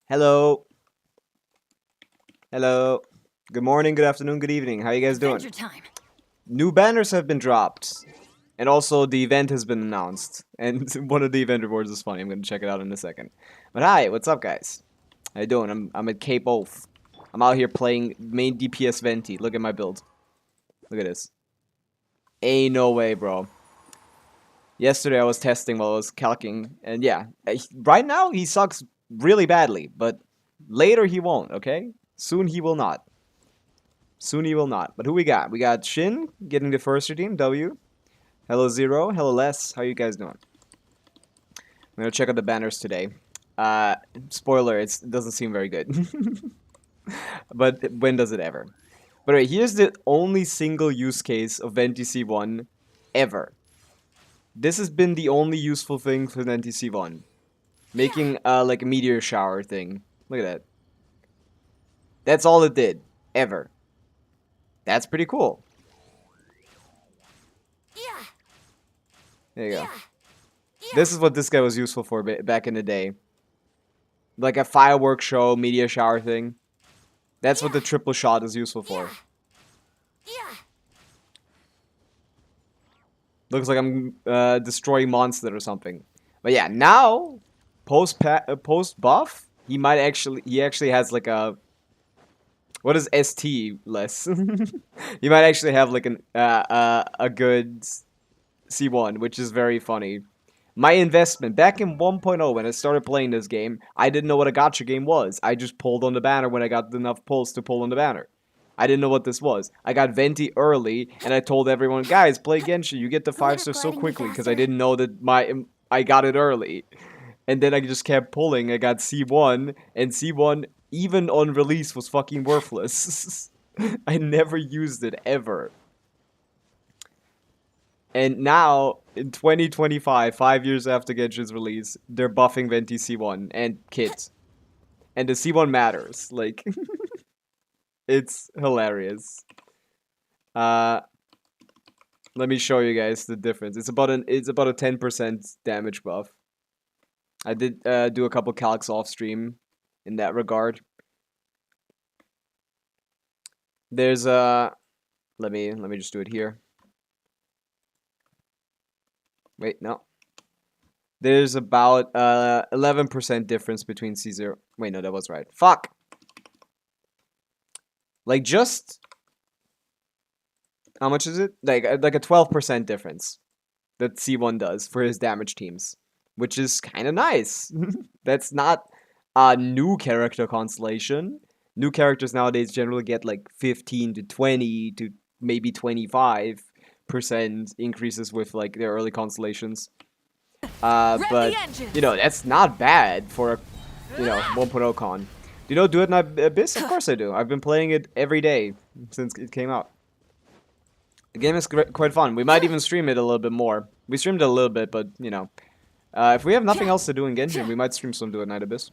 Hello. Hello. Good morning, good afternoon, good evening. How you guys doing? Adventure time. New banners have been dropped. And also the event has been announced. And one of the event rewards is funny. I'm gonna check it out in a second. But hi, what's up guys? How you doing? I'm at Cape Oath. I'm out here playing main DPS Venti. Look at my build. Look at this. Ain't no way, bro. Yesterday I was testing while I was calcing, and yeah, right now he sucks really badly, but later he won't, okay? Soon he will not. Soon he will not. But who we got? We got Shin getting the first redeem, W. Hello Zero. Hello Les. How you guys doing? I'm gonna check out the banners today. Uh, Spoiler, it doesn't seem very good. But when does it ever? But anyway, here's the only single use case of NTC1 ever. This has been the only useful thing for NTC1. Making like a meteor shower thing. Look at that. That's all it did. Ever. That's pretty cool. Yeah. There you go. Yeah. This is what this guy was useful for back in the day. Like a fireworks show, meteor shower thing. That's what the triple shot is useful for. Yeah. Looks like I'm destroying monster or something. But yeah, now post buff, he actually has like a what is ST less? He might actually have like a good C1, which is very funny. My investment back in 1.0 when I started playing this game, I didn't know what a gacha game was. I just pulled on the banner when I got enough pulls to pull on the banner. I didn't know what this was. I got Venti early, and I told everyone, guys, play Genshin. You get the 5-star so quickly because I didn't know that I got it early. And then I just kept pulling. I got C1, and C1, even on release, was fucking worthless. I never used it, ever. And now, in 2025, 5 years after Genshin's release, they're buffing Venti C1 and Kit. And the C1 matters. Like, it's hilarious. Uh, Let me show you guys the difference. It's about a 10% damage buff. I did do a couple calcs off stream in that regard. There's a let me just do it here. Wait, no. There's about 11% difference between C0. Wait, no, that was right. Fuck. Like just how much is it? Like a 12% difference that C1 does for his damage teams, which is kind of nice. That's not a new character constellation. New characters nowadays generally get like 15 to 20 to maybe 25% increases with like their early constellations. But you know, that's not bad for a 1.0 con. Do you know Do It in Abyss? Of course I do. I've been playing it every day since it came out. The game is quite fun. We might even stream it a little bit more. We streamed it a little bit, but you know, if we have nothing else to do in Genshin, we might stream some Do It Night Abyss.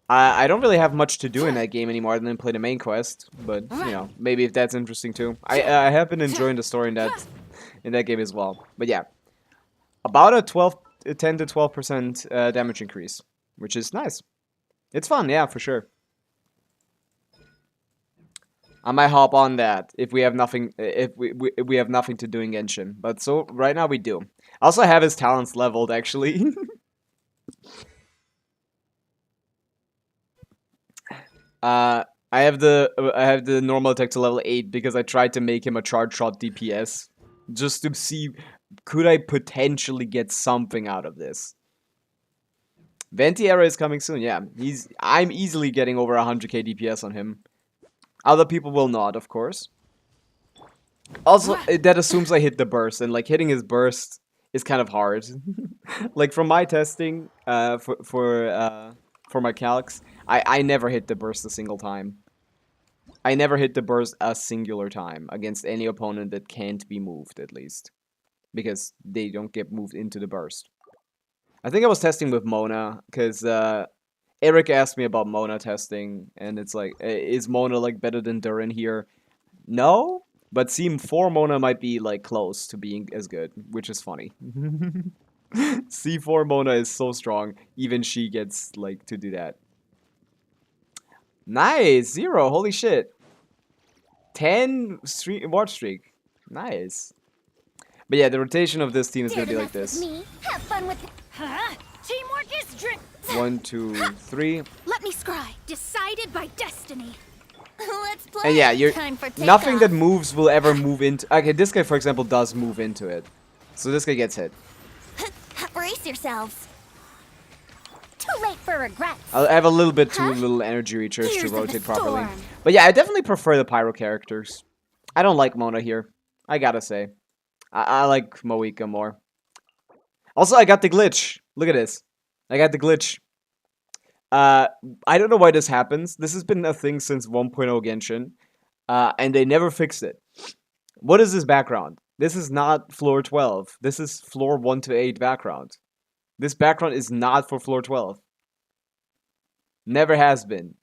I don't really have much to do in that game anymore other than play the main quest, but you know, maybe if that's interesting too. I have been enjoying the story in that game as well. But yeah, about a 10 to 12% damage increase, which is nice. It's fun, yeah, for sure. I might hop on that if we have nothing if we have nothing to do in Genshin. But so right now we do. I also have his talents leveled actually. I have the normal attack to level 8 because I tried to make him a charge shot DPS just to see could I potentially get something out of this. Venti era is coming soon. Yeah, I'm easily getting over 100k DPS on him. Other people will not, of course. Also, that assumes I hit the burst, and like hitting his burst is kind of hard. Like from my testing, for my calcs, I never hit the burst a single time. I never hit the burst a singular time against any opponent that can't be moved, at least. Because they don't get moved into the burst. I think I was testing with Mona, because Eric asked me about Mona testing, and it's like, is Mona like better than Durin here? No, but Seam 4 Mona might be like close to being as good, which is funny. C4 Mona is so strong. Even she gets, like, to do that. Nice! 0, holy shit. 10 watch streak. Nice. But yeah, the rotation of this team is gonna be like this. Me? Have fun with Huh? Teamwork is drip. 1, 2, 3. Let me scry. Decided by destiny. Let's play. And yeah, you're Time for nothing that takeoff. moves will ever move into. Okay, this guy, for example, does move into it. So this guy gets hit. Brace yourselves. Too late for regrets. I have a little bit too little energy research to Tears of the rotate properly. storm. But yeah, I definitely prefer the pyro characters. I don't like Mona here. I gotta say. I like Moika more. Also, I got the glitch. Look at this. I got the glitch. I don't know why this happens. This has been a thing since 1.0 Genshin. And they never fixed it. What is this background? This is not floor 12. This is floor 1 to 8 background. This background is not for floor 12. Never has been.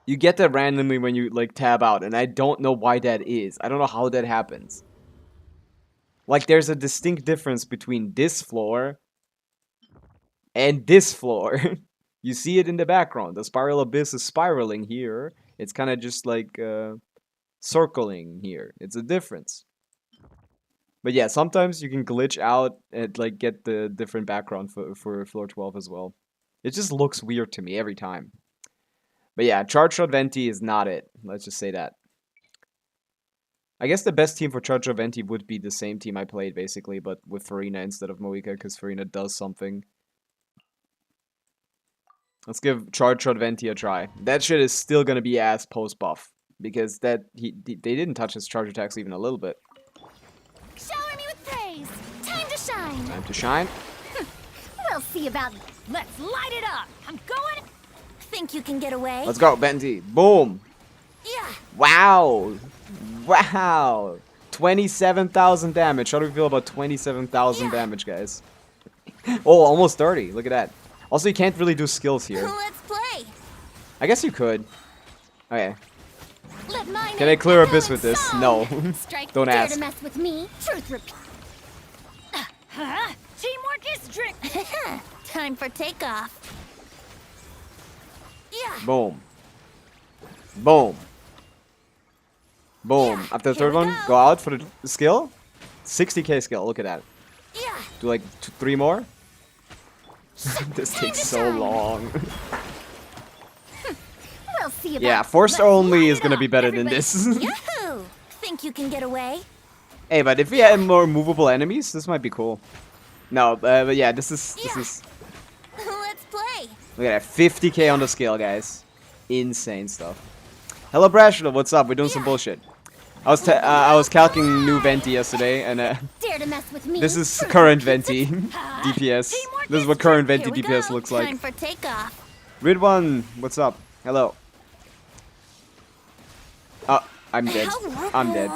You get that randomly when you, like, tab out, and I don't know why that is. I don't know how that happens. Like, there's a distinct difference between this floor and this floor. You see it in the background. The spiral abyss is spiraling here. It's kind of just, like, circling here. It's a difference. But yeah, sometimes you can glitch out and, like, get the different background for floor 12 as well. It just looks weird to me every time. But yeah, Charge Shot Venti is not it. Let's just say that. I guess the best team for Charge Shot Venti would be the same team I played, basically, but with Farina instead of Moika, because Farina does something. Let's give Charge Shot Venti a try. That shit is still gonna be ass post-buff, because they didn't touch his charge attacks even a little bit. Shower me with praise. Time to shine. Time to shine. We'll see about. Let's light it up. I'm going. Think you can get away? Let's go, Venti. Boom. Yeah. Wow. Wow. 27,000 damage. How do we feel about 27,000 damage, guys? Oh, almost 30. Look at that. Also, you can't really do skills here. Let's play. I guess you could. Okay. Let my Can I clear Abyss with this? No. Strike. Don't Dare ask. to mess with me. Truth repeat. Teamwork is drip. Time for takeoff. Yeah. Boom. Boom. Boom. Yeah, After the here third we one, go. go out for the skill. 60k skill. Look at that. Yeah. Do like 3 more. This Time takes to so shine. long. We'll see about. Yeah, forced Let's only light is it gonna up, be better than everybody. this. Yahoo! Think you can get away? Hey, but if we had more movable enemies, this might be cool. No, but yeah, this is Let's play. look at that, 50k on the scale, guys. Insane stuff. Hello, Brashlo, what's up? We're doing some bullshit. I was calcing new Venti yesterday, and Dare to mess with me? this is current Venti DPS. Teamwork This is is what current drip. Venti Here we DPS go. looks like. Time for takeoff. Ridwan, what's up? Hello. Oh, I'm dead. I'm dead.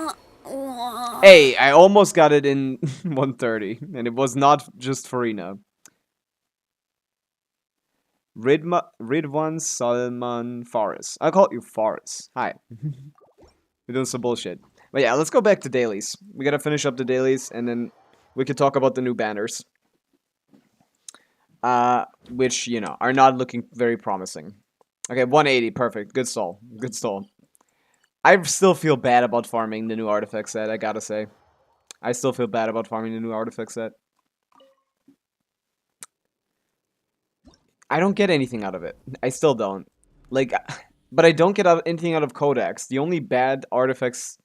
Hey, I almost got it in 130, and it was not just Farina. Ridwan Salman Faris. I call you Faris. Hi. We're doing some bullshit. But yeah, let's go back to dailies. We gotta finish up the dailies, and then we can talk about the new banners. Which, you know, are not looking very promising. Okay, 180, perfect. Good stall. Good stall. I still feel bad about farming the new artifact set, I gotta say. I still feel bad about farming the new artifact set. I don't get anything out of it. I still don't. Like, but I don't get anything out of Codex. The only bad artifacts,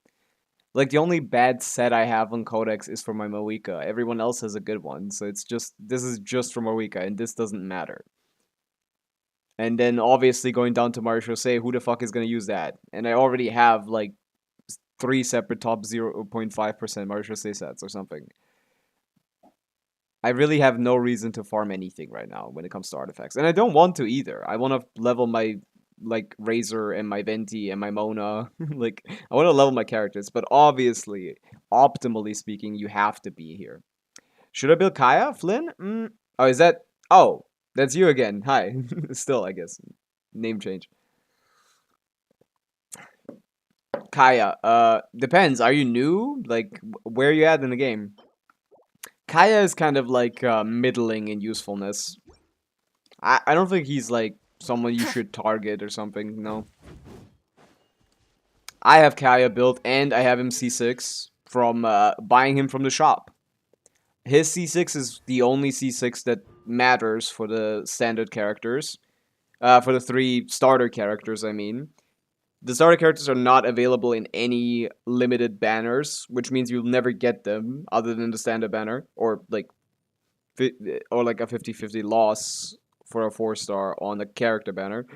like the only bad set I have on Codex is for my Moika. Everyone else has a good one, so it's just, this is just for Moika, and this doesn't matter. And then obviously going down to Mario Jose, who the fuck is gonna use that? And I already have like 3 separate top 0.5% Mario Jose sets or something. I really have no reason to farm anything right now when it comes to artifacts. And I don't want to either. I want to level my, like, Razor and my Venti and my Mona. Like, I want to level my characters. But obviously, optimally speaking, you have to be here. Should I build Kaya? Flynn? Oh, is that... Oh, that's you again. Hi. Still, I guess. Name change. Kaya. Depends. Are you new? Like, where are you at in the game? Kaya is kind of like middling in usefulness. I don't think he's like someone you should target or something. No. I have Kaya built and I have him C6 from buying him from the shop. His C6 is the only C6 that matters for the standard characters. For the 3 starter characters, I mean. The starter characters are not available in any limited banners, which means you'll never get them other than the standard banner, or like a 50-50 loss for a 4-star on the character banner.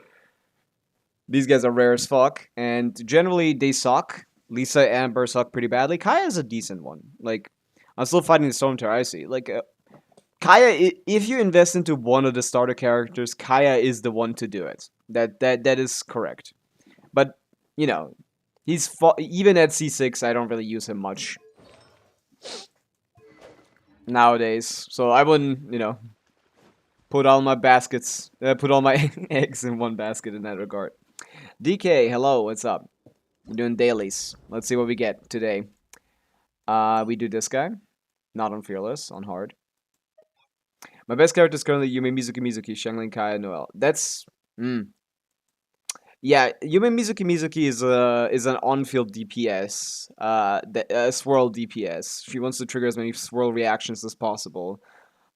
These guys are rare as fuck, and generally they suck. Lisa and Amber suck pretty badly. Kaya is a decent one. Like, I'm still fighting the Storm Terror, I see. Like, Kaya, if you invest into one of the starter characters, Kaya is the one to do it. That is correct. But, you know, even at C6, I don't really use him much nowadays. So I wouldn't, put all my eggs in one basket in that regard. DK, hello, what's up? We're doing dailies. Let's see what we get today. We do this guy. Not on Fearless, on hard. My best character is currently Yume Mizuki, Xiangling, Kaya, Noel. That's... Yeah, Yume Mizuki is an on-field DPS, swirl DPS. She wants to trigger as many swirl reactions as possible.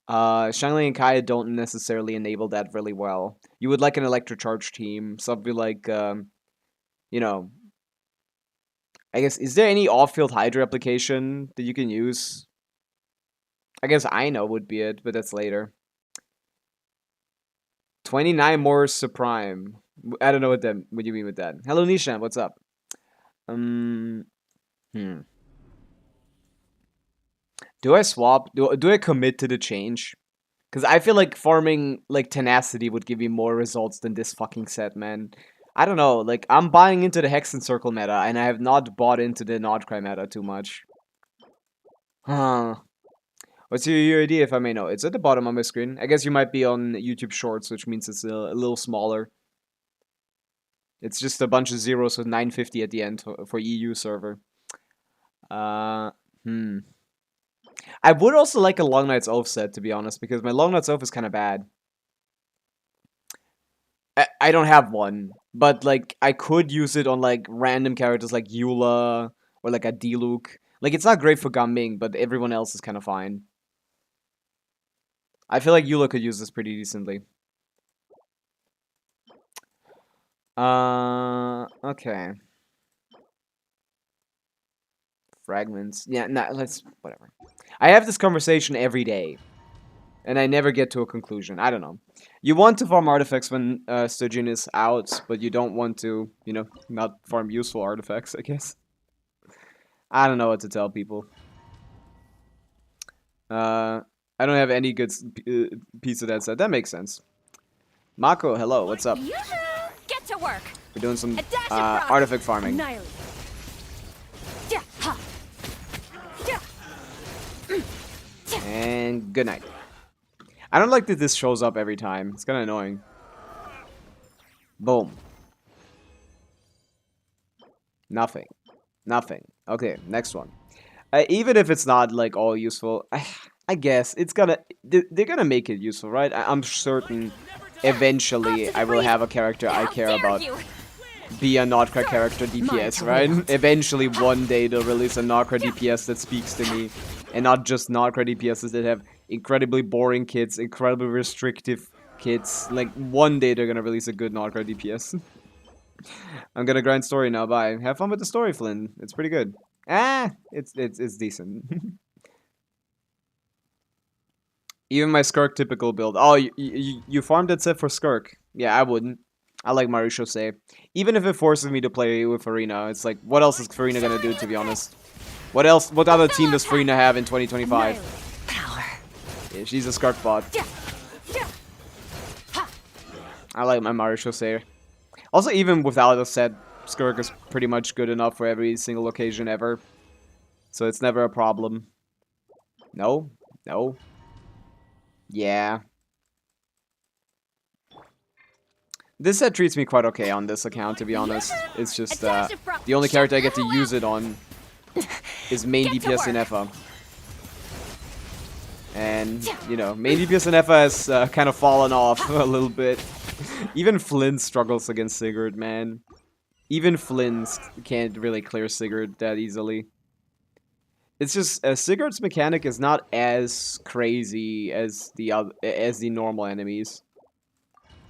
Xiangling and Kaya don't necessarily enable that really well. You would like an Electrocharge team, something like, I guess, is there any off-field Hydra application that you can use? I guess Aino would be it, but that's later. 29 more Supreme. I don't know what you mean with that. Hello, Nishan, what's up? Do I swap? Do I commit to the change? Because I feel like farming, like, Tenacity would give me more results than this fucking set, man. I don't know, like, I'm buying into the Hex and Circle meta, and I have not bought into the Nodcry meta too much. Huh. What's your UID, if I may know? It's at the bottom of my screen. I guess you might be on YouTube Shorts, which means it's a little smaller. It's just a bunch of zeros with 950 at the end for EU server. I would also like a Long Night's Oath set, to be honest, because my Long Night's Oath is kind of bad. I don't have one, but, like, I could use it on, like, random characters like Eula or, like, a Diluc. Like, it's not great for Gaming, but everyone else is kind of fine. I feel like Eula could use this pretty decently. Okay. Fragments. Yeah, nah, whatever. I have this conversation every day, and I never get to a conclusion. I don't know. You want to farm artifacts when Stygian is out, but you don't want to, not farm useful artifacts, I guess. I don't know what to tell people. I don't have any good piece of that set. That makes sense. Mako, hello, what's up? Get to work. We're doing some artifact farming. And good night. I don't like that this shows up every time. It's kind of annoying. Boom. Nothing. Nothing. Okay, next one. Even if it's not, like, all useful, I guess it's gonna... They're gonna make it useful, right? I'm certain eventually I will have a character I care about be a Nodcry character DPS, right? Eventually, one day, they'll release a Nodcry DPS that speaks to me. And not just Nodcry DPSs that have incredibly boring kits, incredibly restrictive kits. Like, one day they're gonna release a good Nodcry DPS. I'm gonna grind story now, bye. Have fun with the story, Flynn. It's pretty good. It's decent. Even my Skirk typical build. Oh, you farmed that set for Skirk. Yeah, I wouldn't. I like Marisho say. Even if it forces me to play with Farina, it's like, what else is Farina gonna do, to be honest? What else? What other team does Farina have in 2025? Power. Yeah, she's a Skirk bot. I like my Marisho say. Also, even without a set, Skirk is pretty much good enough for every single occasion ever. So it's never a problem. No? No? Yeah. This set treats me quite okay on this account, to be honest. It's just, the only character I get to use it on is main DPS in FA. And, you know, main DPS in FA has kind of fallen off a little bit. Even Flynn struggles against Sigurd, man. Even Flynn can't really clear Sigurd that easily. It's just Sigurd's mechanic is not as crazy as the normal enemies.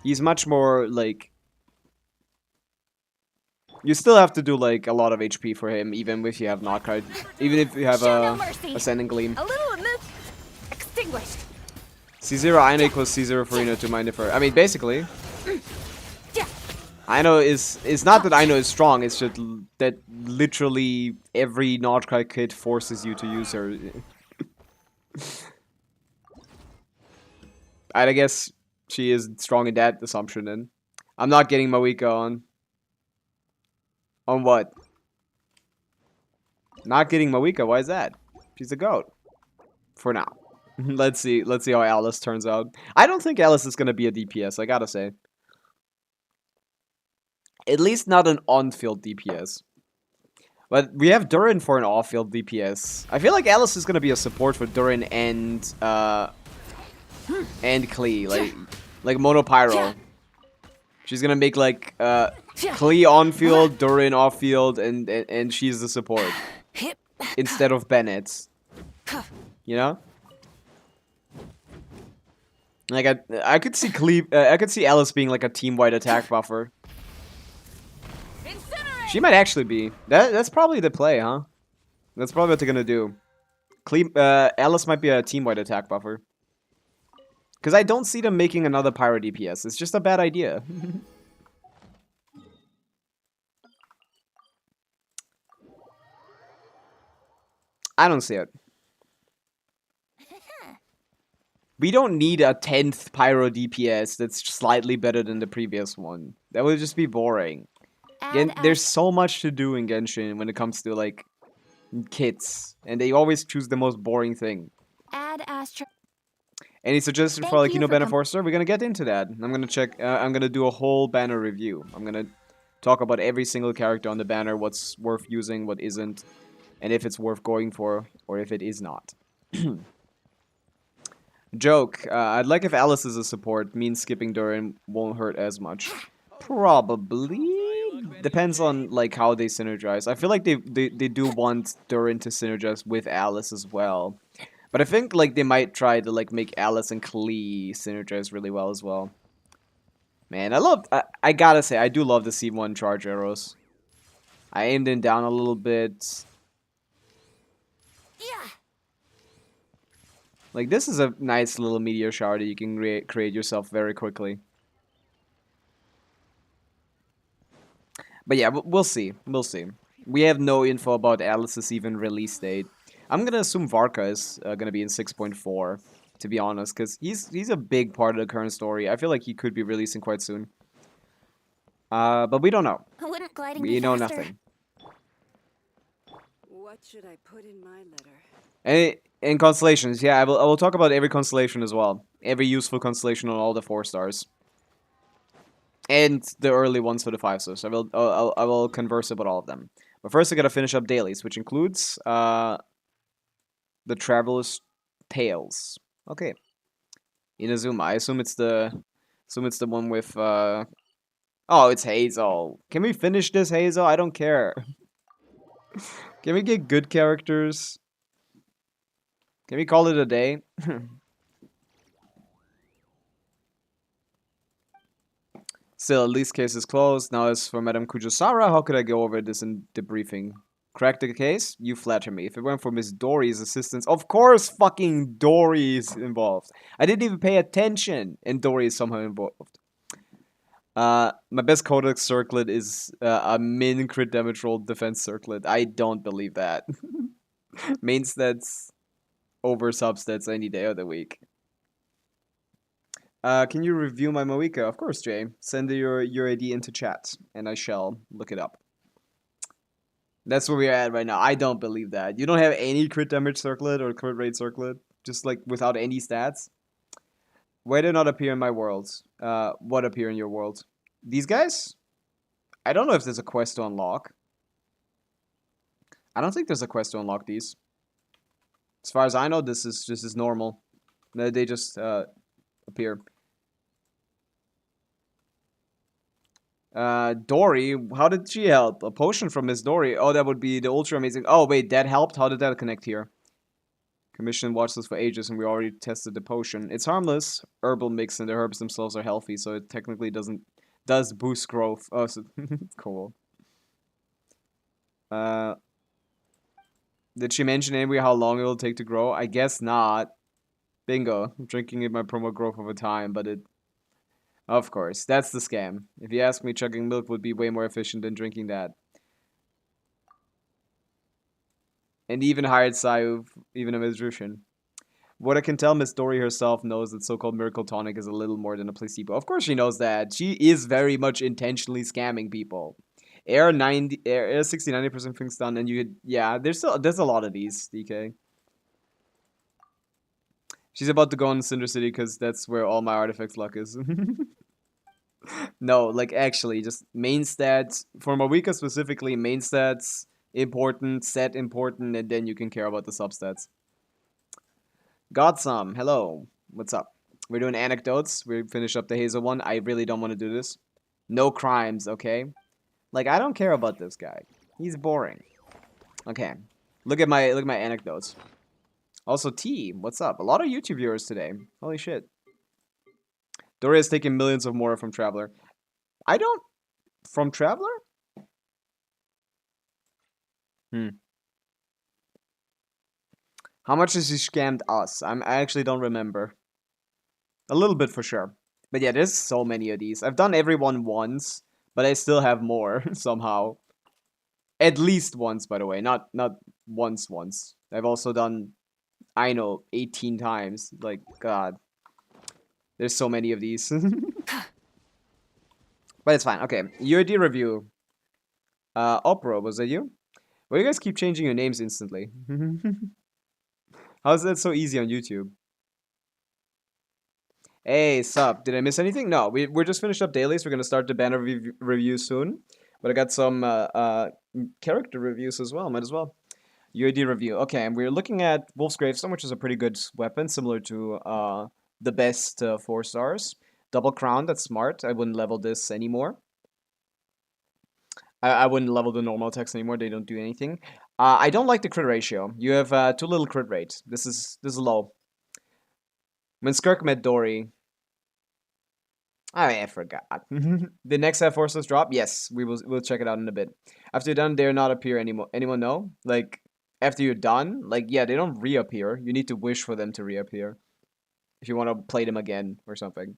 He's much more like you still have to do like a lot of HP for him, even if you have knockout, even if you have a ascending gleam. A little extinguished. C0 Aino equals C0 Farina to mind differ. I mean, basically. Aino is not that Aino is strong, it's just that literally every Nordcry kit forces you to use her. I guess she is strong in that assumption then. I'm not getting Mawika on. On what? Not getting Mawika, why is that? She's a goat. For now. Let's see how Alice turns out. I don't think Alice is gonna be a DPS, I gotta say. At least not an on-field DPS. But we have Durin for an off-field DPS. I feel like Alice is gonna be a support for Durin and Klee, like Monopyro. She's gonna make like Klee on-field, Durin off-field, and she's the support instead of Bennett. You know? Like I could see I could see Alice being like a team-wide attack buffer. She might actually be. That's probably the play, huh? That's probably what they're gonna do. Alice might be a team-wide attack buffer. Because I don't see them making another Pyro DPS. It's just a bad idea. I don't see it. We don't need a 10th Pyro DPS that's slightly better than the previous one. That would just be boring. There's so much to do in Genshin when it comes to, like, kits. And they always choose the most boring thing. Any suggestion for, like, Banner Forster? We're gonna get into that. I'm gonna check, I'm gonna do a whole banner review. I'm gonna talk about every single character on the banner, what's worth using, what isn't, and if it's worth going for, or if it is not. Joke, I'd like if Alice is a support, means skipping Durin won't hurt as much. Probably. Depends on like how they synergize. I feel like they do want Durin to synergize with Alice as well. But I think like they might try to like make Alice and Klee synergize really well as well. Man, I gotta say, I do love the C1 charge arrows. I aimed them down a little bit. Yeah. Like this is a nice little meteor shower that you can create yourself very quickly. But yeah, we'll see. We'll see. We have no info about Alice's even release date. I'm gonna assume Varka is gonna be in 6.4, to be honest, because he's a big part of the current story. I feel like he could be releasing quite soon. But we don't know. Wouldn't gliding We be know faster? nothing. What should I put in my letter? And constellations, yeah, I will talk about every constellation as well. Every useful constellation on all the 4 stars. And the early ones for the 5 stars. I will converse about all of them. But first I gotta finish up dailies, which includes the Traveler's Tales. Okay. Inazuma. I assume it's the one with oh, it's Hazel. Can we finish this, Hazel? I don't care. Can we get good characters? Can we call it a day? Still, at least case is closed. Now as for Madame Kujosara, how could I go over this in debriefing? Crack the case? You flatter me. If it weren't for Miss Dory's assistance, of course fucking Dory is involved. I didn't even pay attention, and Dory is somehow involved. My best codex circlet is a min crit damage roll defense circlet. I don't believe that. Main stats over substats any day of the week. Can you review my Moika? Of course, Jay. Send your UID into chat, and I shall look it up. That's where we're at right now. I don't believe that. You don't have any crit damage circlet or crit rate circlet? Just like without any stats? Why do not appear in my world? What appear in your world? These guys? I don't know if there's a quest to unlock. I don't think there's a quest to unlock these. As far as I know, this is normal. They just appear. Dory, how did she help? A potion from Miss Dory. Oh, that would be the ultra amazing. Oh, wait, that helped? How did that connect here? Commission watched this for ages and we already tested the potion. It's harmless, herbal mix, and the herbs themselves are healthy, so it technically does boost growth. Oh, so cool. Did she mention anyway how long it will take to grow? I guess not. Bingo. I'm drinking it might promote growth over time, but it... Of course, that's the scam. If you ask me, chugging milk would be way more efficient than drinking that. And even hired Sayuv, even a magician. What I can tell, Miss Dory herself knows that so-called miracle tonic is a little more than a placebo. Of course she knows that. She is very much intentionally scamming people. Air 60-90% things done, and yeah, there's a lot of these, DK. She's about to go on Cinder City because that's where all my artifacts luck is. No, like actually, just main stats for Mawika specifically. Main stats important, set important, and then you can care about the substats. Got some. Hello. What's up? We're doing anecdotes. We finished up the Hazel one. I really don't want to do this. No crimes, okay? Like I don't care about this guy. He's boring. Okay. Look at my anecdotes. Also T, what's up? A lot of YouTube viewers today. Holy shit. Dory has taken millions of more from Traveler. I don't... From Traveler? How much has he scammed us? I actually don't remember. A little bit for sure. But yeah, there's so many of these. I've done every one once, but I still have more somehow. At least once, by the way. Not once. I've also done, I know, 18 times. Like, God. There's so many of these. But it's fine. Okay, UID Review. Opera, was that you? Why you guys keep changing your names instantly? How is that so easy on YouTube? Hey, sup? Did I miss anything? No, we're just finished up dailies. We're gonna start the banner review soon. But I got some character reviews as well. Might as well. UID Review. Okay, and we're looking at Wolf's Gravestone, which is a pretty good weapon, similar to the best 4 stars. Double Crown, that's smart. I wouldn't level this anymore. I wouldn't level the normal attacks anymore. They don't do anything. I don't like the crit ratio. You have too little crit rate. This is low. When Skirk met Dory... I forgot. The next forces drop? Yes, we'll check it out in a bit. After you're done, they're not appear anymore. Anyone know? Like, after you're done, like, yeah, they don't reappear. You need to wish for them to reappear. If you want to play them again or something.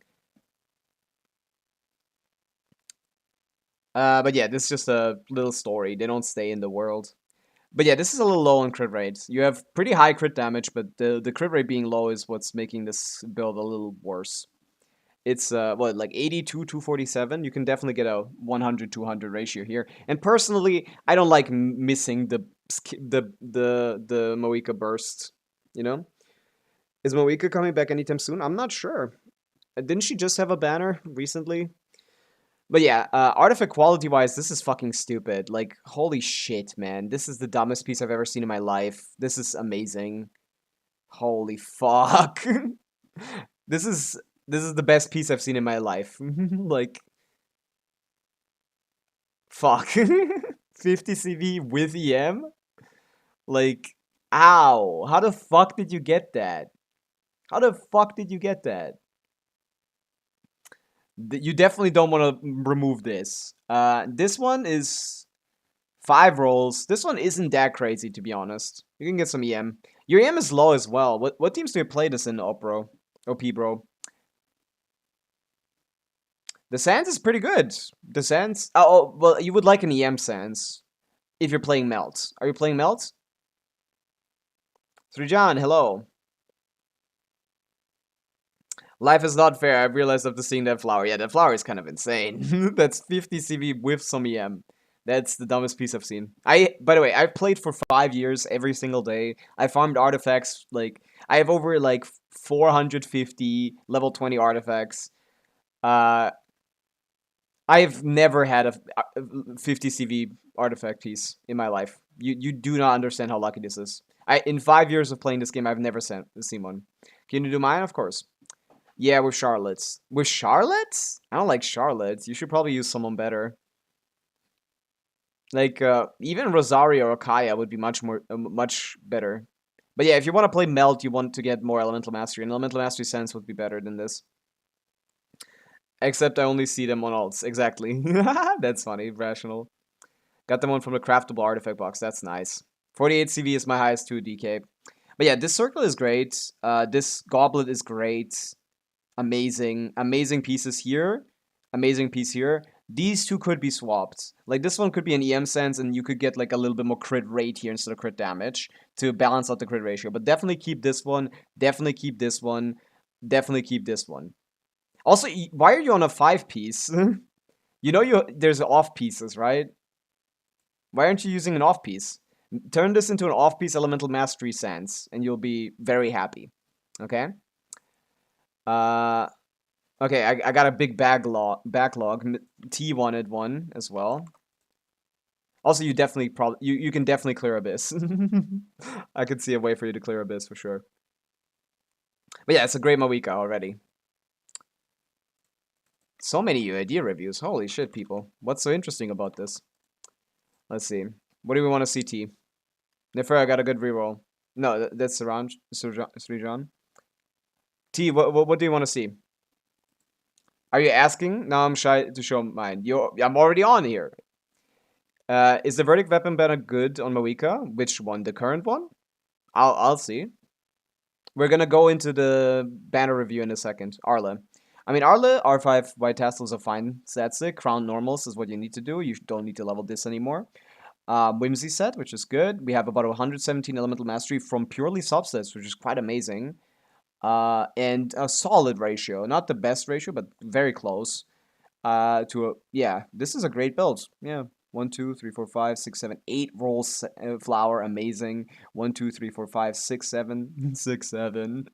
But yeah, this is just a little story. They don't stay in the world. But yeah, this is a little low on crit rate. You have pretty high crit damage, but the crit rate being low is what's making this build a little worse. It's what, like 82 247. You can definitely get a 100-200 ratio here. And personally, I don't like missing the Moika burst, you know? Is Moika coming back anytime soon? I'm not sure. Didn't she just have a banner recently? But yeah, artifact quality wise, this is fucking stupid. Like, holy shit, man. This is the dumbest piece I've ever seen in my life. This is amazing. Holy fuck. This is the best piece I've seen in my life. Like, fuck. 50 CV with EM? Like, ow. How the fuck did you get that? How the fuck did you get that? You definitely don't want to remove this. This one is 5 rolls. This one isn't that crazy, to be honest. You can get some EM. Your EM is low as well. What teams do you play this in, OP, bro? The Sands is pretty good. The Sands... Oh, well, you would like an EM Sands if you're playing Melt. Are you playing Melt? Srijan, hello. Life is not fair. I've realized after seeing that flower. Yeah, that flower is kind of insane. That's 50 CV with some EM. That's the dumbest piece I've seen. By the way, I've played for 5 years every single day. I farmed artifacts, like, I have over, like, 450 level 20 artifacts. I've never had a 50 CV artifact piece in my life. You do not understand how lucky this is. In 5 years of playing this game, I've never seen one. Can you do mine? Of course. Yeah, with Charlotte's. With Charlotte's? I don't like Charlotte's. You should probably use someone better. Like, even Rosario or Kaya would be much better. But yeah, if you want to play Melt, you want to get more Elemental Mastery, and Elemental Mastery Sense would be better than this. Except I only see them on alts. Exactly. That's funny. Rational. Got them one from the craftable artifact box. That's nice. 48 CV is my highest 2 DK. But yeah, this circle is great. This goblet is great. Amazing. Amazing pieces here. Amazing piece here. These two could be swapped. Like, this one could be an EM sense, and you could get, like, a little bit more crit rate here instead of crit damage to balance out the crit ratio. But definitely keep this one. Definitely keep this one. Definitely keep this one. Also, why are you on a 5-piece? You know there's off pieces, right? Why aren't you using an off piece? Turn this into an off piece Elemental Mastery Sense, and you'll be very happy. Okay? Okay, I got a big backlog. T wanted one as well. Also, you definitely you can definitely clear Abyss. I could see a way for you to clear Abyss for sure. But yeah, it's a great Mawika already. So many UID reviews. Holy shit, people. What's so interesting about this? Let's see. What do we want to see, T? Nefer, I got a good reroll. No, that's Srijan. T, what do you want to see? Are you asking? Now I'm shy to show mine. I'm already on here. Is the Verdict Weapon banner good on Mawika? Which one? The current one? I'll see. We're gonna go into the banner review in a second. Arla. I mean, Arla, R5 White Tassels are fine. That's it. Crown Normals is what you need to do. You don't need to level this anymore. Whimsy set, which is good. We have about 117 Elemental Mastery from purely subsets, which is quite amazing. And a solid ratio. Not the best ratio, but very close. Yeah, this is a great build. Yeah. 1, 2, 3, 4, 5, 6, 7, 8 rolls flower, amazing. 1, 2, 3, 4, 5, 6, 7, 6, 7.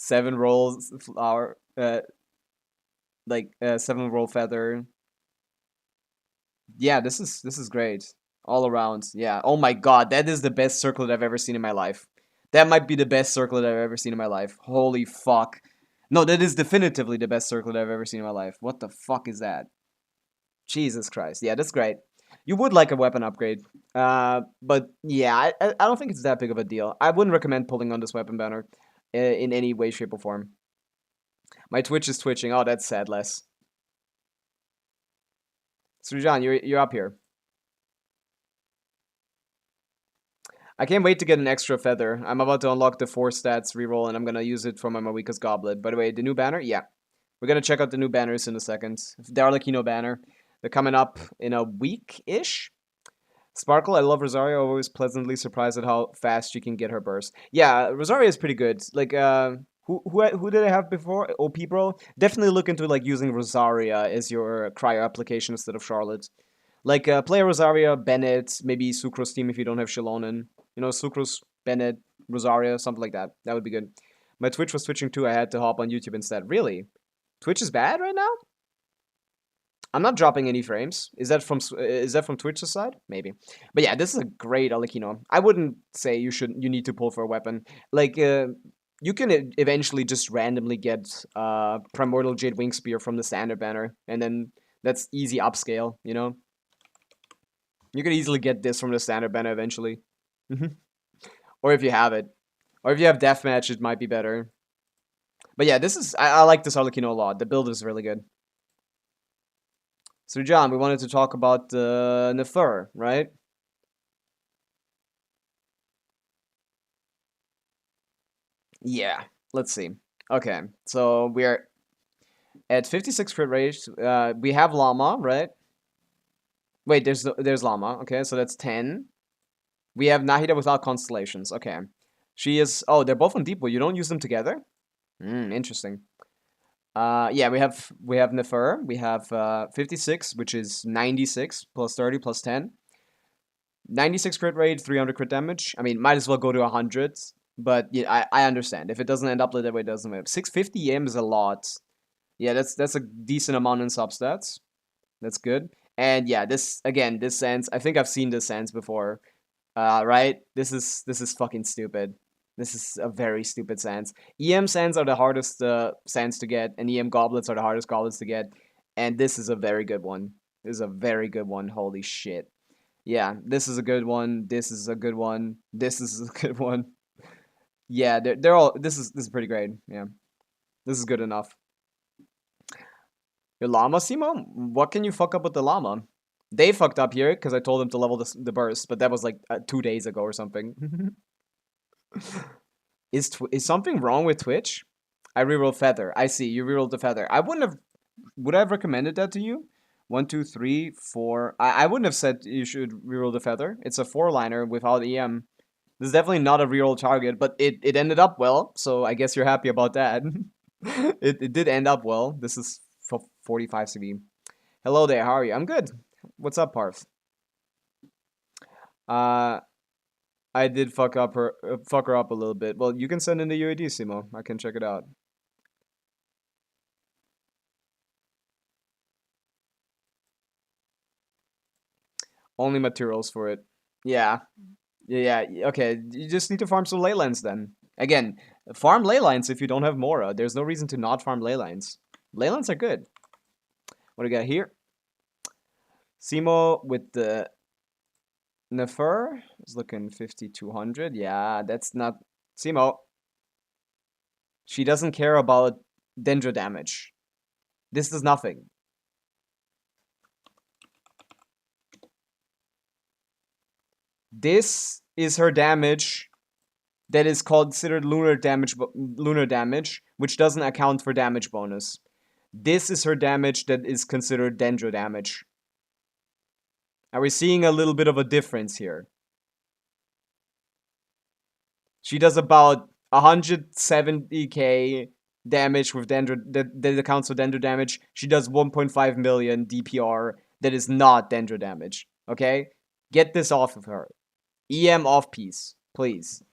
7 rolls flower, 7 roll feather. Yeah, this is great. All around. Yeah. Oh my god, that is the best circlet I've ever seen in my life. That might be the best circlet I've ever seen in my life. Holy fuck. No, that is definitively the best circlet I've ever seen in my life. What the fuck is that? Jesus Christ. Yeah, that's great. You would like a weapon upgrade. But yeah, I don't think it's that big of a deal. I wouldn't recommend pulling on this weapon banner in any way, shape, or form. My Twitch is twitching. Oh, that's sad, Les. Srujan, you're up here. I can't wait to get an extra feather. I'm about to unlock the 4 stats reroll, and I'm gonna use it for my Mawika's Goblet. By the way, the new banner? Yeah. We're gonna check out the new banners in a second. The Arlecchino banner. They're coming up in a week-ish. Sparkle, I love Rosario. Always pleasantly surprised at how fast she can get her burst. Yeah, Rosario is pretty good. Like, who did I have before? OP Bro? Definitely look into, like, using Rosaria as your cryo application instead of Charlotte. Like, play Rosaria, Bennett, maybe Sucrose team if you don't have Shilonen. You know, Sucrose, Bennett, Rosaria, something like that. That would be good. My Twitch was twitching too. I had to hop on YouTube instead. Really? Twitch is bad right now? I'm not dropping any frames. Is that from Twitch's side? Maybe. But yeah, this is a great Arlecchino. I wouldn't say you need to pull for a weapon. Like, you can eventually just randomly get Primordial Jade Wing Spear from the standard banner, and then that's easy upscale, you know? You could easily get this from the standard banner eventually. Or if you have it. Or if you have Deathmatch, it might be better. But yeah, I like this Arlecchino a lot. The build is really good. So John, we wanted to talk about Nefer, right? Yeah, let's see. Okay, so we're at 56 crit rate. We have Llama, right? Wait, there's Llama. Okay, so that's 10. We have Nahida without constellations. Okay, she is. Oh, they're both on Deep Wood. You don't use them together? Interesting. Yeah, we have Nefer. We have 56, which is 96 plus 30 plus 10. 96 crit rate, 300 crit damage. I mean, might as well go to 100. But yeah, I understand. If it doesn't end up that way, it doesn't matter. 650 EM is a lot. Yeah, that's a decent amount in substats. That's good. And yeah, this sense, I think I've seen this sense before. Right? This is fucking stupid. This is a very stupid sands. EM sands are the hardest sands to get, and EM goblets are the hardest goblets to get. And this is a very good one. This is a very good one. Holy shit. Yeah, this is a good one. This is a good one. This is a good one. Yeah, they're all. This is pretty great. Yeah, this is good enough. Your llama, Simo? What can you fuck up with the llama? They fucked up here because I told them to level the burst, but that was like 2 days ago or something. Is something wrong with Twitch? I rerolled feather. I see you rerolled the feather. I wouldn't have. Would I have recommended that to you? 1, 2, 3, 4. I wouldn't have said you should reroll the feather. It's a 4-liner without EM. This is definitely not a reroll target, but it ended up well, so I guess you're happy about that. it did end up well. This is 45 CV. Hello there, how are you? I'm good. What's up, Parth? I did fuck her up a little bit. Well, you can send in the UID, Simo. I can check it out. Only materials for it. Yeah. Yeah, okay. You just need to farm some ley lines then. Again, farm ley lines if you don't have Mora. There's no reason to not farm ley lines. Ley lines are good. What do we got here? Simo with the Nefer is looking 5200. Yeah, that's not Simo. She doesn't care about Dendro damage. This does nothing. This is her damage that is considered lunar damage, which doesn't account for damage bonus. This is her damage that is considered Dendro damage. Are we seeing a little bit of a difference here? She does about 170k damage with Dendro that accounts for Dendro damage. She does 1.5 million DPR that is not Dendro damage. Okay? Get this off of her. EM off piece, please.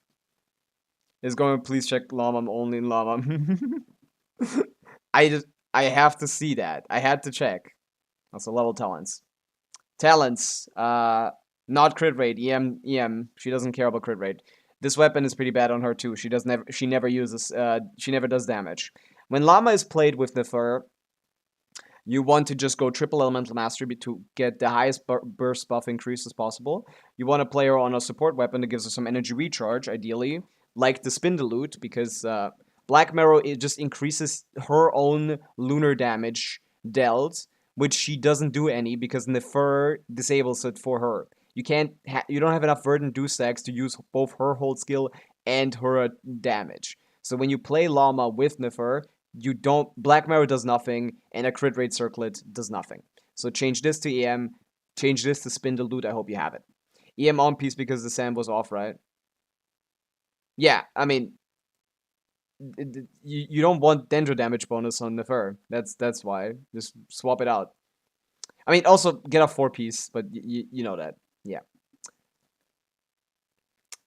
Is going to please check llama. I'm only in llama. I have to see that. I had to check. Also level talents. Talents. Not crit rate. EM. She doesn't care about crit rate. This weapon is pretty bad on her too. She never uses. She never does damage. When llama is played with Nefer, you want to just go triple elemental mastery to get the highest burst buff increase as possible. You want to play her on a support weapon that gives her some energy recharge, ideally, like the Spindaloot, because Black Marrow, it just increases her own lunar damage dealt, which she doesn't do any because Nefer disables it for her. You don't have enough verdant do stacks to use both her hold skill and her damage. So when you play Llama with Nefer, Black Marrow does nothing, and a crit rate circlet does nothing. So change this to EM, change this to Spindaloot, I hope you have it. EM on piece because the sand was off, right? Yeah, I mean, you don't want Dendro damage bonus on Nefer. That's why. Just swap it out. I mean, also get a 4-piece, but you know that. Yeah.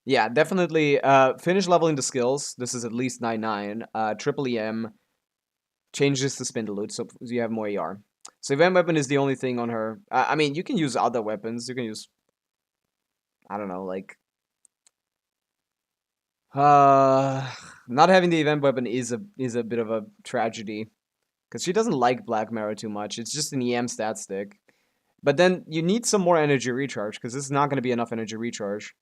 Yeah, definitely finish leveling the skills. This is at least 9/9. Triple EM. Change this to Spindaloot so you have more ER. So event weapon is the only thing on her. I mean, you can use other weapons. You can use, I don't know, like not having the event weapon is a bit of a tragedy because she doesn't like Black Marrow too much. It's just an EM stat stick. But then you need some more energy recharge because this is not going to be enough energy recharge.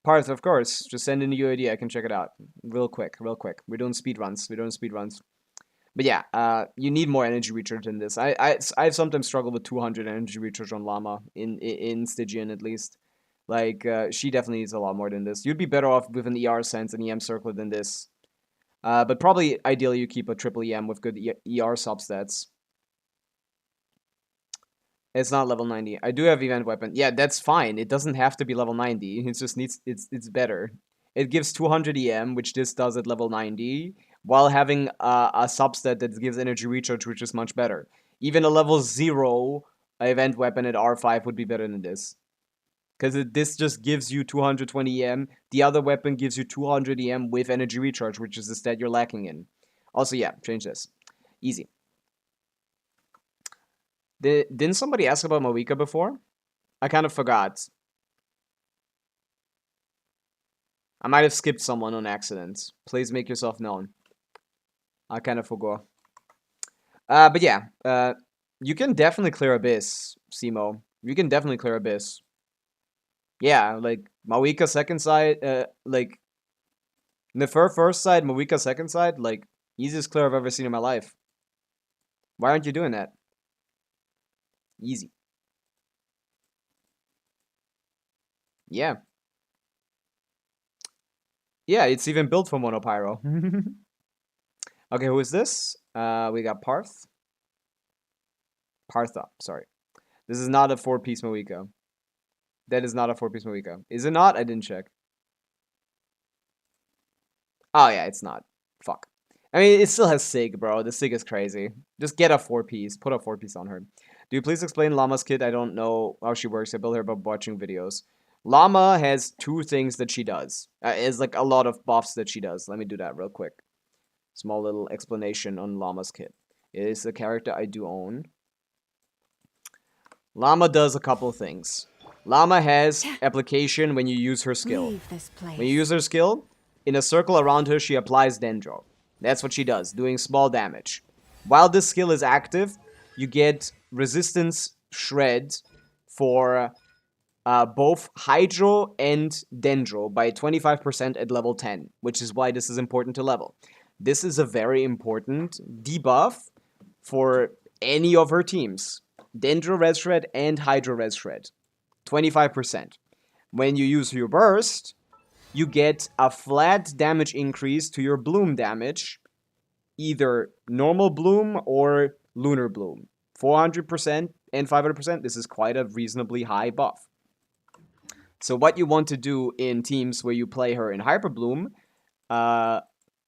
Parth, of course, just send in the UID. I can check it out real quick. We're doing speed runs. But yeah, you need more energy recharge than this. I've sometimes struggled with 200 energy recharge on Llama in Stygian at least. Like she definitely needs a lot more than this. You'd be better off with an ER sense and EM circlet than this. But probably ideally you keep a triple EM with good ER substats. It's not level 90. I do have event weapon. Yeah, that's fine. It doesn't have to be level 90. It just needs it's better. It gives 200 EM, which this does at level 90, while having a substat that gives energy recharge, which is much better. Even a level 0 event weapon at R5 would be better than this. Because this just gives you 220 EM. The other weapon gives you 200 EM with energy recharge, which is the stat you're lacking in. Also, yeah, change this. Easy. Didn't somebody ask about Pavica before? I kind of forgot. I might have skipped someone on accident. Please make yourself known. I kind of forgot. But yeah, you can definitely clear Abyss, Simo. You can definitely clear Abyss. Yeah, like, Mawika second side, like, Nefer first side, Mawika second side, like, easiest clear I've ever seen in my life. Why aren't you doing that? Easy. Yeah. Yeah, it's even built for Monopyro. Okay, who is this? We got Parth. Partha, sorry. This is not a 4-piece Mawika. That is not a 4-piece Mawika. Is it not? I didn't check. Oh yeah, it's not. Fuck. I mean, it still has Sig, bro. The Sig is crazy. Just get a 4-piece. Put a 4-piece on her. Do you please explain Llama's kit? I don't know how she works. I built her by watching videos. Llama has 2 things that she does. It's like a lot of buffs that she does. Let me do that real quick. Small little explanation on Llama's kit. It is a character I do own. Llama does a couple things. Llama has application when you use her skill. When you use her skill, in a circle around her, she applies Dendro. That's what she does, doing small damage. While this skill is active, you get resistance shred for both Hydro and Dendro by 25% at level 10, which is why this is important to level. This is a very important debuff for any of her teams. Dendro Res Shred and Hydro Res Shred. 25%. When you use your burst, you get a flat damage increase to your bloom damage, either normal bloom or lunar bloom. 400% and 500%, this is quite a reasonably high buff. So what you want to do in teams where you play her in Hyper Bloom,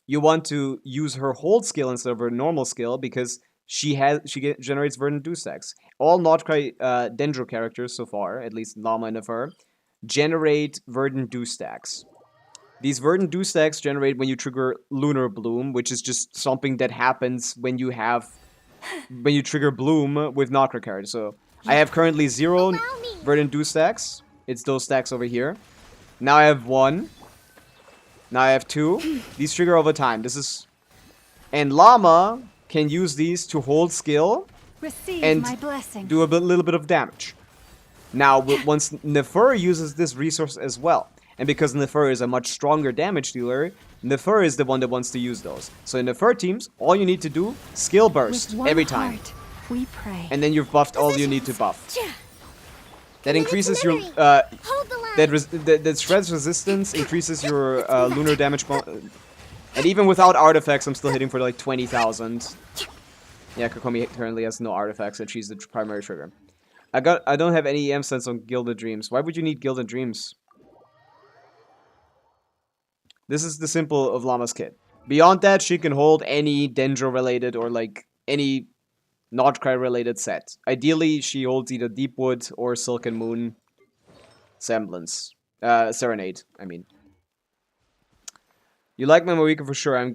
you want to use her hold skill instead of her normal skill because she generates Verdant Dew stacks. All Notcry Dendro characters so far, at least Llama and Nefer, generate Verdant Dew stacks. These Verdant Dew stacks generate when you trigger Lunar Bloom, which is just something that happens when you trigger Bloom with Notcry characters. So I have currently 0 Verdant Dew stacks. It's those stacks over here. Now I have 1. Now I have 2. These trigger over time. And Llama can use these to hold skill and do a little bit of damage. Now, once Nefer uses this resource as well, and because Nefer is a much stronger damage dealer, Nefer is the one that wants to use those. So in Nefer teams, all you need to do, skill burst every time. We pray. And then you've buffed all you need to buff. That increases your that shreds resistance, increases your lunar damage. And even without artifacts, I'm still hitting for like 20,000. Yeah, Kokomi currently has no artifacts, and she's the primary trigger. I don't have any EM sense on Gilded Dreams. Why would you need Gilded Dreams? This is the simple of Llama's kit. Beyond that, she can hold any Dendro related or like any Notcry related set. Ideally, she holds either Deepwood or Silken Moon Semblance. Serenade, I mean. You like my Mawika for sure, I'm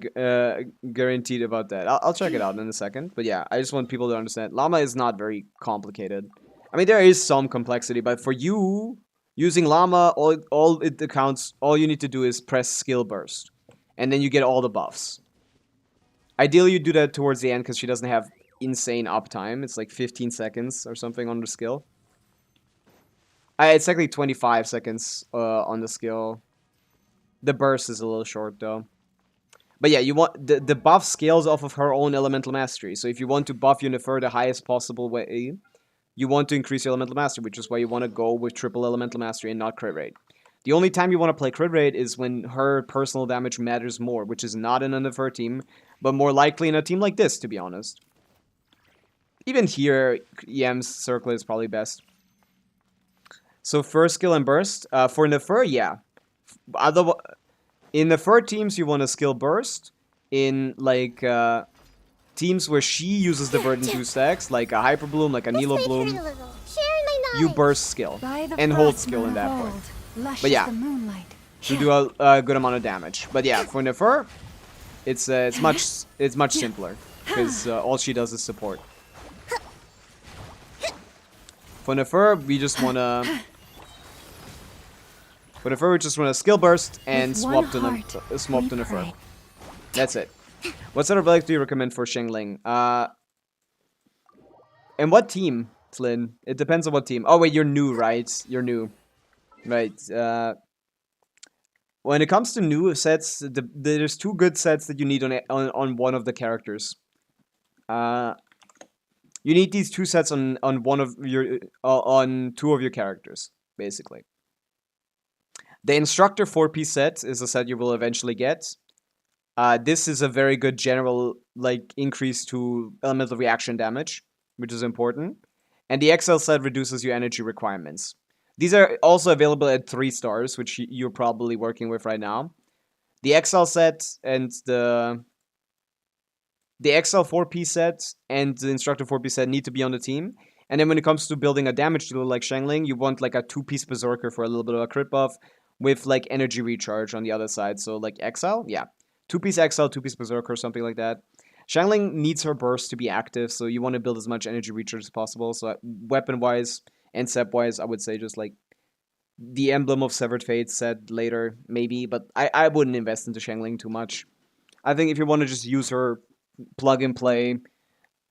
guaranteed about that. I'll check it out in a second. But yeah, I just want people to understand. Llama is not very complicated. I mean, there is some complexity, but for you, using Llama, all you need to do is press Skill Burst. And then you get all the buffs. Ideally, you do that towards the end because she doesn't have insane uptime. It's like 15 seconds or something on the skill. It's actually 25 seconds on the skill. The burst is a little short though. But yeah, you want the buff scales off of her own elemental mastery. So if you want to buff your Nefer the highest possible way, you want to increase your elemental mastery, which is why you want to go with triple elemental mastery and not crit rate. The only time you want to play crit rate is when her personal damage matters more, which is not in a Nefer team, but more likely in a team like this, to be honest. Even here, EM's circle is probably best. So first skill and burst. For Nefer, yeah. In Nefer teams, you want a skill burst. In, like, teams where she uses the Verdant Dew stacks, like a Hyper Bloom, like a Nilo Bloom, you burst skill. And hold skill in that point. But yeah, you do a good amount of damage. But yeah, for Nefer, it's much simpler. Because all she does is support. For Nefer, we just wanna... For Nefer, we just run a skill burst and With one swap to heart, swap we to Nefer. pray. That's it. What set of relics do you recommend for Shengling? And what team, Flynn? It depends on what team. Oh wait, you're new, right? You're new. Right. When it comes to new sets, there's 2 good sets that you need on one of the characters. You need these 2 sets on one of your on 2 of your characters, basically. The Instructor 4-piece set is a set you will eventually get. This is a very good general like increase to elemental reaction damage, which is important. And the XL set reduces your energy requirements. These are also available at 3 stars, which you're probably working with right now. The XL set and the XL 4-piece set and the Instructor 4-piece set need to be on the team. And then when it comes to building a damage dealer like Shengling, you want like a 2-piece Berserker for a little bit of a crit buff with like energy recharge on the other side. So like XL, yeah. 2-piece XL, 2-piece Berserker, something like that. Shangling needs her burst to be active, so you want to build as much energy recharge as possible. So weapon-wise and set-wise, I would say just like the Emblem of Severed Fate set later, maybe. But I wouldn't invest into Shangling too much. I think if you want to just use her plug and play,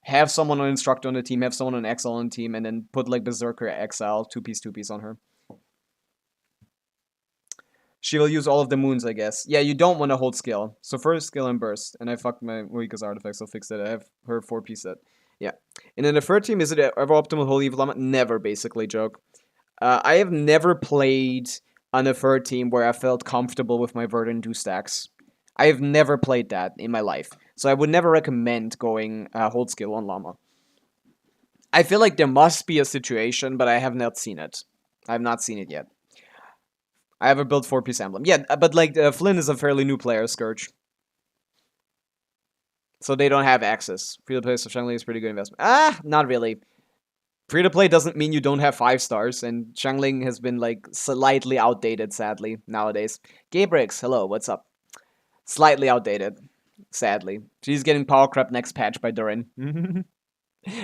have someone on Instructor on the team, have someone on XL on the team, and then put like Berserker XL, 2-piece on her. She will use all of the moons, I guess. Yeah, you don't want to hold skill. So first skill and burst. And I fucked my Marika's artifacts, so I'll fix that. I have her 4-piece set. Yeah. And in the third team, is it ever optimal Holy Evil Llama? Never, basically, joke. I have never played on a third team where I felt comfortable with my Verdant 2 stacks. I have never played that in my life. So I would never recommend going hold skill on Llama. I feel like there must be a situation, but I have not seen it. I have not seen it yet. I have a built 4-piece emblem. Yeah, but like Flynn is a fairly new player, Scourge. So they don't have access. Free-to-play, so Shangling is pretty good investment. Not really. Free-to-play doesn't mean you don't have 5 stars, and Shangling has been like slightly outdated, sadly, nowadays. Gabrix, hello, what's up? Slightly outdated, sadly. She's getting power crept next patch by Durin.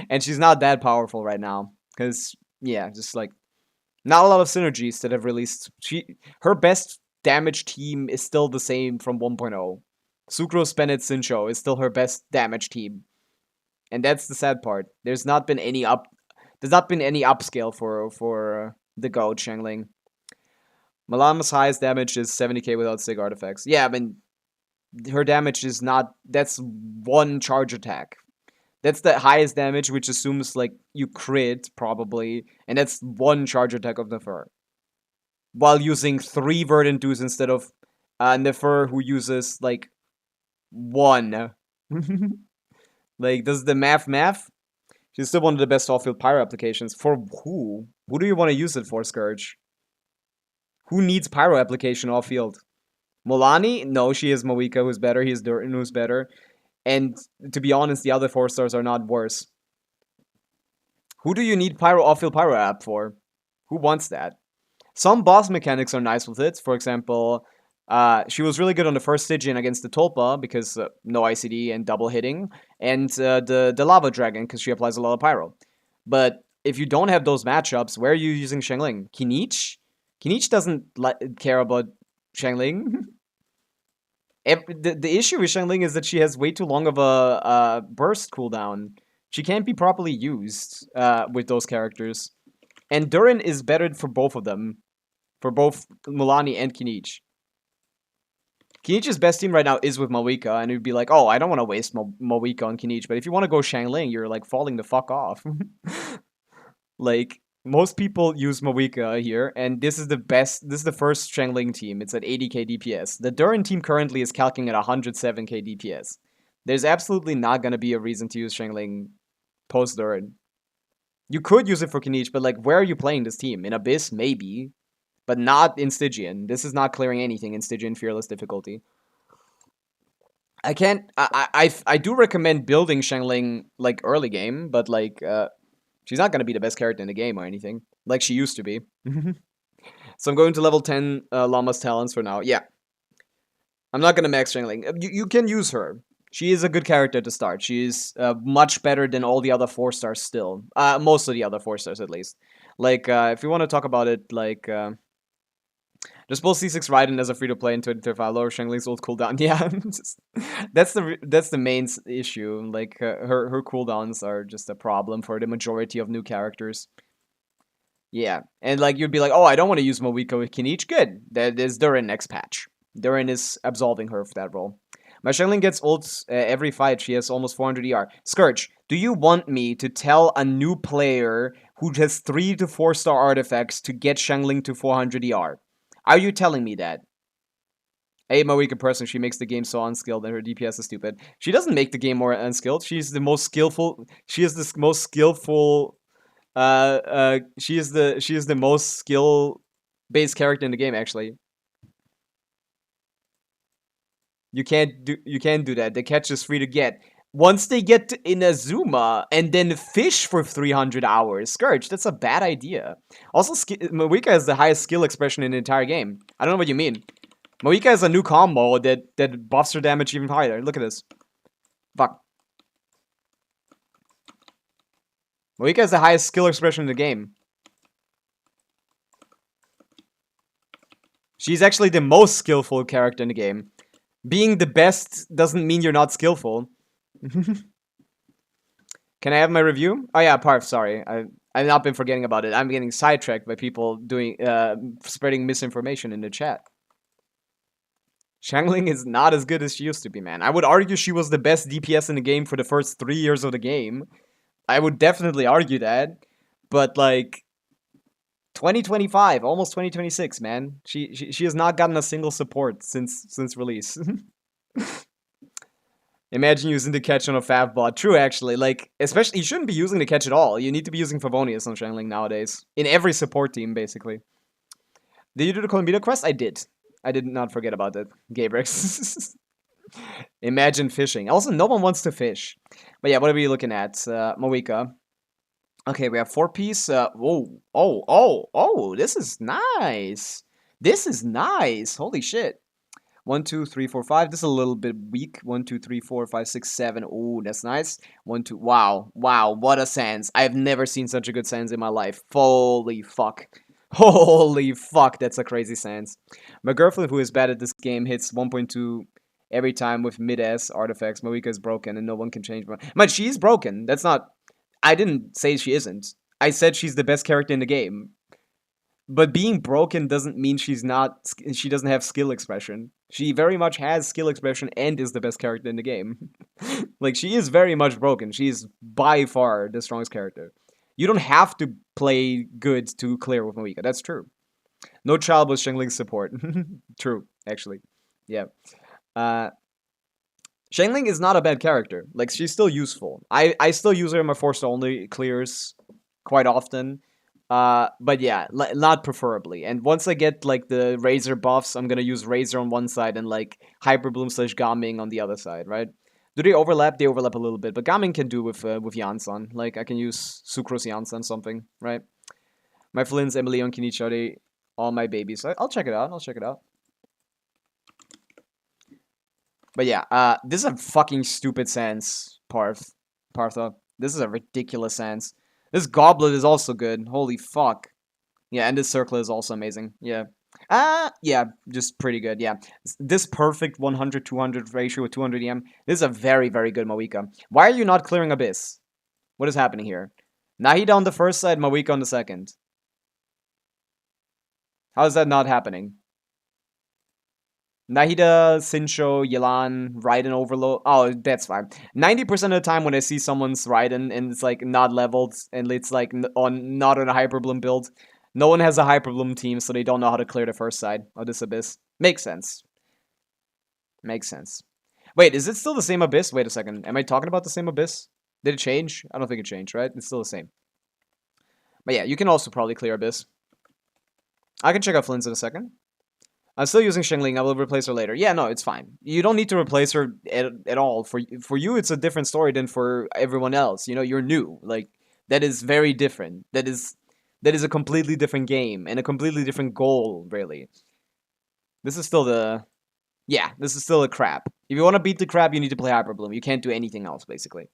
And she's not that powerful right now. Because, yeah, just like not a lot of synergies that have released. Her best damage team is still the same from 1.0. Sucrose, Bennett, Sincho is still her best damage team. And that's the sad part. There's not been any upscale for the GOAT Shangling. Malama's highest damage is 70k without Sig artifacts. Yeah, I mean, her damage is not. That's 1 charge attack. That's the highest damage, which assumes, like, you crit, probably. And that's 1 charge attack of Nefer. While using 3 Verdant 2s instead of Nefer, who uses, like, 1. Like, does the math? She's still one of the best off-field pyro applications. For who? Who do you want to use it for, Scourge? Who needs pyro application off-field? Molani? No, she is Moika, who's better. He is Durden, who's better. And to be honest, the other 4 stars are not worse. Who do you need off-field pyro app for? Who wants that? Some boss mechanics are nice with it. For example, she was really good on the first Stygian against the Tulpa because no ICD and double hitting, and the Lava Dragon because she applies a lot of pyro. But if you don't have those matchups, where are you using Shangling? Kinich? Kinich doesn't care about Shangling. The issue with Shangling is that she has way too long of a burst cooldown. She can't be properly used with those characters. And Durin is better for both of them. For both Mulani and Kinich. Kinich's best team right now is with Mawika, and it'd be like, oh, I don't want to waste Mawika on Kinich, but if you want to go Shangling, you're like falling the fuck off. Like, most people use Mawika here, and this is the first Shangling team. It's at 80k DPS. The Durin team currently is calcing at 107k DPS. There's absolutely not going to be a reason to use Shangling post-Durin. You could use it for Kinich, but like, where are you playing this team? In Abyss? Maybe. But not in Stygian. This is not clearing anything in Stygian Fearless difficulty. I do recommend building Shangling, like, early game, but, like, she's not going to be the best character in the game or anything. Like she used to be. So I'm going to level 10 Llama's Talents for now. Yeah. I'm not going to max Shangling. You can use her. She is a good character to start. She is much better than all the other 4 stars still. Most of the other 4 stars, at least. Like, if you want to talk about it, like... Just pull C6 Raiden as a free-to-play in 2035. Lower Shengling's old cooldown. Yeah, that's the main issue. Like her cooldowns are just a problem for the majority of new characters. Yeah, and like you'd be like, oh, I don't want to use Moika with Kinich. Good, that is Durin next patch. Durin is absolving her for that role. My Shengling gets ults every fight. She has almost 400 ER. Scourge, do you want me to tell a new player who has 3 to 4 star artifacts to get Shengling to 400 ER? Are you telling me that? Hey, Moika person, she makes the game so unskilled and her DPS is stupid. She doesn't make the game more unskilled. She's the most skillful. She is the most skillful. She is the most skill-based character in the game. Actually, you can't do that. The catch is free to get. Once they get to Inazuma and then fish for 300 hours, Scourge, that's a bad idea. Also, Moika has the highest skill expression in the entire game. I don't know what you mean. Moika has a new combo that buffs her damage even higher. Look at this. Fuck. Moika has the highest skill expression in the game. She's actually the most skillful character in the game. Being the best doesn't mean you're not skillful. Can I have my review? Oh yeah, Parf, sorry. I've not been forgetting about it. I'm getting sidetracked by people doing spreading misinformation in the chat. Shangling is not as good as she used to be, man. I would argue she was the best DPS in the game for the first 3 years of the game. I would definitely argue that. But like 2025, almost 2026, man. She has not gotten a single support since release. Imagine using the catch on a Fav bot. True, actually. Like, especially, you shouldn't be using the catch at all. You need to be using Favonius on Shangling nowadays. In every support team, basically. Did you do the Columbia quest? I did. I did not forget about it. Gabrix. Imagine fishing. Also, no one wants to fish. But yeah, what are we looking at? Moika. Okay, we have 4-piece. Oh, this is nice. This is nice. Holy shit. 1, 2, 3, 4, 5. This is a little bit weak. 1, 2, 3, 4, 5, 6, 7. Oh, that's nice. 1, 2. Wow. Wow. What a sans. I've never seen such a good sans in my life. Holy fuck. Holy fuck. That's a crazy sans. My girlfriend, who is bad at this game, hits 1.2 every time with mid-ass artifacts. Moika is broken and no one can change. Man, she's broken. That's not... I didn't say she isn't. I said she's the best character in the game. But being broken doesn't mean she doesn't have skill expression. She very much has skill expression and is the best character in the game. Like, she is very much broken. She is by far the strongest character. You don't have to play good to clear with Moika. That's true. No child was Shengling's support. True, actually. Yeah. Shengling is not a bad character. Like, she's still useful. I still use her in my 4-star only clears quite often. But yeah, not preferably. And once I get, like, the Razor buffs, I'm gonna use Razor on one side and, like, Hyper Bloom / Gaming on the other side, right? Do they overlap? They overlap a little bit, but Gaming can do with Yansan. Like, I can use Sucrose Yansan something, right? My Flynn's, Emily, and Kinichi are they all my babies. I'll check it out. I'll check it out. But yeah, this is a fucking stupid sans, Partha. This is a ridiculous sans. This goblet is also good. Holy fuck. Yeah, and this circle is also amazing. Yeah. Yeah, just pretty good. Yeah. This perfect 100-200 ratio with 200 EM. This is a very, very good Moika. Why are you not clearing Abyss? What is happening here? Nahida on the first side, Moika on the second. How is that not happening? Nahida, Sincho, Yelan, Raiden overload. Oh, that's fine. 90% of the time when I see someone's Raiden and it's like not leveled and it's like not on a Hyperbloom build, no one has a Hyperbloom team, so they don't know how to clear the first side of this Abyss. Makes sense. Makes sense. Wait, is it still the same Abyss? Wait a second. Am I talking about the same Abyss? Did it change? I don't think it changed, right? It's still the same. But yeah, you can also probably clear Abyss. I can check out Flynn's in a second. I'm still using Shengling. I will replace her later. Yeah, no, it's fine. You don't need to replace her at all. For you, it's a different story than for everyone else. You know, you're new. Like, that is very different. That is a completely different game and a completely different goal, really. This is still the... Yeah, this is still a crap. If you want to beat the crap, you need to play Hyper Bloom. You can't do anything else, basically.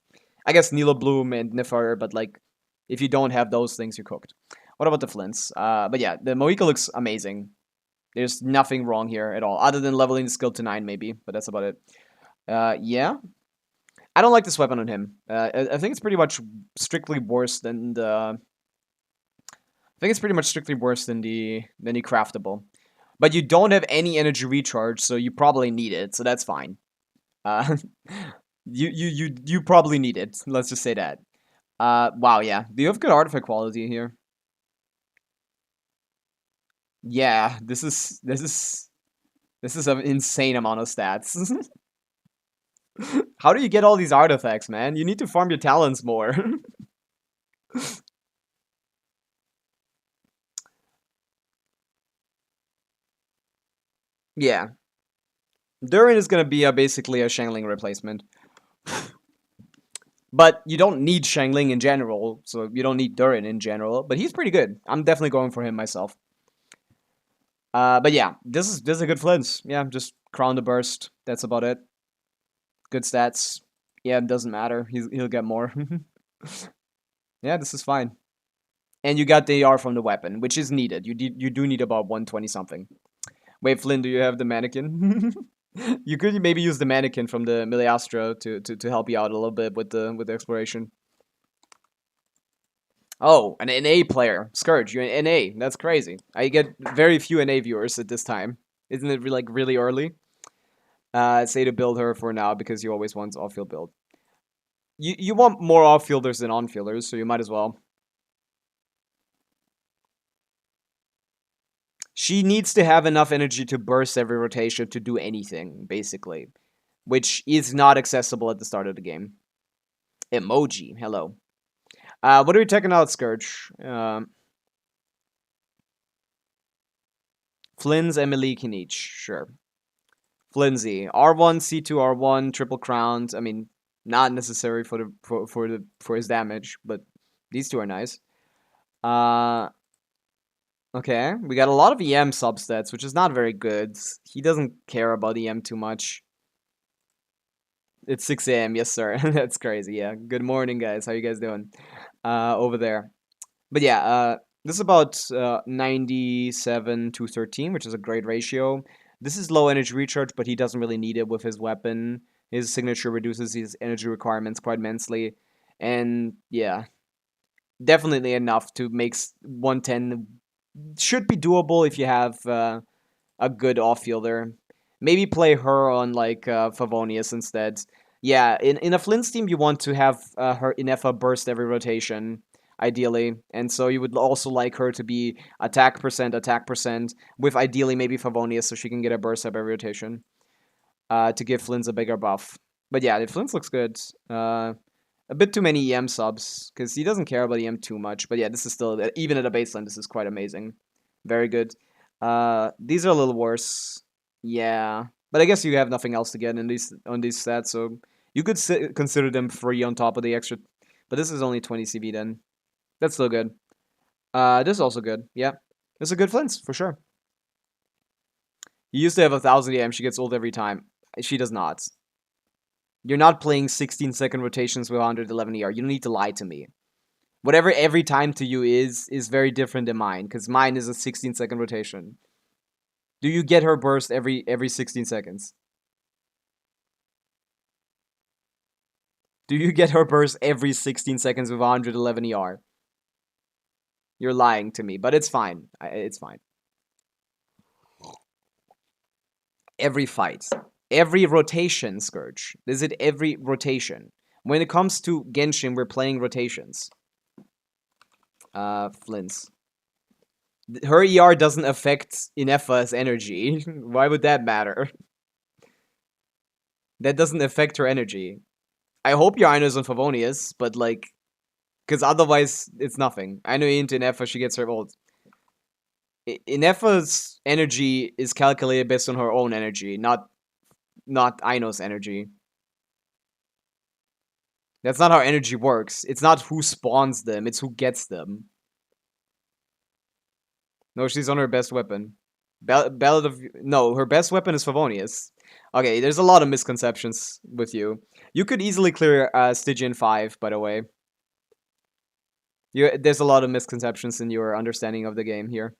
I guess Nilo Bloom and Nifar, but, like, if you don't have those things, you're cooked. What about the Flints? But yeah, the Moika looks amazing. There's nothing wrong here at all, other than leveling the skill to 9 maybe, but that's about it. Yeah. I don't like this weapon on him. I think it's pretty much strictly worse than the... I think it's pretty much strictly worse than the craftable. But you don't have any energy recharge, so you probably need it, so that's fine. Uh, you probably need it. Let's just say that. Wow, yeah. Do you have good artifact quality here? Yeah, this is an insane amount of stats. How do you get all these artifacts, man? You need to farm your talents more. Yeah. Durin is gonna be basically a Shangling replacement. But you don't need Shangling in general, so you don't need Durin in general. But he's pretty good. I'm definitely going for him myself. But yeah, this is a good Flint. Yeah, just Crown the Burst. That's about it. Good stats. Yeah, it doesn't matter. He'll get more. Yeah, this is fine. And you got the AR from the weapon, which is needed. You do need about 120 something. Wait, Flynn, do you have the mannequin? You could maybe use the mannequin from the Miliastra to help you out a little bit with the exploration. Oh, an NA player. Scourge, you're an NA. That's crazy. I get very few NA viewers at this time. Isn't it like really early? Say to build her for now because you always want off-field build. You want more off-fielders than on-fielders, so you might as well. She needs to have enough energy to burst every rotation to do anything, basically. Which is not accessible at the start of the game. Emoji, hello. What are we checking out, Scourge? Flynn's, Emily, Kinich, sure. Flimsy. R1, C2, R1, triple crowned. I mean, not necessary for his damage, but these two are nice. Okay, we got a lot of EM substats, which is not very good. He doesn't care about EM too much. It's 6 a.m. Yes, sir. That's crazy. Yeah. Good morning, guys. How you guys doing? Over there. But yeah, this is about 97 to 13, which is a great ratio. This is low energy recharge, but he doesn't really need it with his weapon. His signature reduces his energy requirements quite immensely. And yeah, definitely enough to make 110. Should be doable if you have a good off-fielder. Maybe play her on like Favonius instead. Yeah, in a Flint's team, you want to have her Inefa burst every rotation, ideally. And so you would also like her to be attack percent, with ideally maybe Favonius so she can get a burst up every rotation to give Flint's a bigger buff. But yeah, the Flint's looks good. A bit too many EM subs, because he doesn't care about EM too much. But yeah, this is still, even at a baseline, this is quite amazing. Very good. These are a little worse. Yeah. But I guess you have nothing else to get in on these stats, so you could consider them free on top of the extra. But this is only 20 CV then. That's still good. This is also good. Yeah. This is a good Flint, for sure. You used to have 1,000 EM, she gets ult every time. She does not. You're not playing 16-second rotations with 111 ER. You don't need to lie to me. Whatever every time to you is very different than mine, because mine is a 16-second rotation. Do you get her burst every 16 seconds? Do you get her burst every 16 seconds with 111 ER? You're lying to me, but it's fine. It's fine. Every fight. Every rotation, Scourge. Is it every rotation? When it comes to Genshin, we're playing rotations. Flints. Her ER doesn't affect Inefa's energy. Why would that matter? That doesn't affect her energy. I hope your Aino's on Favonius, but like... Because otherwise, it's nothing. I know into Inefa, she gets her ult. Inefa's energy is calculated based on her own energy, not Aino's energy. That's not how energy works. It's not who spawns them, it's who gets them. No, she's on her best weapon. Ballad of... No, her best weapon is Favonius. Okay, there's a lot of misconceptions with you. You could easily clear Stygian 5, by the way. There's a lot of misconceptions in your understanding of the game here.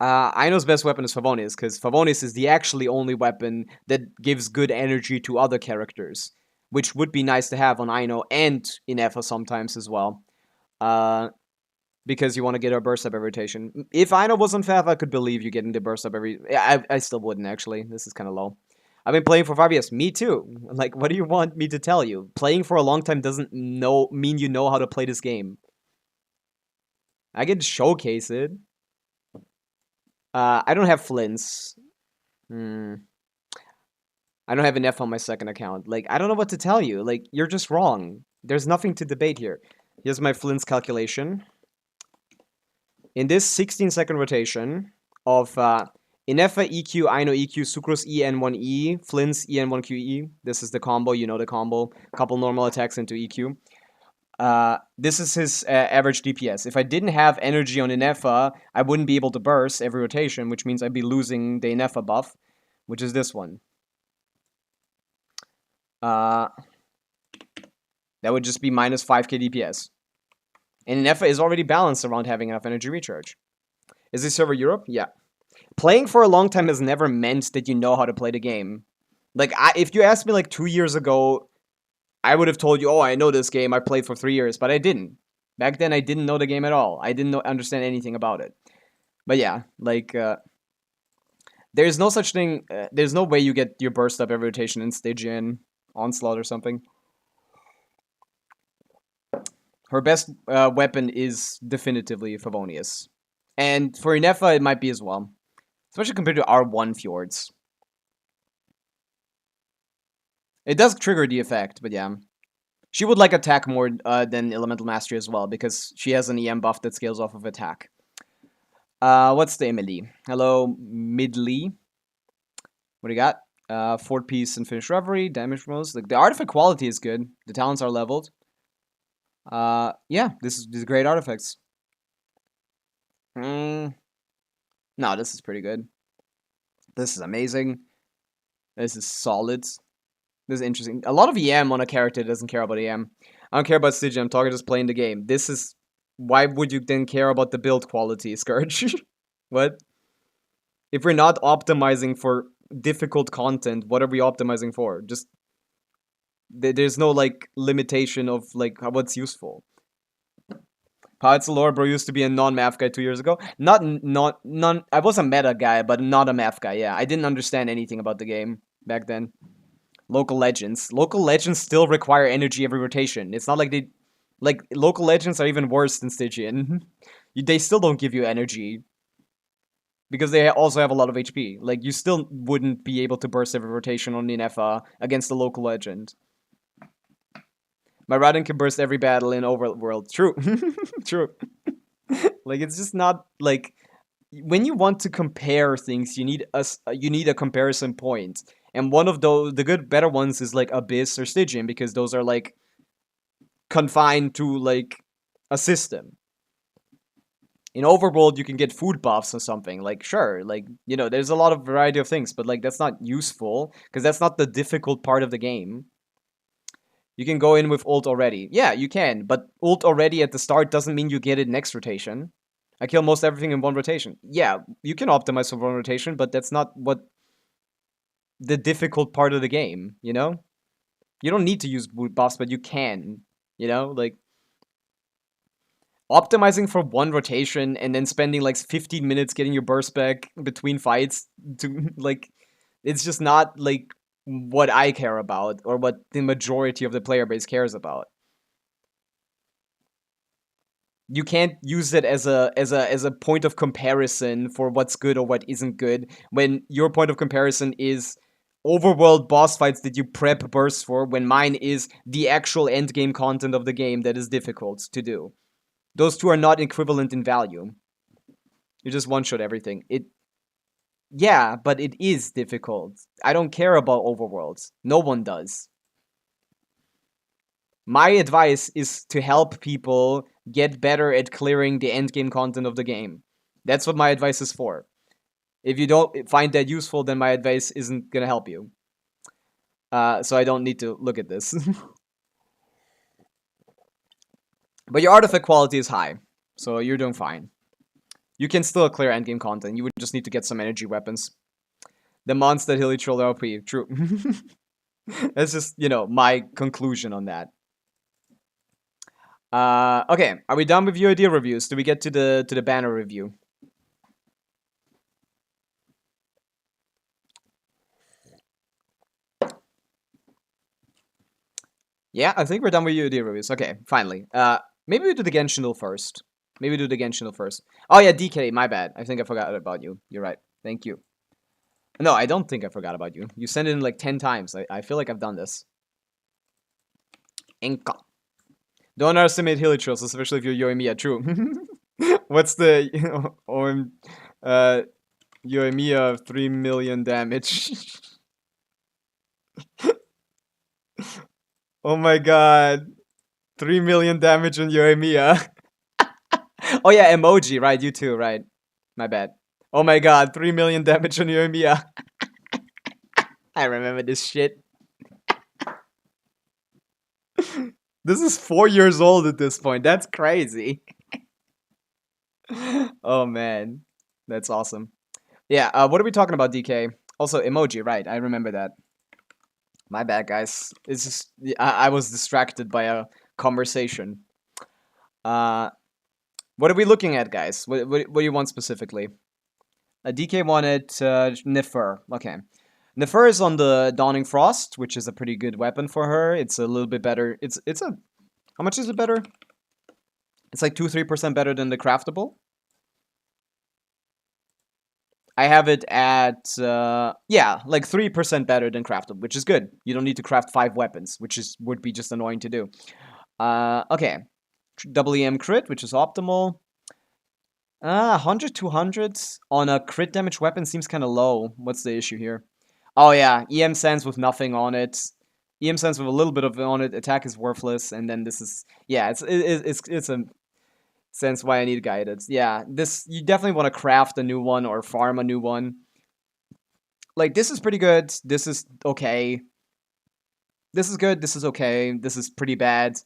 Ino's best weapon is Favonius, because Favonius is the actually only weapon that gives good energy to other characters, which would be nice to have on Ino and in Efa sometimes as well. Because you want to get a burst up every rotation. If Ino was on Fav, I could believe you getting the burst up every... I still wouldn't, actually. This is kind of low. I've been playing for 5 years. Me too. Like, what do you want me to tell you? Playing for a long time doesn't mean you know how to play this game. I can showcase it. I don't have flints. I don't have an F on my second account. Like, I don't know what to tell you. Like, you're just wrong. There's nothing to debate here. Here's my flints calculation. In this 16-second rotation of Inefa EQ, Ino EQ, Sucrose EN1E, Flints EN1QE, this is the combo, you know the combo. Couple normal attacks into EQ. This is his average DPS. If I didn't have energy on Inefa, I wouldn't be able to burst every rotation, which means I'd be losing the Inefa buff, which is this one. That would just be minus 5k DPS. And Inefa is already balanced around having enough energy recharge. Is this server Europe? Yeah. Playing for a long time has never meant that you know how to play the game. Like, if you asked me like 2 years ago, I would have told you, oh, I know this game, I played for 3 years, but I didn't. Back then, I didn't know the game at all. I didn't understand anything about it. But yeah, like, there's no such thing, there's no way you get your burst up every rotation in Stygian, Onslaught or something. Her best weapon is definitively Favonius. And for Inefa, it might be as well. Especially compared to R1 Fjords. It does trigger the effect, but yeah. She would like attack more than Elemental Mastery as well, because she has an EM buff that scales off of attack. What's the Emily? Hello, Midley. What do you got? Fort Piece and Finish Reverie, damage rolls. Like, the artifact quality is good. The talents are leveled. Yeah, this is great artifacts. No, this is pretty good. This is amazing. This is solid. This is interesting. A lot of EM on a character that doesn't care about EM. I don't care about Stygian. I'm talking just playing the game. This is... Why would you then care about the build quality, Scourge? What? If we're not optimizing for difficult content, what are we optimizing for? Just... There's no, like, limitation of, like, what's useful. Pirates of Lore, bro, used to be a non-math guy 2 years ago. I was a meta guy, but not a math guy, yeah. I didn't understand anything about the game back then. Local Legends. Local Legends still require energy every rotation. It's not like they... Like, Local Legends are even worse than Stygian. They still don't give you energy. Because they also have a lot of HP. Like, you still wouldn't be able to burst every rotation on Inefa against the Local Legend. My Raiden can burst every battle in Overworld. True. True. Like, it's just not, like... When you want to compare things, you need a comparison point. And one of the better ones is, like, Abyss or Stygian, because those are, like, confined to, like, a system. In Overworld, you can get food buffs or something. Like, sure, like, you know, there's a lot of variety of things, but, like, that's not useful, because that's not the difficult part of the game. You can go in with ult already. Yeah, you can, but ult already at the start doesn't mean you get it next rotation. I kill most everything in one rotation. Yeah, you can optimize for one rotation, but that's not what the difficult part of the game, you know? You don't need to use boot buffs, but you can, you know? Like, optimizing for one rotation and then spending, like, 15 minutes getting your burst back between fights to, like, it's just not, like, what I care about or what the majority of the player base cares about. You can't use it as a point of comparison for what's good or what isn't good when your point of comparison is overworld boss fights that you prep bursts for, when mine is the actual endgame content of the game that is difficult to do. Those two are not equivalent in value. You just one-shot everything. Yeah, but it is difficult. I don't care about overworlds. No one does. My advice is to help people get better at clearing the endgame content of the game. That's what my advice is for. If you don't find that useful, then my advice isn't gonna help you. So I don't need to look at this. But your artifact quality is high, so you're doing fine. You can still clear endgame content. You would just need to get some energy weapons. The monster Hilly Troll OP. True. That's just, you know, my conclusion on that. Okay, are we done with UID reviews? Do we get to the banner review? Yeah, I think we're done with UID reviews. Okay, finally. Maybe we do the Genshin first. Maybe do the Genshin first. Oh yeah, DK, my bad. I think I forgot about you. You're right. Thank you. No, I don't think I forgot about you. You sent it in like 10 times. I feel like I've done this. Enka. Don't underestimate Hilichos, especially if you're Yoimiya. True. What's the Yoimiya 3 million damage? Oh my god. 3 million damage on Yoimiya. Oh yeah, emoji, right? You too, right? My bad. Oh my god, 3 million damage on Yoimiya. I remember this shit. This is 4 years old at this point. That's crazy. Oh man. That's awesome. Yeah, what are we talking about, DK? Also, emoji, right? I remember that. My bad, guys. It's just I was distracted by a conversation. What are we looking at, guys? What do you want specifically? DK wanted Niffer. Okay. Niffer is on the Dawning Frost, which is a pretty good weapon for her. It's a little bit better. It's a... How much is it better? It's like 2-3% better than the craftable. I have it at, yeah, like 3% better than craftable, which is good. You don't need to craft 5 weapons, which would be just annoying to do. Okay. Double EM crit, which is optimal. 100, 200 on a crit damage weapon seems kind of low. What's the issue here? Oh yeah, EM sense with nothing on it. EM sense with a little bit of it on it. Attack is worthless, and then this is... Yeah, it's a... sense why I need guided. Yeah, this... You definitely want to craft a new one or farm a new one. Like, this is pretty good. This is okay. This is good. This is okay. This is pretty bad.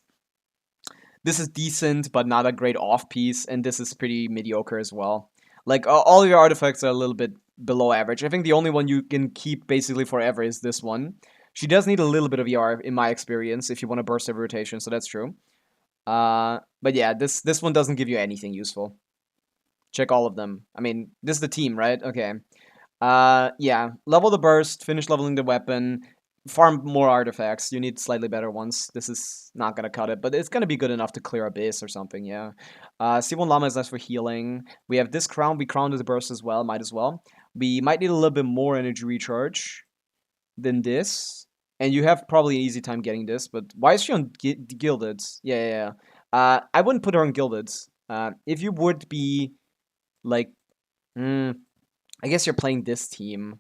This is decent, but not a great off-piece, and this is pretty mediocre as well. Like, all your artifacts are a little bit below average. I think the only one you can keep basically forever is this one. She does need a little bit of ER, in my experience, if you want to burst every rotation, so that's true. But yeah, this one doesn't give you anything useful. Check all of them. I mean, this is the team, right? Okay. Yeah, level the burst, finish leveling the weapon, farm more artifacts. You need slightly better ones. This is not gonna cut it, but it's gonna be good enough to clear a base or something, yeah. C1 Llama is nice for healing. We have this crown. We crowned the burst as well, might as well. We might need a little bit more energy recharge than this. And you have probably an easy time getting this, but why is she on Gilded? Yeah. I wouldn't put her on Gilded. If you would be, like, I guess you're playing this team.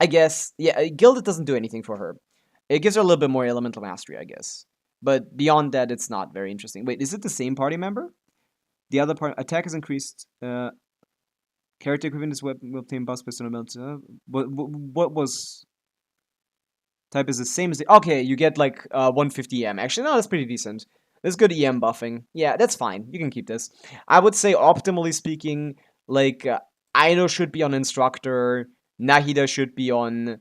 I guess, yeah, Gilded doesn't do anything for her. It gives her a little bit more elemental mastery, I guess. But beyond that, it's not very interesting. Wait, is it the same party member? The other part, attack is increased. Character equipping this weapon will obtain buff based on amount. What was... Type is the same as the... Okay, you get like 150 EM. Actually, no, that's pretty decent. There's good EM buffing. Yeah, that's fine. You can keep this. I would say, optimally speaking, like, Aino should be on Instructor, Nahida should be on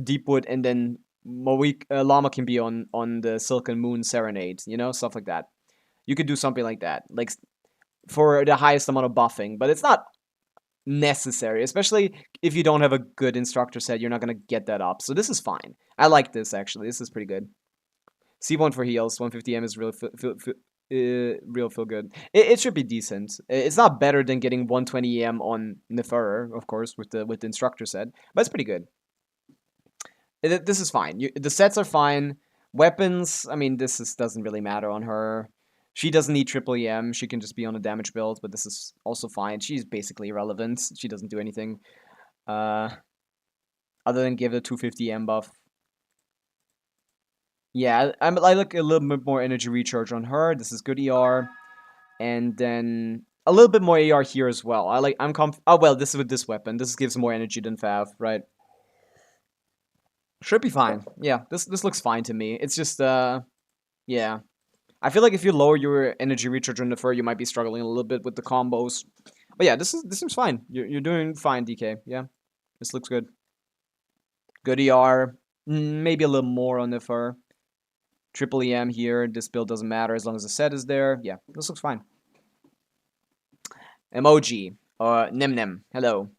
Deepwood, and then Llama can be on the Silken Moon Serenade, you know? Stuff like that. You could do something like that. Like, for the highest amount of buffing. But it's not necessary, especially if you don't have a good instructor set. You're not gonna get that up, so this is fine. I like this, actually. This is pretty good. C1 for heals, 150 M is real feel good. It should be decent. It's not better than getting 120 EM on Neferrer, of course, with the instructor set, but it's pretty good. This is fine. The sets are fine. Weapons, I mean, doesn't really matter on her. She doesn't need triple EM. She can just be on a damage build, but this is also fine. She's basically irrelevant. She doesn't do anything other than give the 250 EM buff. Yeah, I like a little bit more energy recharge on her. This is good ER, and then a little bit more AR here as well. Oh well, this is with this weapon. This gives more energy than Fav, right? Should be fine. Yeah, this looks fine to me. It's just yeah. I feel like if you lower your energy recharge on the fur, you might be struggling a little bit with the combos. But yeah, this seems fine. You're doing fine, DK. Yeah, this looks good. Good ER. Maybe a little more on the fur. Triple EM here. This build doesn't matter as long as the set is there. Yeah, this looks fine. Emoji. Nem Nem. Hello.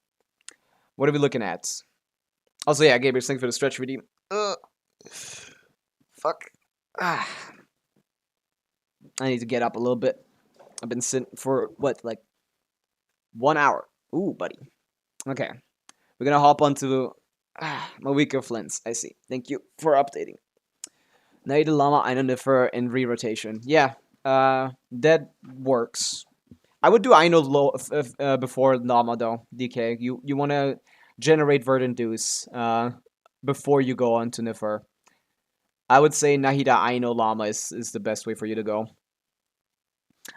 What are we looking at? Also, yeah, Gabriel, thanks for the stretch redeem. Fuck. Ah. I need to get up a little bit. I've been sitting for, what, like 1 hour. Ooh, buddy. Okay. We're gonna hop onto my weaker flints. I see. Thank you for updating. Naida Llama, Einoniffer, and re-rotation. Yeah, that works. I would do Aino before Llama, though, DK. You want to generate Verdant Deuce before you go on to Niffer. I would say Nahida Aino Llama is the best way for you to go.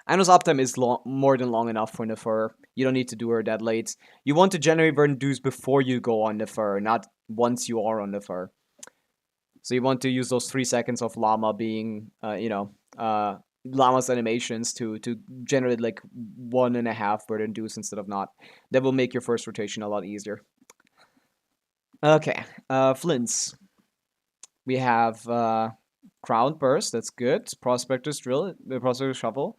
Aino's uptime is more than long enough for Niffer. You don't need to do her that late. You want to generate Verdant Deuce before you go on Niffer, not once you are on Niffer. So you want to use those 3 seconds of Llama being, Llama's animations to generate like 1.5 Verdant Deuce instead of not. That will make your first rotation a lot easier. Okay, Flints. We have Crown Burst, that's good. Prospector's Drill, the Prospector's Shuffle,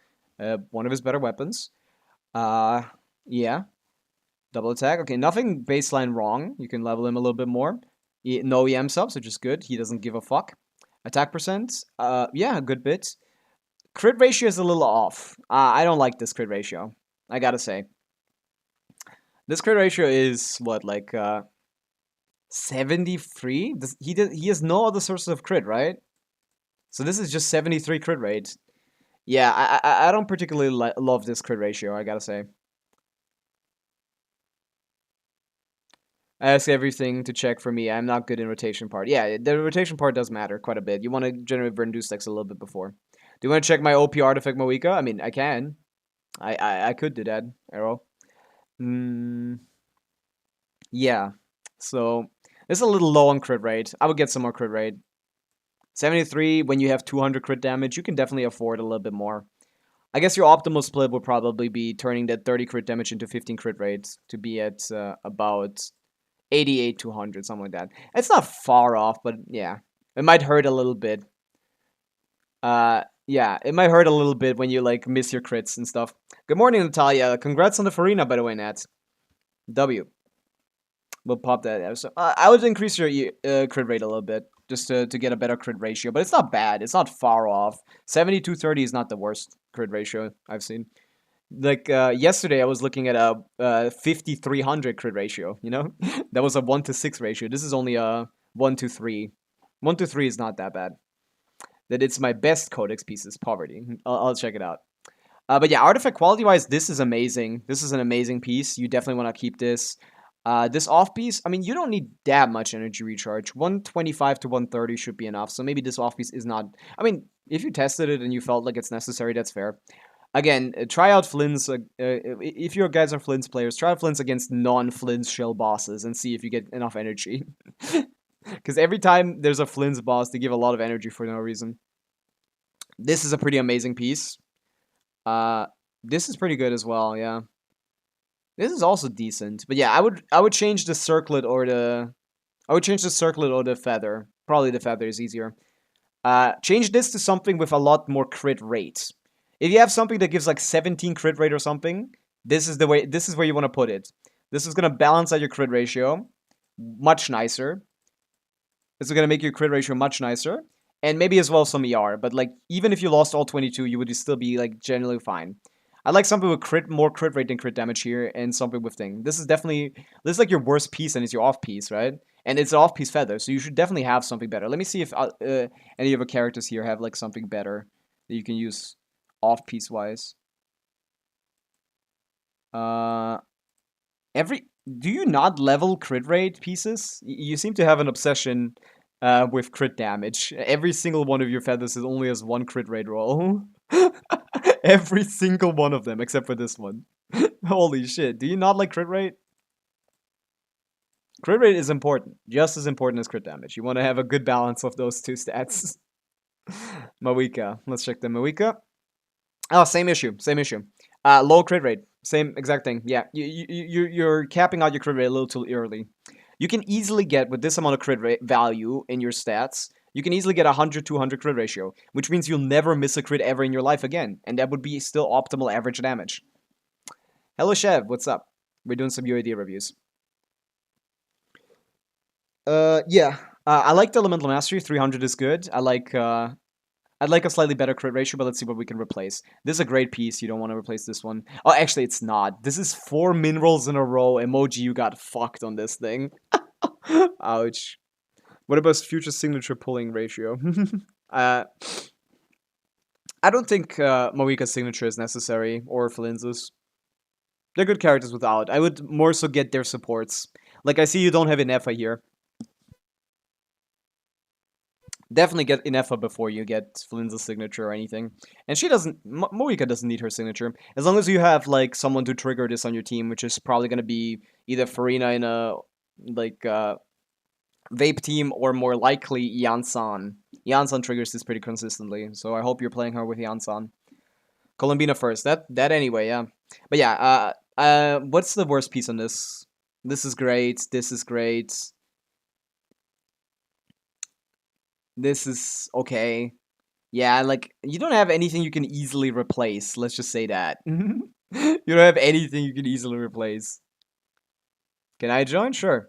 one of his better weapons. Yeah. Double attack. Okay, nothing baseline wrong. You can level him a little bit more. No EM subs, which is good. He doesn't give a fuck. Attack percent. Yeah, a good bit. Crit ratio is a little off. I don't like this crit ratio. I gotta say. This crit ratio is what, like 73? He has no other sources of crit, right? So this is just 73 crit rate. Yeah, I don't particularly love this crit ratio, I gotta say. I ask everything to check for me. I'm not good in rotation part. Yeah, the rotation part does matter quite a bit. You want to generate Verdant stacks a little bit before. Do you want to check my OP artifact Moika? I mean, I can. I could do that, Arrow. Yeah. So, it's a little low on crit rate. I would get some more crit rate. 73, when you have 200 crit damage, you can definitely afford a little bit more. I guess your optimal split would probably be turning that 30 crit damage into 15 crit rate to be at about 88 to 100, something like that. It's not far off, but yeah. It might hurt a little bit. Yeah, it might hurt a little bit when you, like, miss your crits and stuff. Good morning, Natalia. Congrats on the Farina, by the way, Nat. W. We'll pop that out. So, I would increase your crit rate a little bit, just to get a better crit ratio. But it's not bad. It's not far off. 70-30 is not the worst crit ratio I've seen. Like, yesterday I was looking at a 5300 crit ratio, you know? That was a 1-to-6 ratio. This is only a 1-to-3. 1-to-3 is not that bad. That it's my best codex piece is Poverty. I'll check it out. But yeah, artifact quality-wise, this is amazing. This is an amazing piece. You definitely want to keep this. This off piece, I mean, you don't need that much energy recharge. 125 to 130 should be enough. So maybe this off piece is not... I mean, if you tested it and you felt like it's necessary, that's fair. Again, try out Flints. If you guys are Flints players, try out Flints against non-Flints shell bosses and see if you get enough energy. Because every time there's a Flints boss, they give a lot of energy for no reason. This is a pretty amazing piece. This is pretty good as well, yeah. This is also decent. But yeah, I would change the circlet or the... I would change the circlet or the feather. Probably the feather is easier. Change this to something with a lot more crit rate. If you have something that gives like 17 crit rate or something, this is where you want to put it. This is going to balance out your crit ratio much nicer. This is going to make your crit ratio much nicer. And maybe as well some ER. But like, even if you lost all 22, you would still be like generally fine. I like something with more crit rate than crit damage here, and something with thing. This is like your worst piece and it's your off piece, right? And it's an off piece feather, so you should definitely have something better. Let me see if any of the characters here have like something better that you can use off piece wise. Do you not level crit rate pieces? You seem to have an obsession with crit damage. Every single one of your feathers only has 1 crit rate roll. Every single one of them, except for this one. Holy shit, do you not like crit rate? Crit rate is important, just as important as crit damage. You want to have a good balance of those two stats. Pavica. Let's check the Pavica. Oh, same issue. Same issue. Low crit rate. Same exact thing. Yeah, you're capping out your crit rate a little too early. You can easily get, with this amount of crit rate value in your stats, you can easily get a 100-200 crit ratio, which means you'll never miss a crit ever in your life again, and that would be still optimal average damage. Hello, Chev. What's up? We're doing some UID reviews. Yeah. I like the Elemental Mastery. 300 is good. I'd like a slightly better crit ratio, but let's see what we can replace. This is a great piece. You don't want to replace this one. Oh, actually, it's not. This is 4 minerals in a row. Emoji, you got fucked on this thing. Ouch. What about future signature pulling ratio? I don't think Moika's signature is necessary, or Flinz's. They're good characters without. I would more so get their supports. Like, I see you don't have Inefa here. Definitely get Inefa before you get Flinza's signature or anything. And she doesn't... Moika doesn't need her signature. As long as you have, like, someone to trigger this on your team, which is probably going to be either Farina in a, like, Vape team, or more likely Yansan. Yansan triggers this pretty consistently, so I hope you're playing her with Yansan. Columbina first. That anyway, yeah. But yeah, what's the worst piece on this? This is great. This is great. This is okay. Yeah, like, you don't have anything you can easily replace. Let's just say that. You don't have anything you can easily replace. Can I join? Sure.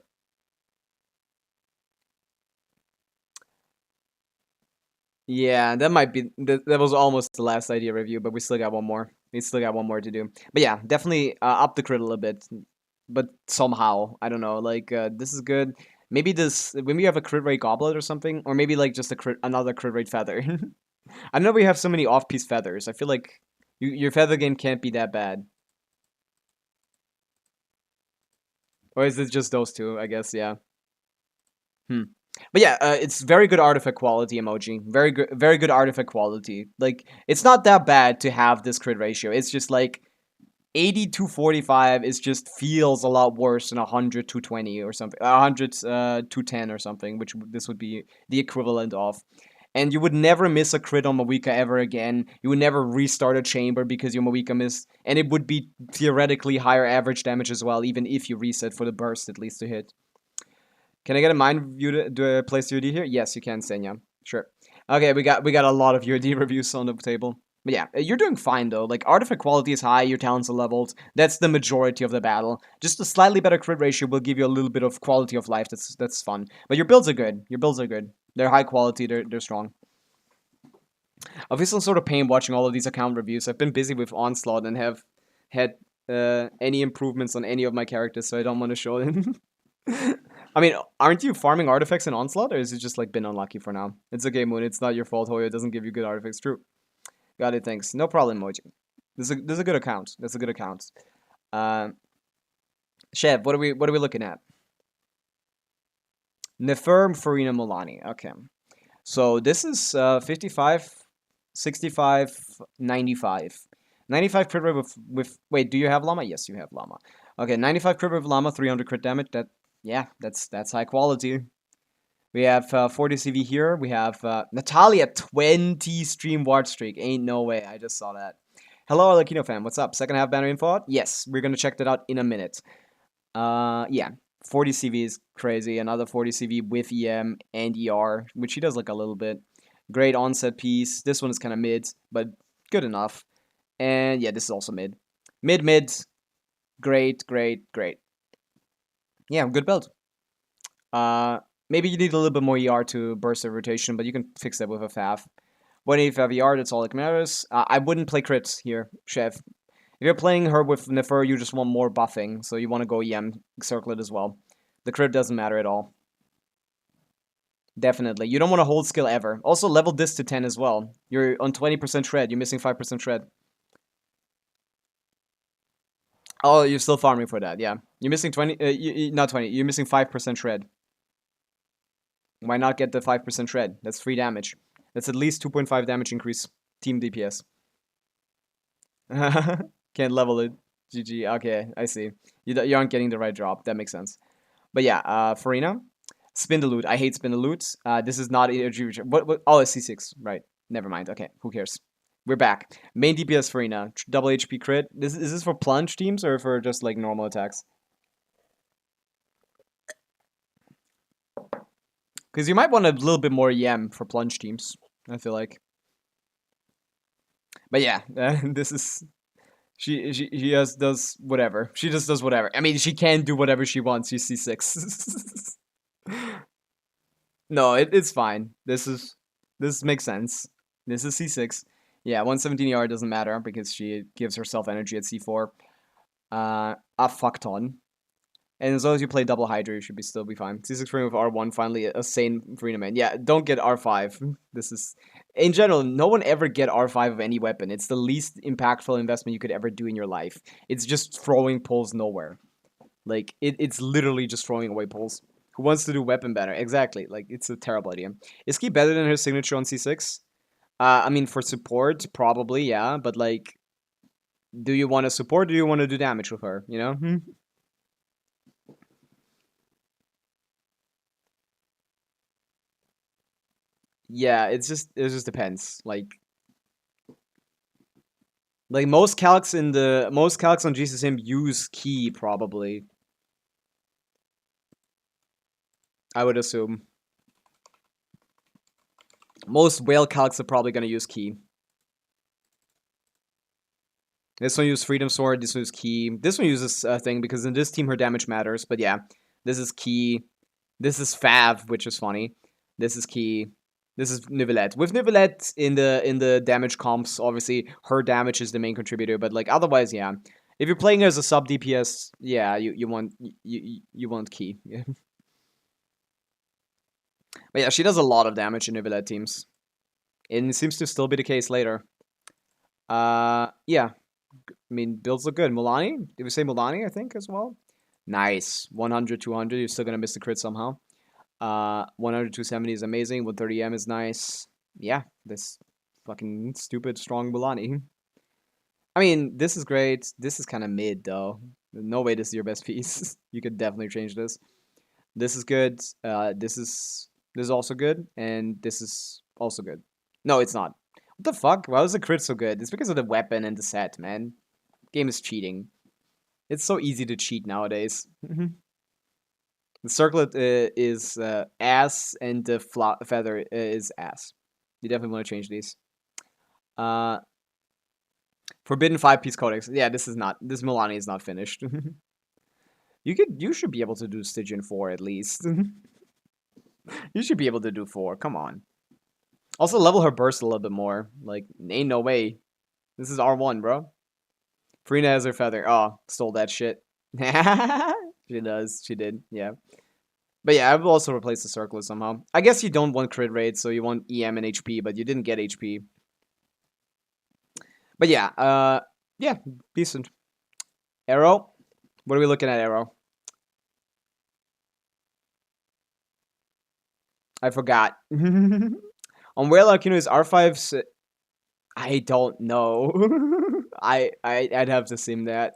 Yeah, that might be... That was almost the last idea review, but we still got one more. We still got one more to do. But yeah, definitely up the crit a little bit. But somehow, I don't know, like, this is good. Maybe this... Maybe we have a crit rate goblet or something? Or maybe, like, just another crit rate feather. I know we have so many off-piece feathers. I feel like your feather game can't be that bad. Or is it just those two? I guess, yeah. But yeah, it's very good artifact quality emoji. Very good artifact quality. Like, it's not that bad to have this crit ratio. It's just like 80 to 45 is just feels a lot worse than 100 to 20 or something. 100 to 10 or something, which this would be the equivalent of. And you would never miss a crit on Pavica ever again. You would never restart a chamber because your Pavica missed. And it would be theoretically higher average damage as well, even if you reset for the burst at least to hit. Can I get a mind view to place UD here? Yes, you can, Senya. Sure. Okay, we got a lot of UD reviews on the table. But yeah, you're doing fine though. Like, artifact quality is high, your talents are leveled. That's the majority of the battle. Just a slightly better crit ratio will give you a little bit of quality of life. That's fun. But your builds are good. Your builds are good. They're high quality. They're strong. I feel some sort of pain watching all of these account reviews. I've been busy with Onslaught and have had any improvements on any of my characters, so I don't want to show them. I mean, aren't you farming artifacts in Onslaught, or is it just, like, been unlucky for now? It's okay, Moon. It's not your fault, Hoyo. It doesn't give you good artifacts. True. Got it, thanks. No problem, Moji. This is a good account. That's a good account. Chev, what are we looking at? Neferm Farina Milani. Okay. So this is 55, 65, 95. 95 crit rate with... Wait, do you have Llama? Yes, you have Llama. Okay, 95 crit rate with Llama, 300 crit damage. Yeah, that's high quality. We have 40 CV here. We have Natalia, 20 stream ward streak. Ain't no way. I just saw that. Hello, Alakino fam. What's up? Second half banner info? Yes, we're gonna check that out in a minute. Yeah, 40 CV is crazy. Another 40 CV with EM and ER, which he does like a little bit. Great onset piece. This one is kind of mid, but good enough. And yeah, this is also mid. Mid. Great. Yeah, good build. Maybe you need a little bit more ER to burst the rotation, but you can fix that with a FAF. 185 ER, that's all that matters. I wouldn't play crits here, Chef. If you're playing her with Nefer, you just want more buffing, so you want to go EM Circlet as well. The crit doesn't matter at all. Definitely. You don't want to hold skill ever. Also, level this to 10 as well. You're on 20% shred. You're missing 5% shred. Oh, you're still farming for that, yeah. You're missing 20, not 20, you're missing 5% shred. Why not get the 5% shred? That's free damage. That's at least 2.5 damage increase. Team DPS. Can't level it. GG. Okay, I see. You aren't getting the right drop. That makes sense. But yeah, Farina. Spin the loot. I hate spin the loot. This is not energy. What? Oh, it's C6. Right. Never mind. Okay, who cares? We're back. Main DPS Farina. Double HP crit. Is this for plunge teams or for just like normal attacks? Because you might want a little bit more EM for plunge teams, I feel like. But yeah, this is... She just does whatever. She just does whatever. I mean, she can do whatever she wants. She's C6. No, it's fine. This makes sense. This is C6. Yeah, 117 ER doesn't matter because she gives herself energy at C4. A fuck ton. And as long as you play double Hydra, you should still be fine. C6 frame with R1, finally a sane Farina main. Yeah, don't get R5. This is... In general, no one ever get R5 of any weapon. It's the least impactful investment you could ever do in your life. It's just throwing pulls nowhere. Like, it's literally just throwing away pulls. Who wants to do weapon banner? Exactly. Like, it's a terrible idea. Is Key better than her signature on C6? I mean, for support, probably, yeah. But, like, do you want to support or do you want to do damage with her? You know? Yeah, it just depends. Like most calcs on GCSM use key probably. I would assume. Most whale calcs are probably gonna use key. This one uses Freedom Sword, this one uses key. This one uses thing because in this team her damage matters, but yeah. This is key. This is Fav, which is funny. This is key. This is Nivelette. With Nivelette in the damage comps, obviously her damage is the main contributor, but like otherwise, yeah. If you're playing as a sub DPS, yeah, you want key. Yeah. But yeah, she does a lot of damage in Nivelette teams. And it seems to still be the case later. Yeah. I mean, builds look good. Mulani? Did we say Mulani, I think, as well? Nice. 100, 200. You're still gonna miss the crit somehow. 100, 270 is amazing. 130M is nice. Yeah, this fucking stupid strong Bulani. I mean, this is great. This is kind of mid, though. No way this is your best piece. You could definitely change this. This is good. This is also good. And this is also good. No, it's not. What the fuck? Why was the crit so good? It's because of the weapon and the set, man. Game is cheating. It's so easy to cheat nowadays. The circlet is ass, and the feather is ass. You definitely want to change these. Forbidden 5-piece codex. Yeah, this Milani is not finished. You should be able to do Stygian 4 at least. You should be able to do 4. Come on. Also level her burst a little bit more. Like, ain't no way. This is R1, bro. Farina has her feather. Oh, stole that shit. She does. She did. Yeah. But yeah, I will also replace the circlet somehow. I guess you don't want crit rate, so you want EM and HP, but you didn't get HP. But yeah, yeah, decent. Arrow? What are we looking at, Arrow? I forgot. On Whale Arcano is R5... I don't know. I'd have to sim that.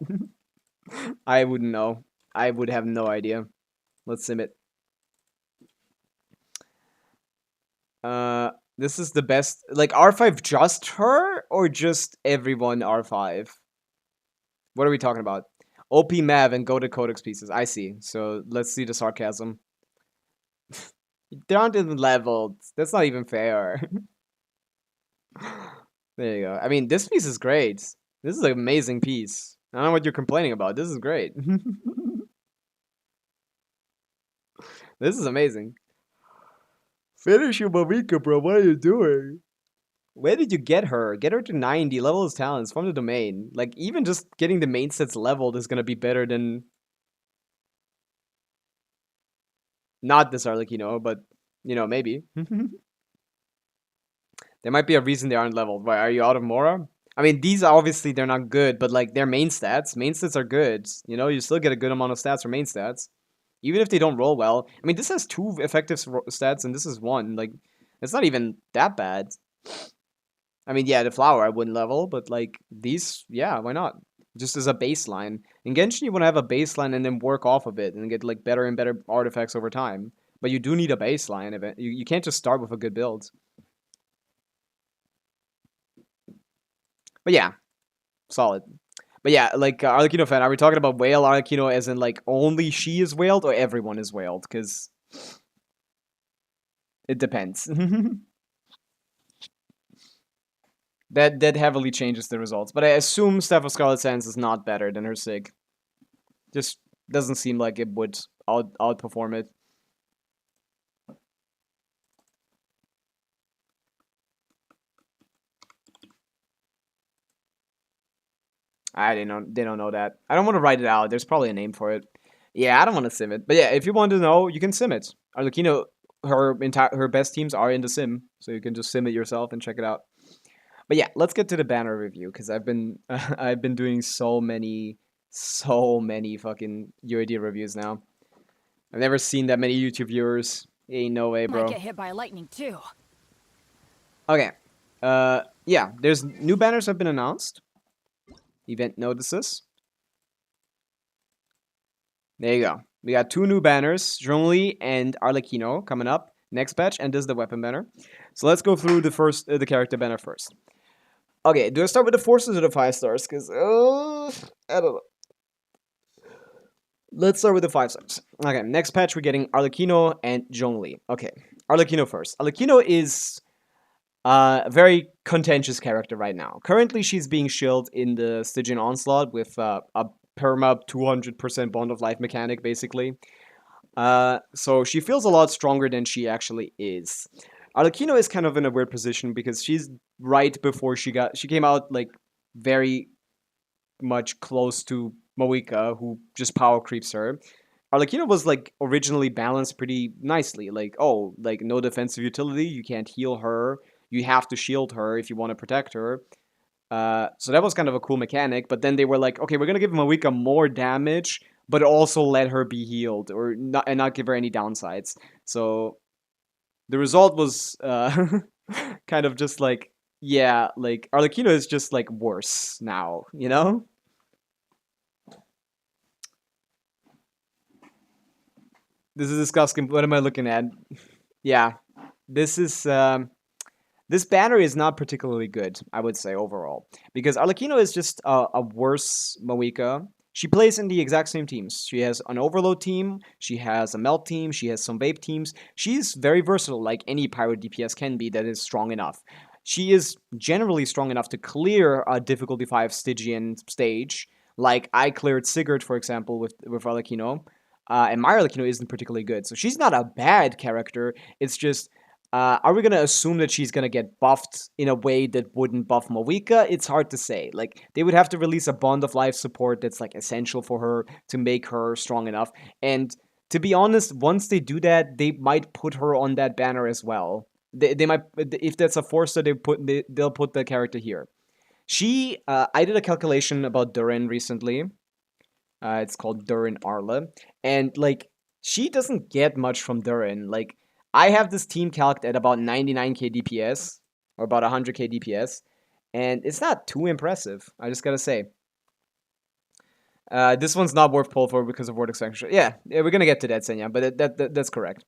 I wouldn't know. I would have no idea. Let's sim it. This is the best. Like, R5 just her? Or just everyone R5? What are we talking about? OP Mav and go to Codex pieces. I see. So, let's see the sarcasm. They aren't even leveled. That's not even fair. There you go. I mean, this piece is great. This is an amazing piece. I don't know what you're complaining about. This is great. This is amazing. Finish your Pavica, bro. What are you doing? Where did you get her? Get her to 90. Level his talents from the domain. Like, even just getting the main sets leveled is gonna be better than... Not this Arlecchino, but, you know, maybe. There might be a reason they aren't leveled. Why, are you out of Mora? I mean, these obviously, they're not good, but, like, they're main stats. Main stats are good. You know, you still get a good amount of stats for main stats. Even if they don't roll well. I mean, this has 2 effective stats, and this is 1. Like, it's not even that bad. I mean, yeah, the flower I wouldn't level, but, like, these, yeah, why not? Just as a baseline. In Genshin, you want to have a baseline and then work off of it and get, like, better and better artifacts over time. But you do need a baseline. You can't just start with a good build. But yeah, solid. But yeah, like Arlecchino fan, are we talking about whale Arlecchino as in like only she is whaled or everyone is whaled? Because it depends. that heavily changes the results. But I assume Steph of Scarlet Sands is not better than her Sig. Just doesn't seem like it would outperform it. They don't know that. I don't want to write it out. There's probably a name for it. Yeah, I don't want to sim it. But yeah, if you want to know, you can sim it. Arlecchino, her best teams are in the sim, so you can just sim it yourself and check it out. But yeah, let's get to the banner review because I've been I've been doing so many fucking UID reviews now. I've never seen that many YouTube viewers. Ain't no way, bro. Might get hit by lightning too. Okay. Yeah, there's new banners have been announced. Event notices. There you go. We got 2 new banners, Zhongli and Arlecchino coming up next patch, and this is the weapon banner. So let's go through the character banner first. Okay, do I start with the 4-stars or the 5-stars? Because I don't know. Let's start with the 5-stars. Okay, next patch we're getting Arlecchino and Zhongli. Okay, Arlecchino first. Arlecchino is a very contentious character right now. Currently, she's being shielded in the Stygian Onslaught with a perma 200% bond of life mechanic, basically. So she feels a lot stronger than she actually is. Arlecchino is kind of in a weird position because she's right before she came out like very much close to Pavica, who just power creeps her. Arlecchino was like originally balanced pretty nicely. Like, oh, like no defensive utility, you can't heal her, you have to shield her if you want to protect her. So that was kind of a cool mechanic, but then they were like, okay, we're gonna give Pavica more damage, but also let her be healed or not give her any downsides. So the result was kind of just like, yeah, like Arlecchino is just like worse now, you know? This is disgusting. What am I looking at? Yeah, this is this banner is not particularly good, I would say overall, because Arlecchino is just a worse Pavica. She plays in the exact same teams. She has an Overload team, she has a Melt team, she has some Vape teams. She's very versatile, like any Pyro DPS can be that is strong enough. She is generally strong enough to clear a difficulty 5 Stygian stage, like I cleared Sigurd, for example, with Arlecchino. And my Arlecchino isn't particularly good, so she's not a bad character. It's just, are we gonna assume that she's gonna get buffed in a way that wouldn't buff Pavica? It's hard to say. Like, they would have to release a Bond of Life support that's like essential for her to make her strong enough. And to be honest, once they do that, they might put her on that banner as well. They might, if that's a 4-star, they'll put the character here. She, I did a calculation about Durin recently. It's called Durin Arla. And, like, she doesn't get much from Durin. Like, I have this team calced at about 99k DPS, or about 100k DPS, and it's not too impressive, I just gotta say. This one's not worth pull for because of Vortex Sanctuary. Yeah, we're gonna get to that, Senya, but that's correct.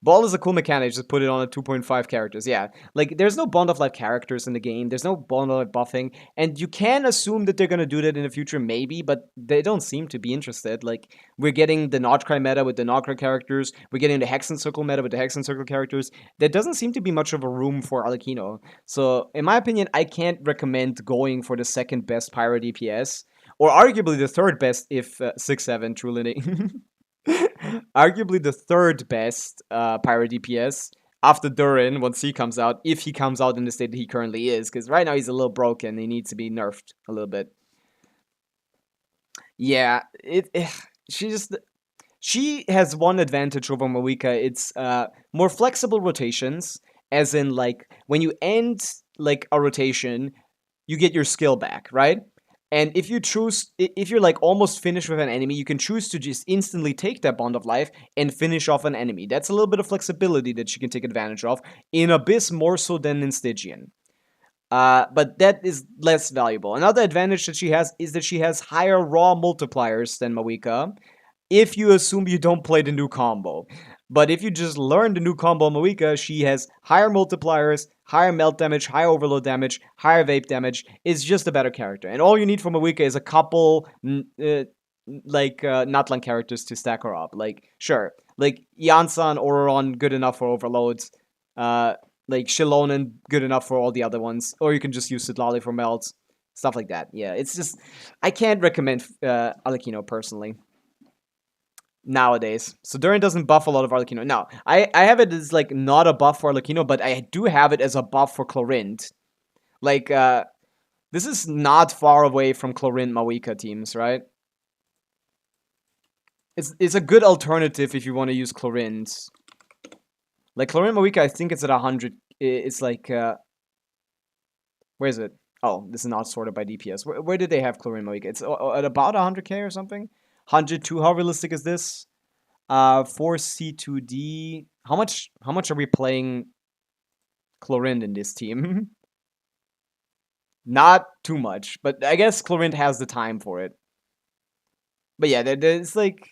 Ball is a cool mechanic, just put it on a 2.5 characters, yeah. Like, there's no Bond of Life characters in the game, there's no Bond of Life buffing, and you can assume that they're gonna do that in the future, maybe, but they don't seem to be interested. Like, we're getting the Notcry meta with the Notcry characters, we're getting the Hexen Circle meta with the Hexen Circle characters. There doesn't seem to be much of a room for Arlecchino. So, in my opinion, I can't recommend going for the second best Pyro DPS, or arguably the third best if 6-7 truly... Arguably the third best Pyro DPS after Durin once he comes out, if he comes out in the state that he currently is, because right now he's a little broken, he needs to be nerfed a little bit. Yeah, she has one advantage over Pavica. It's more flexible rotations, as in like when you end like a rotation, you get your skill back, right? And if you're like almost finished with an enemy, you can choose to just instantly take that Bond of Life and finish off an enemy. That's a little bit of flexibility that she can take advantage of. In Abyss more so than in Stygian. But that is less valuable. Another advantage that she has is that she has higher raw multipliers than Pavica, if you assume you don't play the new combo. But if you just learn the new combo Pavica, she has higher multipliers, higher melt damage, higher overload damage, higher vape damage, is just a better character. And all you need from Pavica is a couple Nutland characters to stack her up. Like, sure, like Yansan, Ororon, good enough for overloads. Like Shilonen, good enough for all the other ones. Or you can just use Sitlali for melts. Stuff like that. Yeah, it's just, I can't recommend Arlecchino personally nowadays. So Durin doesn't buff a lot of Arlecchino. No, I have it as like not a buff for Arlecchino, but I do have it as a buff for Clorinde. Like, this is not far away from Clorinde Pavica teams, right? It's a good alternative if you want to use Clorinde. Like Clorinde Pavica, I think it's at 100. It's like, where is it? Oh, this is not sorted by DPS. Where did they have Clorinde Pavica? It's at about 100k or something. 102. How realistic is this? 4C2D. How much are we playing Clorinde in this team? Not too much, but I guess Clorinde has the time for it. But yeah, it's like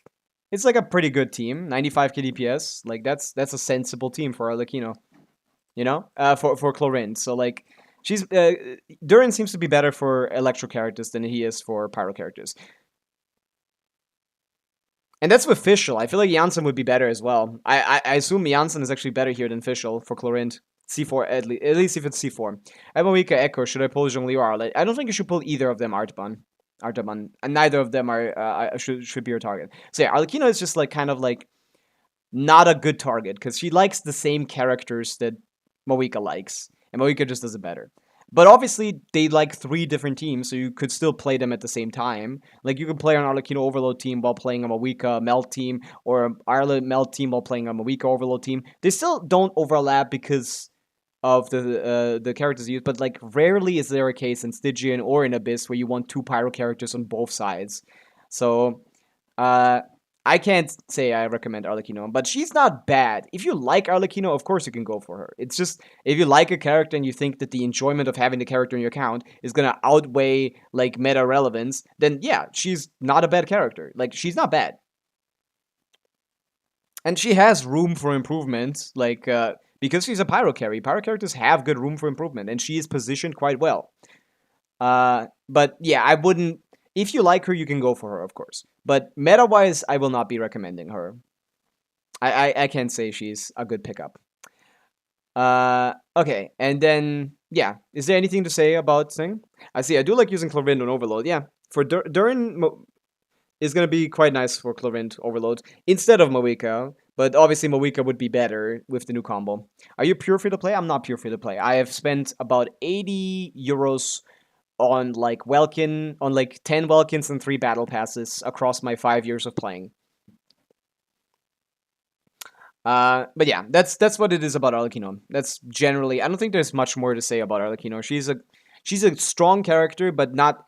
a pretty good team. 95k DPS. Like that's a sensible team for Arlecchino. You know, for Clorinde. So like, she's Durin seems to be better for Electro characters than he is for Pyro characters. And that's with Fischl. I feel like Janssen would be better as well. I assume Janssen is actually better here than Fischl for Clorinde. C4 at least if it's C4. Pavica Echo, should I pull Jonglier? I don't think you should pull either of them Artaban. And neither of them are should be your target. So yeah, Arlecchino is just like kind of like not a good target because she likes the same characters that Pavica likes, and Pavica just does it better. But obviously, they like 3 different teams, so you could still play them at the same time. Like, you could play an Arlecchino Overload team while playing a Pavica Melt team, or an Arla Melt team while playing a Pavica Overload team. They still don't overlap because of the characters used, but, like, rarely is there a case in Stygian or in Abyss where you want 2 Pyro characters on both sides. So, I can't say I recommend Arlecchino, but she's not bad. If you like Arlecchino, of course you can go for her. It's just, if you like a character and you think that the enjoyment of having the character in your account is gonna outweigh, like, meta relevance, then yeah, she's not a bad character. Like, she's not bad. And she has room for improvement, like, because she's a Pyro carry. Pyro characters have good room for improvement, and she is positioned quite well. But yeah, I wouldn't... If you like her, you can go for her, of course. But meta-wise, I will not be recommending her. I can't say she's a good pickup. Okay, and then, yeah. Is there anything to say about Thing? I see, I do like using Clorinde on Overload. Yeah, for Durin is going to be quite nice for Clorinde Overload instead of Pavica. But obviously, Pavica would be better with the new combo. Are you pure free-to-play? I'm not pure free-to-play. I have spent about 80 euros on like Welkin, on like 10 Welkins and 3 battle passes across my 5 years of playing. But yeah, that's what it is about Arlecchino. That's generally, I don't think there's much more to say about Arlecchino. She's a strong character, but not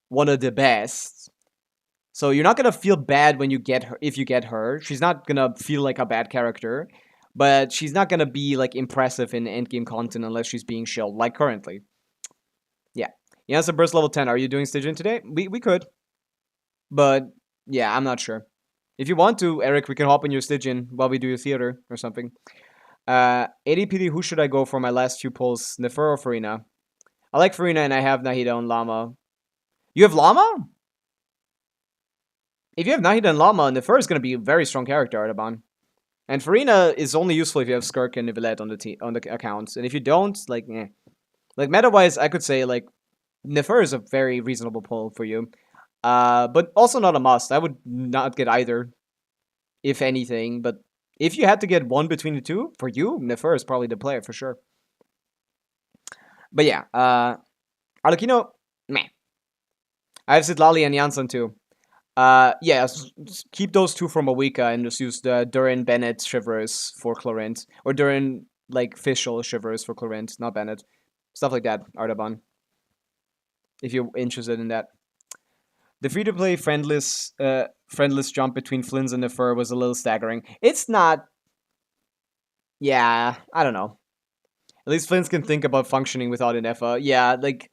one of the best. So you're not gonna feel bad when you get her, if you get her. She's not gonna feel like a bad character, but she's not gonna be like impressive in endgame content unless she's being shelled, like currently. Yeah. Yeah, so burst level 10. Are you doing Stygian today? We could. But, yeah, I'm not sure. If you want to, Eric, we can hop on your Stygian while we do your theater or something. ADPD, who should I go for my last 2 pulls? Nefer or Farina? I like Farina and I have Nahida and Llama. You have Llama? If you have Nahida and Llama, Nefer is going to be a very strong character, Artaban. And Farina is only useful if you have Skirk and Nivelette on the accounts. And if you don't, like, eh. Like, meta-wise, I could say, like, Nefer is a very reasonable pull for you. But also not a must. I would not get either, if anything. But if you had to get one between the two, for you, Nefer is probably the player for sure. But yeah, Arlecchino, meh. I have Sitlali and Janssen too. Yeah, keep those 2 from Pavica and just use the Durin Bennett Shivers for Clorinde. Or Durin, like, Fischl Shivers for Clorinde, not Bennett. Stuff like that, Artaban. If you're interested in that. The free-to-play friendless jump between Flynn's and Nefer was a little staggering. It's not... Yeah, I don't know. At least Flynn's can think about functioning without an Nefer. Yeah, like,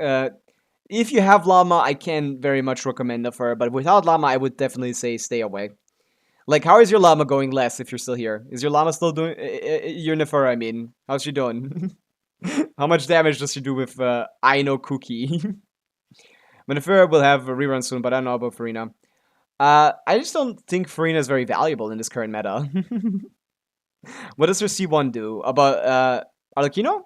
if you have Llama, I can very much recommend Nefer, but without Llama, I would definitely say stay away. Like, how is your Llama going less if you're still here? Is your Llama still doing... your Nefer, I mean. How's she doing? How much damage does she do with Aino Cookie? Manafera will have a rerun soon, but I don't know about Farina. I just don't think Farina is very valuable in this current meta. What does her C1 do? About Arlecchino?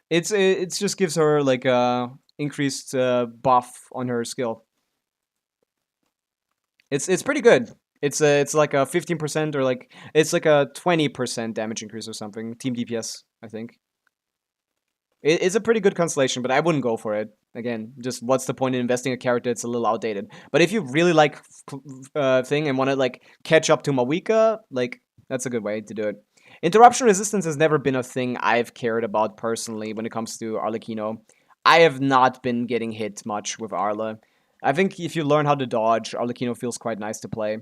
It just gives her like a increased buff on her skill. It's pretty good. It's like a 15% or like it's like a 20% damage increase or something. Team DPS, I think. It's a pretty good constellation, but I wouldn't go for it. Again, just what's the point in investing a character that's a little outdated? But if you really like thing and want to like catch up to Pavica, like that's a good way to do it. Interruption resistance has never been a thing I've cared about personally when it comes to Arlecchino. I have not been getting hit much with Arla. I think if you learn how to dodge, Arlecchino feels quite nice to play.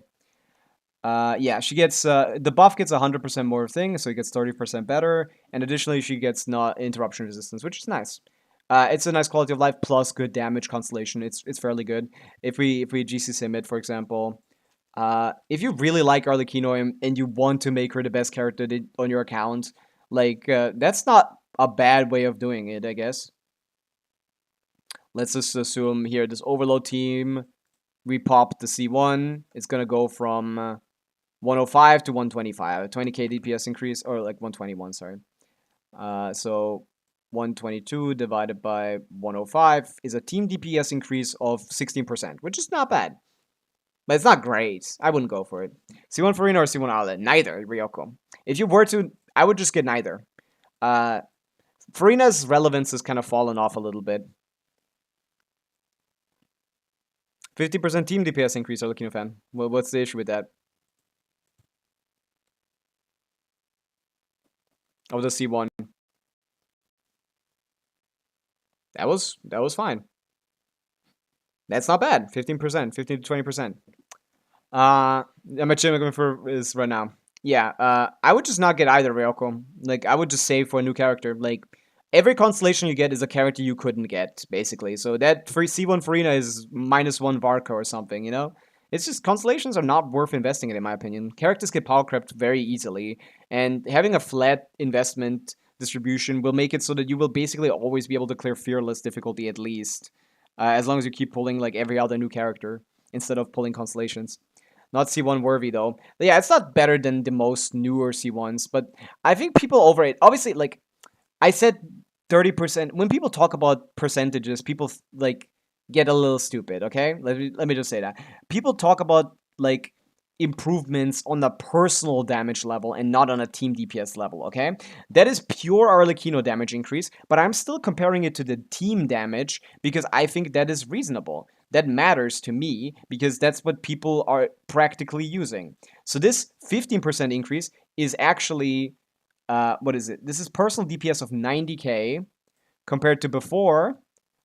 Yeah, she gets, the buff gets 100% more thing, so it gets 30% better, and additionally she gets not interruption resistance, which is nice. It's a nice quality of life plus good damage constellation. It's fairly good. If we GC sim it, for example, if you really like Arlecchino and you want to make her the best character on your account, like, that's not a bad way of doing it, I guess. Let's just assume here, this Overload team, we pop the C1, it's gonna go from 105 to 125, a 20k DPS increase, or like 121, sorry. So 122 divided by 105 is a team DPS increase of 16%, which is not bad. But it's not great. I wouldn't go for it. C1 Farina or C1 Arla? Neither, Ryoko. If you were to, I would just get neither. Farina's relevance has kind of fallen off a little bit. 50% team DPS increase, Arlecchino fan. Well, what's the issue with that? Oh, the C1. That was fine. That's not bad. 15%, 15 to 20%. How much am I going for is right now? Yeah, I would just not get either Ryoko. Like, I would just save for a new character. Like, every constellation you get is a character you couldn't get, basically. So that free C1 Farina is -1 Varka or something, you know? It's just, constellations are not worth investing in my opinion. Characters get power crept very easily, and having a flat investment distribution will make it so that you will basically always be able to clear Fearless difficulty at least. As long as you keep pulling, like, every other new character, instead of pulling constellations. Not C1 worthy, though. But yeah, it's not better than the most newer C1s, but I think people overrate. Obviously, like, I said 30%. When people talk about percentages, people, like, get a little stupid, okay? Let me just say that. People talk about, like, improvements on the personal damage level and not on a team DPS level, okay? That is pure Arlecchino damage increase, but I'm still comparing it to the team damage because I think that is reasonable. That matters to me because that's what people are practically using. So this 15% increase is actually, what is it? This is personal DPS of 90k compared to before,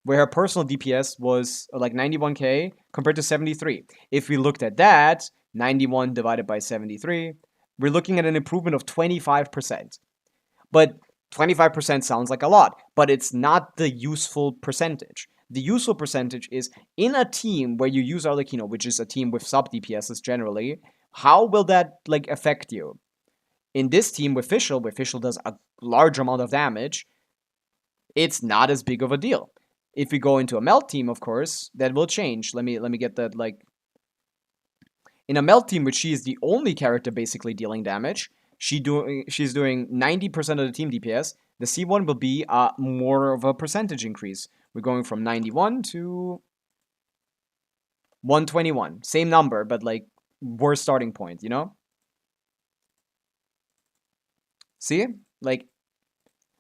where her personal DPS was like 91k compared to 73. If we looked at that, 91 divided by 73, we're looking at an improvement of 25%. But 25% sounds like a lot, but it's not the useful percentage. The useful percentage is in a team where you use Arlecchino, which is a team with sub DPSs generally, how will that like affect you? In this team with Fischl, where Fischl does a large amount of damage, it's not as big of a deal. If we go into a melt team, of course, that will change. Let me get that, like, in a melt team, which she is the only character basically dealing damage, she's doing 90% of the team DPS. The C1 will be more of a percentage increase. We're going from 91 to 121. Same number, but like worse starting point, you know? See? Like,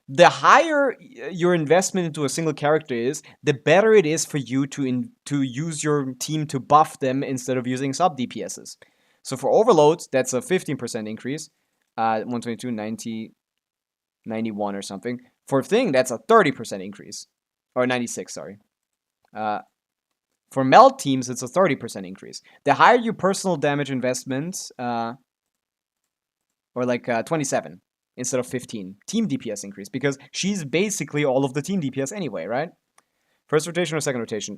the higher your investment into a single character is, the better it is for you to use your team to buff them instead of using sub DPSs. So for Overload, that's a 15% increase. 122, 90, 91 or something. For Thing, that's a 30% increase. Or 96, sorry. For Melt teams, it's a 30% increase. The higher your personal damage investment, or like 27 instead of 15. Team DPS increase, because she's basically all of the team DPS anyway, right? First rotation or second rotation?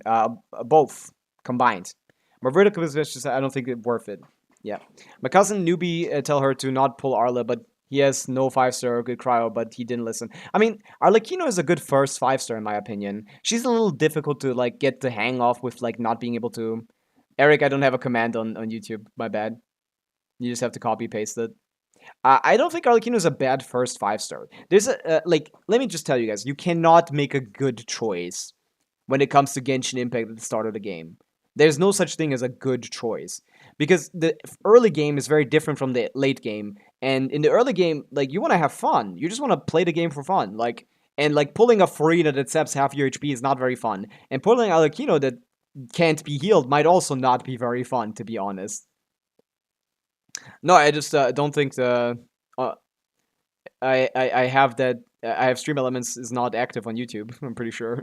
Both combined. My vertical is just, I don't think it's worth it. Yeah. My cousin Newbie tell her to not pull Arla, but He has no 5-star or good cryo, but he didn't listen. I mean, Arlecchino is a good first 5-star in my opinion. She's a little difficult to like get the hang of with like not being able to. Eric, I don't have a command on YouTube. My bad. You just have to copy paste it. I don't think Arlecchino is a bad first 5-star. There's a like. Let me just tell you guys, you cannot make a good choice when it comes to Genshin Impact at the start of the game. There's no such thing as a good choice because the early game is very different from the late game. And in the early game, like you want to have fun. You just want to play the game for fun. Like and like pulling a Farina that saps half your HP is not very fun. And pulling Arlecchino that can't be healed might also not be very fun, to be honest. No, I just don't think the I have that I have Stream Elements is not active on YouTube. I'm pretty sure.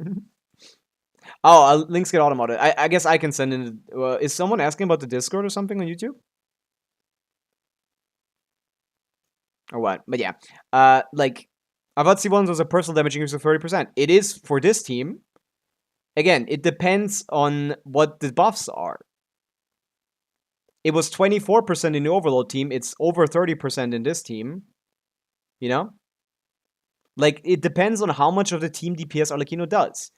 Oh, links get automated. I guess I can send in. Is someone asking about the Discord or something on YouTube? Or what? But yeah, like Avad C1 was a personal damage increase of 30%. It is for this team. Again, it depends on what the buffs are. It was 24% in the Overload team. It's over 30% in this team. You know? Like, it depends on how much of the team DPS Arlecchino does.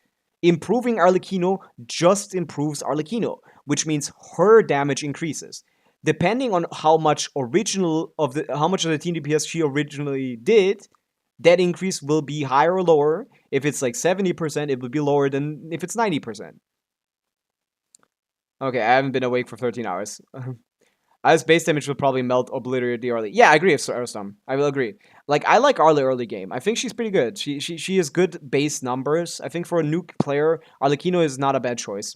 Improving Arlecchino just improves Arlecchino, which means her damage increases. Depending on how much of the team DPS she originally did, that increase will be higher or lower. If it's like 70%, it will be lower than if it's 90%. Okay, I haven't been awake for 13 hours. As base damage will probably melt, obliterate the early. Yeah, I agree, Aerostorm. I will agree. Like, I like Arle early game. I think she's pretty good. She has good base numbers. I think for a nuke player, Arlecchino is not a bad choice.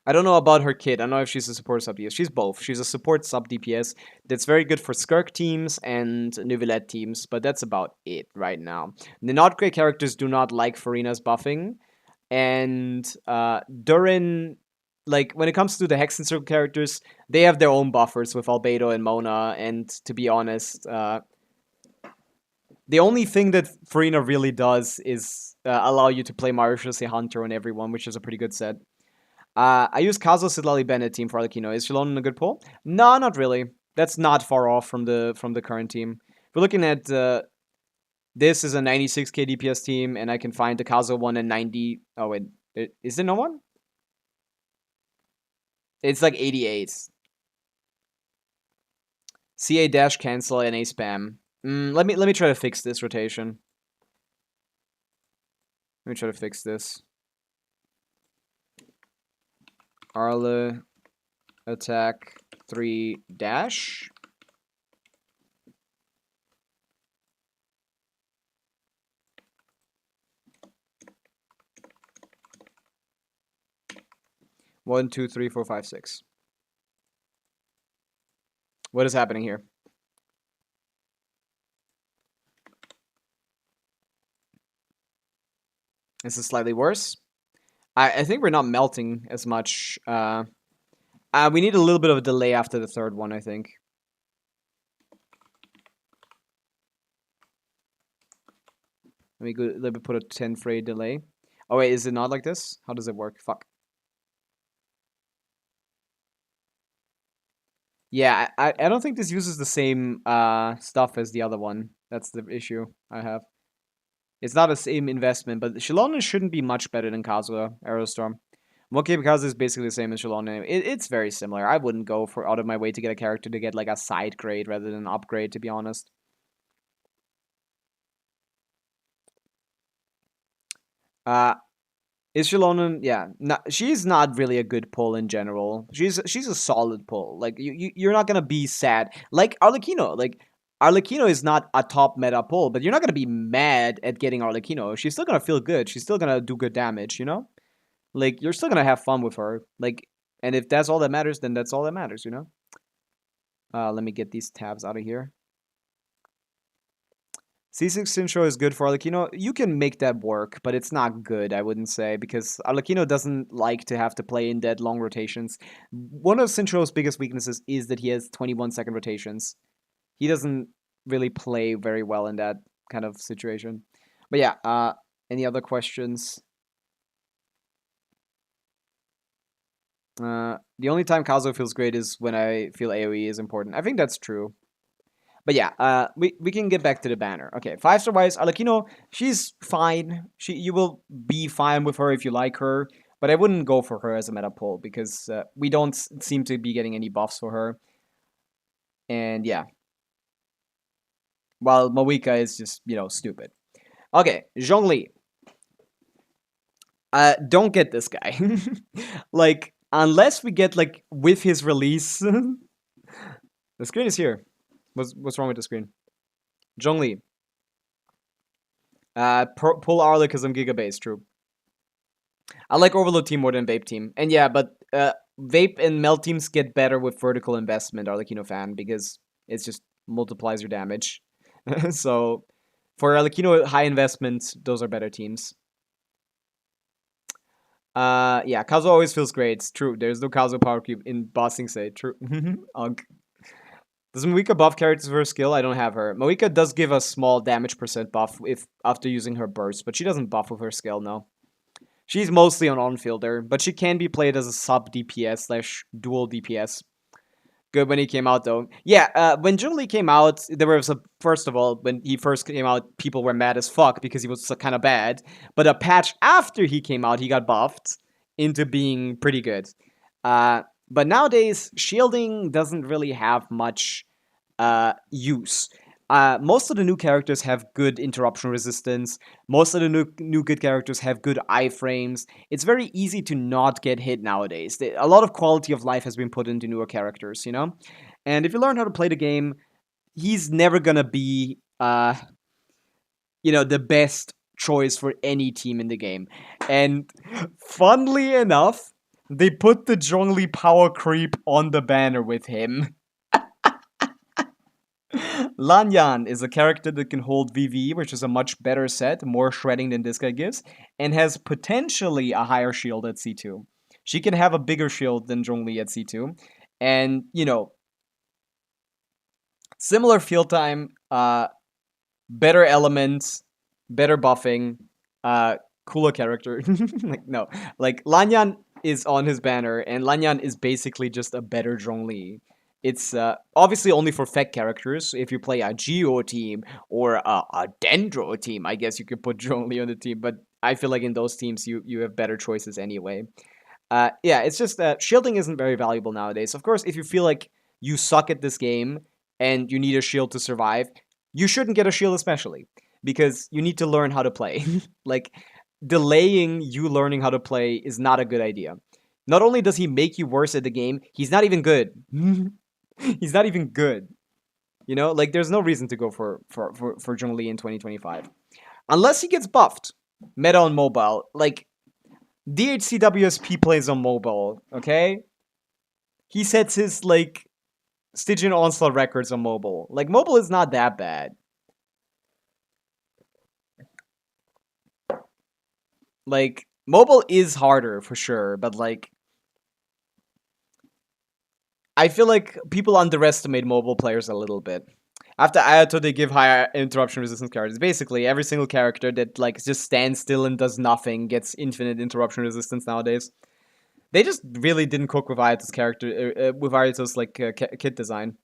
I don't know about her kit. I don't know if she's a support sub DPS. She's both. She's a support sub DPS that's very good for Skirk teams and Neuvillette teams, but that's about it right now. The not great characters do not like Farina's buffing, and Durin, like when it comes to the Hexen Circle characters, they have their own buffers with Albedo and Mona, and to be honest, the only thing that Farina really does is allow you to play Marisha Hunter on everyone, which is a pretty good set. I use Kazo Sidlali Bennett team for Arlecchino. Is Shalon in a good pull? No, not really. That's not far off from the current team. If we're looking at this is a 96k DPS team, and I can find the Kazo one and 90. Oh wait, is there no one? It's like 88. CA dash cancel and A spam. Let me try to fix this rotation. Let me try to fix this. Arle attack 3 dash. One, two, three, four, five, six. What is happening here? This is slightly worse. I think we're not melting as much. We need a little bit of a delay after the third one, I think. Let me put a 10 frame delay. Oh wait, is it not like this? How does it work? Fuck. Yeah, I don't think this uses the same stuff as the other one. That's the issue I have. It's not the same investment, but Shalona shouldn't be much better than Kazuha Aerostorm. Monkey Kazuha is basically the same as Shalona. It's very similar. I wouldn't go out of my way to get a character to get like a side grade rather than an upgrade, to be honest. Is Shalona? Yeah, she's not really a good pull in general. She's a solid pull. Like you're not gonna be sad. Like Arlecchino. Like Arlecchino is not a top meta pull, but you're not gonna be mad at getting Arlecchino. She's still gonna feel good. She's still gonna do good damage. You know, like you're still gonna have fun with her. Like, and if that's all that matters, then that's all that matters. You know. Let me get these tabs out of here. C6 intro is good for Arlecchino. You can make that work, but it's not good, I wouldn't say, because Arlecchino doesn't like to have to play in dead long rotations. One of Sintro's biggest weaknesses is that he has 21-second rotations. He doesn't really play very well in that kind of situation. But yeah, any other questions? The only time Kazo feels great is when I feel AoE is important. I think that's true. But yeah, we can get back to the banner. Okay, 5-star wise, Arlecchino, she's fine. You will be fine with her if you like her, but I wouldn't go for her as a meta pull because we don't seem to be getting any buffs for her. And yeah, while Mawika is just stupid. Okay, Zhongli. Don't get this guy. Like unless we get like with his release. The screen is here. What's wrong with the screen? Zhongli. Pull Arla because I'm Giga Base, true. I like Overload team more than Vape team. And yeah, but Vape and Melt teams get better with vertical investment, Arlecchino fan, because it just multiplies your damage. So for Arlecchino high investment, those are better teams. Yeah, Kazuo always feels great. It's true. There's no Kazuo power cube in Bossing Say. True. Ugh. Does Mawika buff characters for her skill? I don't have her. Mawika does give a small damage percent buff if after using her burst, but she doesn't buff with her skill, no. She's mostly an on-fielder, but she can be played as a sub DPS slash dual DPS. Good when he came out though. Yeah, when Zhongli came out, there was first of all, when he first came out, people were mad as fuck because he was kind of bad. But a patch after he came out, he got buffed into being pretty good. But nowadays, shielding doesn't really have much use. Most of the new characters have good interruption resistance. Most of the new good characters have good iframes. It's very easy to not get hit nowadays. A lot of quality of life has been put into newer characters, you know? And if you learn how to play the game, he's never gonna be, the best choice for any team in the game. And funnily enough, they put the Zhongli power creep on the banner with him. Lanyan is a character that can hold VV, which is a much better set, more shredding than this guy gives, and has potentially a higher shield at C2. She can have a bigger shield than Zhongli at C2. And, similar field time, better elements, better buffing, cooler character. Lanyan is on his banner, and Lanyan is basically just a better Zhongli. It's obviously only for FEC characters. If you play a Geo team or a Dendro team, I guess you could put Zhongli on the team. But I feel like in those teams, you have better choices anyway. Yeah, it's just that shielding isn't very valuable nowadays. Of course, if you feel like you suck at this game and you need a shield to survive, you shouldn't get a shield especially. Because you need to learn how to play. Like, delaying you learning how to play is not a good idea. Not only does he make you worse at the game, he's not even good. He's not even good. There's no reason to go for Zhongli in 2025. Unless he gets buffed. Meta on mobile. Like, DHCWSP plays on mobile, okay? He sets his, Stygian Onslaught records on mobile. Like, mobile is not that bad. Like, mobile is harder, for sure, but, I feel like people underestimate mobile players a little bit. After Ayato, they give higher interruption resistance characters. Basically, every single character that, just stands still and does nothing gets infinite interruption resistance nowadays. They just really didn't cook with Ayato's character, with Ayato's, kit design.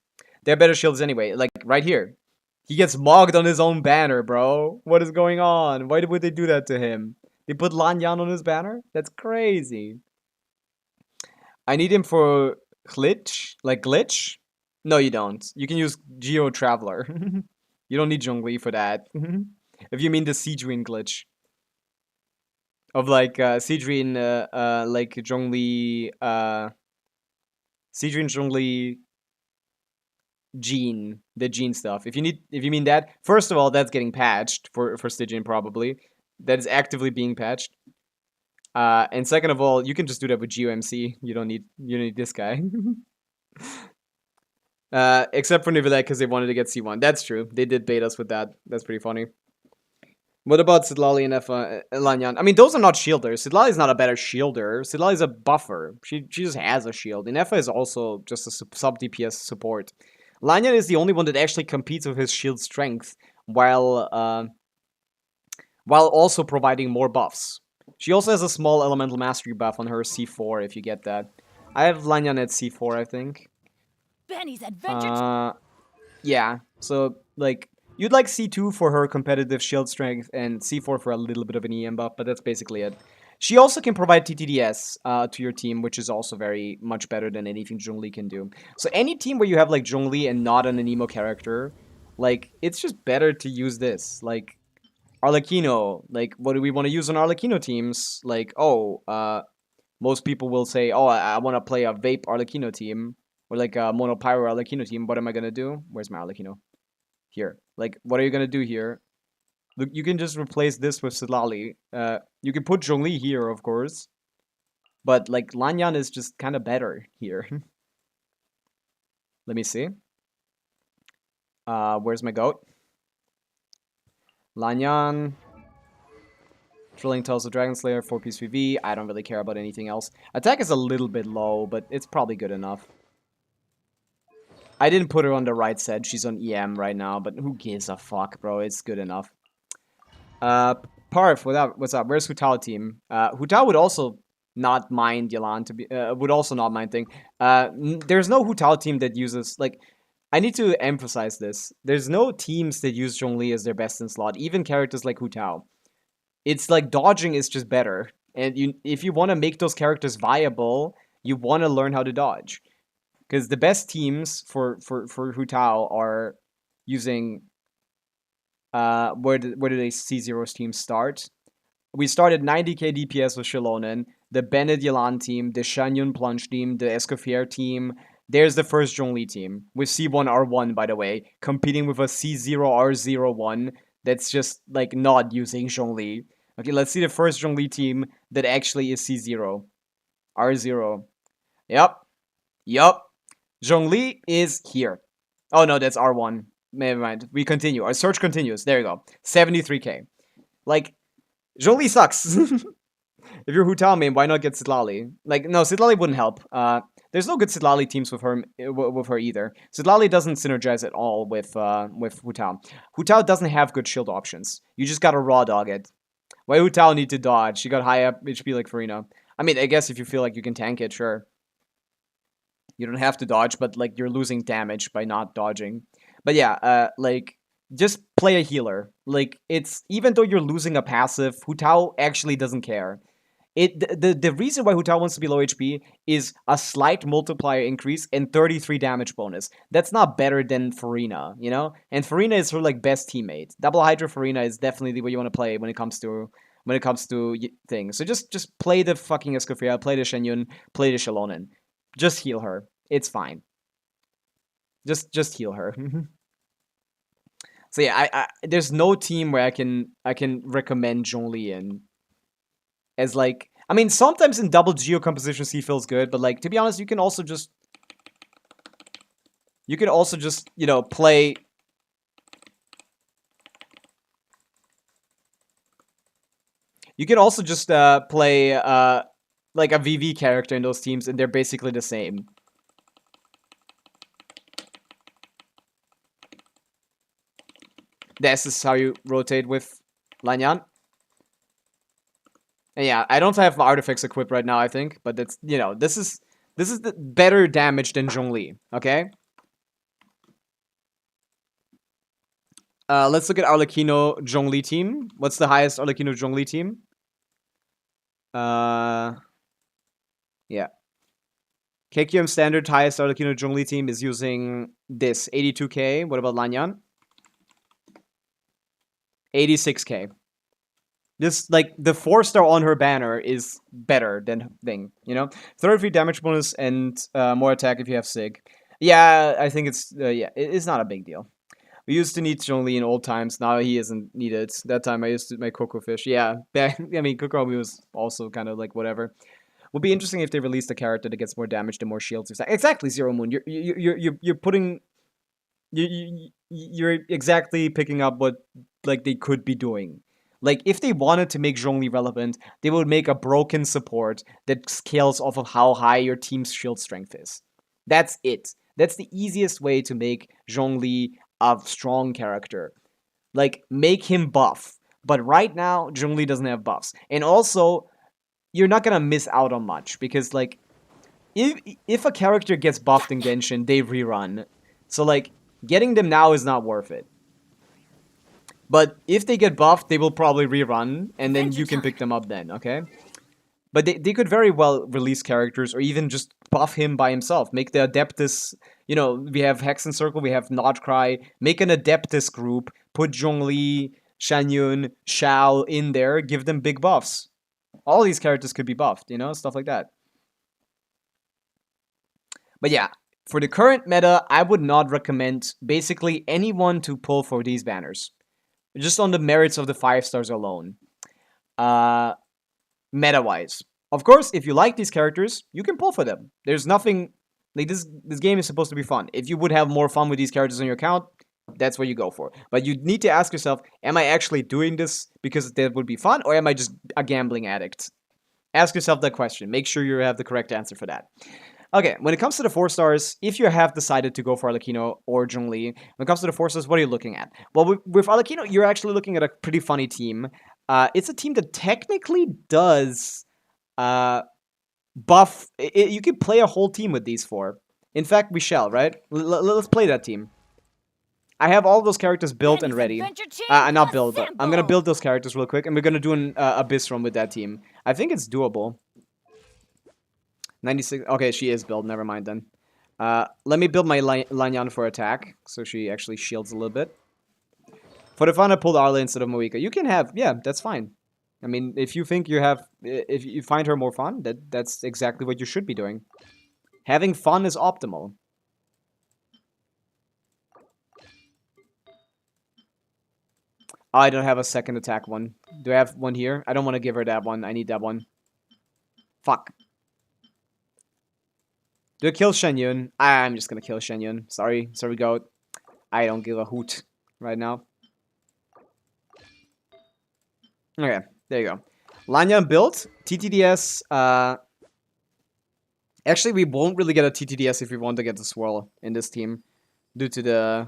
They're better shields anyway. Like, right here. He gets mogged on his own banner, bro. What is going on? Why would they do that to him? They put Lanyan on his banner? That's crazy. I need him for glitch? Like glitch? No, you don't. You can use Geo Traveler. You don't need Zhongli for that. If you mean the Stygian glitch. Of Stygian, Zhongli, Stygian Zhongli Gene. The Gene stuff. If you mean that, first of all, that's getting patched for Stygian probably. That is actively being patched. And second of all, you can just do that with GeoMC. You don't need this guy. Except for Nivelek because they wanted to get C1. That's true. They did bait us with that. That's pretty funny. What about Sidlali and Lanyan? I mean, those are not shielders. Sidlali is not a better shielder. Sidlali is a buffer. She just has a shield. And Efa is also just a sub DPS support. Lanyan is the only one that actually competes with his shield strength while also providing more buffs. She also has a small elemental mastery buff on her C4 if you get that. I have Lanyan at C4, I think. Benny's adventure. Yeah, so, like, you'd like C2 for her competitive shield strength and C4 for a little bit of an EM buff, but that's basically it. She also can provide TTDS to your team, which is also very much better than anything Zhongli can do. So any team where you have, like, Zhongli and not an Anemo character, like, it's just better to use this. Like, Arlecchino, like, what do we want to use on Arlecchino teams? Like, most people will say, oh, I want to play a Vape Arlecchino team, or like a Monopyro Arlecchino team. What am I going to do? Where's my Arlecchino? Here. Like, what are you going to do here? Look, you can just replace this with Sitlali. You can put Zhongli here, of course. But, like, Lanyan is just kind of better here. Let me see. Where's my goat? Lanyan. Drilling Tales of Dragon Slayer, 4-piece VV. I don't really care about anything else. Attack is a little bit low, but it's probably good enough. I didn't put her on the right set. She's on EM right now, but who gives a fuck, bro? It's good enough. Parf, what's up? Where's Hutao team? Hutao would also not mind Yalan to be, would also not mind thing. There's no Hutao team that uses, like, I need to emphasize this. There's no teams that use Zhongli as their best in slot, even characters like Hutao. It's like dodging is just better. And if you want to make those characters viable, you want to learn how to dodge. Because the best teams for Hutao are using where do they C0's team start? We started 90k DPS with Shilonen, the Bennett Yalan team, the Shanyun Plunge team, the Escoffier team. There's the first Zhongli team with C1R1, by the way, competing with a C0R01 that's just like not using Zhongli. Okay, let's see the first Zhongli team that actually is C0. R0. Yep. Zhongli is here. Oh no, that's R1. Never mind. We continue. Our search continues. There you go. 73k. Like, Zhongli sucks. If you're Hutao main, why not get Sitlali? Like, no, Sitlali wouldn't help. There's no good Sitlali teams with her either. Sitlali doesn't synergize at all with Hutao. Hutao doesn't have good shield options. You just gotta raw dog it. Why Hutao need to dodge? She got high up HP like Farina. I mean, I guess if you feel like you can tank it, sure. You don't have to dodge, but like you're losing damage by not dodging. But yeah, like just play a healer. Like it's even though you're losing a passive, Hutao actually doesn't care. The reason why Hutao wants to be low HP is a slight multiplier increase and 33 damage bonus. That's not better than Farina, you know? And Farina is her like best teammate. Double Hydra Farina is definitely what you want to play when it comes to things. So just play the fucking Escoffier, play the Shenyun, play the Shilonen. Just heal her. It's fine. Just heal her. So yeah, I there's no team where I can recommend Zhongli in. As like, I mean, sometimes in double geo composition C feels good, but like to be honest, you can also just you know play. You can also just play like a VV character in those teams, and they're basically the same. This is how you rotate with Lanyan. And yeah, I don't have artifacts equipped right now, I think, but that's, you know, this is the better damage than Zhongli, okay? Let's look at Arlecchino Zhongli team. What's the highest Arlecchino Zhongli team? Yeah. KQM standard highest Arlecchino Zhongli team is using this, 82k. What about Lanyan? 86k. This, like, the 4-star on her banner is better than Thing, you know? 33 damage bonus and more attack if you have Sig. Yeah, I think it's, yeah, it's not a big deal. We used to need Zhongli in old times, now he isn't needed. That time I used to make Coco Fish. Yeah, I mean, Kokomi was also kind of like whatever. Would be interesting if they released a character that gets more damage and more shields. Exactly, Zero Moon. You're putting... You're exactly picking up what, like, they could be doing. Like, if they wanted to make Zhongli relevant, they would make a broken support that scales off of how high your team's shield strength is. That's it. That's the easiest way to make Zhongli a strong character. Like, make him buff. But right now, Zhongli doesn't have buffs. And also, you're not gonna miss out on much. Because, like, if a character gets buffed in Genshin, they rerun. So, like, Getting them now is not worth it. But if they get buffed, they will probably rerun, and then you can pick them up then, okay? But they could very well release characters, or even just buff him by himself. Make the Adeptus, you know, we have Hexen Circle, we have Notcry. Make an Adeptus group, put Zhongli, Shanyun, Xiao in there, give them big buffs. All these characters could be buffed, you know, stuff like that. But yeah, for the current meta, I would not recommend basically anyone to pull for these banners. Just on the merits of the 5 stars alone. Meta-wise. Of course, if you like these characters, you can pull for them. There's nothing... Like, this game is supposed to be fun. If you would have more fun with these characters on your account, that's what you go for. But you need to ask yourself, am I actually doing this because that would be fun, or am I just a gambling addict? Ask yourself that question. Make sure you have the correct answer for that. Okay, when it comes to the 4 stars, if you have decided to go for Arlecchino or Zhongli, when it comes to the 4 stars, what are you looking at? Well, with Arlecchino, you're actually looking at a pretty funny team. It's a team that technically does buff... you can play a whole team with these 4. In fact, we shall, right? Let's play that team. I have all those characters built and ready. Not built, but I'm going to build those characters real quick, and we're going to do an Abyss run with that team. I think it's doable. 96. Okay, she is built. Never mind then. Let me build my Lanyan for attack, so she actually shields a little bit. For the fun, I pulled Arla instead of Moika. You can have, yeah, that's fine. I mean, if you think you have, if you find her more fun, that's exactly what you should be doing. Having fun is optimal. Oh, I don't have a second attack one. Do I have one here? I don't want to give her that one. I need that one. Fuck. Do I kill Shenyun? I'm just gonna kill Shenyun. Sorry, goat. I don't give a hoot right now. Okay, there you go. Lanyan built. TTDS, actually, we won't really get a TTDS if we want to get the swirl in this team. Due to the...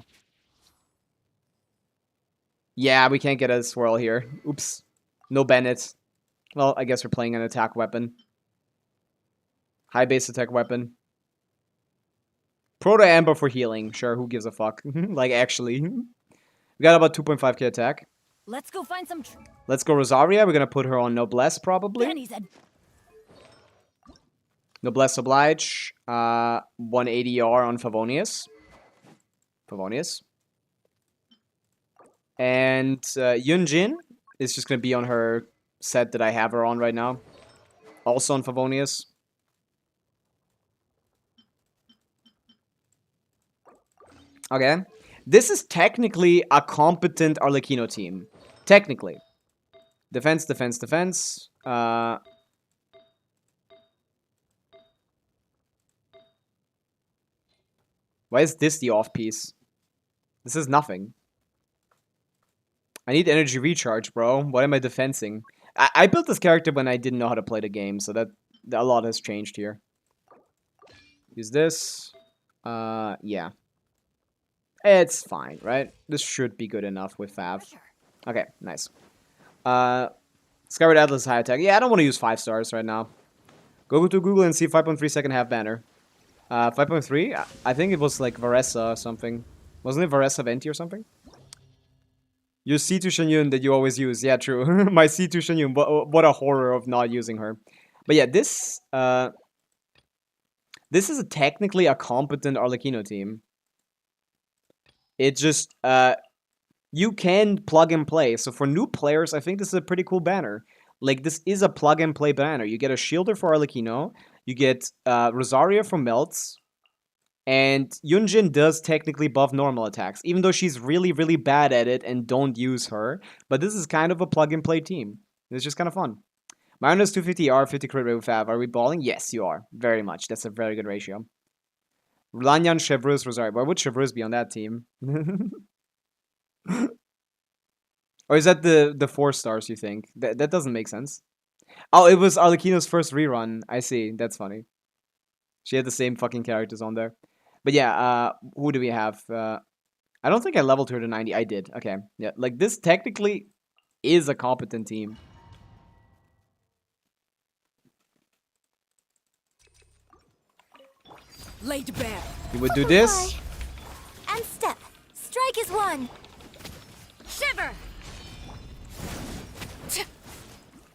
Yeah, we can't get a swirl here. Oops. No Bennett. Well, I guess we're playing an attack weapon. High base attack weapon. Proto Amber for healing. Sure, who gives a fuck? Like, actually. We got about 2.5k attack. Let's go find some... Let's go Rosaria. We're gonna put her on Noblesse, probably. Noblesse Oblige. 180R on Favonius. And Yunjin is just gonna be on her set that I have her on right now. Also on Favonius. Okay. This is technically a competent Arlecchino team. Technically. Defense, defense, defense. Why is this the off piece? This is nothing. I need energy recharge, bro. What am I defensing? I built this character when I didn't know how to play the game, so that a lot has changed here. Use this. Yeah. It's fine, right? This should be good enough with Fav. Okay, nice. Skyward Atlas high attack. Yeah, I don't want to use 5 stars right now. Go to Google and see 5.3 second half banner. 5.3? I think it was like Varessa or something. Wasn't it Varessa Venti or something? Your C2 Shenyun that you always use. Yeah, true. My C2 Shenyun. What a horror of not using her. But yeah, this is technically a competent Arlecchino team. It just, you can plug and play. So for new players, I think this is a pretty cool banner. Like, this is a plug and play banner. You get a Shielder for Arlecchino. You get Rosaria from Melts. And Yunjin does technically buff normal attacks. Even though she's really, really bad at it and don't use her. But this is kind of a plug and play team. It's just kind of fun. Minus 250 R50 crit rate with Fav. Are we balling? Yes, you are. Very much. That's a very good ratio. Lanyan, Chevreuse, Rosario. Why would Chevreuse be on that team? Or is that the 4 stars, you think? That doesn't make sense. Oh, it was Arlecchino's first rerun. I see. That's funny. She had the same fucking characters on there. But yeah, who do we have? I don't think I leveled her to 90. I did. Okay. Yeah, like this technically is a competent team. Laid bare. You would do this. And step. run. Shiver.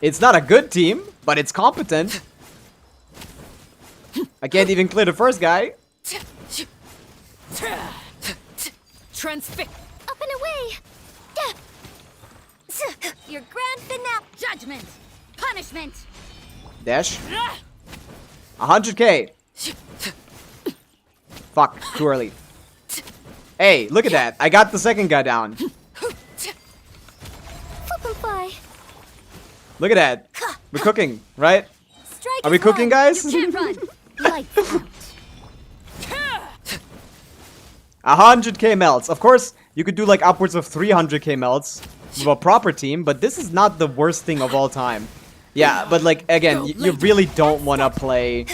It's not a good team, but it's competent. I can't even clear the first guy. Transfix. Up and away. Your grand finale. Judgment. Punishment. Dash. 100k. Fuck, too early. Hey, look at that. I got the second guy down. Look at that. We're cooking, right? Are we cooking, guys? You can't run. Lights out. 100k melts. Of course, you could do like upwards of 300k melts with a proper team, but this is not the worst thing of all time. Yeah, but like, again, you really don't want to play...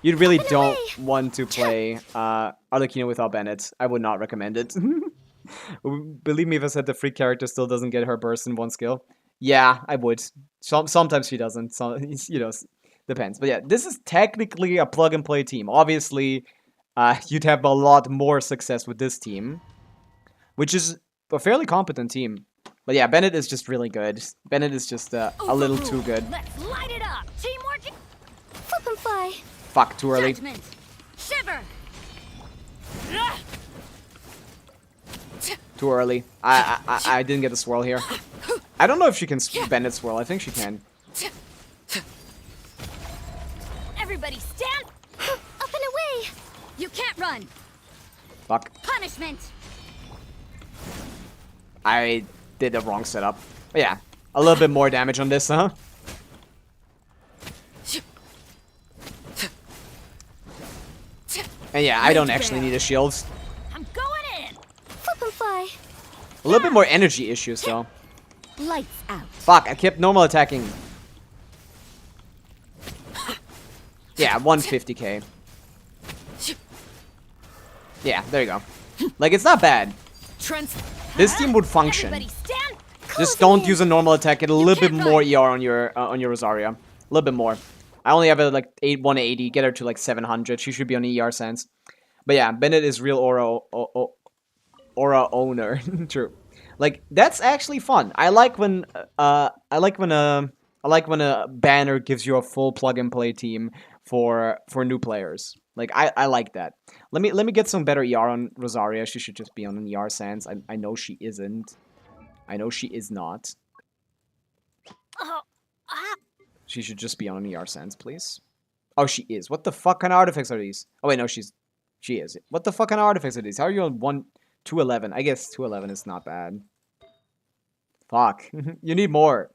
You really don't want to play Arlecchino without Bennett. I would not recommend it. Believe me if I said the free character still doesn't get her burst in one skill. Yeah, I would. Sometimes she doesn't. So, you know, depends. But yeah, this is technically a plug-and-play team. Obviously, you'd have a lot more success with this team, which is a fairly competent team. But yeah, Bennett is just really good. Bennett is just a little too good. Let's light it up. Teamwork. Flip and fly. Fuck, too early. Judgment. Shiver. Too early. I didn't get the swirl here. I don't know if she can Bennett swirl. I think she can. Everybody stand up and away. You can't run. Fuck. Punishment. I did the wrong setup. But yeah, a little bit more damage on this, huh? And yeah, I don't actually need a shield. I'm going in. Flip and fly. A little bit more energy issues, though. Lights out. Fuck, I kept normal attacking. Yeah, 150k. Yeah, there you go. Like, it's not bad. This team would function. Just don't use a normal attack. Get a little bit more ER on your Rosaria. A little bit more. I only have a like 180. Get her to like 700. She should be on ER sense. But yeah, Bennett is real aura owner. True. Like, that's actually fun. I like when a banner gives you a full plug and play team for new players. Like, I like that. Let me get some better ER on Rosaria. She should just be on an ER sense. I know she isn't. I know she is not. She should just be on an ER sense, please. Oh, she is. What the fuck kind of artifacts are these? Oh wait, no, she is. What the fuck kind of artifacts are these? How are you on 211? I guess 211 is not bad. Fuck. You need more.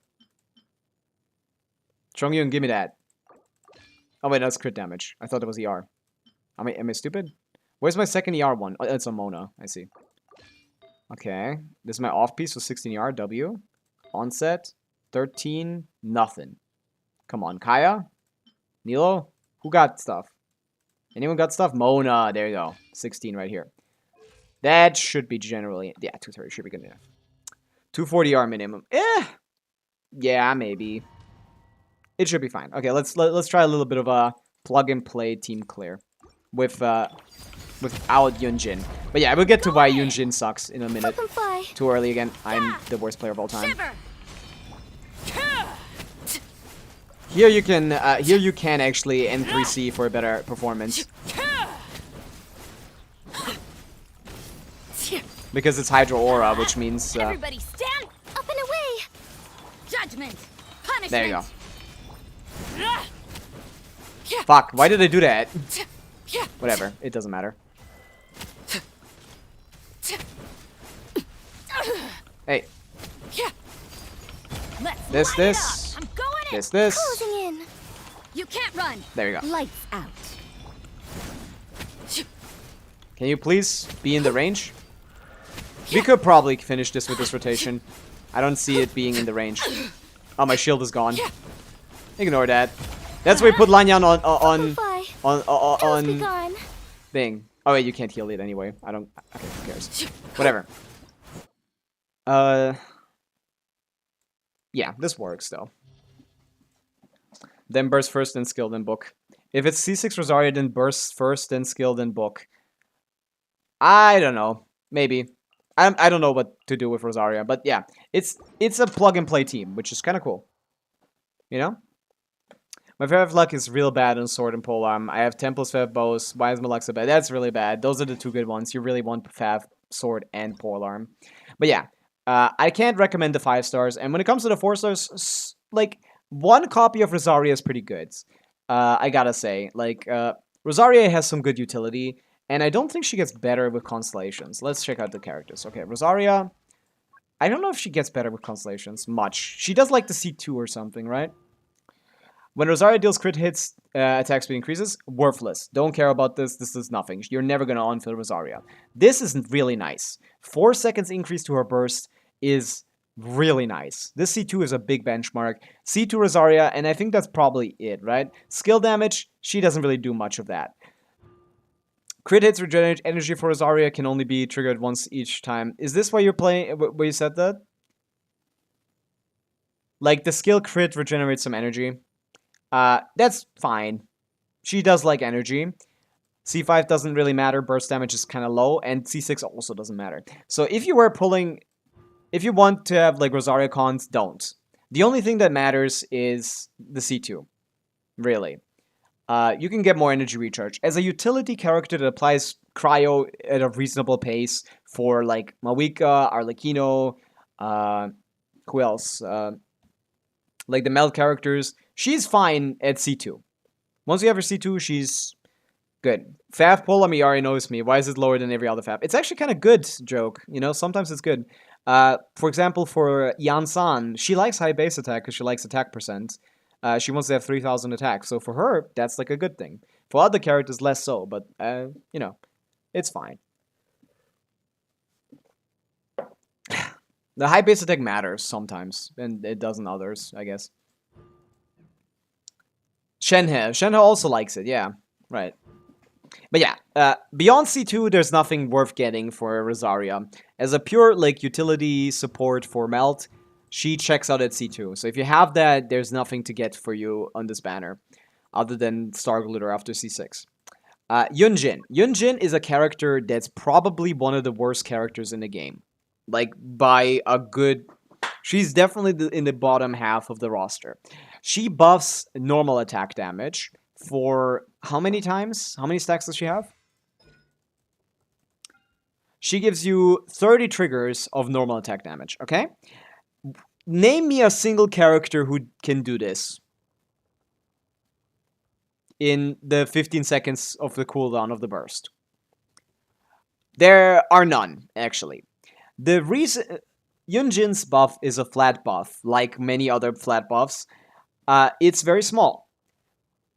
Chongyun, give me that. Oh wait, that's crit damage. I thought it was ER. Am I stupid? Where's my second ER one? Oh, it's on Mona. I see. Okay. This is my off piece with 16 ER. W. Onset. 13. Nothing. Come on, Kaya? Nilo? Who got stuff? Anyone got stuff? Mona. There you go. 16 right here. That should be generally... Yeah, 230 should be good enough. 240 R minimum. Yeah, maybe. It should be fine. Okay, let's try a little bit of a plug-and-play team clear. Without Yunjin. But yeah, we'll get to why Yunjin sucks in a minute. Too early again. I'm the worst player of all time. Here you can actually N3C for a better performance. Because it's Hydro Aura, which means everybody stand up and away. Judgment. Punishment. There you go. Fuck, why did I do that? Whatever, it doesn't matter. Hey. This. Closing in. You can't run. There you go. Lights out. Can you please be in the range? We could probably finish this with this rotation. I don't see it being in the range. Oh, my shield is gone. Ignore that. That's why we put Lanyan on thing. Oh wait, you can't heal it anyway. I don't. Okay, who cares? Whatever. Yeah, this works though. Then burst first, then skill, then book. If it's C6 Rosaria, then burst first, then skill, then book. I don't know. Maybe. I don't know what to do with Rosaria, but yeah, it's a plug and play team, which is kind of cool. You know? My favorite luck is real bad on Sword and Polearm. I have Temple's Fav Bows. Why is my luck so bad? That's really bad. Those are the two good ones. You really want Fav, Sword, and Polearm. But yeah, I can't recommend the 5 stars. And when it comes to the 4 stars, like, one copy of Rosaria is pretty good. I gotta say. Like, Rosaria has some good utility, and I don't think she gets better with Constellations. Let's check out the characters. Okay, Rosaria. I don't know if she gets better with Constellations much. She does like the C2 or something, right? When Rosaria deals crit hits, attack speed increases. Worthless. Don't care about this. This is nothing. You're never going to on-fill Rosaria. This is really nice. 4 seconds increase to her burst is really nice. This C2 is a big benchmark. C2 Rosaria, and I think that's probably it, right? Skill damage, she doesn't really do much of that. Crit hits regenerate energy for Rosaria can only be triggered once each time. Is this why you're playing, where you said that? Like, the skill crit regenerates some energy. That's fine. She does like energy. C5 doesn't really matter. Burst damage is kind of low. And C6 also doesn't matter. So if you were pulling... If you want to have, like, Rosaria cons, don't. The only thing that matters is the C2. Really. You can get more energy recharge. As a utility character that applies cryo at a reasonable pace for, like, Pavica, Arlecchino, who else? Like, the meld characters... She's fine at C2. Once you have her C2, she's good. Fav Polearm, already knows me. Why is it lower than every other Fav? It's actually kind of good, joke. You know, sometimes it's good. For example, for Yan-san, she likes high base attack because she likes attack percent. She wants to have 3,000 attack. So for her, that's like a good thing. For other characters, less so. But, you know, it's fine. The high base attack matters sometimes. And it doesn't others, I guess. Shenhe also likes it, yeah. Right. But yeah, beyond C2, there's nothing worth getting for Rosaria. As a pure, like, utility support for Melt, she checks out at C2. So if you have that, there's nothing to get for you on this banner, other than Star Glitter after C6. Yunjin. Yunjin is a character that's probably one of the worst characters in the game. Like, by a good... She's definitely in the bottom half of the roster. She buffs normal attack damage for how many times? How many stacks does she have? She gives you 30 triggers of normal attack damage, okay? Name me a single character who can do this in the 15 seconds of the cooldown of the burst. There are none, actually. The reason... Yunjin's buff is a flat buff, like many other flat buffs. It's very small.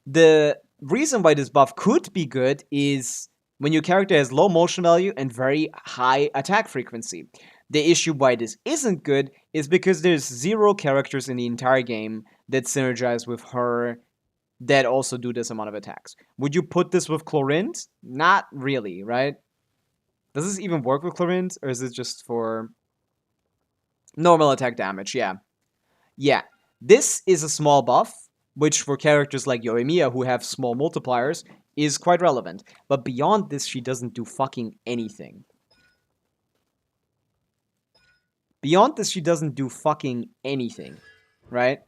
The reason why this buff could be good is when your character has low motion value and very high attack frequency. The issue why this isn't good is because there's 0 characters in the entire game that synergize with her that also do this amount of attacks. Would you put this with Chlorinde? Not really, right? Does this even work with Chlorinde, or is it just for... normal attack damage, yeah. Yeah. This is a small buff, which for characters like Yoimiya who have small multipliers is quite relevant. But beyond this, she doesn't do fucking anything. Beyond this, she doesn't do fucking anything. Right?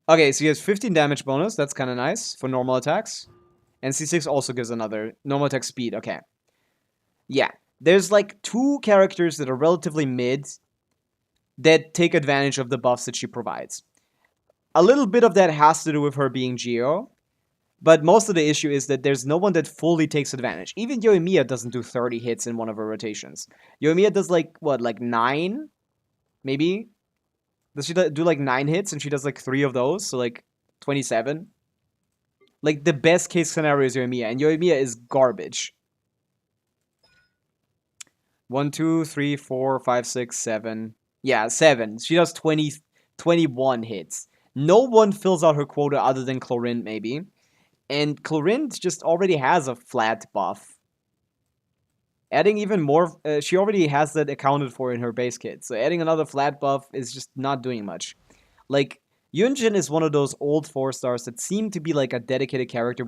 Okay, so he has 15 damage bonus. That's kind of nice for normal attacks. And C6 also gives another normal attack speed. Okay. Yeah. There's like 2 characters that are relatively mid that take advantage of the buffs that she provides. A little bit of that has to do with her being Geo, but most of the issue is that there's no one that fully takes advantage. Even Yoimiya doesn't do 30 hits in one of her rotations. Yoimiya does like, what, like 9? Maybe? Does she do like 9 hits and she does like 3 of those? So like 27? Like the best case scenario is Yoimiya, and Yoimiya is garbage. 1, 2, 3, 4, 5, 6, 7. Yeah, 7. She does 21 hits. No one fills out her quota other than Chlorinde, maybe. And Chlorinde just already has a flat buff. Adding even more... she already has that accounted for in her base kit. So adding another flat buff is just not doing much. Like, Yunjin is one of those old 4-stars that seem to be like a dedicated character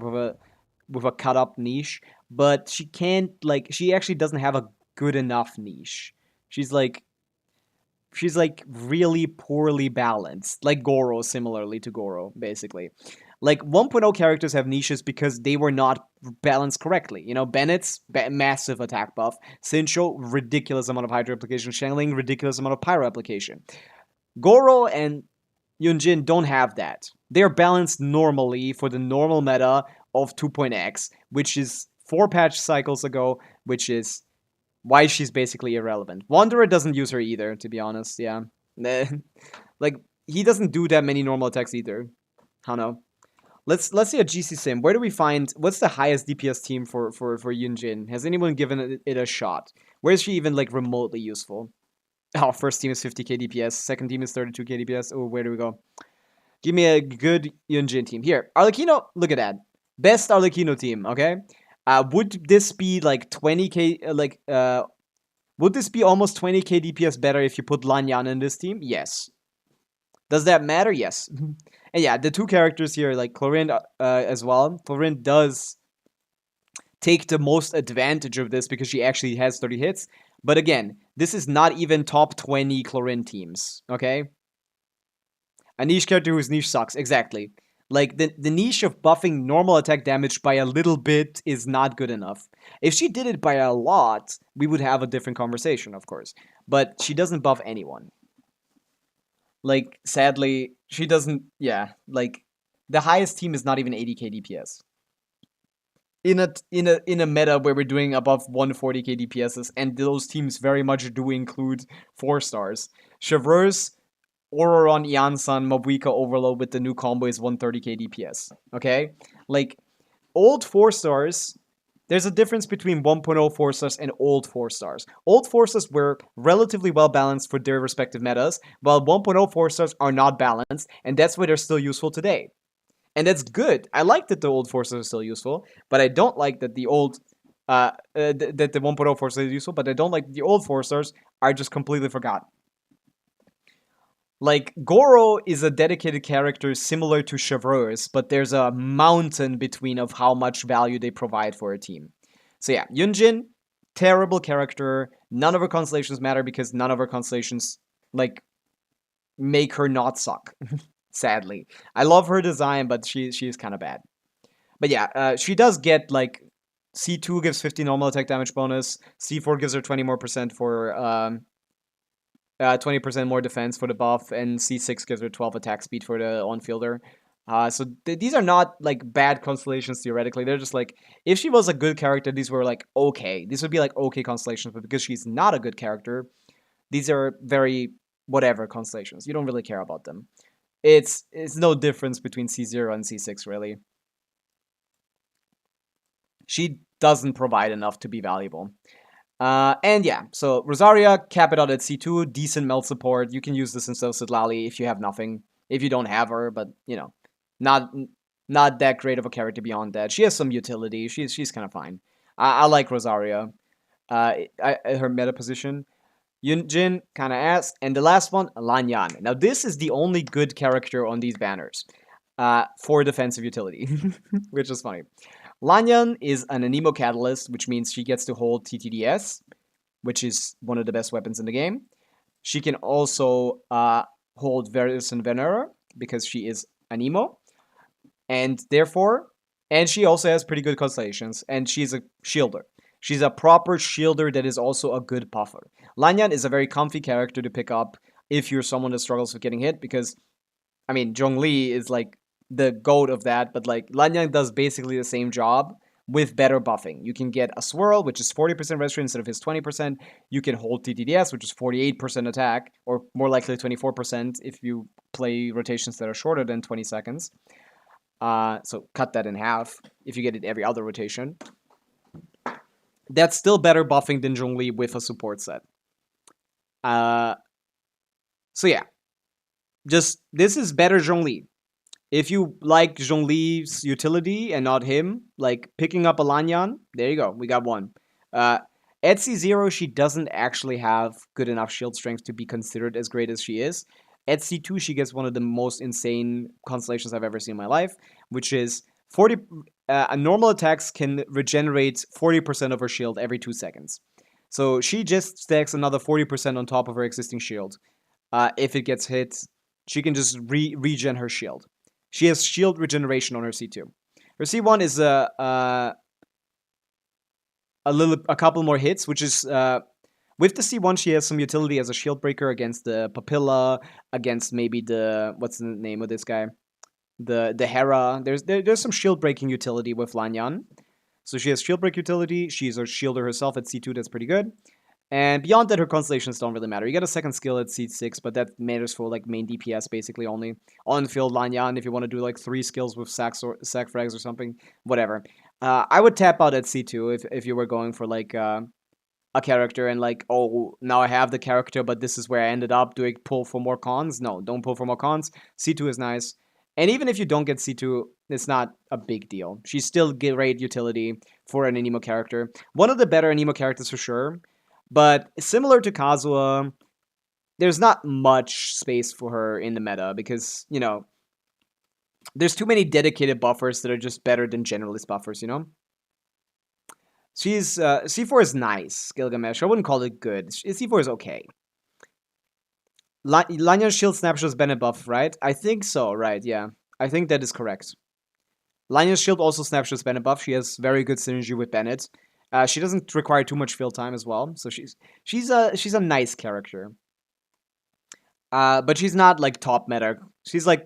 with a cut up niche, but she can't like she actually doesn't have a good enough niche. She's like really poorly balanced, like Goro, similarly to Goro, basically. Like 1.0 characters have niches because they were not balanced correctly. You know, Bennett's massive attack buff, Sincho ridiculous amount of Hydro application, Shangling ridiculous amount of Pyro application. Goro and Yunjin don't have that. They're balanced normally for the normal meta of 2.x, which is 4 patch cycles ago, which is why she's basically irrelevant. Wanderer doesn't use her either, to be honest, yeah. Like, he doesn't do that many normal attacks either. I don't know. Let's see a GC sim. Where do we find what's the highest DPS team for Yunjin? Has anyone given it a shot? Where is she even like remotely useful? Oh, first team is 50k DPS, second team is 32k DPS. Oh, where do we go? Give me a good Yunjin team. Here, Arlecchino, look at that. Best Arlecchino team, okay? Would this be like 20k, would this be almost 20k DPS better if you put Lanyan in this team? Yes. Does that matter? Yes. And yeah, the two characters here, like Chlorinde as well. Chlorinde does take the most advantage of this because she actually has 30 hits. But again, this is not even top 20 Chlorinde teams, okay? A niche character whose niche sucks, exactly. Like, the niche of buffing normal attack damage by a little bit is not good enough. If she did it by a lot, we would have a different conversation, of course. But she doesn't buff anyone. Like, sadly, she doesn't, yeah, like, the highest team is not even 80k DPS. In a meta where we're doing above 140k DPSs, and those teams very much do include 4 stars. Chevreuse, Ororon, Yansan, Mabuika Overload with the new combo is 130k DPS. Okay? Like, old 4 stars, there's a difference between 1.0 4 stars and old 4 stars. Old 4 stars were relatively well balanced for their respective metas, while 1.0 4 stars are not balanced, and that's why they're still useful today. And that's good. I like that the old 4 stars are still useful, but I don't like that the old that the 1.0 4 stars are useful, but I don't like the old 4 stars are just completely forgotten. Like, Goro is a dedicated character similar to Chevreuse, but there's a mountain between of how much value they provide for a team. So yeah, Yunjin, terrible character. None of her constellations matter because none of her constellations, like, make her not suck. Sadly. I love her design, but she's kind of bad. But yeah, she does get, like, C2 gives 50 normal attack damage bonus, C4 gives her 20 more percent for 20% more defense for the buff, and C6 gives her 12 attack speed for the on-fielder. So these are not, like, bad constellations theoretically. They're just, like, if she was a good character, these were, like, okay. These would be, like, okay constellations, but because she's not a good character, these are very whatever constellations. You don't really care about them. It's no difference between C0 and C6, really. She doesn't provide enough to be valuable. And yeah, so Rosaria, cap it out at C2, decent melt support. You can use this instead of Citlali if you have nothing, if you don't have her, but, you know, not that great of a character beyond that. She has some utility. She's kind of fine. I like Rosaria. Her meta position. Yunjin, kind of ass. And the last one, Lanyan. Now, this is the only good character on these banners for defensive utility, which is funny. Lanyan is an Anemo Catalyst, which means she gets to hold TTDS, which is one of the best weapons in the game. She can also hold Verus and Venera, because she is Anemo. And therefore, and she also has pretty good constellations, and she's a shielder. She's a proper shielder that is also a good buffer. Lanyan is a very comfy character to pick up if you're someone that struggles with getting hit, because, I mean, Zhongli is like the goat of that, but like Lanyan does basically the same job with better buffing. You can get a swirl, which is 40% registry instead of his 20%. You can hold TTDS, which is 48% attack, or more likely 24% if you play rotations that are shorter than 20 seconds. So cut that in half if you get it every other rotation. That's still better buffing than Zhongli with a support set. So yeah, just this is better Zhongli. If you like Zhongli's utility and not him, like picking up a Lanyan, there you go. We got one. At C0, she doesn't actually have good enough shield strength to be considered as great as she is. At C2, she gets one of the most insane constellations I've ever seen in my life, which is 40 normal attacks can regenerate 40% of her shield every 2 seconds. So she just stacks another 40% on top of her existing shield. If it gets hit, she can just regen her shield. She has shield regeneration on her C2. Her C1 is a couple more hits, which is with the C1 she has some utility as a shield breaker against the Papilla, against maybe the what's the name of this guy, the Hera. There's some shield breaking utility with Lanyan. So she has shield break utility. She's a shielder herself at C2. That's pretty good. And beyond that, her constellations don't really matter. You get a second skill at C6, but that matters for like main DPS basically only. On-field Lanyan, if you want to do like 3 skills with sac frags or something, whatever. I would tap out at C2 if you were going for like a character and like, oh, now I have the character, but this is where I ended up. Do I pull for more cons? No, don't pull for more cons. C2 is nice. And even if you don't get C2, it's not a big deal. She's still great utility for an Anemo character. One of the better Anemo characters for sure. But similar to Kazuha, there's not much space for her in the meta because, you know, there's too many dedicated buffers that are just better than generalist buffers, you know? She's, C4 is nice, Gilgamesh. I wouldn't call it good. C4 is okay. Lanyan's shield snapshot is Bennett buff, right? I think so, right, yeah. I think that is correct. Lanyan's shield also snapshots Bennett buff. She has very good synergy with Bennett. She doesn't require too much field time as well, so she's a nice character. But she's not like top meta. She's like,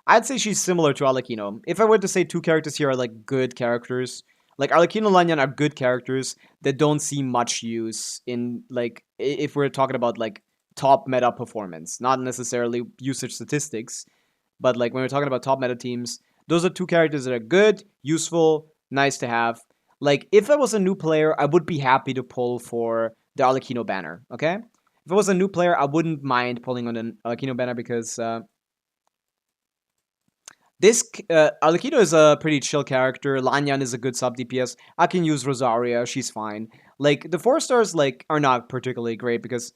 I'd say she's similar to Arlecchino. If I were to say 2 characters here are like good characters, like Arlecchino and Lanyan are good characters that don't see much use in like if we're talking about like top meta performance, not necessarily usage statistics, but like when we're talking about top meta teams, those are 2 characters that are good, useful, nice to have. Like, if I was a new player, I would be happy to pull for the Arlecchino banner, okay? If I was a new player, I wouldn't mind pulling on an Arlecchino banner because this Arlecchino is a pretty chill character. Lanyan is a good sub DPS. I can use Rosaria, she's fine. Like, the 4 stars like are not particularly great because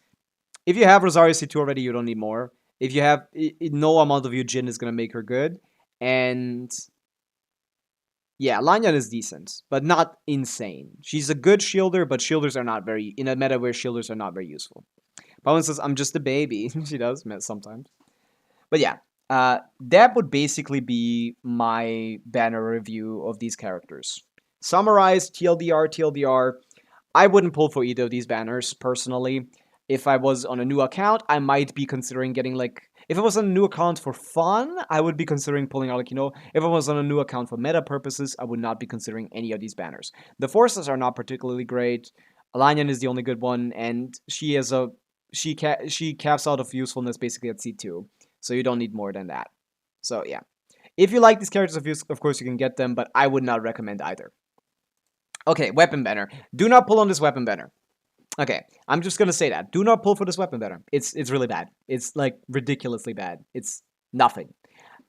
if you have Rosaria C2 already, you don't need more. If you have no amount of Yujin is gonna make her good, and yeah, Lanyan is decent, but not insane. She's a good shielder, but shielders are not very... In a meta where shielders are not very useful. Pawan says, I'm just a baby. She does, sometimes. But yeah, that would basically be my banner review of these characters. Summarized, TLDR, I wouldn't pull for either of these banners, personally. If I was on a new account, I might be considering getting like... If it was on a new account for fun, I would be considering pulling Arlecchino. If I was on a new account for meta purposes, I would not be considering any of these banners. The forces are not particularly great. Lanyan is the only good one, and she has a she caps out of usefulness basically at C2, so you don't need more than that. So yeah, if you like these characters, of course you can get them, but I would not recommend either. Okay, weapon banner. Do not pull on this weapon banner. Okay, I'm just gonna say that. Do not pull for this weapon banner. It's really bad. It's like ridiculously bad. It's nothing.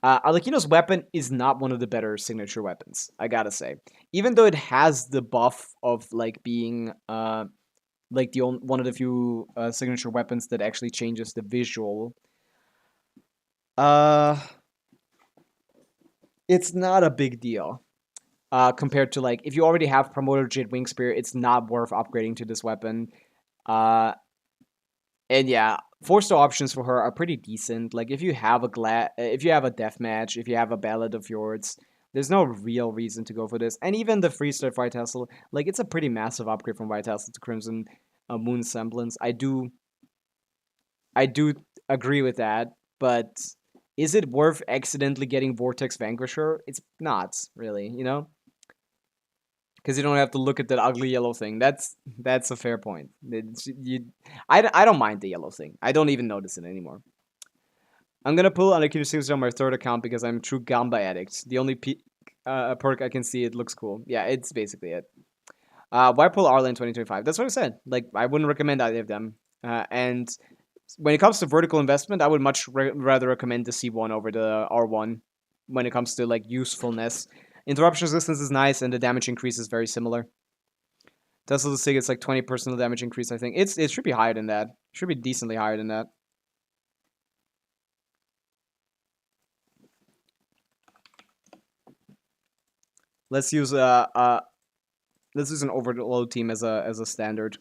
Arlecchino's weapon is not one of the better signature weapons, I gotta say. Even though it has the buff of like being like one of the few signature weapons that actually changes the visual. It's not a big deal. Compared to like if you already have Promoter Jade Wing Spear, it's not worth upgrading to this weapon. And yeah, 4-star options for her are pretty decent. Like if you have a deathmatch, if you have a Ballad of Fjords, there's no real reason to go for this. And even the 3-star White Tassel, like it's a pretty massive upgrade from White Tassel to Crimson Moon Semblance. I do agree with that, but is it worth accidentally getting Vortex Vanquisher? It's not, really, you know? Because you don't have to look at that ugly yellow thing. That's a fair point. I don't mind the yellow thing. I don't even notice it anymore. I'm gonna pull Arlecchino Series on my 3rd account because I'm a true Gamba addict. The only perk I can see, it looks cool. Yeah, it's basically it. Why pull Arla in 2025? That's what I said. Like, I wouldn't recommend either of them. And when it comes to vertical investment, I would much rather recommend the C1 over the R1 when it comes to, like, usefulness. Interruption resistance is nice, and the damage increase is very similar. Tesla the Sig, it's like 20% damage increase, I think. It should be higher than that. It should be decently higher than that. Let's use let's use an overload team as a standard.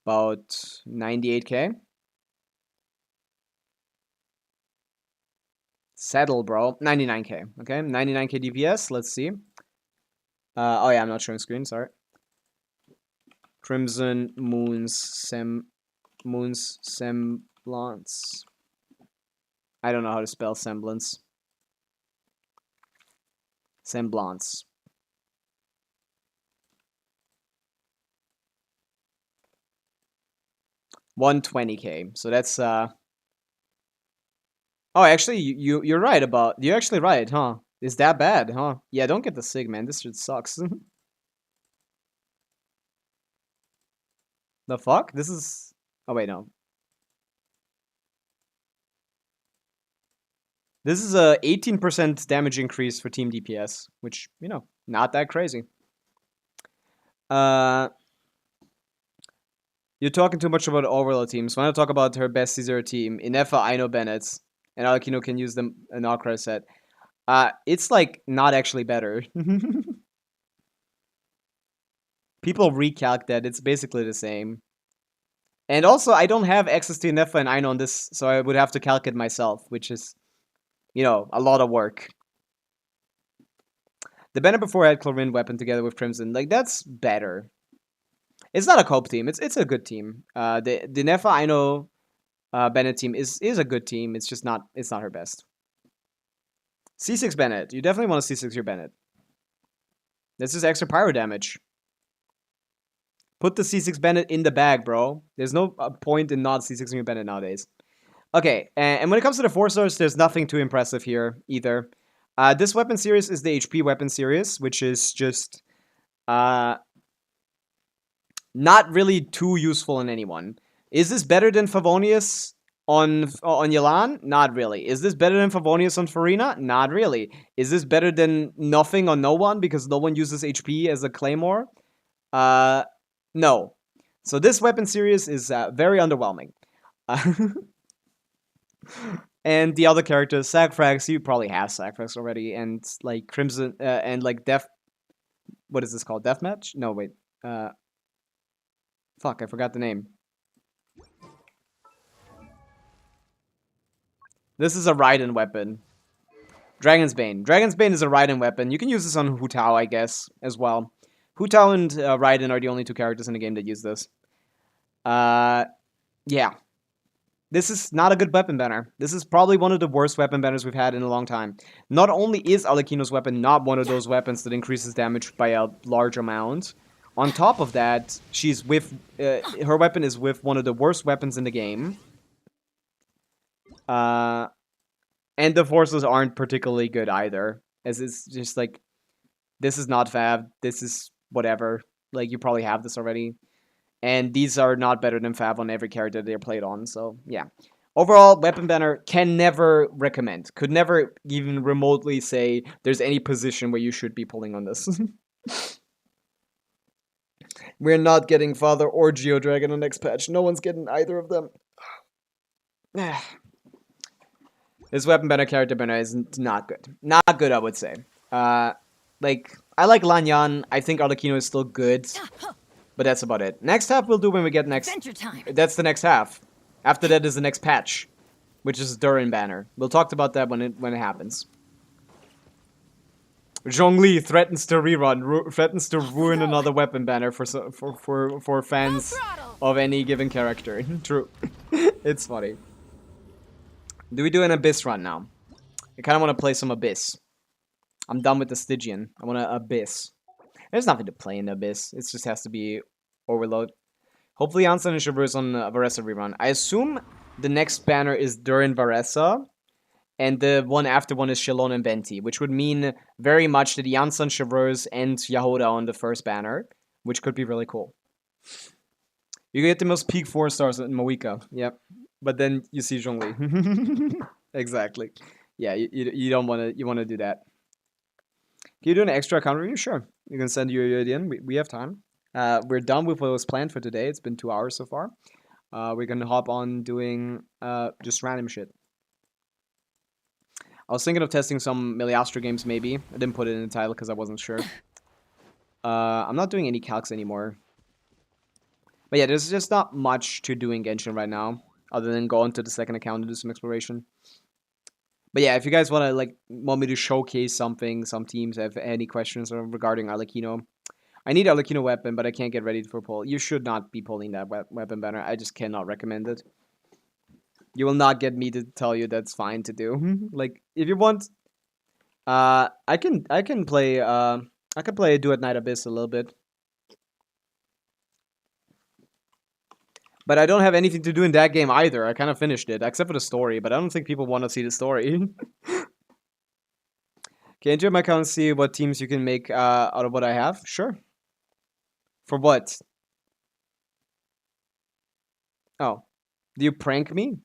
About 98k. Settle, bro. 99k. Okay, 99k DPS. Let's see. Oh yeah, I'm not showing screen. Sorry. Crimson Moon's Semblance. I don't know how to spell semblance. Semblance. $120k. So that's Oh, actually, you're right about. You're actually right, huh? Is that bad, huh? Yeah, don't get the sig, man. This shit sucks. The fuck? This is. Oh wait, no. This is a 18% damage increase for team DPS, which, you know, not that crazy. You're talking too much about overall teams. When I talk about her best C0 team, Inefa, Aino, Bennett, and Alakino can use them an Akra set. It's like not actually better. People recalc that. It's basically the same. And also, I don't have access to Inefa and Aino on this, so I would have to calc it myself, which is, you know, a lot of work. The Bennett before had Chlorine weapon together with Crimson. Like, that's better. It's not a cope team. It's a good team. The Nefa Aino Bennett team is a good team. It's just not her best. C6 Bennett. You definitely want to C6 your Bennett. This is extra pyro damage. Put the C6 Bennett in the bag, bro. There's no point in not C6ing your Bennett nowadays. Okay, and when it comes to the 4-stars, there's nothing too impressive here either. This weapon series is the HP weapon series, which is just not really too useful in anyone. Is this better than Favonius on Yelan? Not really. Is this better than Favonius on Farina? Not really. Is this better than nothing on no one because no one uses HP as a claymore? No. So this weapon series is very underwhelming. And the other characters, Sagfrax, you probably have Sagfrax already, and like Crimson and like Death. What is this called? Deathmatch? No, wait. Fuck, I forgot the name. This is a Raiden weapon. Dragon's Bane. Dragon's Bane is a Raiden weapon. You can use this on Hu Tao, I guess, as well. Hu Tao and Raiden are the only two characters in the game that use this. Yeah. This is not a good weapon banner. This is probably one of the worst weapon banners we've had in a long time. Not only is Alakino's weapon not one of those weapons that increases damage by a large amount, on top of that, she's with her weapon is with one of the worst weapons in the game. And the forces aren't particularly good either. As it's just like, this is not Fav, this is whatever. Like, you probably have this already. And these are not better than Fav on every character they're played on, so yeah. Overall, weapon banner can never recommend. Could never even remotely say there's any position where you should be pulling on this. We're not getting Father or Geodragon on next patch. No one's getting either of them. This weapon banner character banner is not good. Not good, I would say. Like, I like Lanyan. I think Arlecchino is still good. But that's about it. Next half we'll do when we get next... Adventure time. That's the next half. After that is the next patch. Which is Durin banner. We'll talk about that when it happens. Zhongli threatens to rerun, threatens to ruin another weapon banner for fans of any given character. True. It's funny. Do we do an Abyss run now? I kind of want to play some Abyss. I'm done with the Stygian. I want to Abyss. There's nothing to play in the Abyss. It just has to be Overload. Hopefully Ansan and Shiver's on Varessa rerun. I assume the next banner is Durin Varessa. And the one after one is Shalon and Venti, which would mean very much that Janssen, Chevreuse, and Yahoda on the first banner, which could be really cool. You get the most peak 4-stars in Moika, yep. But then you see Zhongli. Exactly. Yeah, you don't want to. You want to do that. Can you do an extra account review? Sure. You can send your UID in. We have time. We're done with what was planned for today. It's been 2 hours so far. We're gonna hop on doing just random shit. I was thinking of testing some Miliastra games maybe. I didn't put it in the title because I wasn't sure. I'm not doing any calcs anymore. But yeah, there's just not much to do in Genshin right now, other than go into the second account and do some exploration. But yeah, if you guys want me to showcase something, some teams have any questions regarding Arlecchino, I need Arlecchino weapon, but I can't get ready for pull. You should not be pulling that weapon banner. I just cannot recommend it. You will not get me to tell you that's fine to do. Like if you want, I can play Do at Night Abyss a little bit. But I don't have anything to do in that game either. I kind of finished it, except for the story, but I don't think people want to see the story. Can you enter my account and see what teams you can make out of what I have? Sure. For what? Oh. Do you prank me?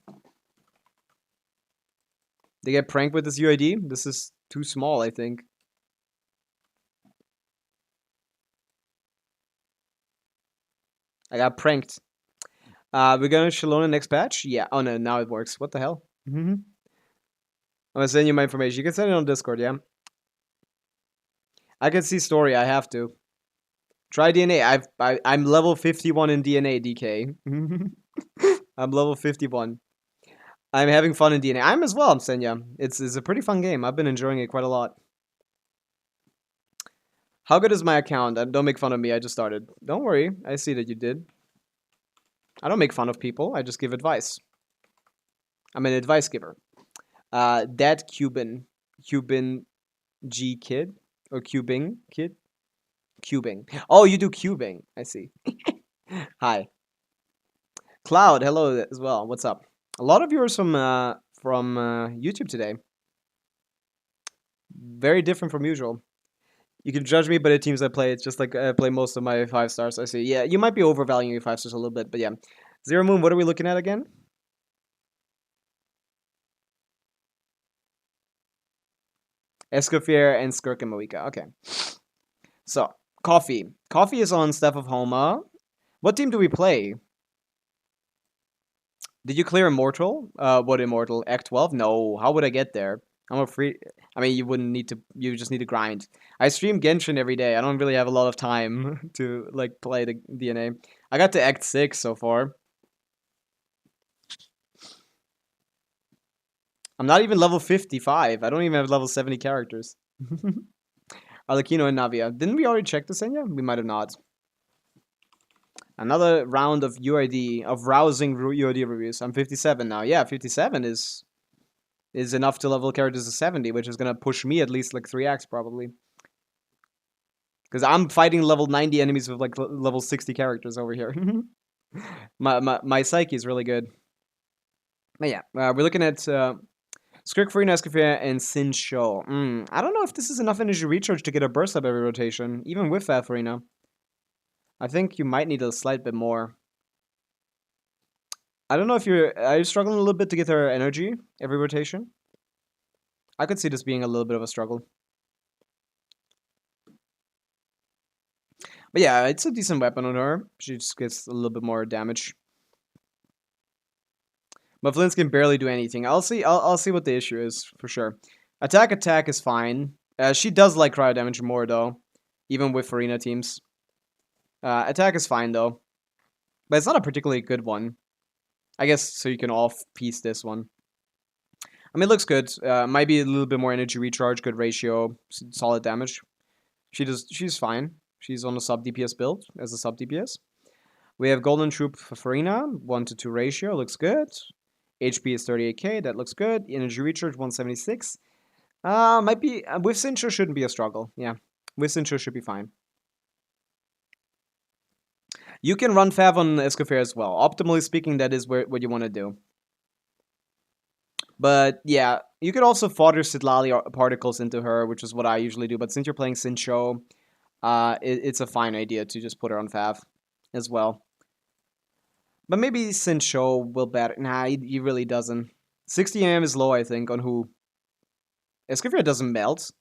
They get pranked with this UID? This is too small, I think. I got pranked. We're gonna Shalona next patch? Yeah. Oh no, now it works. What the hell? I'm gonna send you my information. You can send it on Discord, yeah? I can see story, I have to. Try DNA. I'm level 51 in DNA, DK. I'm level 51. I'm having fun in DNA. I'm as well, I'm saying, yeah. It's a pretty fun game. I've been enjoying it quite a lot. How good is my account? Don't make fun of me, I just started. Don't worry, I see that you did. I don't make fun of people, I just give advice. I'm an advice giver. That Cuban G kid? Or cubing kid? Cubing. Oh, you do cubing. I see. Hi. Cloud, hello as well. What's up? A lot of viewers from YouTube today. Very different from usual. You can judge me by the teams I play. It's just like I play most of my 5 stars. I see. Yeah, you might be overvaluing your 5 stars a little bit, but yeah. Zero Moon, what are we looking at again? Escoffier and Skirk and Pavica. Okay. So, Coffee. Coffee is on Staff of Homa. What team do we play? Did you clear Immortal? What Immortal? Act 12? No. How would I get there? I'm a free... I mean, you wouldn't need to... You just need to grind. I stream Genshin every day. I don't really have a lot of time to, like, play the DNA. I got to Act 6 so far. I'm not even level 55. I don't even have level 70 characters. Arlecchino and Navia. Didn't we already check this, Enya? We might have not. Another round of UID, of rousing UID reviews. I'm 57 now. Yeah, 57 is enough to level characters to 70, which is going to push me at least like 3x probably. Because I'm fighting level 90 enemies with like level 60 characters over here. my psyche is really good. But yeah, we're looking at Skirk, Farina, Escoffier, and Sin Sho. I don't know if this is enough energy recharge to get a burst up every rotation, even with that Farina. I think you might need a slight bit more. I don't know if are you struggling a little bit to get her energy every rotation? I could see this being a little bit of a struggle. But yeah, it's a decent weapon on her. She just gets a little bit more damage. But Flint's can barely do anything. I'll see what the issue is for sure. Attack is fine. She does like cryo damage more though, even with Farina teams. Attack is fine though, but it's not a particularly good one. I guess so you can off-piece this one. I mean, it looks good. Might be a little bit more energy recharge, good ratio, solid damage. She's fine. She's on a sub DPS build as a sub DPS. We have Golden Troop for Farina, 1-to-2 ratio, looks good. HP is 38k, that looks good. Energy recharge 176. Might be with Sincho shouldn't be a struggle. Yeah, with Sincho should be fine. You can run Fav on Escoffier as well. Optimally speaking, that is what you want to do. But yeah, you could also fodder Sidlali particles into her, which is what I usually do. But since you're playing Sincho, it's a fine idea to just put her on Fav as well. But maybe Sincho will better. Nah, he really doesn't. 60 AM is low, I think, on who? Escoffier doesn't melt.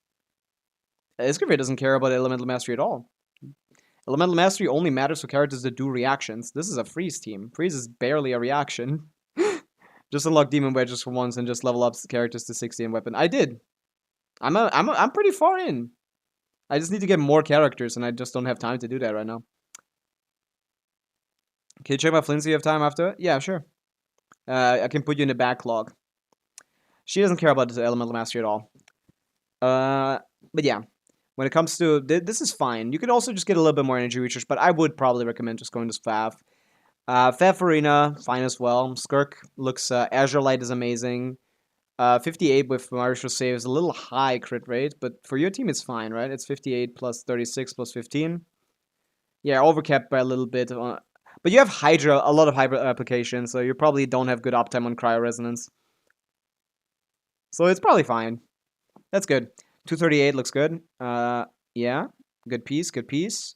Escoffier doesn't care about elemental mastery at all. Elemental Mastery only matters for characters that do reactions. This is a freeze team. Freeze is barely a reaction. Just unlock Demon Wedges for once and just level up characters to 60 in weapon. I did. I'm pretty far in. I just need to get more characters, and I just don't have time to do that right now. Can you check my Flintsy? You have time after it? Yeah, sure. I can put you in the backlog. She doesn't care about the Elemental Mastery at all. But yeah. When it comes to... This is fine. You could also just get a little bit more energy research, but I would probably recommend just going to Fav. Fav Arena, fine as well. Skirk looks... Azure Light is amazing. 58 with Martial Save is a little high crit rate, but for your team it's fine, right? It's 58 plus 36 plus 15. Yeah, overcapped by a little bit. But you have Hydra, a lot of Hydra applications, so you probably don't have good uptime on Cryo Resonance. So it's probably fine. That's good. 238 looks good. Yeah, good piece, good piece.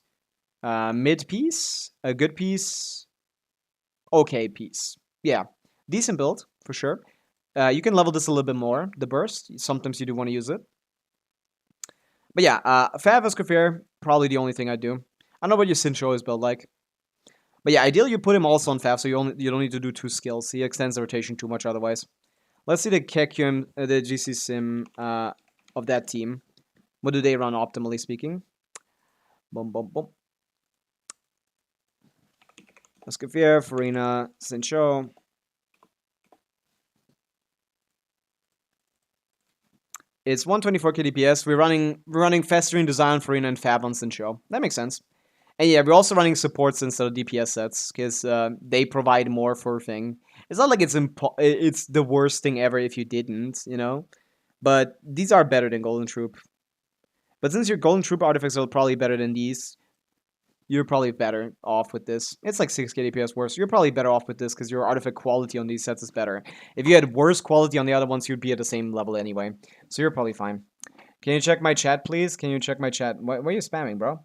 Mid piece, a good piece, okay piece. Yeah, decent build, for sure. You can level this a little bit more, the burst. Sometimes you do want to use it. But yeah, Fav Escoffier, probably the only thing I do. I don't know what your Sincho is built like. But yeah, ideally you put him also on Fav, so you don't need to do 2 skills. He extends the rotation too much otherwise. Let's see the Kekium, the GC Sim of that team. What do they run optimally speaking? Boom, boom, boom. Escoffier, Farina, Sincho. It's 124k DPS. We're running Festering, Design, Farina, and Fab on Sincho. That makes sense. And yeah, we're also running supports instead of DPS sets because they provide more for thing. It's not like it's the worst thing ever if you didn't, you know. But these are better than Golden Troop. But since your Golden Troop artifacts are probably better than these, you're probably better off with this. It's like 6k DPS worse. You're probably better off with this because your artifact quality on these sets is better. If you had worse quality on the other ones, you'd be at the same level anyway. So you're probably fine. Can you check my chat, please? Can you check my chat? Why are you spamming, bro?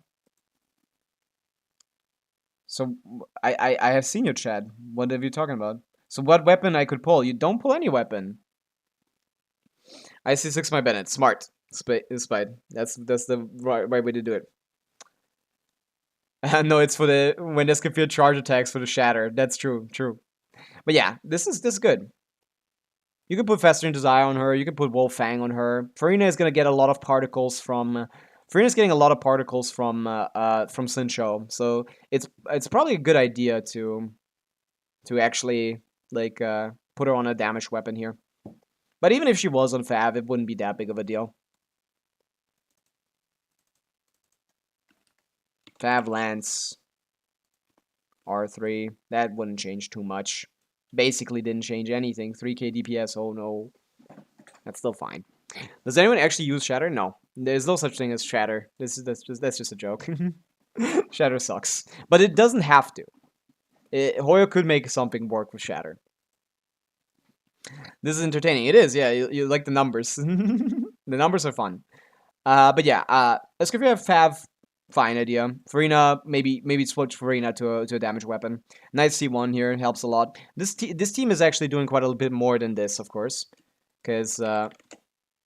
So, I have seen your chat. What are you talking about? So what weapon I could pull? You don't pull any weapon. I see 6 my Bennett. Smart. Spite. That's the right way to do it. No, it's for the when there's confused charge attacks for the shatter. That's true. But yeah, this is good. You can put Festering Desire on her. You can put Wolf Fang on her. Farina is gonna get a lot of particles from. Farina's getting a lot of particles from Sincho, so it's probably a good idea to actually like put her on a damage weapon here. But even if she was on Fav, it wouldn't be that big of a deal. Fav Lance R3, that wouldn't change too much. Basically didn't change anything. 3k DPS, oh no. That's still fine. Does anyone actually use Shatter? No. There's no such thing as Shatter. That's just a joke. Shatter sucks. But it doesn't have to. Hoyo could make something work with Shatter. This is entertaining. It is, yeah. You like the numbers. The numbers are fun. But yeah, let's give you a Fav. Fine idea. Farina, maybe switch Farina to a damage weapon. Nice C1 here, helps a lot. This team is actually doing quite a little bit more than this, of course. Because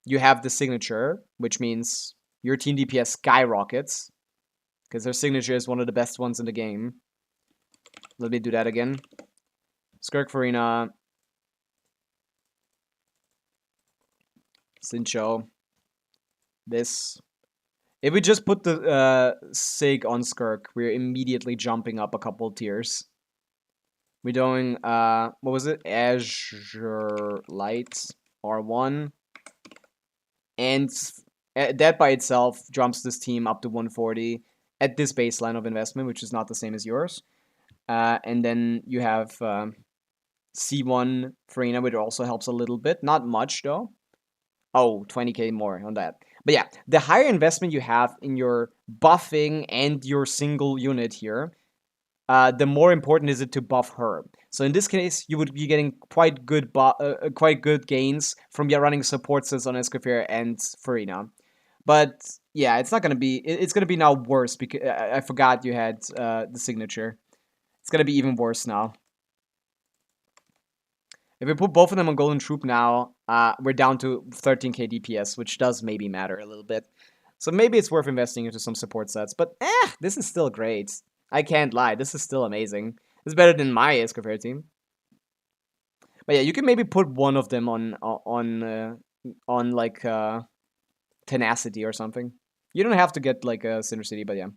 you have the signature, which means your team DPS skyrockets. Because their signature is one of the best ones in the game. Let me do that again. Skirk Farina. Sincho. This. If we just put the Sig on Skirk, we're immediately jumping up a couple tiers. We're doing, what was it? Azure Light R1. And that by itself jumps this team up to 140 at this baseline of investment, which is not the same as yours. And then you have C1 Farina, which also helps a little bit. Not much, though. Oh, 20k more on that. But yeah, the higher investment you have in your buffing and your single unit here, the more important is it to buff her. So in this case, you would be getting quite good gains from your running support sets on Escoffier and Farina. But yeah, it's not gonna be. It's gonna be now worse because I forgot you had the signature. It's gonna be even worse now. If we put both of them on Golden Troop now, we're down to 13k DPS, which does maybe matter a little bit. So maybe it's worth investing into some support sets. But this is still great. I can't lie. This is still amazing. It's better than my Escaffair team. But yeah, you can maybe put one of them on like Tenacity or something. You don't have to get like a Cinder City, but yeah.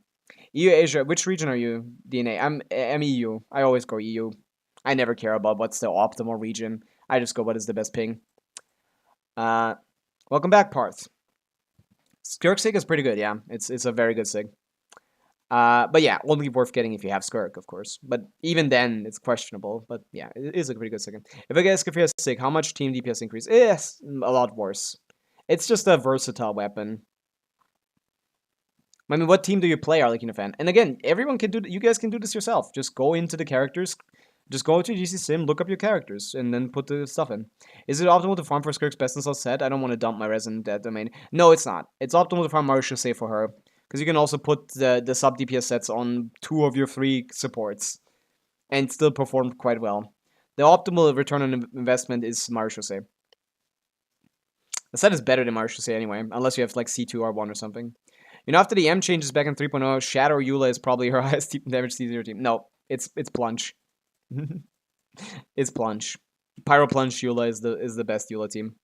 EU Asia, which region are you? DNA. I'm EU. I always go EU. I never care about what's the optimal region. I just go what is the best ping. Welcome back, Parth. Skirk Sig is pretty good, yeah. It's a very good Sig. But yeah, only worth getting if you have Skirk, of course. But even then, it's questionable. But yeah, it is a pretty good Sig. If I get Escafia Sig, how much team DPS increase? Yes, a lot worse. It's just a versatile weapon. I mean, what team do you play, Arlecchino fan? And again, everyone can do. You guys can do this yourself. Just go into the characters. Just go to GC Sim, look up your characters, and then put the stuff in. Is it optimal to farm for Skirk's best and set? I don't want to dump my resin dead domain. No, it's not. It's optimal to farm Marisha Say for her. Because you can also put the sub DPS sets on 2 of your 3 supports. And still perform quite well. The optimal return on investment is Marisha Say. The set is better than Marisha Say anyway. Unless you have like C2 or 1 or something. You know, after the M changes back in 3.0, Shadow or Eula is probably her highest damage C0 team. No, it's Plunge. It's Plunge. Pyro Plunge Eula is the best Eula team.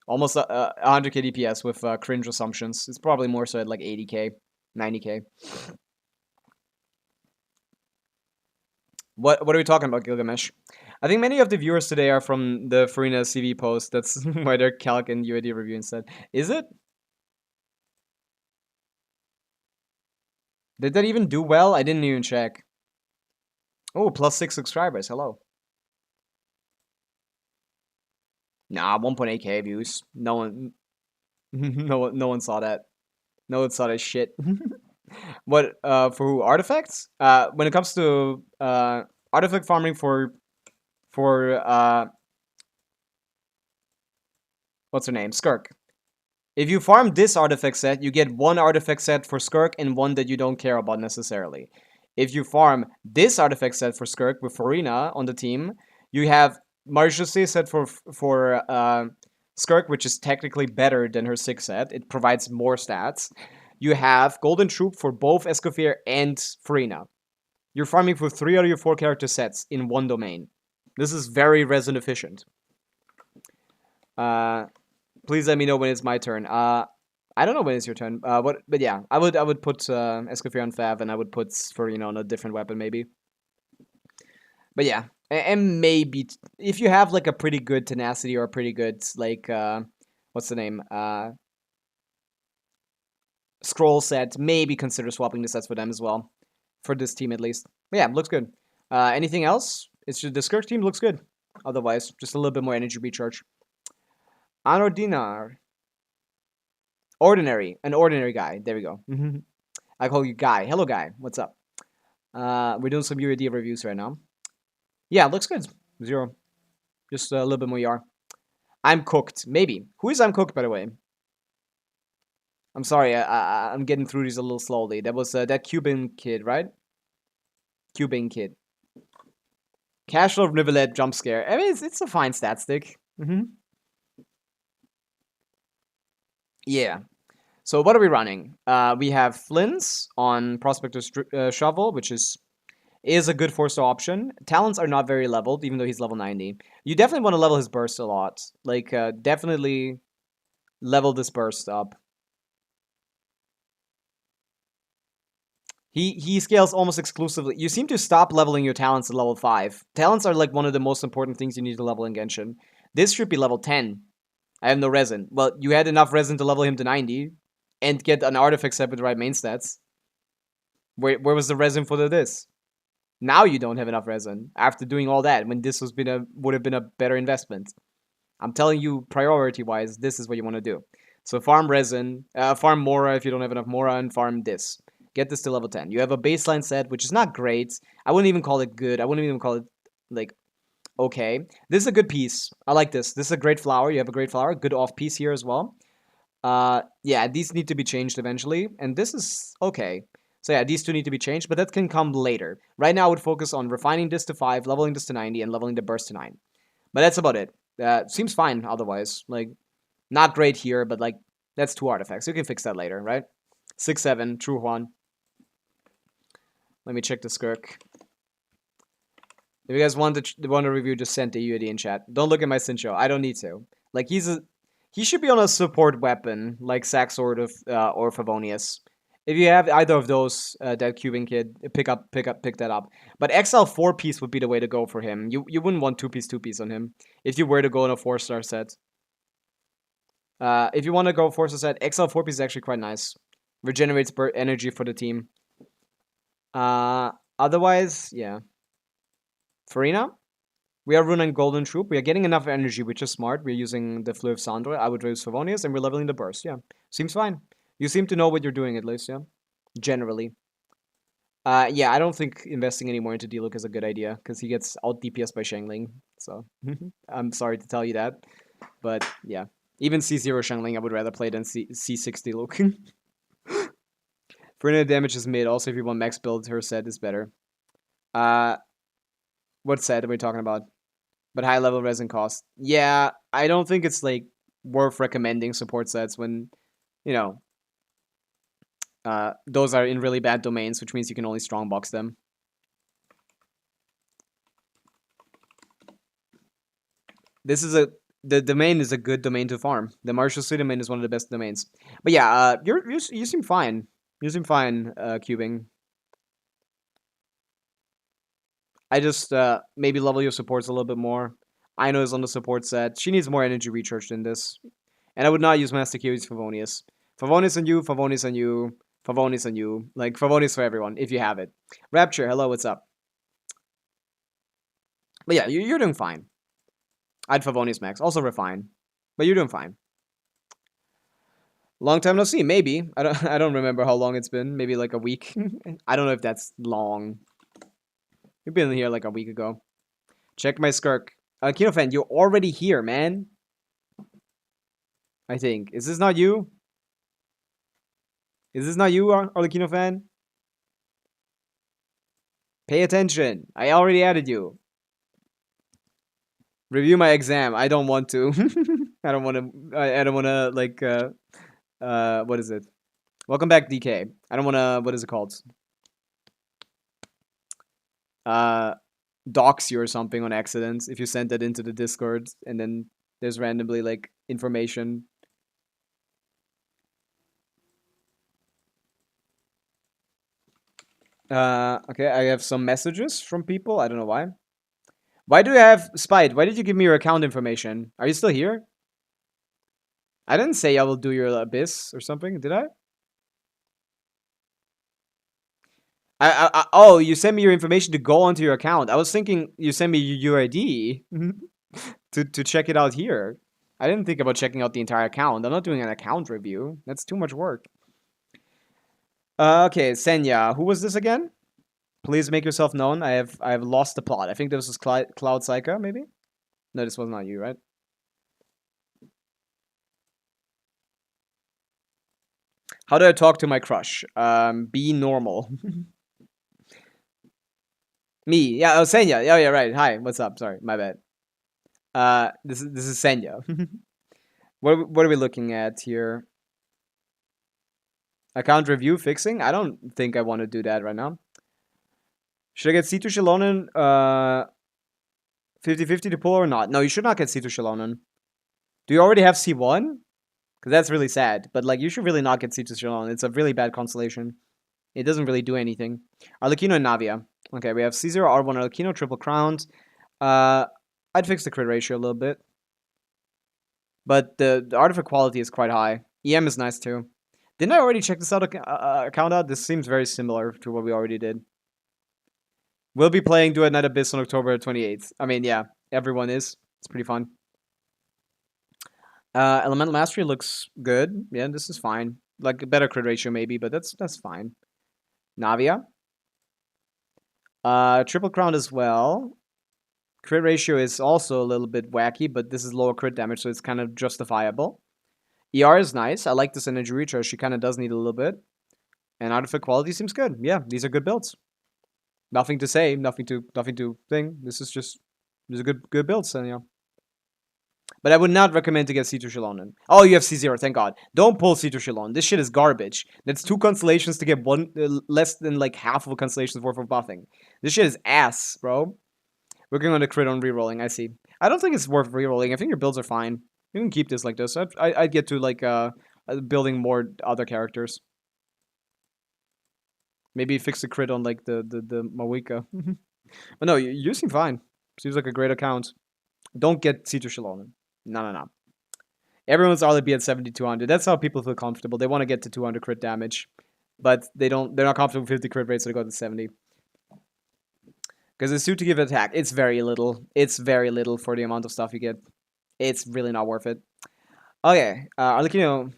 Almost 100k DPS with cringe assumptions. It's probably more so at like 80k, 90k. What are we talking about, Gilgamesh? I think many of the viewers today are from the Farina CV post. That's why they're Calc and UID review instead. Is it? Did that even do well? I didn't even check. Oh, plus 6 subscribers. Hello. Nah, 1.8k views. No one, no one saw that. No one saw that shit. What? For who? Artifacts? When it comes to artifact farming for what's her name? Skirk. If you farm this artifact set, you get 1 artifact set for Skirk and 1 that you don't care about necessarily. If you farm this artifact set for Skirk with Farina on the team, you have Marisha set for Skirk, which is technically better than her 6 set. It provides more stats. You have Golden Troop for both Escoffier and Farina. You're farming for 3 out of your 4 character sets in 1 domain. This is very resin efficient. Please let me know when it's my turn. I don't know when it's your turn. But yeah, I would put Escoffier on Fav, and I would put Farina on a different weapon maybe. But yeah, and maybe if you have like a pretty good tenacity or a pretty good like what's the name scroll set, maybe consider swapping the sets for them as well, for this team at least. But yeah, looks good. Anything else? It's just the Skirk team looks good. Otherwise, just a little bit more energy recharge. Anordina. An ordinary guy. There we go. I call you Guy. Hello, Guy. What's up? We're doing some UID reviews right now. Yeah, looks good. 0. Just a little bit more ER. I'm cooked. Maybe. Who is I'm cooked, by the way? I'm sorry. I'm getting through these a little slowly. That was that Cuban kid, right? Cuban kid. Casual Rivulet jump scare. I mean, it's a fine stat stick. Yeah. So what are we running? We have Flynn's on Prospector's Shovel, which is a good 4-star option. Talents are not very leveled, even though he's level 90. You definitely want to level his burst a lot. Like, definitely level this burst up. He scales almost exclusively. You seem to stop leveling your talents at level 5. Talents are like one of the most important things you need to level in Genshin. This should be level 10. I have no resin. Well, you had enough resin to level him to 90 and get an artifact set with the right main stats. Where was the resin for this? Now you don't have enough resin after doing all that when this would have been a better investment. I'm telling you, priority-wise, this is what you want to do. So farm resin, farm Mora if you don't have enough Mora, and farm this. Get this to level 10. You have a baseline set, which is not great. I wouldn't even call it good. I wouldn't even call it, like, okay. This is a good piece. I like this. This is a great flower. You have a great flower. Good off piece here as well. Yeah, these need to be changed eventually. And this is okay. So yeah, these 2 need to be changed, but that can come later. Right now, I would focus on refining this to 5, leveling this to 90, and leveling the burst to 9. But that's about it. Seems fine otherwise. Like, not great here, but like, That's 2 artifacts. You can fix that later, right? 6-7, true Juan. Let me check the Skirk. If you guys want to review, just send the UID in chat. Don't look at my Sincho. I don't need to. Like he should be on a support weapon like Sack Sword of or Favonius. If you have either of those, that Cuban kid, pick that up. But XL 4-piece would be the way to go for him. You wouldn't want 2-piece on him if you were to go in a 4-star set. If you want to go 4-star set, XL 4-piece is actually quite nice. Regenerates energy for the team. Otherwise, yeah. Farina, we are running Golden Troop. We are getting enough energy, which is smart. We're using the Fleur of Sandra. I would use Favonius, and we're leveling the burst. Yeah, seems fine. You seem to know what you're doing, at least, yeah? Generally. Yeah, I don't think investing any more into Diluc is a good idea, because he gets out DPS by Shangling. So, I'm sorry to tell you that. But, yeah. Even C0 Shangling I would rather play than C6 Diluc. Farina damage is mid. Also, if you want max build, her set is better. What set are we talking about? But high level resin cost. Yeah, I don't think it's like worth recommending support sets when, you know, those are in really bad domains, which means you can only strongbox them. The domain is a good domain to farm. The Martial Sea domain is one of the best domains. But yeah, you seem fine. You seem fine, cubing. I just maybe level your supports a little bit more. Aino is on the support set. She needs more energy recharge than this. And I would not use Master Kiri's Favonius. Favonius on you, Favonius on you, Favonius on you. Like, Favonius for everyone, if you have it. Rapture, hello, what's up? But yeah, you're doing fine. I'd Favonius max. Also refine. But you're doing fine. Long time no see, maybe. I don't remember how long it's been. Maybe like a week. I don't know if that's long. You've been here like a week ago. Check my Skirk. Kino fan, you're already here, man. I think. Is this not you? Is this not you, Arlecchino fan? Pay attention. I already added you. Review my exam. I don't want to. I don't want to. I don't want to, like, what is it? Welcome back, DK. I don't want to, what is it called? Dox you or something on accident if you send that into the Discord and then there's randomly, like, information. Okay, I have some messages from people. I don't know why. Why do you have Spite? Why did you give me your account information? Are you still here? I didn't say I will do your Abyss or something, did I? Oh, you sent me your information to go onto your account. I was thinking you sent me your UID to check it out here. I didn't think about checking out the entire account. I'm not doing an account review. That's too much work. Okay, Senya. Who was this again? Please make yourself known. I have lost the plot. I think this was Cloud Psycha, maybe? No, this was not you, right? How do I talk to my crush? Be normal. Me. Yeah, oh, Senya. Oh, yeah, right. Hi, what's up? Sorry, my bad. This is Senya. What are we looking at here? Account review fixing? I don't think I want to do that right now. Should I get C2 Shalonen 50-50 to pull or not? No, you should not get C2 Shalonen. Do you already have C1? Because that's really sad. But, like, you should really not get C2 Shalonen. It's a really bad constellation. It doesn't really do anything. Arlecchino and Navia. Okay, we have C0, R1, Arlecchino, triple crowned. I'd fix the crit ratio a little bit. But the artifact quality is quite high. EM is nice too. Didn't I already check this out account out? This seems very similar to what we already did. We'll be playing Do It Night Abyss on October 28th. I mean, yeah, everyone is. It's pretty fun. Elemental Mastery looks good. Yeah, this is fine. Like, a better crit ratio maybe, but that's fine. Navia. Triple Crown as well. Crit ratio is also a little bit wacky, but this is lower crit damage, so it's kind of justifiable. ER is nice. I like this energy recharge. She kind of does need a little bit. And artifact quality seems good. Yeah, these are good builds. Nothing to say, nothing to thing. This is a good build, so yeah. But I would not recommend to get C2 Shilonen. Oh, you have C0, thank God. Don't pull C2 Shilonen. This shit is garbage. That's 2 constellations to get one less than like half of a constellation's worth of buffing. This shit is ass, bro. Working on the crit on rerolling, I see. I don't think it's worth rerolling. I think your builds are fine. You can keep this like this. I'd get to like building more other characters. Maybe fix the crit on like the Pavica. But no, you seem fine. Seems like a great account. Don't get C2 Shilonen. No. Everyone's RLB at 7200. That's how people feel comfortable. They want to get to 200 crit damage, but they're not comfortable with 50 crit rate, so they go to 70. Because the suit to give attack, it's very little. It's very little for the amount of stuff you get. It's really not worth it. Okay, Arlecchino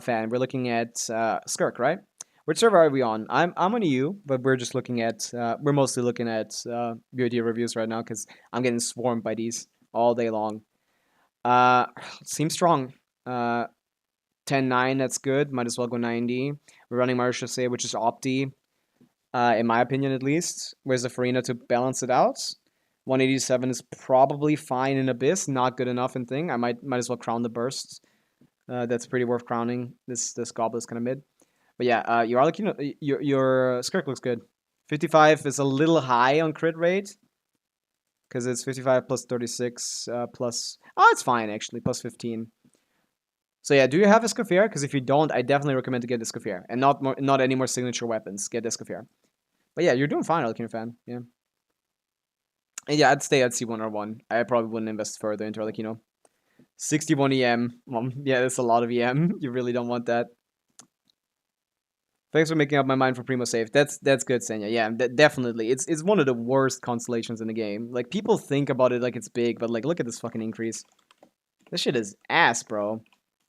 fan, we're looking at Skirk, right? Which server are we on? I'm on EU, but we're just looking at we're mostly looking at UID reviews right now because I'm getting swarmed by these all day long. Seems strong. 10-9, that's good. Might as well go 90. We're running Marshase, which is Opti, in my opinion at least. Where's the Farina to balance it out? 187 is probably fine in Abyss, not good enough in Thing. I might as well crown the bursts. That's pretty worth crowning. This goblet's kind of mid. But yeah, your Arlecchino, your Skirk looks good. 55 is a little high on crit rate. Because it's 55 plus 36 plus... Oh, it's fine, actually. Plus 15. So yeah, do you have Escoffier? Because if you don't, I definitely recommend to get Escoffier. And not any more signature weapons. Get Escoffier. But yeah, you're doing fine, Arlecchino fan. Yeah. And yeah, I'd stay at C1R1. I probably wouldn't invest further into Arlecchino. 61 EM. Well, yeah, that's a lot of EM. You really don't want that. Thanks for making up my mind for Primo Save. That's good, Senya. Yeah, definitely. It's one of the worst constellations in the game. Like, people think about it like it's big, but like, look at this fucking increase. This shit is ass, bro.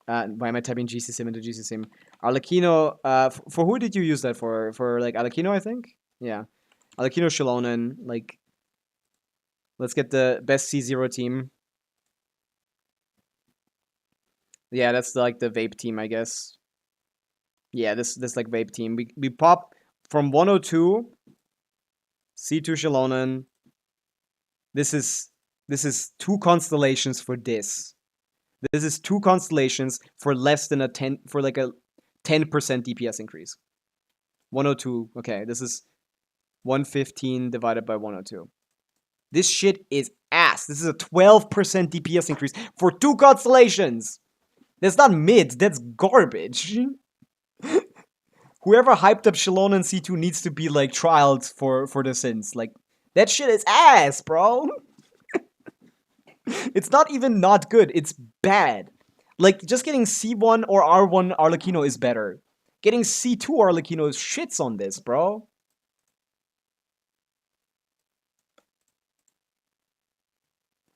Why am I typing GC Sim into GC Sim? Arlecchino, for who did you use that for? For like Arlecchino, I think? Yeah. Arlecchino Shilonen, like, let's get the best C0 team. Yeah, that's like the vape team, I guess. Yeah, this like vape team. We pop from 102 C2 Shilonen. This is 2 constellations for this. This is 2 constellations for less than a 10 for like a 10% DPS increase. 102. Okay, this is 115 divided by 102. This shit is ass. This is a 12% DPS increase for 2 constellations. That's not mid, that's garbage. Whoever hyped up Shilonen C2 needs to be like trialed for the sins. Like, that shit is ass, bro. It's not even not good, it's bad. Like, just getting C1 or R1 Arlecchino is better. Getting C2 Arlecchino shits on this, bro.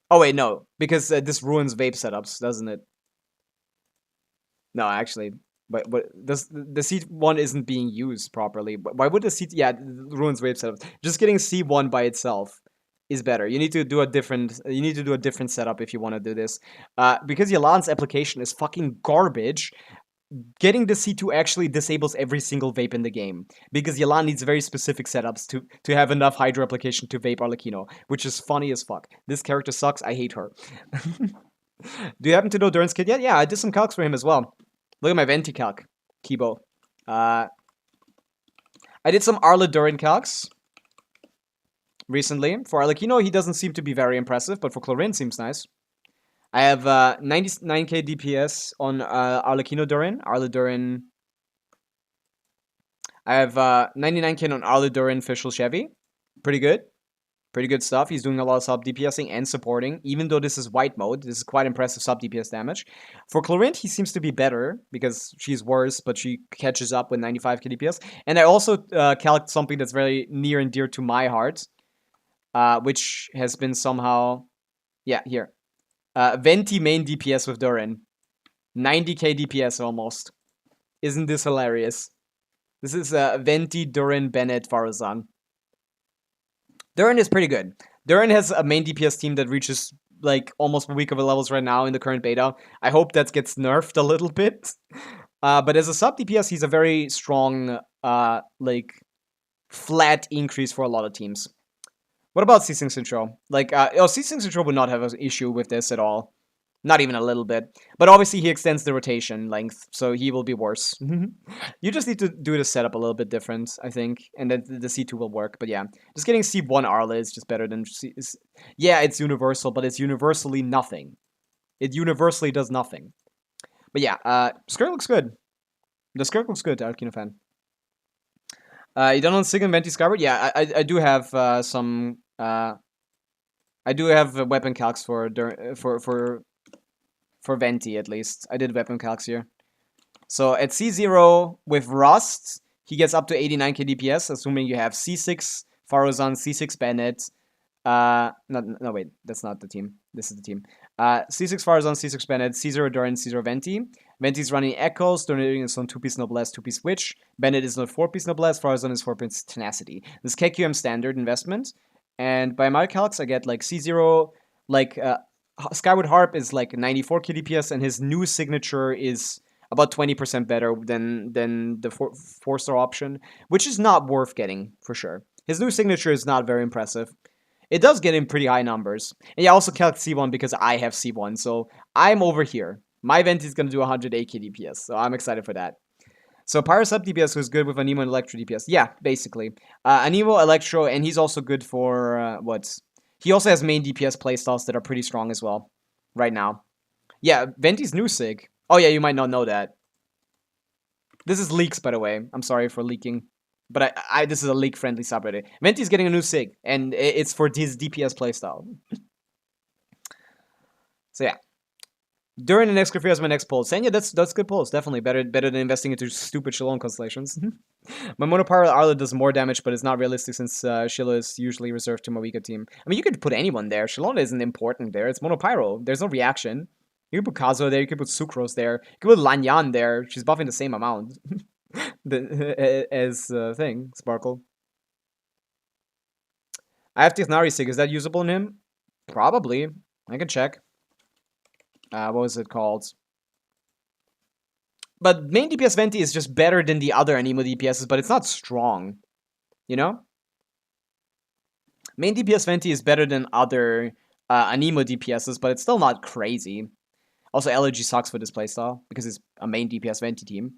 Oh wait, no, because this ruins vape setups, doesn't it? No, actually, but the C1 isn't being used properly. Why would the C? Yeah, it ruins vape setups. Just getting C1 by itself is better. You need to do a different. You need to do a different setup if you want to do this. Because Yalan's application is fucking garbage. Getting the C2 actually disables every single vape in the game. Because Yalan needs very specific setups to have enough Hydro application to vape Arlecchino, which is funny as fuck. This character sucks, I hate her. Do you happen to know Durin's kid yet? Yeah, I did some calcs for him as well. Look at my Venti calc, Kibo. I did some Arla Durin calcs recently. For Arlecchino, he doesn't seem to be very impressive, but for Chlorine, seems nice. I have 99k DPS on Arlecchino Durin. Arla Durin. I have 99k on Arla Durin Fischl Chevy. Pretty good. Pretty good stuff. He's doing a lot of sub DPSing and supporting. Even though this is white mode, this is quite impressive sub DPS damage. For Chlorine, he seems to be better because she's worse, but she catches up with 95k DPS. And I also calced something that's very near and dear to my heart, which has been somehow, yeah, here. Venti main DPS with Durin. 90k DPS almost. Isn't this hilarious? This is Venti, Durin, Bennett, Farazan. Durin is pretty good. Durin has a main DPS team that reaches like almost a week of levels right now in the current beta. I hope that gets nerfed a little bit. But as a sub DPS, he's a very strong, like, flat increase for a lot of teams. What about C-Sync Central? Like, C-Sync Central would not have an issue with this at all. Not even a little bit. But obviously he extends the rotation length, so he will be worse. You just need to do the setup a little bit different, I think, and then the C2 will work. But yeah, just getting C1 Arla is just better than C... Yeah, it's universal, but it's universally nothing. It universally does nothing. But yeah, skirt looks good. The skirt looks good, Alkino fan. You done on Sig and Venti Skyward? Yeah, I do have some... I do have weapon calcs for Venti, at least. I did weapon calcs here. So at C0 with Rust, he gets up to 89k DPS, assuming you have C6 Faruzan, C6 Bennett. No, wait, that's not the team. This is the team. C6 Faruzan, C6 Bennett, C0 Durin, C0 Venti. Venti's running Echoes, Durin is on 2-piece Noblesse, 2-piece Witch. Bennett is on 4-piece Noblesse, Faruzan is 4-piece Tenacity. This is KQM standard investment. And by my calcs, I get like C0, like Skyward Harp is like 94 KDPS, and his new signature is about 20% better than the 4-star option, which is not worth getting for sure. His new signature is not very impressive. It does get him pretty high numbers. And yeah, I also calc C1 because I have C1, so I'm over here. My Venti is going to do 108 KDPS, so I'm excited for that. So Pyro Sub DPS, who's good with Anemo and Electro DPS. Yeah, basically. Anemo, Electro, and he's also good for, what? He also has main DPS playstyles that are pretty strong as well, right now. Yeah, Venti's new sig. Oh yeah, you might not know that. This is leaks, by the way. I'm sorry for leaking. But this is a leak-friendly subreddit. Venti's getting a new sig, and it's for his DPS playstyle. So yeah. During the next Grafia is my next poll. Saying, yeah, that's good polls. Definitely better than investing into stupid Shilon constellations. My Monopyro Arla does more damage, but it's not realistic since Shilo is usually reserved to my weaker team. I mean, you could put anyone there. Shilon isn't important there. It's Monopyro. There's no reaction. You could put Kazuo there. You could put Sucrose there. You could put Lanyan there. She's buffing the same amount as thing, Sparkle. I have Tighnari Sig. Is that usable in him? Probably. I can check. What was it called? But main DPS Venti is just better than the other Anemo DPSs, but it's not strong. You know? Main DPS Venti is better than other Anemo DPSs, but it's still not crazy. Also, LG sucks for this playstyle, because it's a main DPS Venti team.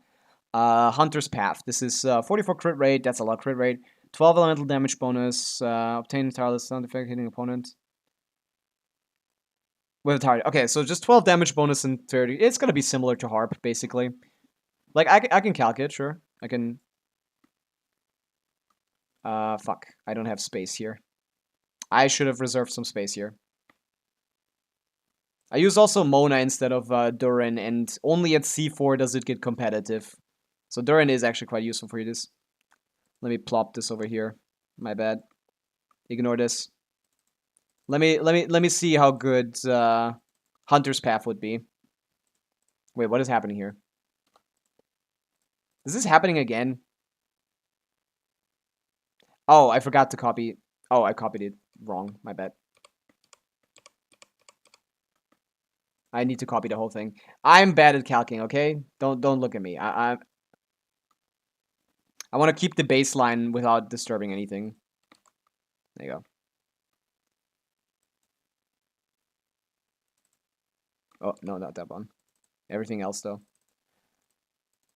Hunter's Path. This is 44 crit rate, that's a lot crit rate. 12 elemental damage bonus, obtain tireless sound effect hitting opponent. With a target. Okay, so just 12 damage bonus and 30. It's gonna be similar to Harp, basically. Like, I can calculate, sure. I can... fuck. I don't have space here. I should have reserved some space here. I use also Mona instead of Durin, and only at C4 does it get competitive. So Durin is actually quite useful for you. This. Let me plop this over here. My bad. Ignore this. Let me see how good Hunter's Path would be. Wait, what is happening here? Is this happening again? Oh, I forgot to copy. Oh, I copied it wrong. My bad. I need to copy the whole thing. I'm bad at calcing, okay? Don't look at me. I want to keep the baseline without disturbing anything. There you go. Oh, no, not that one. Everything else, though.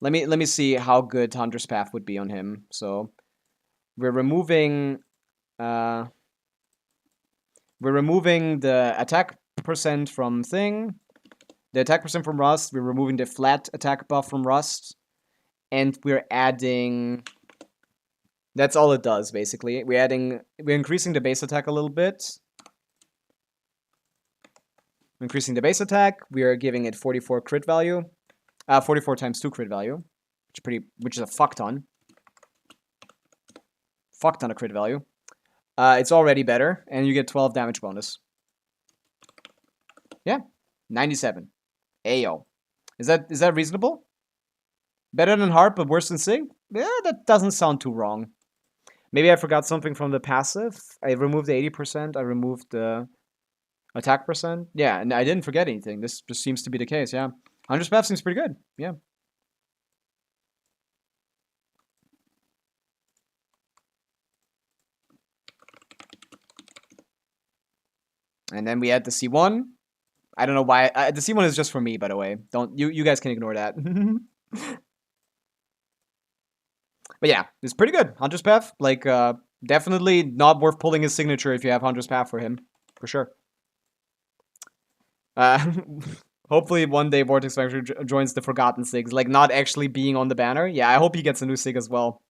Let me see how good Hunter's Path would be on him. So, we're removing the attack percent from thing, the attack percent from Rust. We're removing the flat attack buff from Rust, and we're adding. That's all it does, basically. We're increasing the base attack a little bit. Increasing the base attack, we are giving it 44 crit value. 44 times 2 crit value. Which is a fuck ton. Fuck ton of crit value. It's already better, and you get 12 damage bonus. Yeah. 97. Ayo. Is that reasonable? Better than Harp, but worse than Sig? Yeah, that doesn't sound too wrong. Maybe I forgot something from the passive. I removed the 80%. I removed the attack percent. Yeah, and I didn't forget anything. This just seems to be the case, yeah. 100 Path seems pretty good. Yeah. And then we add the C1. I don't know why. The C1 is just for me, by the way. Don't you guys can ignore that. But yeah, it's pretty good. Hunter's Path, like, definitely not worth pulling his signature if you have Hunter's Path for him, for sure. Hopefully one day Vortex Factory joins the Forgotten Sigs, like not actually being on the banner. Yeah, I hope he gets a new Sig as well.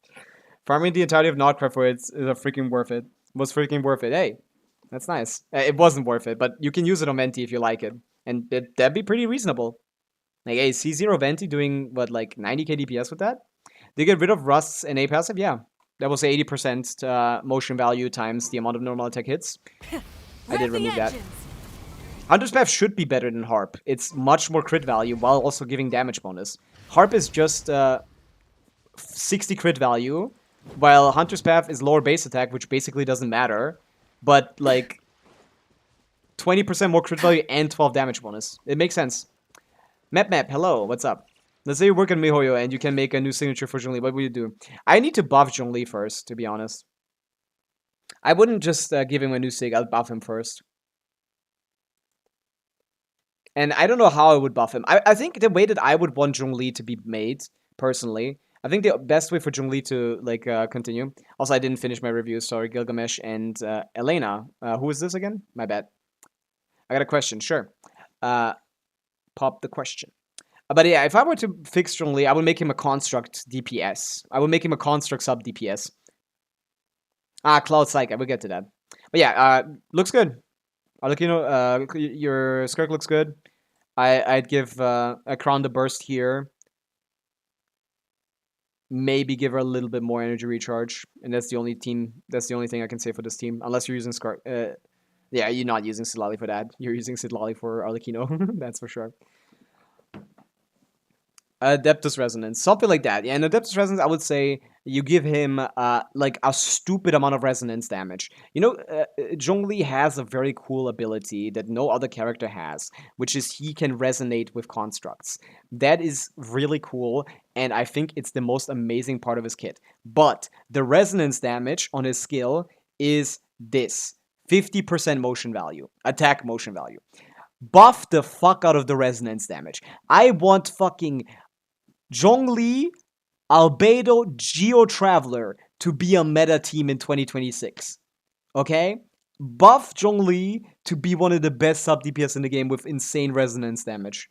Farming the entirety of Notcraft for it is a freaking worth it. Was freaking worth it. Hey, that's nice. It wasn't worth it, but you can use it on Venti if you like it, and that'd be pretty reasonable. Like, hey, C0 Venti doing what, like 90k DPS with that? They get rid of Rusts and A passive? Yeah. That was 80% motion value times the amount of normal attack hits. I did remove that. Hunter's Path should be better than Harp. It's much more crit value while also giving damage bonus. Harp is just 60 crit value, while Hunter's Path is lower base attack, which basically doesn't matter. But, like, 20% more crit value and 12 damage bonus. It makes sense. Map, hello, what's up? Let's say you work in MiHoYo and you can make a new signature for Zhongli. What would you do? I need to buff Zhongli first, to be honest. I wouldn't just give him a new sig. I'll buff him first. And I don't know how I would buff him. I think the way that I would want Zhongli to be made, personally, I think the best way for Zhongli to, like, continue. Also, I didn't finish my review. Sorry, Gilgamesh and Elena. Who is this again? My bad. I got a question. Sure. Pop the question. But yeah, if I were to fix Zhongli, I would make him a construct DPS. I would make him a construct sub DPS. Cloud Psych. I will get to that. But yeah, looks good. Arlecchino, your Skirk looks good. I'd give a Crown the Burst here. Maybe give her a little bit more energy recharge, and that's the only thing I can say for this team. Unless you're using Skirk. Yeah, you're not using Sidlali for that. You're using Sidlali for Arlecchino. That's for sure. Adeptus Resonance, something like that. Yeah, and Adeptus Resonance, I would say you give him like a stupid amount of resonance damage. You know, Zhongli has a very cool ability that no other character has, which is he can resonate with constructs. That is really cool, and I think it's the most amazing part of his kit. But the resonance damage on his skill is this: 50% motion value, attack motion value. Buff the fuck out of the resonance damage. I want fucking Zhongli, Albedo, Geo Traveler to be a meta team in 2026. Okay? Buff Zhongli to be one of the best sub DPS in the game with insane resonance damage.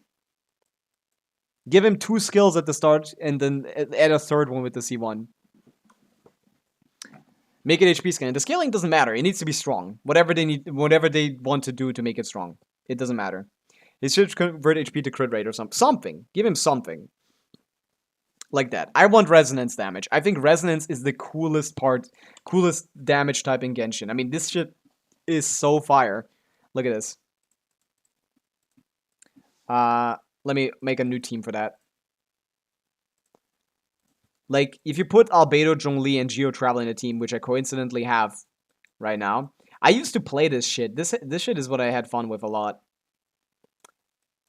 Give him 2 skills at the start and then add a third one with the C1. Make it HP scaling. The scaling doesn't matter. It needs to be strong. Whatever they want to do to make it strong. It doesn't matter. It should convert HP to crit rate or something. Something. Give him something. Like that. I want resonance damage. I think resonance is the coolest damage type in Genshin. I mean, this shit is so fire. Look at this. Let me make a new team for that. Like, if you put Albedo, Zhongli, and Geo Travel in a team, which I coincidentally have right now. I used to play this shit. This shit is what I had fun with a lot.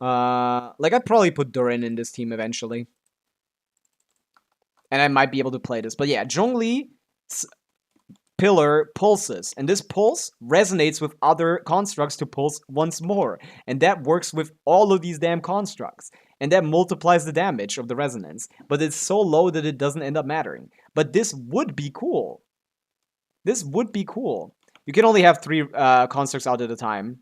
Like, I'd probably put Durin in this team eventually. And I might be able to play this. But yeah, Zhongli's pillar pulses. And this pulse resonates with other constructs to pulse once more. And that works with all of these damn constructs. And that multiplies the damage of the resonance. But it's so low that it doesn't end up mattering. But this would be cool. This would be cool. You can only have 3 constructs out at a time.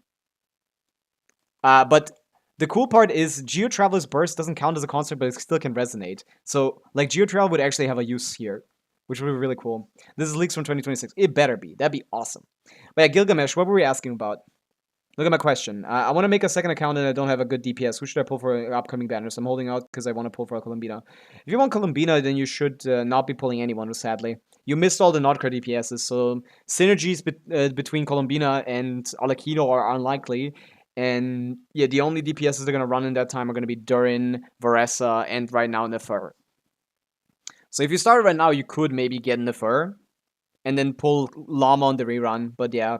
But the cool part is Geo Traveler's Burst doesn't count as a construct, but it still can resonate. So, like, Geo Travel would actually have a use here, which would be really cool. This is leaks from 2026. It better be. That'd be awesome. But yeah, Gilgamesh, what were we asking about? Look at my question. I want to make a second account and I don't have a good DPS. Who should I pull for upcoming banners? I'm holding out because I want to pull for Columbina. If you want Columbina, then you should not be pulling anyone, sadly. You missed all the Notcard DPSs, so synergies between Columbina and Arlecchino are unlikely. And yeah, the only DPSs they're going to run in that time are going to be Durin, Varessa, and right now Nefer. So if you started right now, you could maybe get Nefer and then pull Llama on the rerun. But yeah,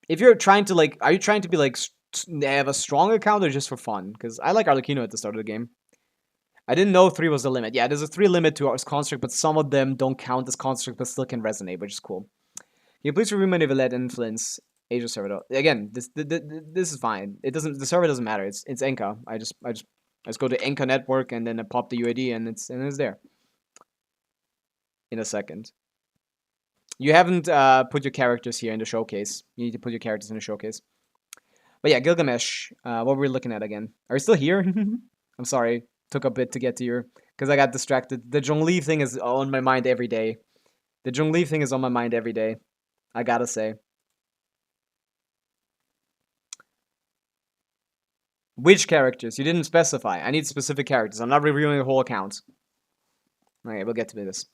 if you're trying to, like, are you trying to be like have a strong account or just for fun? Because I like Arlecchino at the start of the game. I didn't know 3 was the limit. Yeah, there's a 3 limit to our construct, but some of them don't count as construct but still can resonate, which is cool. Can you please review my Nivelette influence? Asia server though. Again, this is fine. It doesn't. The server doesn't matter. It's Enka. I just go to Enka network and then I pop the UID and it's there. In a second. You haven't put your characters here in the showcase. You need to put your characters in the showcase. But yeah, Gilgamesh. What were we looking at again? Are you still here? I'm sorry. Took a bit to get to your... Because I got distracted. The Zhongli thing is on my mind every day. The Zhongli thing is on my mind every day. I gotta say. Which characters? You didn't specify. I need specific characters. I'm not reviewing the whole account. Okay, we'll get to this.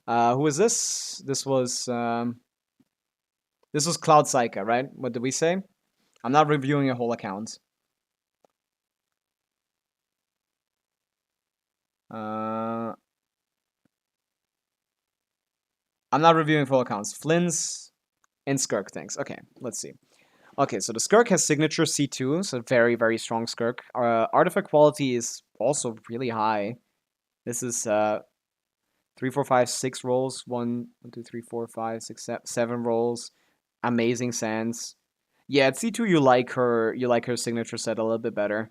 Who is this? This was Cloud Psycha, right? What did we say? I'm not reviewing a whole account. I'm not reviewing full accounts. Flynn's and Skirk, thanks. Okay, let's see. Okay, so the Skirk has signature C2, so very, very strong Skirk. Artifact quality is also really high. This is 3, 4, 5, 6 rolls. 1, 2, 3, 4, 5, 6, 7 rolls. Amazing sands. Yeah, at C2 you like her signature set a little bit better,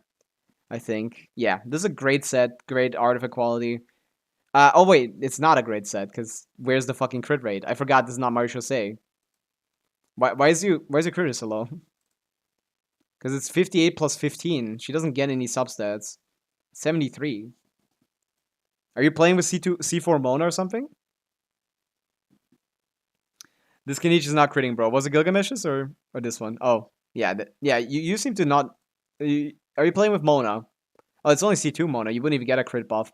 I think. Yeah, this is a great set, great artifact quality. Oh wait, it's not a great set, because where's the fucking crit rate? I forgot this is not Mario Say. Why is your crit rate so low? Because it's 58 plus 15. She doesn't get any substats. 73. Are you playing with C4 Mona or something? This Kenichi is not critting, bro. Was it Gilgamesh's or this one? Oh, yeah. Yeah, you seem to not... Are you playing with Mona? Oh, it's only C2 Mona. You wouldn't even get a crit buff.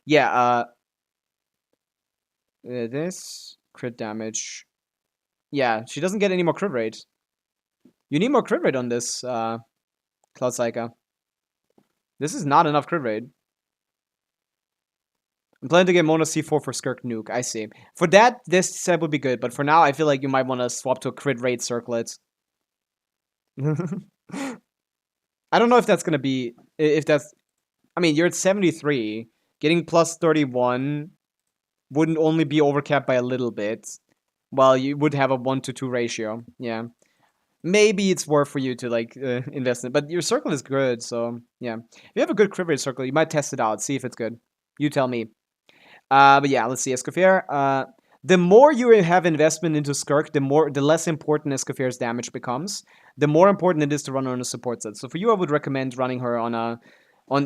Yeah, this... Crit damage. Yeah, she doesn't get any more crit rate. You need more crit rate on this, Cloud Psycha. This is not enough crit rate. I'm planning to get Mona C4 for Skirk Nuke. I see. For that, this set would be good, but for now, I feel like you might want to swap to a crit rate circlet. I don't know if that's going to be... If that's... I mean, you're at 73. Getting plus 31 wouldn't only be overcapped by a little bit. Well, you would have a 1-to-2 ratio. Yeah. Maybe it's worth for you to, like, invest in it. But your circle is good, so, yeah. If you have a good crit rate circle, you might test it out. See if it's good. You tell me. But yeah, let's see. Escoffier. The more you have investment into Skirk, the less important Escoffier's damage becomes. The more important it is to run her on a support set. So for you, I would recommend running her on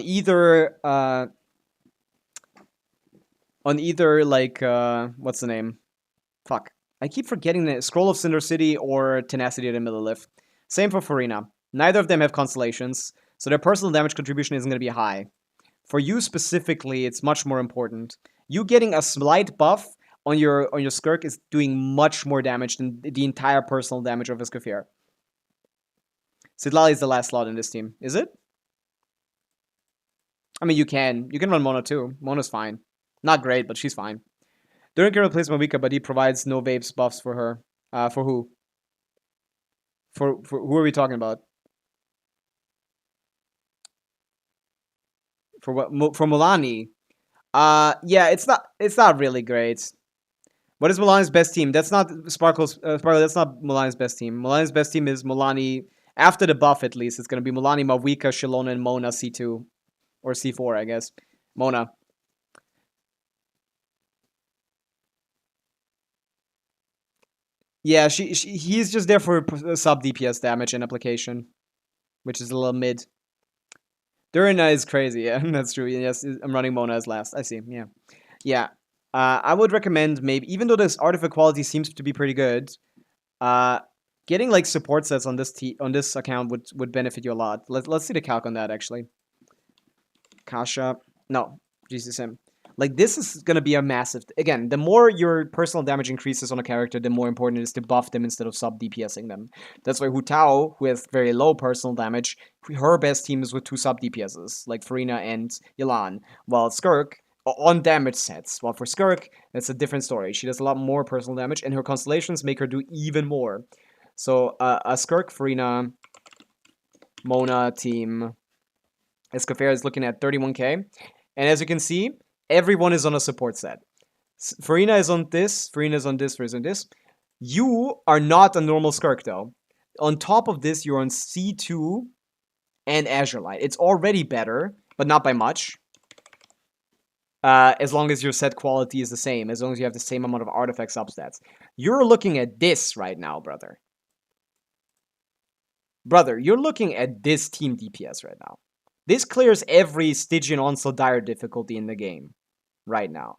either like what's the name? Fuck. I keep forgetting the Scroll of Cinder City or Tenacity of the Millilith. Same for Farina. Neither of them have constellations, so their personal damage contribution isn't going to be high. For you specifically, it's much more important. You getting a slight buff on your Skirk is doing much more damage than the entire personal damage of Escoffier. Sidlali is the last slot in this team. Is it? I mean, you can run Mona too. Mona's fine. Not great, but she's fine. During Kira plays Pavica, but he provides no vapes buffs for her. For who? For who are we talking about? For what? For Mulani. Yeah, it's not really great. What is Mulani's best team? That's not Sparkle. That's not Mulani's best team. Mulani's best team is Mulani. After the buff, at least, it's gonna be Mulani, Mavika, Shalona, and Mona C2 or C4, I guess. Mona. Yeah, he's just there for sub DPS damage and application, which is a little mid. Durina is crazy, yeah, that's true. Yes, I'm running Mona as last. I see, yeah. Yeah, I would recommend maybe, even though this artifact quality seems to be pretty good, getting like support sets on this account would benefit you a lot. Let's see the calc on that actually. Kasha, no, GCSM. Like, this is going to be a massive... Again, the more your personal damage increases on a character, the more important it is to buff them instead of sub-DPSing them. That's why Hu Tao, who has very low personal damage, her best team is with 2 sub-DPSs, like Farina and Yelan. While Skirk, on damage sets. While for Skirk, that's a different story. She does a lot more personal damage, and her constellations make her do even more. So, a Skirk, Farina, Mona team... Escoffier is looking at 31k. And as you can see... Everyone is on a support set. Farina is on this, Farina is on this, Farina is on this. You are not a normal Skirk, though. on top of this, you're on C2 and Azure Light. It's already better, but not by much. As long as your set quality is the same, as long as you have the same amount of artifact substats. You're looking at this right now, brother. Brother, you're looking at this team DPS right now. This clears every Stygian Onslaught Dire difficulty in the game right now.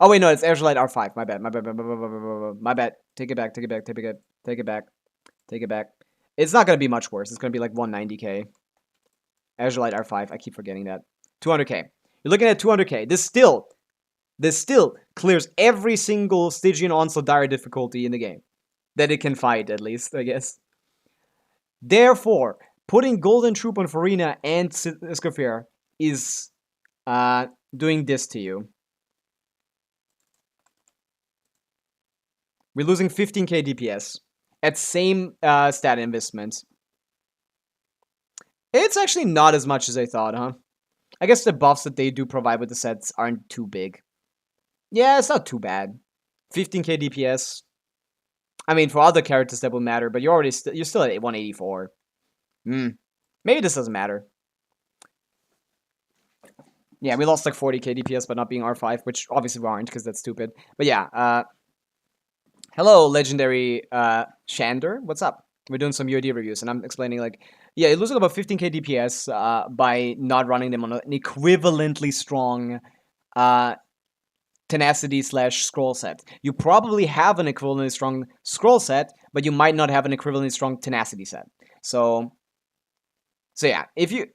Oh wait, no, it's Azure Light R5. My bad. My bad. Take it back. Take it back. Take it back. Take it back. Take it back. It's not gonna be much worse. It's gonna be like 190k. Azure Light R5. I keep forgetting that. 200k. You're looking at 200k. This still clears every single Stygian Onslaught Dire difficulty in the game that it can fight, at least, I guess. Therefore, putting Golden Troop on Farina and Scafair is doing this to you. We're losing 15k DPS at same stat investment. It's actually not as much as I thought, huh? I guess the buffs that they do provide with the sets aren't too big. Yeah, it's not too bad. 15k DPS. I mean, for other characters that will matter, but you're already you're still at 184. Maybe this doesn't matter. Yeah, we lost like 40k DPS by not being R5, which obviously we aren't because that's stupid. But yeah, hello, legendary Shander. What's up? We're doing some UID reviews, and I'm explaining like, yeah, you're losing about 15k DPS by not running them on an equivalently strong tenacity / scroll set. You probably have an equivalently strong scroll set, but you might not have an equivalently strong tenacity set. So yeah, if you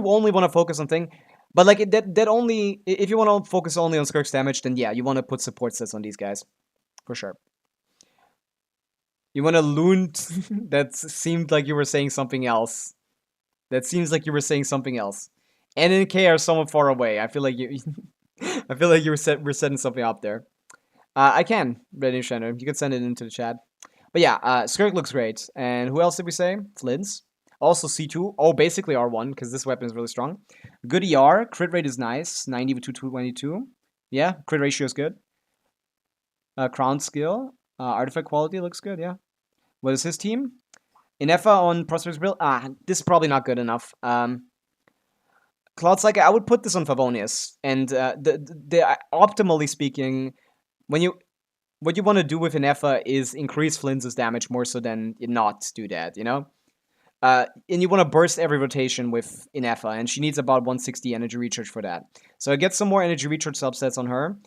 only want to focus on thing, but like that only if you want to focus only on Skirk's damage, then yeah, you want to put support sets on these guys for sure. You want to loon? That seemed like you were saying something else. That seems like you were saying something else. N and K are somewhat far away. I feel like you. I feel like we're setting something up there. I can, Ready Shannon. You can send it into the chat. But yeah, Skirk looks great. And who else did we say? Flins. Also C2. Oh, basically R1, because this weapon is really strong. Good ER. Crit rate is nice. 90 with 222. Yeah, crit ratio is good. Crown skill. Artifact quality looks good, yeah. What is his team? Inefa on Prosperous Build. This is probably not good enough. Cloud Psychic, I would put this on Favonius. And optimally speaking, what you want to do with Inefa is increase Flin's damage more so than not do that, you know? And you want to burst every rotation with Inefa, and she needs about 160 energy recharge for that. So get some more energy recharge subsets on her,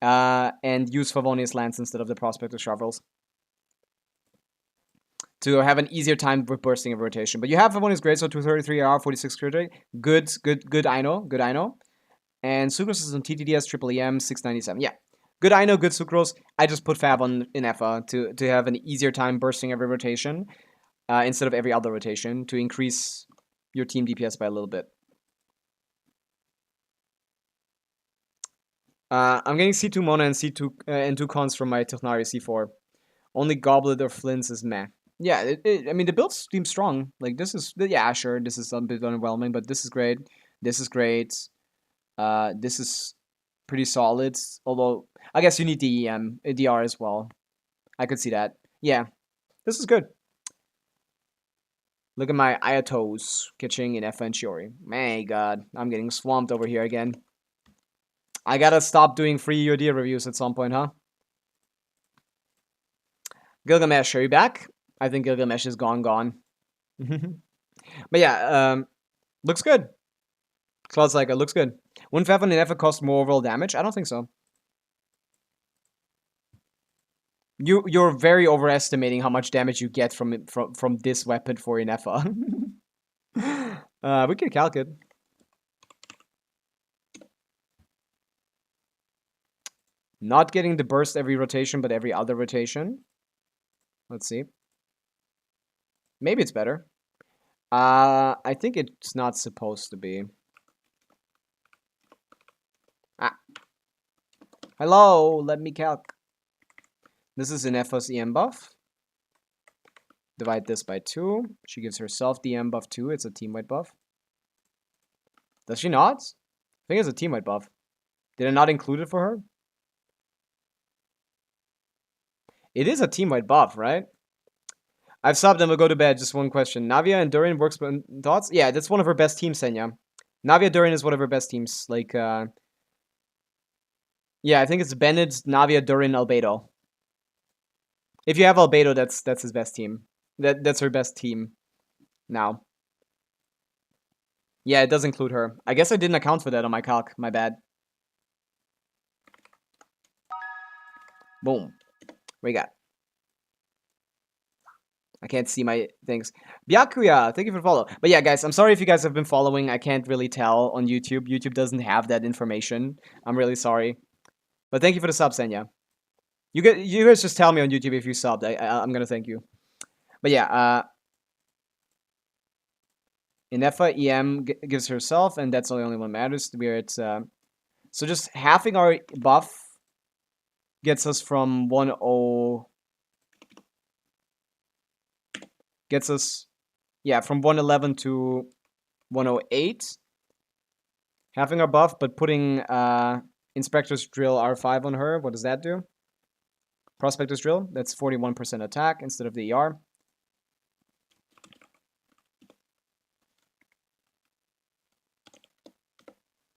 and use Favonius Lance instead of the Prospector Shovels to have an easier time with bursting of rotation. But you have Favonius Great, so 233 AR, 46 crit rate. Good I know. And Sucrose is on TTDS, Triple EM, 697. Yeah. Good I know, good Sucrose. I just put Fav on Inefa to have an easier time bursting every rotation. Instead of every other rotation, to increase your team DPS by a little bit. I'm getting C2 Mona and C2 and 2 cons from my Technari C4. Only Goblet or Flints is meh. Yeah, I mean, the build seems strong. Like, this is, yeah, sure, this is a bit underwhelming, but this is great. This is great. This is pretty solid. Although, I guess you need the DR as well. I could see that. Yeah, this is good. Look at my Ayatos catching in F and Shiori. My god, I'm getting swamped over here again. I gotta stop doing free UID reviews at some point, huh? Gilgamesh, are you back? I think Gilgamesh is gone. But yeah, looks good. Cloud Cycle looks good. Wouldn't Fav and Inefa cost more overall damage? I don't think so. You're very overestimating how much damage you get from this weapon for Inefa. We can calc it. Not getting the burst every rotation, but every other rotation. Let's see. Maybe it's better. I think it's not supposed to be. Hello, let me calc. This is an FOS EM buff. Divide this by 2. She gives herself the EM buff too. It's a team-wide buff. Does she not? I think it's a team-wide buff. Did I not include it for her? It is a team-wide buff, right? I've subbed and we'll go to bed. Just one question. Navia and Durian works with thoughts? Yeah, that's one of her best teams, Senya. Navia Durian is one of her best teams. Like, yeah, I think it's Bennett, Navia, Durian, Albedo. If you have Albedo, that's his best team. That's her best team now. Yeah, it does include her. I guess I didn't account for that on my calc. My bad. Boom. What you got? I can't see my things. Byakuya, thank you for the follow. But yeah, guys, I'm sorry if you guys have been following. I can't really tell on YouTube. YouTube doesn't have that information. I'm really sorry. But thank you for the sub, Senya. You guys just tell me on YouTube if you subbed. I'm gonna thank you. But yeah, Inefa EM gives herself, and that's the only one matters. Where it's so just halving our buff gets us from 1-0. Gets us, yeah, from 111 to 108. Halving our buff, but putting Inspector's Drill R5 on her. What does that do? Prospector's Drill. That's 41% attack instead of the ER.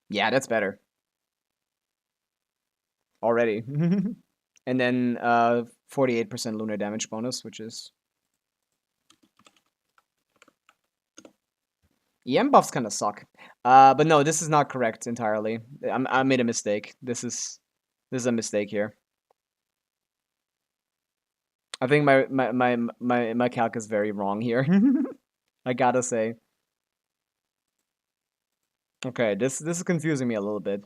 Yeah, that's better. Already. And then 48% lunar damage bonus, which is... EM buffs kind of suck. But no, this is not correct entirely. I made a mistake. This is a mistake here. I think my calc is very wrong here. I gotta say. Okay, this is confusing me a little bit.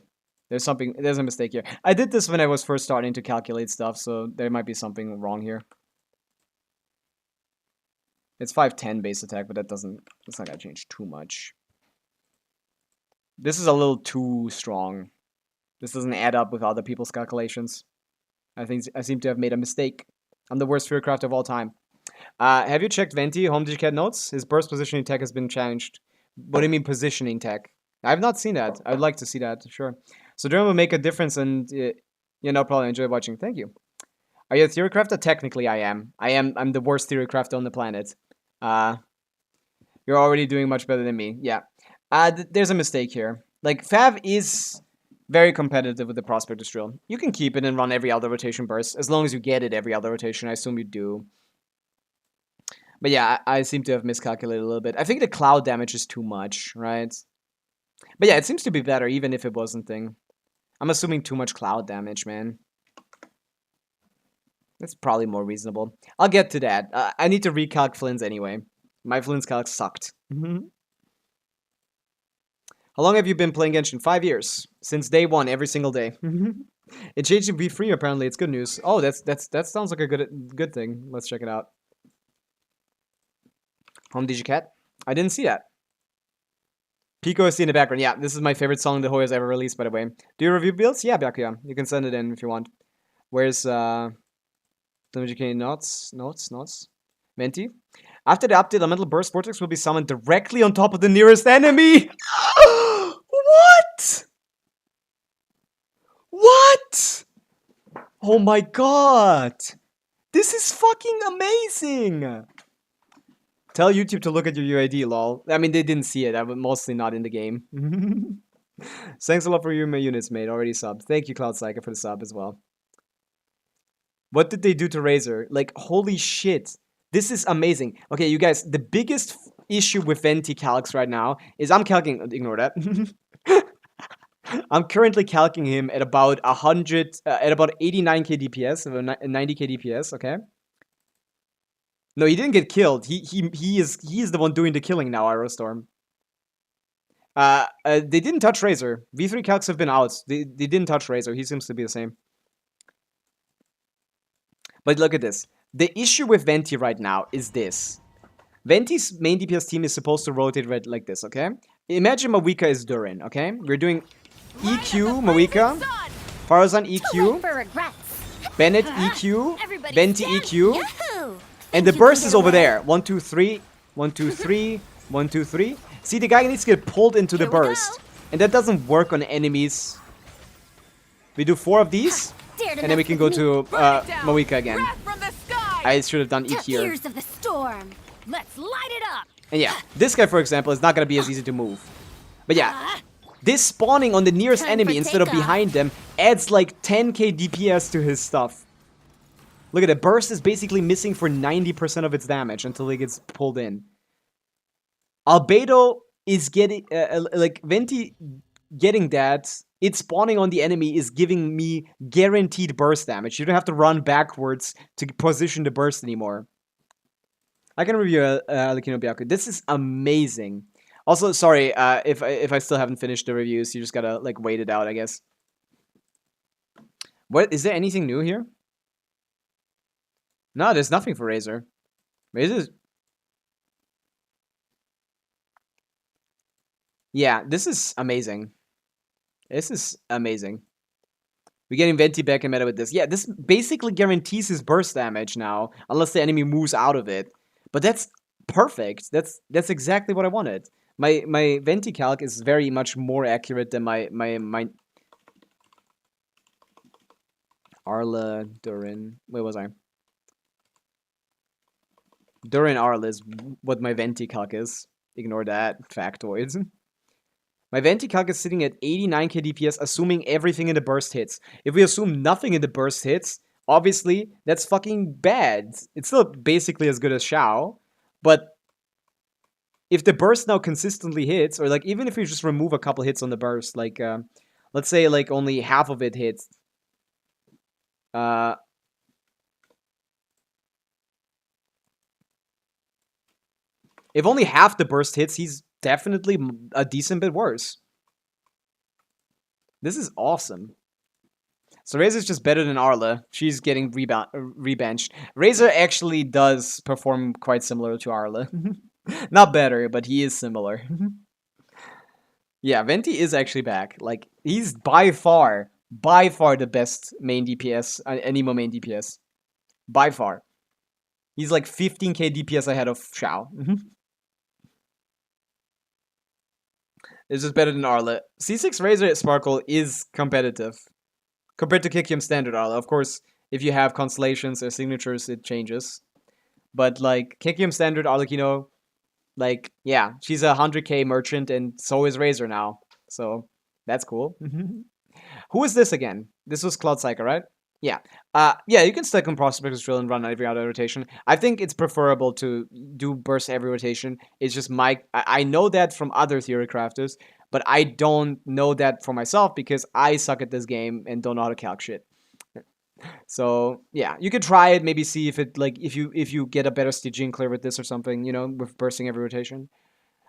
There's a mistake here. I did this when I was first starting to calculate stuff, so there might be something wrong here. It's 510 base attack, but that's not gonna change too much. This is a little too strong. This doesn't add up with other people's calculations. I think I seem to have made a mistake. I'm the worst Fearcraft of all time. Have you checked Venti home digicat notes? His burst positioning tech has been changed. What do you mean positioning tech? I've not seen that. I'd like to see that, sure. So Durham will make a difference, and no problem. Enjoy watching. Thank you. Are you a Theorycrafter? Technically, I am. I'm the worst Theorycrafter on the planet. You're already doing much better than me. Yeah. There's a mistake here. Like, Fav is very competitive with the Prospector's Drill. You can keep it and run every other rotation burst, as long as you get it every other rotation. I assume you do. But yeah, I seem to have miscalculated a little bit. I think the cloud damage is too much, right? But yeah, it seems to be better, even if it wasn't thing. I'm assuming too much cloud damage, man. That's probably more reasonable. I'll get to that. I need to recalc Flynn's anyway. My Flynn's calc sucked. How long have you been playing Genshin? 5 years. Since day one, every single day. It changed to be free, apparently. It's good news. Oh, that sounds like a good thing. Let's check it out. Home Digicat? I didn't see that. Pico is in the background. Yeah, this is my favorite song the Hoya's ever released, by the way. Do you review builds? Yeah, Byakuya. You can send it in if you want. Where's WGK notes? Menti? After the update, Elemental Burst Vortex will be summoned directly on top of the nearest enemy! What? What? Oh my god! This is fucking amazing! Tell YouTube to look at your UID, lol. I mean, they didn't see it. I'm mostly not in the game. Thanks a lot for my units, mate. Already subbed. Thank you, Cloud Psycho, for the sub as well. What did they do to Razor? Like, holy shit. This is amazing. Okay, you guys, the biggest issue with Venti calcs right now is I'm calcing... Ignore that. I'm currently calcing him at about 89k DPS, 90k DPS, okay? No, he didn't get killed. He is the one doing the killing now, Aerostorm. They didn't touch Razor. V3 calcs have been out. They didn't touch Razor. He seems to be the same. But look at this. The issue with Venti right now is this. Venti's main DPS team is supposed to rotate red like this, okay? Imagine Pavica is Durin, okay? We're doing EQ, Pavica, Farazan EQ, Bennett EQ, Venti EQ, and the burst is over there. 1, 2, 3, 1, 2, 3, 1, 2, 3. See, the guy needs to get pulled into the burst. And that doesn't work on enemies. We do 4 of these, and then we can go to Pavica again. I should have done eat To here. ears of the storm. Let's light it up. And yeah, this guy, for example, is not gonna be as easy to move. But yeah, this spawning on the nearest Time enemy for instead of takeoff. behind them adds like 10k DPS to his stuff. Look at it, burst is basically missing for 90% of its damage until it gets pulled in. Albedo is getting, like, Venti getting that, it spawning on the enemy is giving me guaranteed burst damage. You don't have to run backwards to position the burst anymore. I can review Alikino Byaku. This is amazing. Also, sorry, if I still haven't finished the reviews, you just gotta, like, wait it out, I guess. What, is there anything new here? No, there's nothing for Razor. Razor's... Yeah, this is amazing. This is amazing. We're getting Venti back in meta with this. Yeah, this basically guarantees his burst damage now, unless the enemy moves out of it. But that's perfect. That's exactly what I wanted. My Venti calc is very much more accurate than my Arla Durin. Where was I? Durin Arla is what my Venti calc is. Ignore that, factoids. My Venti calc is sitting at 89k DPS, assuming everything in the burst hits. If we assume nothing in the burst hits, obviously, that's fucking bad. It's still basically as good as Shao, but if the burst now consistently hits, or like even if you just remove a couple hits on the burst, like let's say like only half of it hits, if only half the burst hits, he's definitely a decent bit worse. This is awesome. So Razor's just better than Arla. She's getting rebenched. Razor actually does perform quite similar to Arla. Not better, but he is similar. Yeah, Venti is actually back. Like, he's by far the best main DPS, Anemo main DPS. By far. He's like 15k DPS ahead of Shao. It's just better than Arla. C6 Razor at Sparkle is competitive. Compared to Kikium Standard Arla. Of course, if you have constellations or signatures, it changes. But, like, Kikium Standard Arlecchino, like, yeah, she's a 100k merchant, and so is Razor now. So, that's cool. Who is this again? This was Cloud Psycho, right? Yeah. Yeah, you can stack on Prospector's Drill and run every other rotation. I think it's preferable to do burst every rotation. It's just I know that from other theory crafters, but I don't know that for myself because I suck at this game and don't know how to calc shit. So yeah, you could try it, maybe see if it like if you get a better Stygian clear with this or something, you know, with bursting every rotation.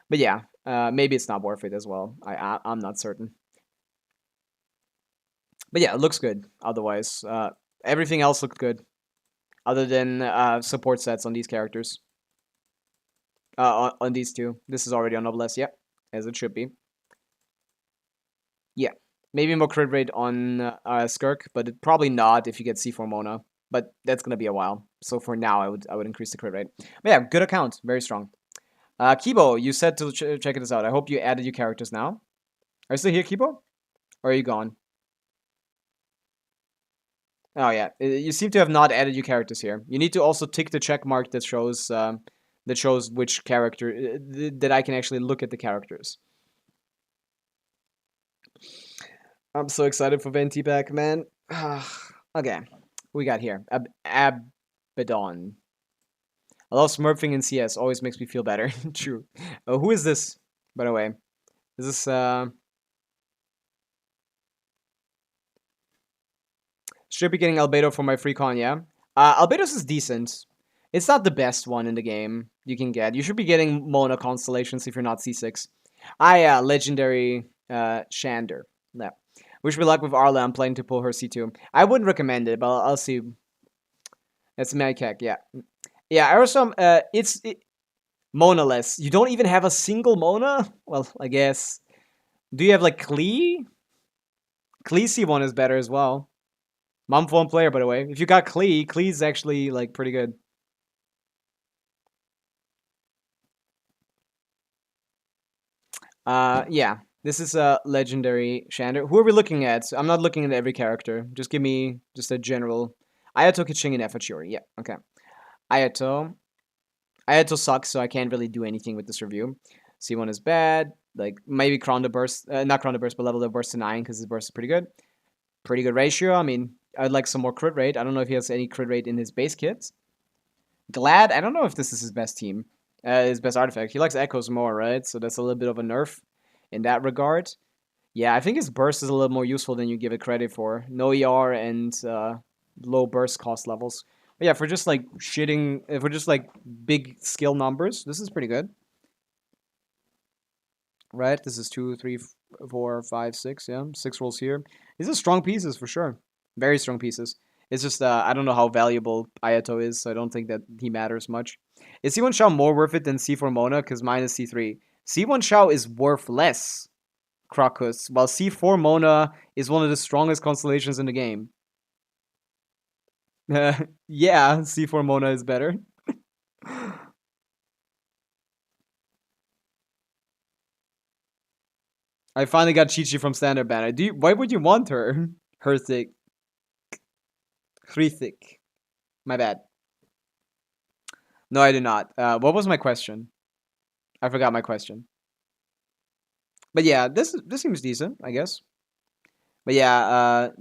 But yeah, maybe it's not worth it as well. I'm not certain. But yeah, it looks good. Otherwise, everything else looked good, other than support sets on these characters. On these two, this is already on Noblesse. Yep, as it should be. Yeah, maybe more crit rate on Skirk, but probably not if you get C4 Mona. But that's gonna be a while. So for now, I would increase the crit rate. But yeah, good account, very strong. Kibo, you said to check this out. I hope you added your characters now. Are you still here, Kibo? Or are you gone? Oh yeah, you seem to have not added your characters here. You need to also tick the check mark that shows which character that I can actually look at the characters. I'm so excited for Venti back, man. Okay, we got here Abaddon. I love smurfing in CS. Always makes me feel better. True. Who is this, by the way? Is this Should be getting Albedo for my free con, yeah? Albedo's is decent. It's not the best one in the game you can get. You should be getting Mona Constellations if you're not C6. Legendary Shander. Yeah. Wish me luck with Arla. I'm planning to pull her C2. I wouldn't recommend it, but I'll see. That's Magkek, yeah. Yeah, Aerostorm, it's Mona-less. You don't even have a single Mona? Well, I guess. Do you have, like, Klee? Klee C1 is better as well. Mom phone player, by the way. If you got Klee's actually, like, pretty good. Yeah. This is a legendary Shander. Who are we looking at? I'm not looking at every character. Just give me just a general. Ayato Kiching and Efachuri. Yeah, okay. Ayato. Ayato sucks, so I can't really do anything with this review. C1 is bad. Like, maybe Crown the Burst, not Crown the Burst, but level the Burst to 9, because his Burst is pretty good. Pretty good ratio. I mean, I'd like some more crit rate. I don't know if he has any crit rate in his base kit. Glad, I don't know if this is his best team, his best artifact. He likes Echoes more, right? So that's a little bit of a nerf in that regard. Yeah, I think his burst is a little more useful than you give it credit for. No ER and low burst cost levels. But yeah, for just like shitting, if we're just like big skill numbers, this is pretty good. Right? This is 2, 3, 4, 5, 6. Yeah, 6 rolls here. These are strong pieces for sure. Very strong pieces. It's just I don't know how valuable Ayato is, so I don't think that he matters much. Is C1 Shao more worth it than C4 Mona? Because mine is C3. C1 Shao is worth less, Crocus, while C4 Mona is one of the strongest constellations in the game. Yeah, C4 Mona is better. I finally got Chi-Chi from Standard Banner. Why would you want her? Herthic. Hrithik. My bad. No, I did not. What was my question? I forgot my question. But yeah, this seems decent, I guess. But yeah,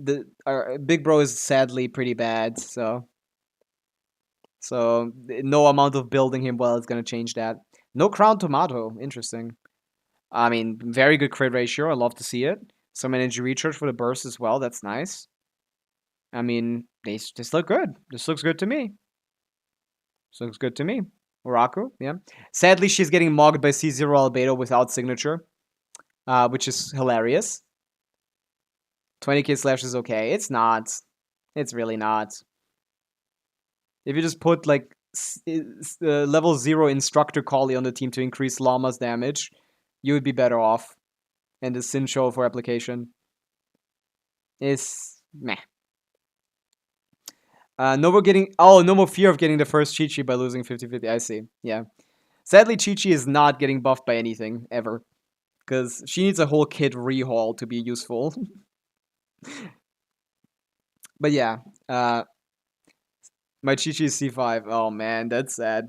our big bro is sadly pretty bad, so no amount of building him well is gonna change that. No crown tomato, interesting. I mean, very good crit ratio. I love to see it. Some energy recharge for the burst as well. That's nice. I mean, this look good. This looks good to me. This looks good to me. Oraku, yeah. Sadly, she's getting mogged by C0 Albedo without signature, which is hilarious. 20k slash is okay. It's not. It's really not. If you just put like level 0 instructor Kali on the team to increase Llama's damage, you would be better off. And the Sin Show for application is meh. No more fear of getting the first Chi-Chi by losing 50-50. I see. Yeah. Sadly, Chi-Chi is not getting buffed by anything, ever. Because she needs a whole kit rehaul to be useful. But yeah. My Chi-Chi is C5. Oh man, that's sad.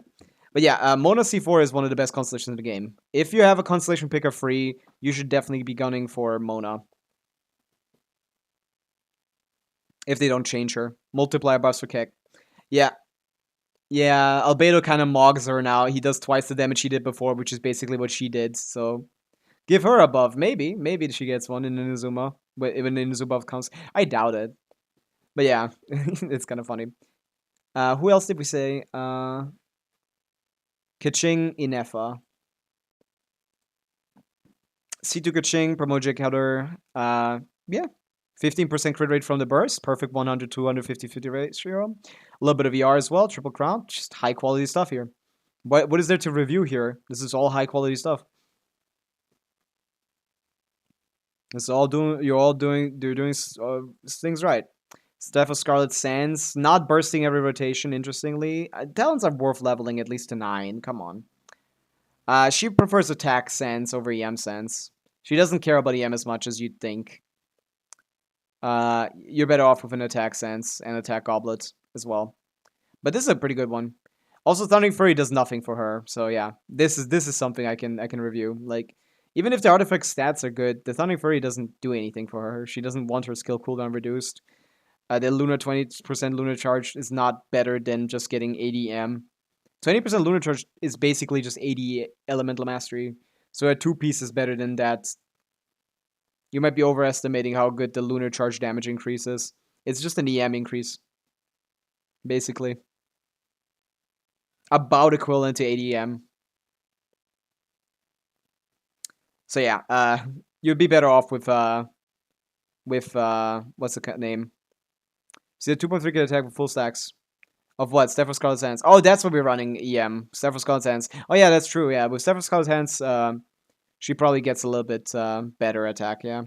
But yeah, Mona C4 is one of the best constellations in the game. If you have a constellation picker free, you should definitely be gunning for Mona. If they don't change her. Multiplier buffs for Keck. Yeah. Yeah, Albedo kind of mogs her now. He does twice the damage he did before, which is basically what she did. So give her a buff. Maybe. Maybe she gets one in Inazuma. When Inazuma buff comes. I doubt it. But yeah, it's kind of funny. Who else did we say? Kaching Inefa. C2 Kaching, Promojic Header. Yeah. 15% crit rate from the burst. Perfect 100, 200, 50 ratio. A little bit of ER as well. Triple crown. Just high quality stuff here. What is there to review here? This is all high quality stuff. It's all they're doing things right. Steph of Scarlet Sands, not bursting every rotation, interestingly. Talents are worth leveling at least to 9. Come on. She prefers attack Sands over EM Sands. She doesn't care about EM as much as you'd think. You're better off with an attack Sands and attack Goblet as well. But this is a pretty good one. Also, Thundering Fury does nothing for her, so yeah. This is something I can review. Like, even if the artifact stats are good, the Thundering Fury doesn't do anything for her. She doesn't want her skill cooldown reduced. The Lunar 20% Lunar Charge is not better than just getting 80 M. 20% Lunar Charge is basically just 80 Elemental Mastery. So a 2-piece is better than that. You might be overestimating how good the Lunar Charge damage increases. It's just an EM increase. Basically. About equivalent to 80 EM. So yeah, you'd be better off with what's the name? See, a 2.3 can attack with full stacks. Of what? Steph of Scarlet Hands. Oh, that's what we're running EM. Steph of Scarlet Hands. Oh yeah, that's true, yeah. With Steph of Scarlet Hands, she probably gets a little bit better attack, yeah.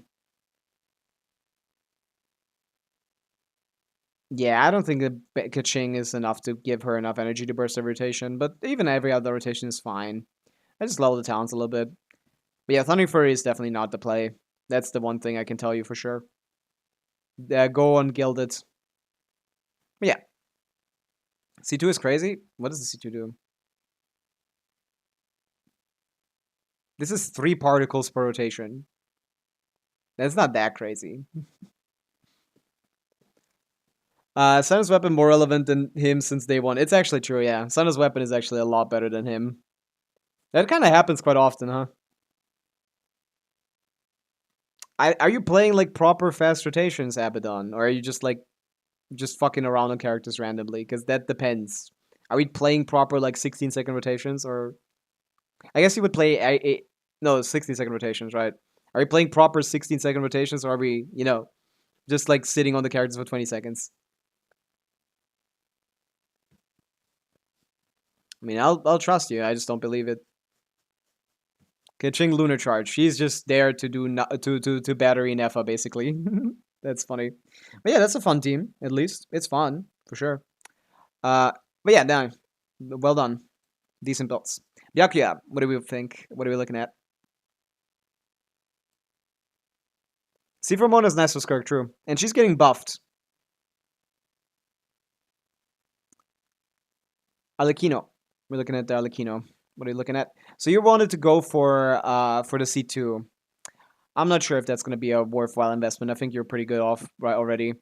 Yeah, I don't think the Kaching is enough to give her enough energy to burst every rotation, but even every other rotation is fine. I just level the talents a little bit. But yeah, Thundering Fury is definitely not the play. That's the one thing I can tell you for sure. Go on Gilded. But yeah. C2 is crazy? What does the C2 do? This is 3 particles per rotation. That's not that crazy. Sana's weapon more relevant than him since day one. It's actually true, yeah. Sana's weapon is actually a lot better than him. That kind of happens quite often, huh? Are you playing like proper fast rotations, Abaddon? Or are you just like just fucking around on characters randomly? Because that depends. Are we playing proper like 16-second rotations, or I guess you would play no 16-second rotations, right? Are we playing proper 16-second rotations, or are we, just like sitting on the characters for 20 seconds? I mean, I'll trust you. I just don't believe it. Catching Lunar Charge. She's just there to do to battery Nefa basically. That's funny. But yeah, that's a fun team. At least it's fun for sure. But yeah, no, well done. Decent builds. Byakuya, what do we think? What are we looking at? C4 is nice for Skirk, true. And she's getting buffed. Alekino. We're looking at the Alekino. What are you looking at? So you wanted to go for the C2. I'm not sure if that's going to be a worthwhile investment. I think you're pretty good off right already.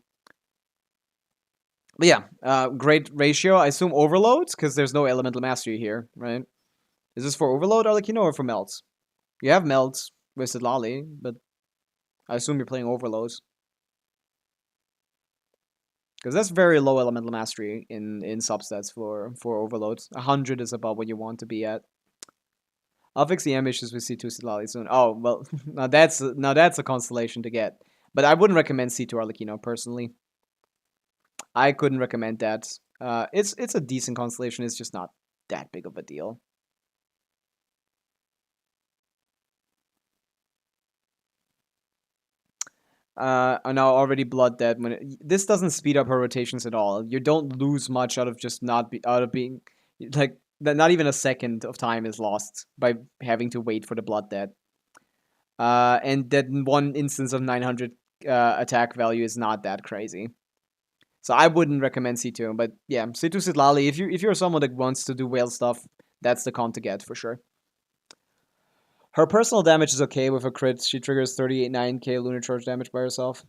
But yeah, great ratio. I assume overloads because there's no elemental mastery here, right? Is this for overload, Alekino, or for melts? You have melts with Sidlali, but I assume you're playing overloads. Because that's very low elemental mastery in substats for overloads. 100 is about what you want to be at. I'll fix the issues with C2 Sidlali soon. Oh well, now that's a constellation to get. But I wouldn't recommend C2 Arlecchino personally. I couldn't recommend that. It's a decent constellation. It's just not that big of a deal. I now already blood dead. This doesn't speed up her rotations at all. You don't lose much out of just out of being like not even a second of time is lost by having to wait for the blood dead. And that one instance of 900 attack value is not that crazy. So I wouldn't recommend C2, but yeah, C2 Sidlali, if you're someone that wants to do whale stuff, that's the con to get for sure. Her personal damage is okay with a crit. She triggers 38.9k lunar charge damage by herself.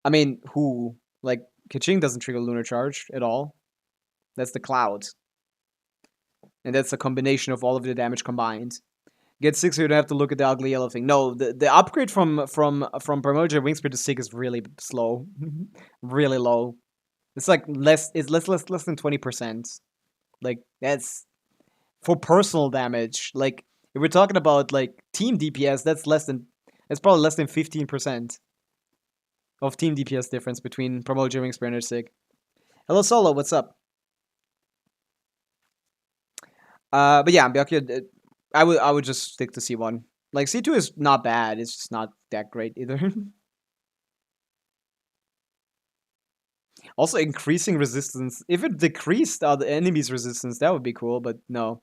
I mean, who? Like, Keqing doesn't trigger lunar charge at all. That's the cloud. And that's a combination of all of the damage combined. Get 6 so you don't have to look at the ugly yellow thing. No, the upgrade from Primordial Wingspear to 6 is really slow. Really low. It's like less than 20%. Like, that's for personal damage. Like, if we're talking about like team DPS, that's probably less than 15% of team DPS difference between Primordial Wingspear and Sig. Hello Solo, what's up? But yeah, Byakuya, I would just stick to C1. Like C2 is not bad, it's just not that great either. Also increasing resistance. If it decreased the enemy's resistance, that would be cool, but no.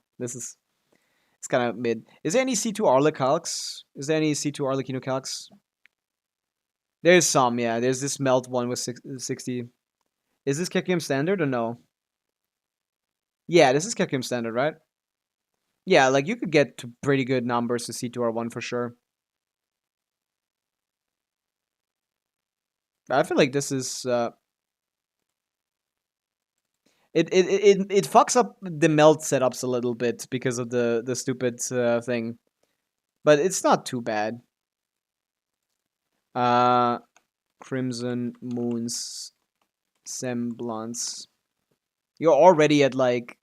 It's kind of mid. Is there any C2 Arle calcs? Is there any C2 Arlecchino calcs? There's some, yeah. There's this melt one with 60. Is this Kekium standard or no? Yeah, this is Kekium standard, right? Yeah, like you could get to pretty good numbers to C2R1 for sure. I feel like this is it fucks up the melt setups a little bit because of the stupid thing, but it's not too bad. Crimson Moon's semblance. You're already at like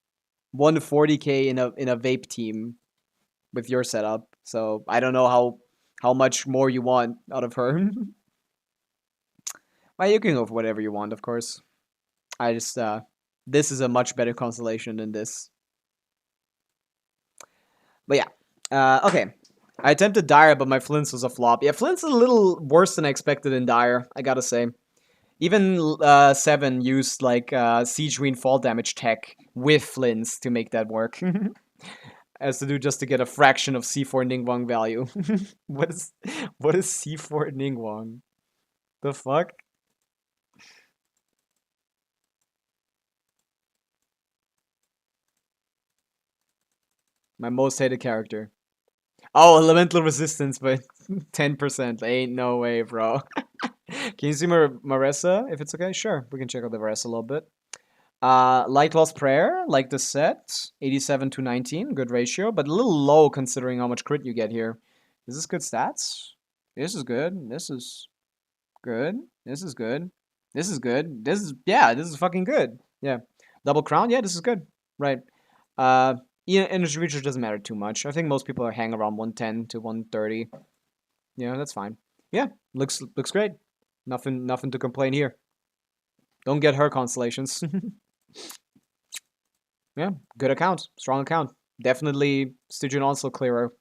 140k in a vape team with your setup, so I don't know how much more you want out of her. Well, you can go for whatever you want, of course. I just this is a much better constellation than this. But yeah, okay. I attempted Dire, but my Flints was a flop. Yeah, Flint's a little worse than I expected in Dire, I gotta say. Even 7 used like Siege Green fall damage tech with Flints to make that work. As to do just to get a fraction of C4 Ningguang value. what is C4 Ningguang? The fuck? My most hated character. Oh, elemental resistance, but 10%. Ain't no way, bro. Can you see Marissa? If it's okay, sure. We can check out the Marissa a little bit. Light Lost Prayer, like the set. 87 to 19, good ratio, but a little low considering how much crit you get here. Is this good stats? This is good. This is good. This is good. This is good. This is, yeah, this is fucking good. Yeah. Double Crown, yeah, this is good. Right. Yeah, energy research doesn't matter too much. I think most people are hanging around 110 to 130. Yeah, that's fine. Yeah, looks great. Nothing to complain here. Don't get her constellations. Yeah, good account, strong account. Definitely Stygian also clearer.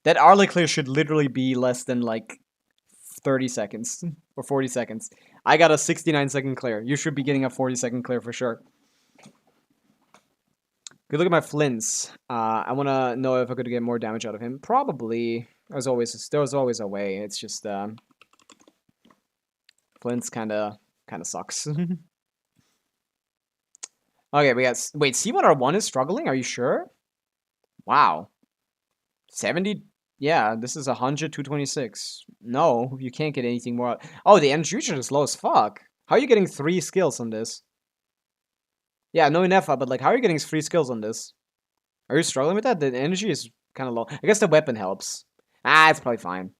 That Arley clear should literally be less than like 30 seconds or 40 seconds. I got a 69-second clear. You should be getting a 40-second clear for sure. Good look at my Flints. I want to know if I could get more damage out of him. Probably. There's always a way. It's just Flints kind of sucks. Okay, we got wait. C1R1 is struggling. Are you sure? Wow. 70. Yeah, this is 100, 226. No, you can't get anything more. Oh, the energy research is low as fuck. How are you getting 3 skills on this? Yeah, no Inefa, but like, how are you getting 3 skills on this? Are you struggling with that? The energy is kind of low. I guess the weapon helps. It's probably fine.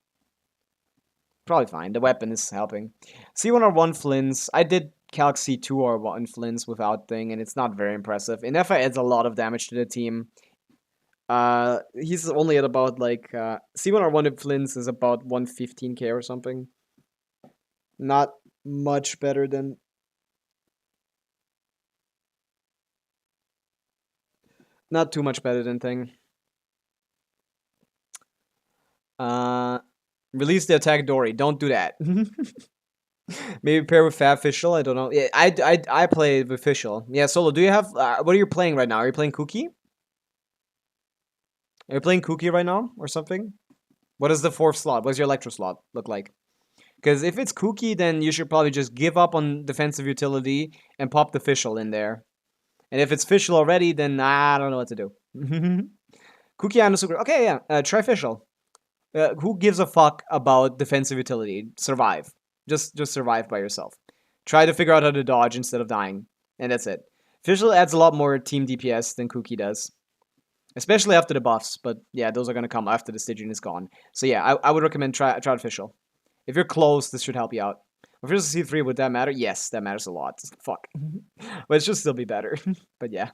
Probably fine. The weapon is helping. C1R1 Flints. I did Calc C2R1 Flints without thing, and it's not very impressive. Inefa adds a lot of damage to the team. He's only at about like C1R1 Flints is about 115k or something. Not much better than. Not too much better than thing. Release the attack Dory. Don't do that. Maybe pair with Fab Fischl. I don't know. Yeah, I play with Fischl. Yeah, Solo. Do you have? What are you playing right now? Are you playing Cookie? Are you playing Cookie right now or something? What is the 4th slot? What does your Electro slot look like? Because if it's Cookie, then you should probably just give up on defensive utility and pop the Fischl in there. And if it's Fischl already, then I don't know what to do. Cookie and Super. Okay, yeah. Try Fischl. Who gives a fuck about defensive utility? Survive. Just survive by yourself. Try to figure out how to dodge instead of dying. And that's it. Fischl adds a lot more team DPS than Cookie does. Especially after the buffs. But yeah, those are going to come after the Stygian is gone. So yeah, I would recommend try Fischl. If you're close, this should help you out. If you're C3, would that matter? Yes, that matters a lot. Fuck. But it should still be better. But yeah.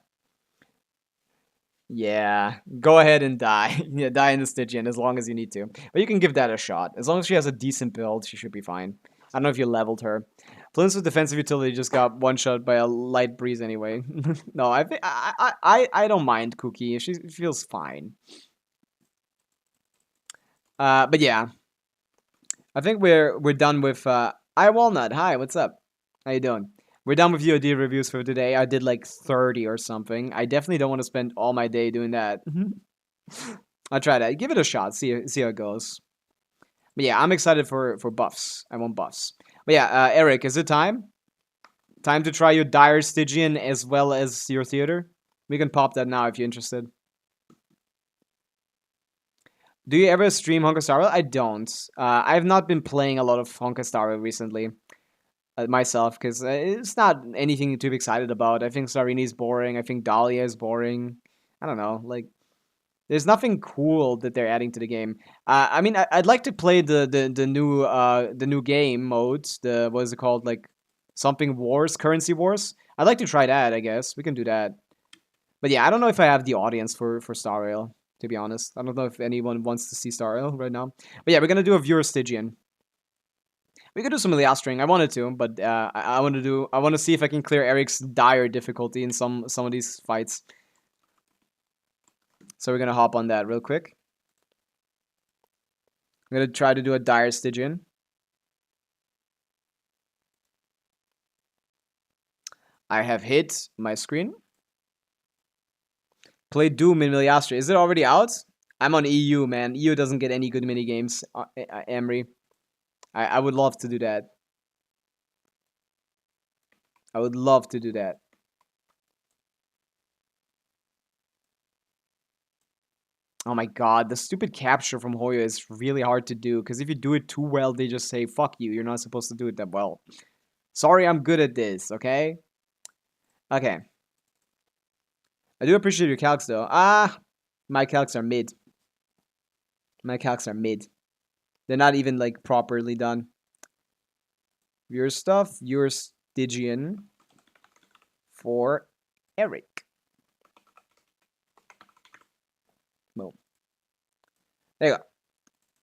Yeah, go ahead and die. Yeah, die in the Stygian as long as you need to. But you can give that a shot. As long as she has a decent build, she should be fine. I don't know if you leveled her. Flints with defensive utility just got one shot by a light breeze anyway. No, I don't mind Cookie. She feels fine. But yeah, I think we're done with. Walnut. Hi, what's up? How you doing? We're done with UID reviews for today. I did like 30 or something. I definitely don't want to spend all my day doing that. I'll try that. Give it a shot. See how it goes. But yeah, I'm excited for buffs. I want buffs. But yeah, Eric, is it time? Time to try your Dire Stygian as well as your Theater? We can pop that now if you're interested. Do you ever stream Honkai Star Rail? I don't. I've not been playing a lot of Honkai Star Rail recently. Myself, because it's not anything to be excited about. I think Sarini is boring. I think Dahlia is boring. I don't know. Like, there's nothing cool that they're adding to the game. I mean, I'd like to play the new game modes. The what is it called? Like something Wars, Currency Wars. I'd like to try that. I guess we can do that. But yeah, I don't know if I have the audience for Star Rail. To be honest, I don't know if anyone wants to see Star Rail right now. But yeah, we're gonna do a viewer Stygian. We could do some Eliastring. I wanted to, but I want to see if I can clear Eric's dire difficulty in some of these fights. So we're gonna hop on that real quick. I'm gonna try to do a dire Stygian. I have hit my screen. Play Doom in Eliastring. Is it already out? I'm on EU, man. EU doesn't get any good mini games. Emery. I would love to do that. I would love to do that. Oh my god, the stupid capture from Hoyo is really hard to do, because if you do it too well, they just say, fuck you, you're not supposed to do it that well. Sorry, I'm good at this, okay? Okay. I do appreciate your calcs, though. Ah, my calcs are mid. My calcs are mid. They're not even, like, properly done. Your stuff, your Stygian for Eric. Boom. There you go.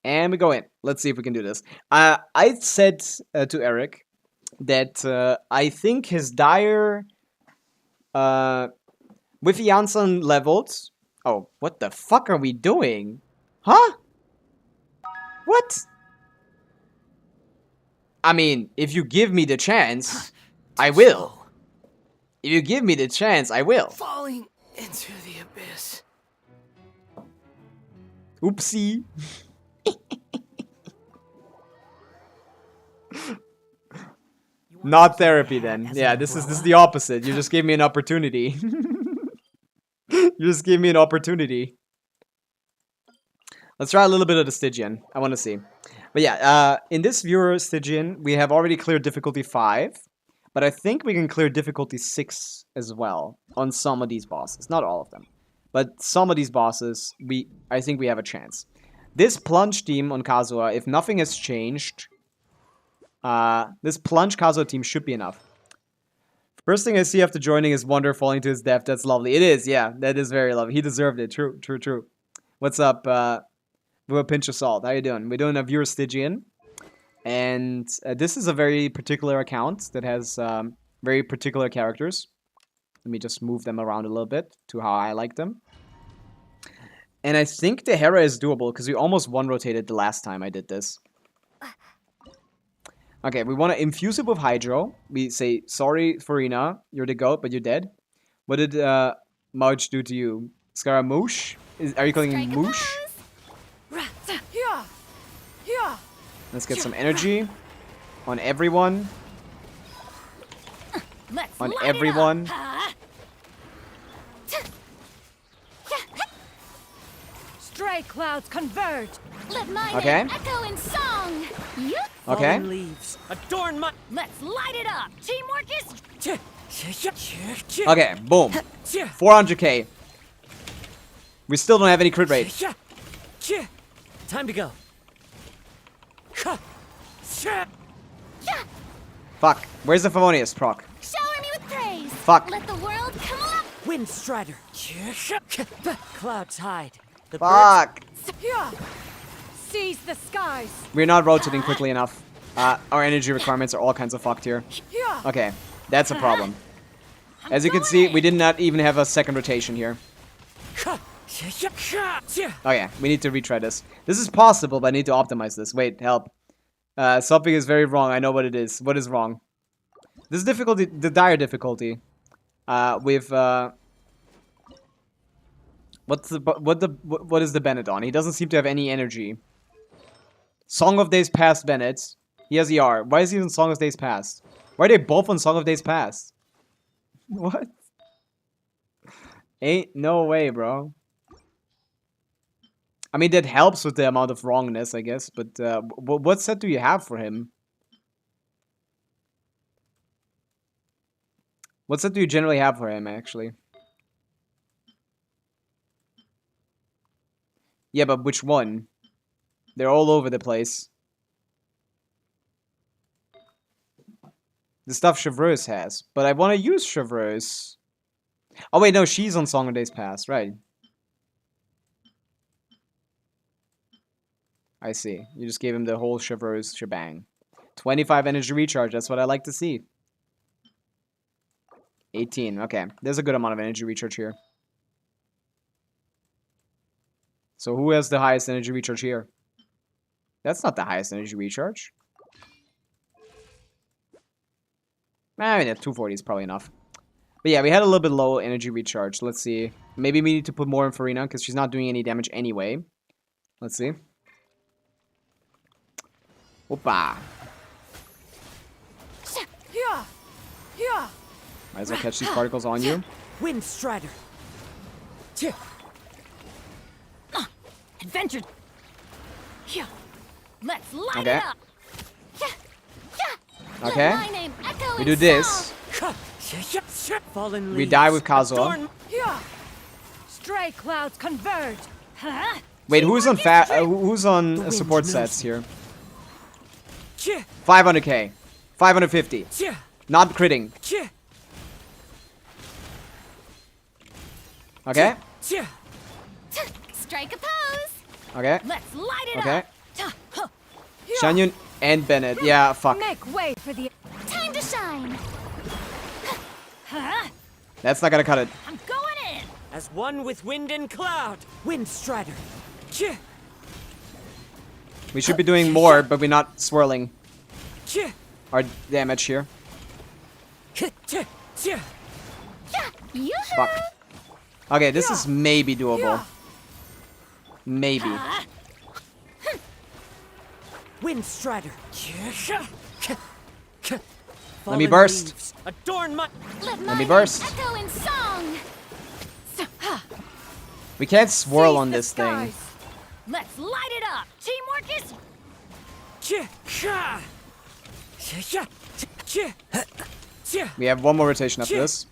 And we go in. Let's see if we can do this. I said to Eric that I think his dire with Janssen leveled. Oh, what the fuck are we doing? Huh? What? I mean, if you give me the chance, I will. If you give me the chance, I will. Falling into the abyss. Oopsie. Not therapy then. Yeah, this is the opposite. You just gave me an opportunity. You just gave me an opportunity. Let's try a little bit of the Stygian. I want to see. But yeah, in this viewer Stygian, we have already cleared difficulty 5. But I think we can clear difficulty 6 as well on some of these bosses. Not all of them. But some of these bosses, I think we have a chance. This plunge team on Kazuha, if nothing has changed, this plunge Kazuha team should be enough. First thing I see after joining is Wonder falling to his death. That's lovely. It is, yeah. That is very lovely. He deserved it. True, true, true. What's up, with a pinch of salt? How you doing? We're doing a viewer Stygian. And this is a very particular account that has very particular characters. Let me just move them around a little bit to how I like them. And I think the Hera is doable because we almost one-rotated the last time I did this. Okay, we want to infuse it with Hydro. We say, sorry, Farina, you're the goat, but you're dead. What did March do to you? Scaramouche? Are you calling him Moosh? Let's get some energy on everyone. On everyone. Stray clouds converge. Let my Okay. echo in song. Okay. Leaves adorn my. Let's light it up. Teamwork is. Okay, boom. 400k. We still don't have any crit rate. Time to go. Fuck. Where's the Favonius proc? Shower me with praise. Fuck. Let the world come up. Wind Strider. Clouds hide. The Fuck. Seize the skies. We're not rotating quickly enough. Our energy requirements are all kinds of fucked here. Okay, that's a problem. As you can see, we did not even have a second rotation here. Oh yeah, we need to retry this. This is possible, but I need to optimize this. Wait, help. Something is very wrong. I know what it is. What is wrong? This difficulty, the dire difficulty, with what is the Bennett on? He doesn't seem to have any energy. Song of Days Past Bennett. He has ER. Why is he on Song of Days Past? Why are they both on Song of Days Past? What? Ain't no way, bro. I mean, that helps with the amount of wrongness, I guess, but what set do you have for him? What set do you generally have for him, actually? Yeah, but which one? They're all over the place. The stuff Chevreuse has, but I want to use Chevreuse. Oh wait, no, she's on Song of Days Past, right? I see. You just gave him the whole Chevreuse shebang. 25 energy recharge, that's what I like to see. 18, okay. There's a good amount of energy recharge here. So who has the highest energy recharge here? That's not the highest energy recharge. I mean, 240 is probably enough. But yeah, we had a little bit low energy recharge. Let's see. Maybe we need to put more in Farina because she's not doing any damage anyway. Let's see. Opa. Might as well catch these particles on you. Wind Strider. Adventure. Yeah. Let's light Okay. it up. Yeah. Yeah. Okay. Let my name echo We in do this. song. Fallen We die with leaves, Kazuo. adorn- Yeah. Stray clouds converge. Huh? Wait, who's on who's on wind support moves sets me. here? Ch- 500k, 550. ch- Not critting. ch- Okay. ch- Strike a pose. Okay. Let's light it Okay. up. Ta- huh. Shanyun and Bennett. Yeah, fuck. Make way for the time to shine. Huh? That's not gonna cut it. I'm going in. As one with wind and cloud. Wind strider. Ch- We should be doing more, but we're not swirling ch- our damage here. ch- ch- ch- Yeah. Yoo-hoo. Fuck. Okay, this is maybe doable. Yeah. Maybe. Ah. Wind strider. Let me burst. Adorn my. Let me my name burst. echo in song. We can't swirl on Seize the this thing. skies. Let's light it up. Teamwork is We have one more rotation after this.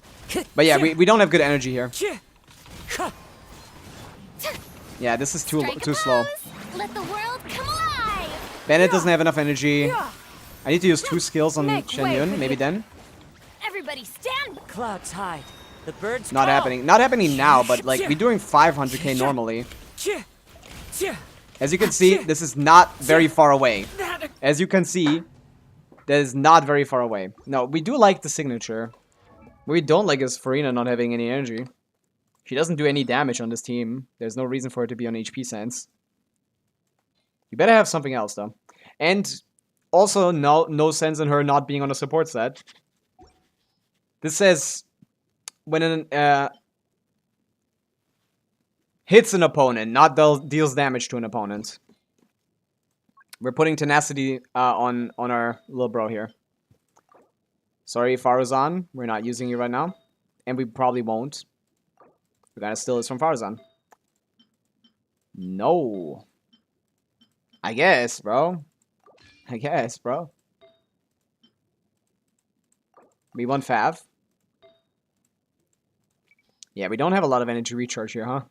But yeah, we don't have good energy here. Yeah, this is too strike a too slow. pose. Let the world come alive. Bennett doesn't have enough energy. I need to use 2 skills on Make way Shenyun, for maybe the- then. Everybody stand. Clouds hide. The birds Not call. happening. Not happening now, but like we're doing 500k normally. As you can see, this is not very far away. As you can see, that is not very far away. No, we do like the signature. What we don't like is Farina not having any energy. She doesn't do any damage on this team. There's no reason for her to be on HP sense. You better have something else though. And also no sense in her not being on a support set. This says when an hits an opponent, not deals damage to an opponent. We're putting tenacity on our little bro here. Sorry, Faruzan, we're not using you right now, and we probably won't. We're gonna steal this from Faruzan. No. I guess, bro. I guess, bro. We want Fav. Yeah, we don't have a lot of energy recharge here, huh?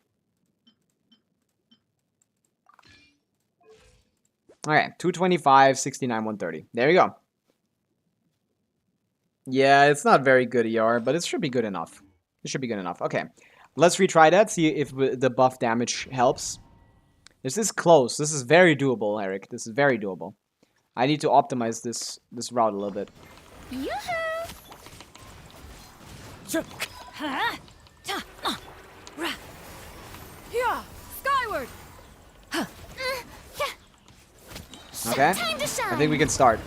Alright, 225, 69, 130. There you go. Yeah, it's not very good ER, but it should be good enough. It should be good enough. Okay, let's retry that, see if the buff damage helps. This is close. This is very doable, Eric. This is very doable. I need to optimize this route a little bit. Yoo-hoo. Huh? Ta- ra- Yeah. Skyward. Yeah. Okay? Time to shine. I think we can start.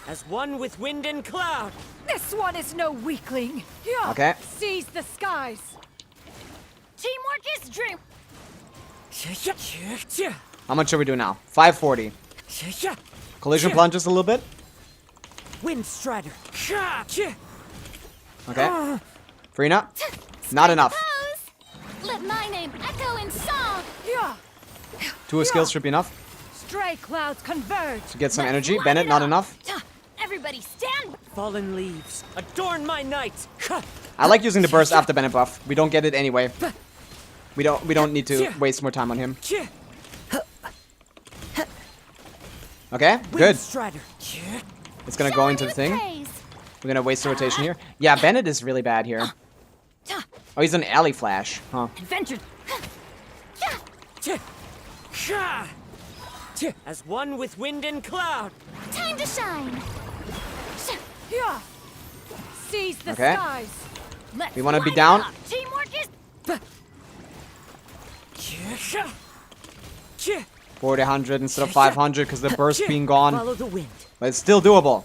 As one with wind and cloud. This one is no weakling. Yeah. Okay. Seize the skies. Teamwork is dream. How much are we doing now? 540. Collision plunges a little bit. Wind strider. Okay. Farina. Not enough. Pose. Let my name echo in song. Yeah. 2 skills should be enough Stray clouds converge. to get some Let's energy. light Bennett, it not up. enough. Everybody stand. Fallen leaves. Adorn my night. I like using the burst after Bennett buff. We don't get it anyway. We don't need to waste more time on him. Okay, Wind good. strider. It's gonna go into the thing. We're gonna waste the rotation here. Yeah, Bennett is really bad here. Oh, he's an alley flash. Huh. Adventure. As one with wind and cloud. Time to shine. Yeah. Seize the Okay. skies. Let's We wanna be light it down. up. Teamwork is 400 instead of 500 because the burst being gone. Follow the wind. But it's still doable.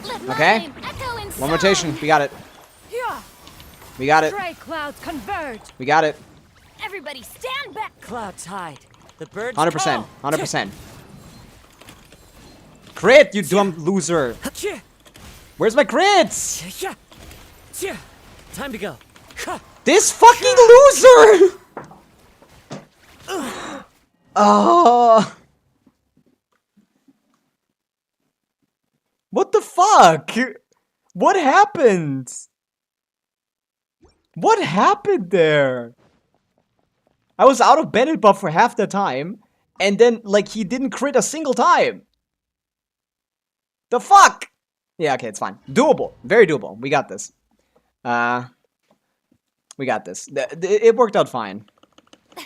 Let my Okay. name echo in One song. rotation. We got it. Yeah. We got it. Stray clouds converge. We got it. Everybody stand back. Clouds hide. The birds 100%. call. 100%. Crit, you dumb loser. Where's my crits? Time to go. This fucking loser! Oh. What the fuck? What happened? What happened there? I was out of Bennett buff for half the time, and then, like, he didn't crit a single time. The fuck? Yeah, okay, it's fine. Doable. Very doable. We got this. We got this. It worked out fine.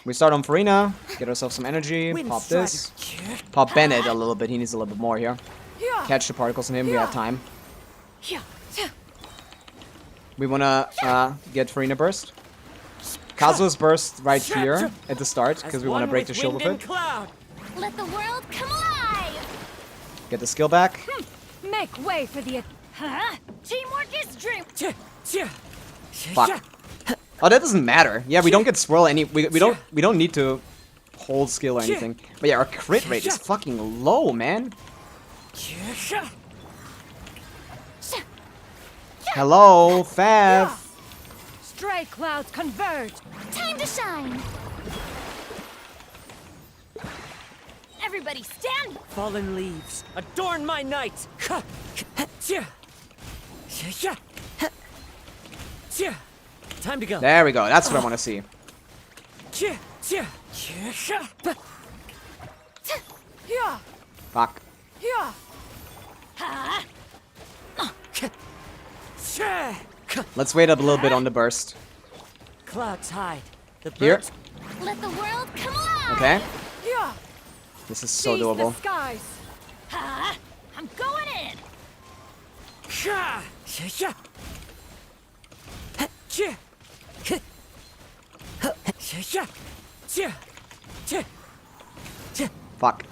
We start on Farina, get ourselves some energy, pop this. Pop Bennett a little bit, he needs a little bit more here. Catch the particles on him, we have time. We wanna get Farina burst. Kazuha's burst right here at the start, because we wanna break the shield with it. Let the world come alive! Get the skill back. Make way for the... Huh? Teamwork is dream. Fuck. Oh, that doesn't matter. Yeah, we don't get swirl any. We don't need to hold skill or anything. But yeah, our crit rate is fucking low, man. Hello, Fav. Stray clouds converge. Time to shine. Everybody stand. Fallen leaves, adorn my night. Time to go. There we go. That's what I want to see. Fuck. Huh? Let's wait up a little bit on the burst. Clouds hide. The Here. birds. Let the world come alive. Okay. This is so Seize doable. the skies. Huh? I'm going in. Fuck.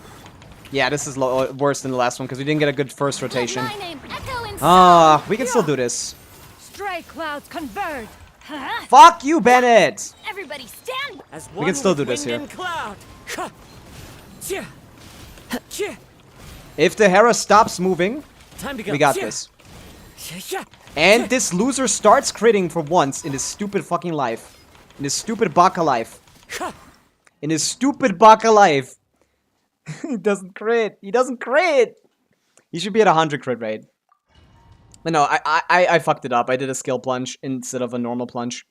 Yeah, this is worse than the last one because we didn't get a good first rotation. Let my name echo in Ah, we can still do this. Stray clouds converge. Huh? Fuck you, Bennett! Everybody stand. As We can still do this wind here. and cloud. If the Hera stops moving, Time to go. we got this. And this loser starts critting for once in his stupid fucking life. In his stupid Baka life. In his stupid Baka life. He doesn't crit. He doesn't crit. He should be at 100 crit rate. But no, I fucked it up. I did a skill plunge instead of a normal plunge.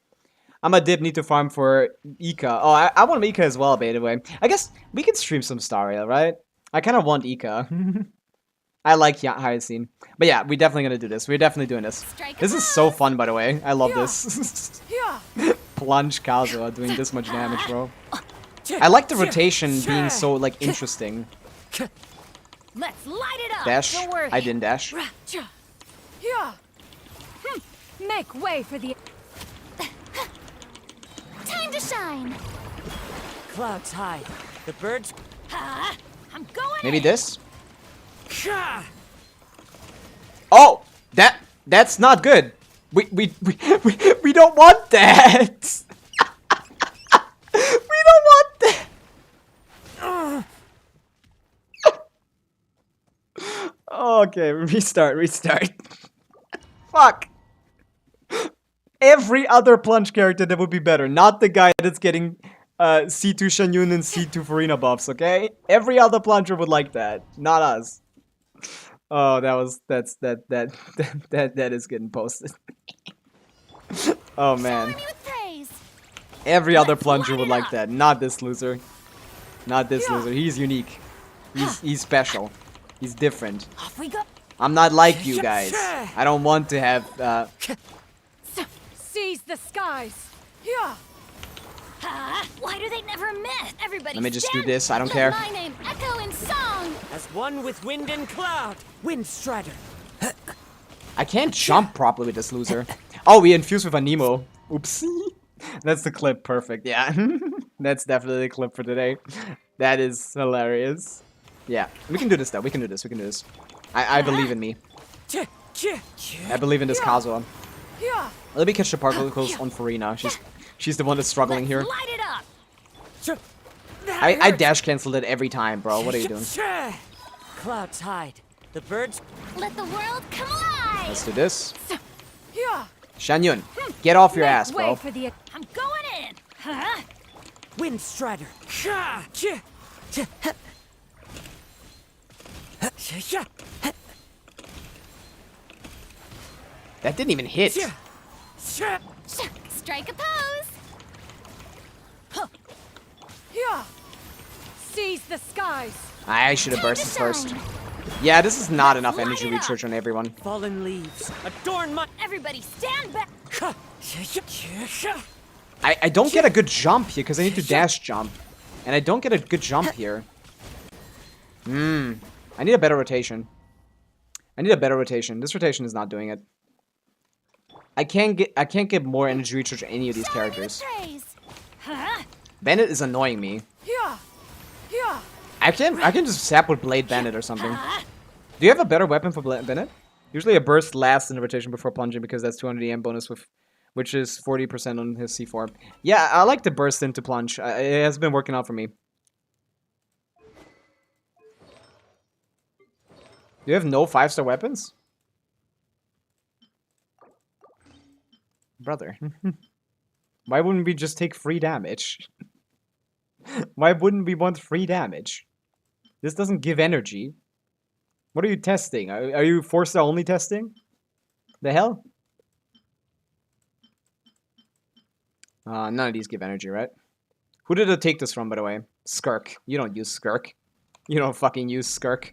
I'm a dip, need to farm for Ika. Oh, I want Ika as well, by the way. I guess we can stream some Staria, right? I kind of want Ika. I like Hyacinth. But yeah, we're definitely gonna do this. We're definitely doing this. This is so fun, by the way. I love this. Plunge Kazuha doing this much damage, bro. I like the rotation being so, like, interesting. Let's light it up. Dash. Don't worry. I didn't dash. Make way for the... Time to shine. Clouds hide. The birds. Huh? I'm going Maybe in. this? Oh! That's not good. We don't want that! We don't want that! Okay, restart. Fuck. Every other plunge character that would be better, not the guy that's getting C2 Shanyun and C2 Farina buffs, okay? Every other plunger would like that, not us. Oh, that is getting posted. Oh man. Shower me with praise. Every other Let's plunger light would it like up. that, not this loser. Not this loser. He's unique. He's special. He's different. Off we go. I'm not like you guys. I don't want to have Seize the skies. Huh? Why do they never miss? Everybody Let me just do stand. this, I don't Let care. my name echo in song. As one with wind and cloud. Wind strider. I can't jump properly with this loser. Oh, we infused with a Nemo. Oopsie. That's the clip. Perfect. Yeah. That's definitely the clip for today. That is hilarious. Yeah. We can do this though. We can do this. I believe in me. I believe in this Kazuha. Let me catch the particles on Farina. She's the one that's struggling here. Let's light it up. I dash canceled it every time, bro. What are you doing? Clouds hide. The birds. Let the world come alive. Let's do this. Shanyun, get off your Make ass, way bro. for the I'm going in. Huh? Wind Strider. Ha! Ch- ch- ha- ha- sh- ha- ha- That didn't even hit. ch- sh- Strike a pose. Yeah. Seize the skies. I should have Time bursted to first. shine. Yeah, this is not enough Light energy it up. recharge on everyone. Fallen leaves. Adorn my. Everybody stand back. Ha! Sh- sh- sh- I don't get a good jump here because I need to dash jump. And I don't get a good jump here. I need a better rotation. I need a better rotation. This rotation is not doing it. I can't get more energy recharge on any of these Shower the characters. trays. Huh? Bennett is annoying me. Yeah. Yeah. I can just sap with Blade Bennett or something. Huh? Do you have a better weapon for Bennett? Usually a burst lasts in the rotation before plunging because that's 200 EM bonus with, which is 40% on his C4. Yeah, I like the burst into plunge. It has been working out for me. Do you have no 5-star weapons? Brother. Why wouldn't we just take free damage? Why wouldn't we want free damage? This doesn't give energy. What are you testing? Are you 4-star only testing? The hell? None of these give energy, right? Who did it take this from, by the way? Skirk. You don't use Skirk. You don't fucking use Skirk.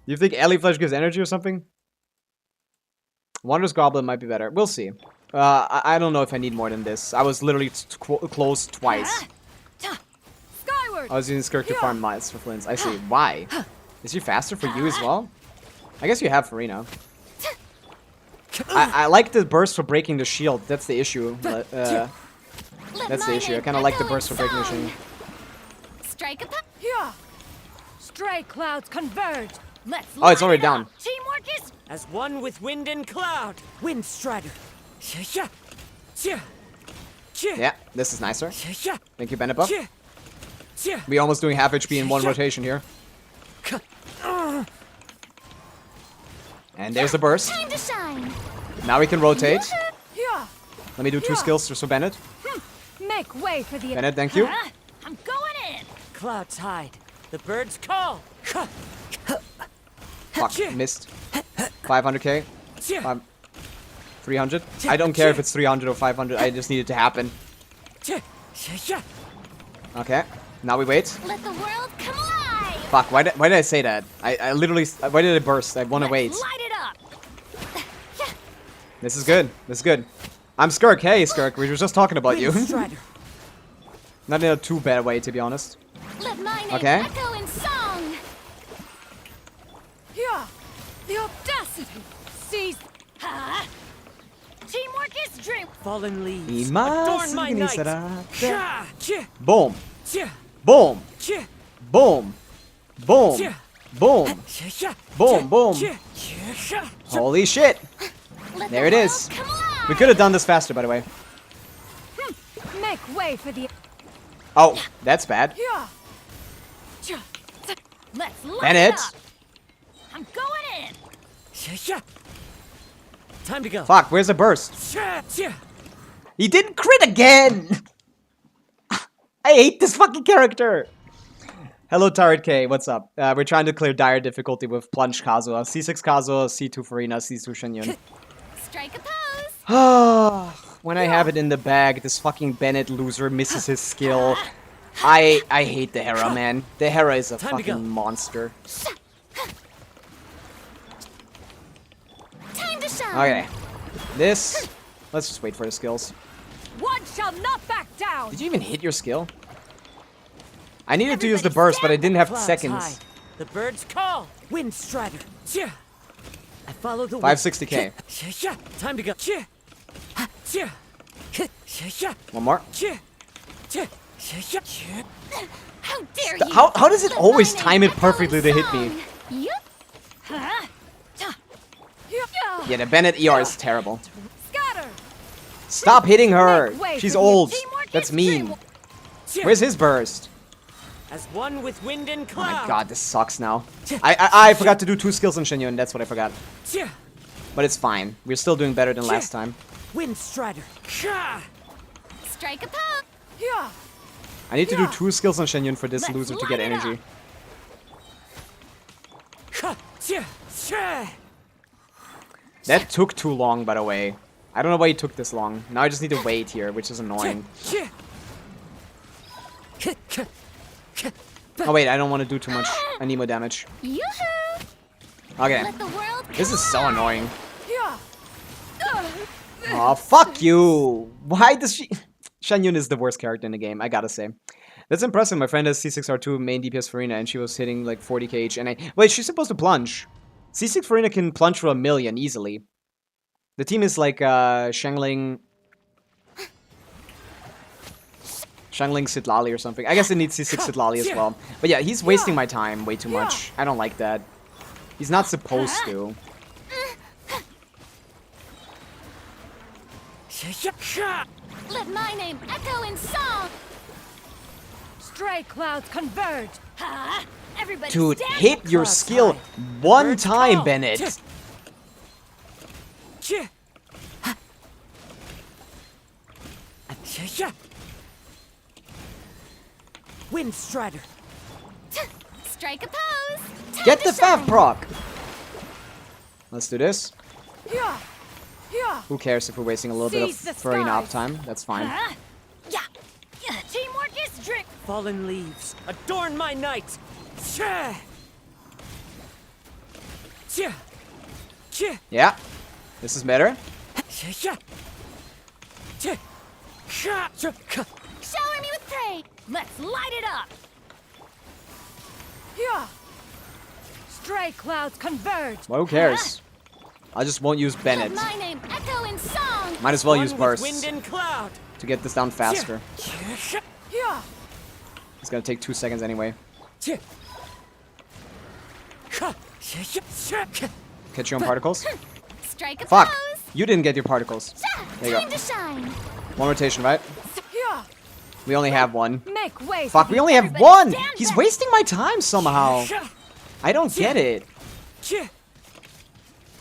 Do you think Ellie Flesh gives energy or something? Wander's Goblin might be better. We'll see. I don't know if I need more than this. I was literally close twice. Skyward. I was using Skirk to farm miles for Flints. I see. Why? Is she faster for you as well? I guess you have Farina. I like the burst for breaking the shield. That's the issue. That's the issue. I kind of like the burst for breaking the shield. Strike a pose. Yeah. Stray clouds converge. Let's Oh, it's light already it up. down. Teamwork is As one with wind and cloud. Wind Strider. Sh- sh- sh- sh- Yeah, this is nicer. sh- sh- Thank you, Bennett buff. sh- sh- We almost doing half HP in one rotation here. And there's the burst. time to shine. Now we can rotate. Yeah. Let me do 2 skills for Bennett. Make way for the Bennett, thank you. Huh? I'm going in. Clouds hide. The birds call. Ha! Fuck, missed. 500k. Sh- 300. I don't care if it's 300 or 500. I just need it to happen. sh- sh- sh- Okay. Now we wait. Let the world come alive. Fuck, why did I say that? I literally... Why did it burst? I want to wait. Light it up. This is good. This is good. I'm Skirk. Hey, Skirk. We were just talking about you. Wind Strider. Not in a too bad way, to be honest. Let my name Okay. echo in song. Yeah. The audacity. Seize. Huh? Teamwork is dream. Fallen leaves. Imasu Adorn my ni night. sarate. Sha- ch- Boom. ch- Boom. ch- Boom. Boom. ch- Boom. sh- sh- Boom, ch- boom. ch- ch- sh- Holy shit. Let There the it world is. come alive. We could have done this faster, by the way. Make way for the. Oh, that's bad. Yeah. Let's light Bennett. it up. I'm going in. sh- sh- Time to go. Fuck, where's the burst? Sh- sh- He didn't crit again! I hate this fucking character! Hello, Turret K, what's up? We're trying to clear dire difficulty with Plunge Kazuha. C6 Kazuha, C2 Farina, C2 Shinyon. Strike a pose. When I have it in the bag, this fucking Bennett loser misses his skill. I hate the Hera, man. The Hera is a Time to go. fucking monster. Time to shine. Okay. This... Let's just wait for the skills. One shall not back down. Did you even hit your skill? I needed to use the burst, but I didn't have Clouds seconds. hide. The birds call. Wind Strider. Ch- I follow the wind. 560k. Ch- sh- Time to go. Ch- ch- ch- sh- One more. ch- ch- ch- ch- How dare you? How does it Let always my time name it echo perfectly in to hit me? song. Yup. Huh? Yeah, the Bennett ER is terrible. Scatter. Stop hitting her! Make way She's for the old. teamwork That's is mean. dream. ch- Where's his burst? As one with wind and Oh cloud. my god, this sucks now. I forgot to do 2 skills in Shinyon, that's what I forgot. Ch- But it's fine. We're still doing better than last time. Wind Strider. Sha! Strike a pose. Yeah. I need to do 2 skills on Shenyun for this Let's loser to get light it up. energy. Ha! Sha! Sha! That took too long, by the way. I don't know why it took this long. Now I just need to wait here, which is annoying. Oh wait, I don't want to do too much. I need more damage. Yoo-hoo! Okay. Let the world This is so annoying. Yeah. Oh, fuck you! Why does she... Shenyun is the worst character in the game, I gotta say. That's impressive. My friend has C6R2 main DPS Farina, and she was hitting like 40 kh. And wait, she's supposed to plunge. C6 Farina can plunge for 1,000,000 easily. The team is like Shangling Sitlali or something. I guess it needs C6 Sitlali as well. But yeah, he's wasting my time way too much. I don't like that. He's not supposed to. Let my name echo in song. Stray clouds converge. Ha! Everybody Dude, stand hit up. your skill one time, Bennett. Wind Strider. Strike a pose. Time Get to the Fav shine. proc. Let's do this. Yeah. Yeah. Who cares if we're wasting a little bit of Seize the Farina off skies. time? That's fine. Huh? Yeah. Teamwork is drip. Fallen leaves. Adorn my night. Sha! Sha! Sha! Yeah. This is better. Sha! Sha! Sha! Sha! Sha! Shower me with praise. Let's light it up. Yeah. Stray clouds converge. Well, who cares? I just won't use Bennett. Let my name echo in song. Might as well One use with bursts Wind and cloud. to get this down faster. Sha! Yeah. It's gonna take 2 seconds anyway. Sha! Sha! Sha! Sha! Sha! Catch you on particles. Strike a Fuck! pose. You didn't get your particles. Ja, There you go. time to shine. 1 rotation, right? Yeah. We only have 1. Make way. Fuck, for we the only have Everybody 1! stand He's back. wasting my time somehow. Sha! I don't get it. Sha!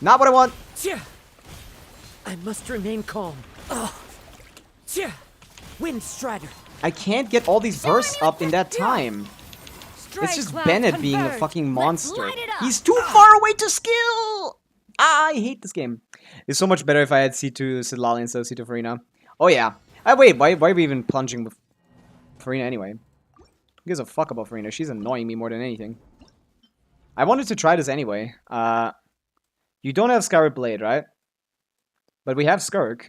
Not what I want. Sha! I must remain calm. Ugh. Sha! Wind Strider. I can't get all these bursts up in that time. Stray It's just clouds Bennett being a converge. fucking monster. light it up. He's too far away to skill! I hate this game. It's so much better if I had C2 Sidlali instead of C2 Farina. Oh yeah. Wait, why are we even plunging with Farina anyway? Who gives a fuck about Farina? She's annoying me more than anything. I wanted to try this anyway. You don't have Skyward Blade, right? But we have Skirk.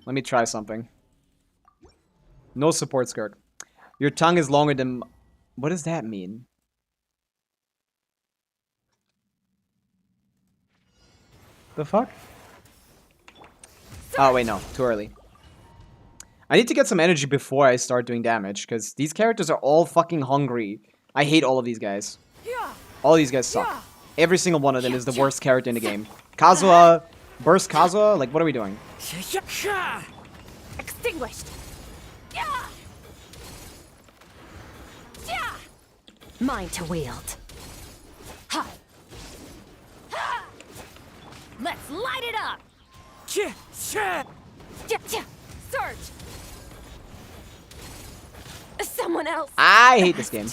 Let me try something. No support Skirk. Your tongue is longer than... What does that mean? The fuck? Oh, wait, no. Too early. I need to get some energy before I start doing damage, because these characters are all fucking hungry. I hate all of these guys. Yeah. All these guys suck. Every single one of them is the worst character in the game. Kazuha, Burst Kazuha, like what are we doing? Sha! Sha! Extinguished. Yeah. Yeah. Mine to wield. Ha. Ha. Let's light it up. Sha! Sha! Yeah. Yeah. Surge. Someone else. I hate this game.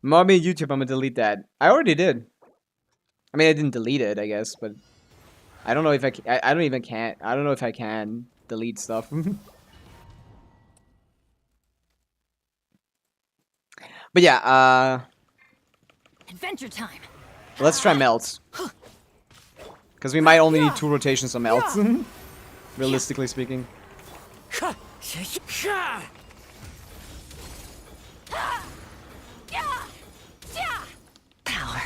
Mommy YouTube, I'm gonna delete that. I already did. I mean, I didn't delete it, I guess, but I don't know if I don't even can. I don't know if I can delete stuff. But yeah, Adventure time. let's try melts. Because we might only need 2 rotations of melts. Realistically speaking. Ha! Sha! Sha! Yeah. Yeah. Power.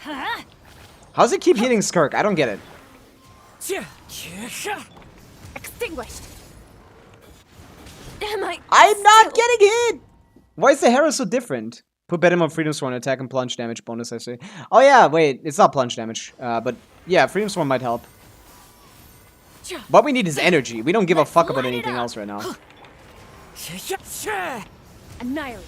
Huh? How does it keep hitting Skirk? I don't get it. Sha! Sha! Extinguished. Am I? I'm not getting hit! Why is the Hera so different? Put Bedlam on Freedom Sworn, attack and plunge damage bonus, I see. Oh yeah, wait, it's not plunge damage. But yeah, Freedom Sworn might help. What we need is energy. We don't give a fuck about anything else right now. Sha! Sha! Annihilated.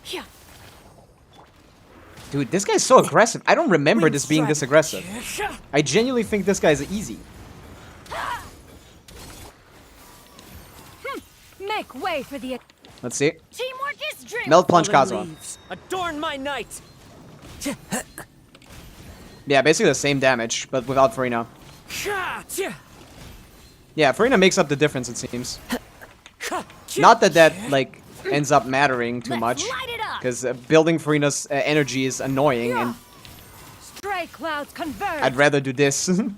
Yeah. Dude, this guy's so aggressive. I don't remember this being this aggressive. I genuinely think this guy's easy. Make way for the. Let's see. Teamwork is dream. Melt Punch Fallen Kazuha. leaves, adorn my night. Yeah, basically the same damage, but without Farina. Yeah, Farina makes up the difference, it seems. Not that that, like, ends up mattering too much. Because building Farina's energy is annoying, and Stray clouds converge. I'd rather do this. I'm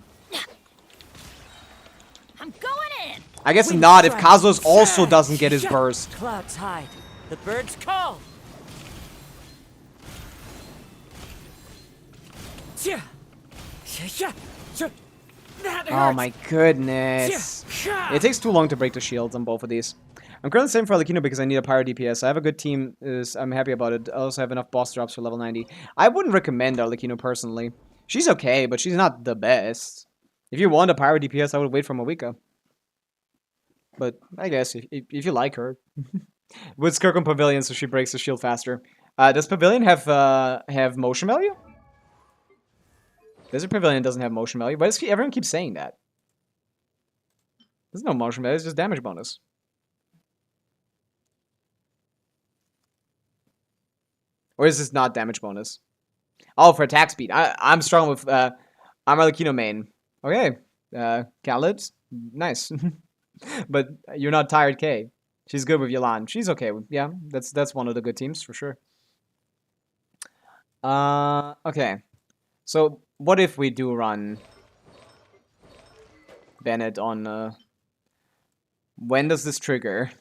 going in. I guess not, if Kazuha's also doesn't get his burst. Clouds hide. The birds call. That Oh hurts. my goodness. It takes too long to break the shields on both of these. I'm currently saving for Alakino because I need a pyro DPS. I have a good team. I'm happy about it. I also have enough boss drops for level 90. I wouldn't recommend Arlecchino personally. She's okay, but she's not the best. If you want a pyro DPS, I would wait for Mawika. But I guess if you like her. With Skirk on Pavilion, so she breaks the shield faster. Does Pavilion have motion value? Desert Pavilion doesn't have motion value. Why does everyone keep saying that? There's no motion value, it's just damage bonus. Or is this not damage bonus? Oh, for attack speed. I'm strong with I'm Arlecchino main. Okay. Khaled. Nice. But you're not tired K. She's good with Yelan. She's okay with, yeah, that's one of the good teams for sure. Okay. So what if we do run Bennett on when does this trigger?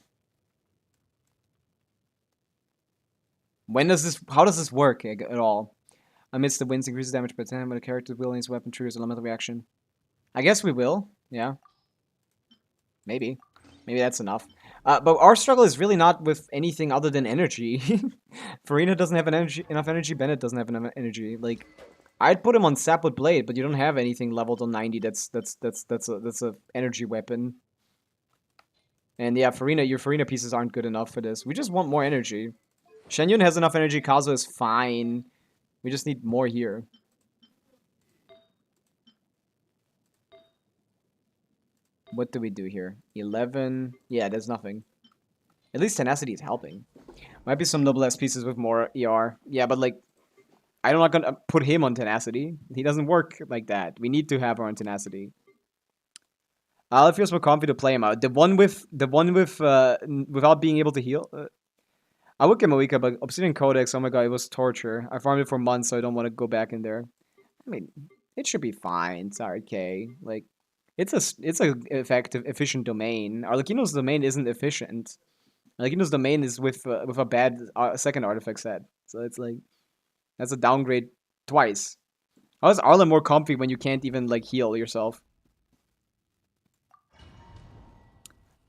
When does this how does this work at all? Amidst the winds increases damage by 10 when a character's wielding his weapon triggers an elemental reaction. I guess we will, yeah. Maybe. Maybe that's enough. But our struggle is really not with anything other than energy. Farina doesn't have enough energy. Bennett doesn't have enough energy. Like, I'd put him on Sapwood Blade, but you don't have anything leveled on 90. That's a energy weapon. And yeah, your Farina pieces aren't good enough for this. We just want more energy. Shenyun has enough energy. Kazuha is fine. We just need more here. What do we do here? 11. Yeah, there's nothing. At least Tenacity is helping. Might be some Noblesse pieces with more ER. Yeah, but like, I'm not gonna put him on Tenacity. He doesn't work like that. We need to have her on Tenacity. I'll feel so confident to play him out. The one with without being able to heal. I would get Mawika, but Obsidian Codex. Oh my god, it was torture. I farmed it for months, so I don't want to go back in there. I mean, it should be fine. It's okay. Like. It's a effective, efficient domain. Arlecchino's domain isn't efficient. Arlecchino's domain is with a bad second artifact set. So it's like, that's a downgrade twice. How is Arla more comfy when you can't even like heal yourself?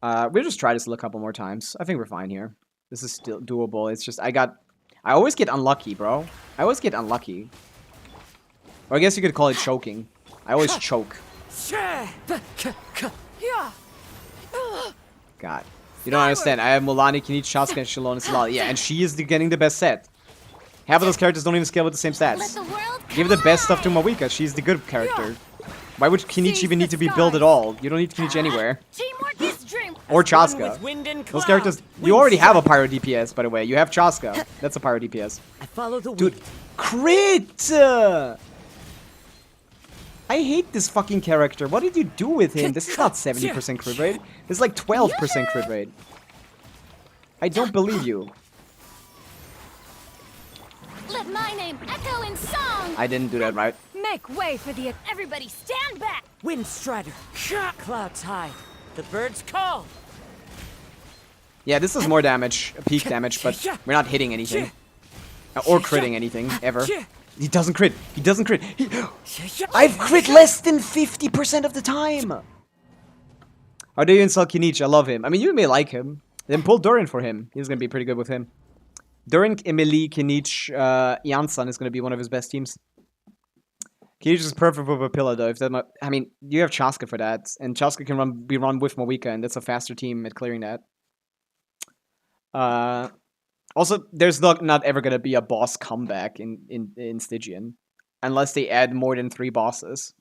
We'll just try this a couple more times. I think we're fine here. This is still doable. It's just I always get unlucky, bro. I always get unlucky. Or I guess you could call it choking. I always choke. God. You don't understand. I have Mulani, Kinich, Shaska, and Shalon, and Salal. Yeah, and she is getting the best set. Half of those characters don't even scale with the same stats. Give the best stuff to Mawika. She's the good character. Why would Kinich even need to be built at all? You don't need Kinich anywhere. Or Chaska. Those characters... You already have a Pyro DPS, by the way. You have Chaska. That's a Pyro DPS. I follow the Dude, crit! I hate this fucking character. What did you do with him? This is not 70% crit rate. This is like 12% crit rate. I don't believe you. Let my name echo in song. I didn't do that right. Make way for the. Everybody stand back. Wind Strider. Clouds hide. The birds call. Yeah, this is more damage, peak damage, but we're not hitting anything. Or critting anything, ever. He doesn't crit. He doesn't crit. I've crit less than 50% of the time. How do you insult Kinich? I love him. I mean, you may like him. Then pull Durin for him. He's going to be pretty good with him. Durin, Emily, Kinich, Jansan is going to be one of his best teams. Kinich is perfect with a pillar, though. If that, I mean, you have Chaska for that. And Chaska can be run with Mawika, and that's a faster team at clearing that. Also, there's not ever gonna be a boss comeback in Stygian, unless they add more than 3 bosses.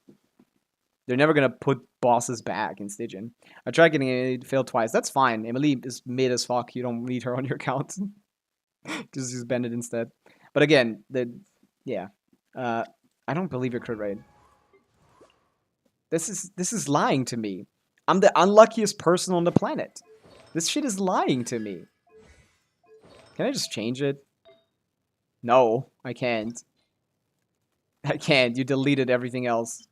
They're never gonna put bosses back in Stygian. I tried getting it, failed twice. That's fine. Emily is mid as fuck. You don't need her on your account. Just use Bennett instead. But again, yeah. I don't believe your crit rate. This is lying to me. I'm the unluckiest person on the planet. This shit is lying to me. Can I just change it? No, I can't. I can't. You deleted everything else.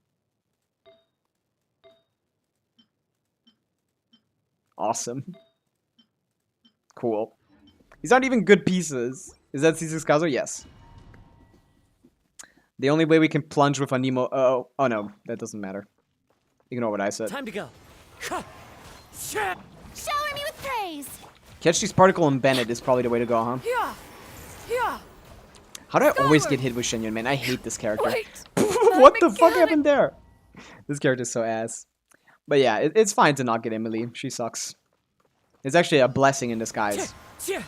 Awesome. Cool. These aren't even good pieces. Is that C6 Kazo? Yes. The only way we can plunge with a Nemo... oh no, that doesn't matter. Ignore what I said. Time to go. Shower me with praise. Catch these particle and Bennett is probably the way to go, huh? Yeah. Yeah. How do I always get hit with Shenyun, man? I hate this character. Wait. What the fuck happened there? This character's so ass. But yeah, it's fine to not get Emily. She sucks. It's actually a blessing in disguise. You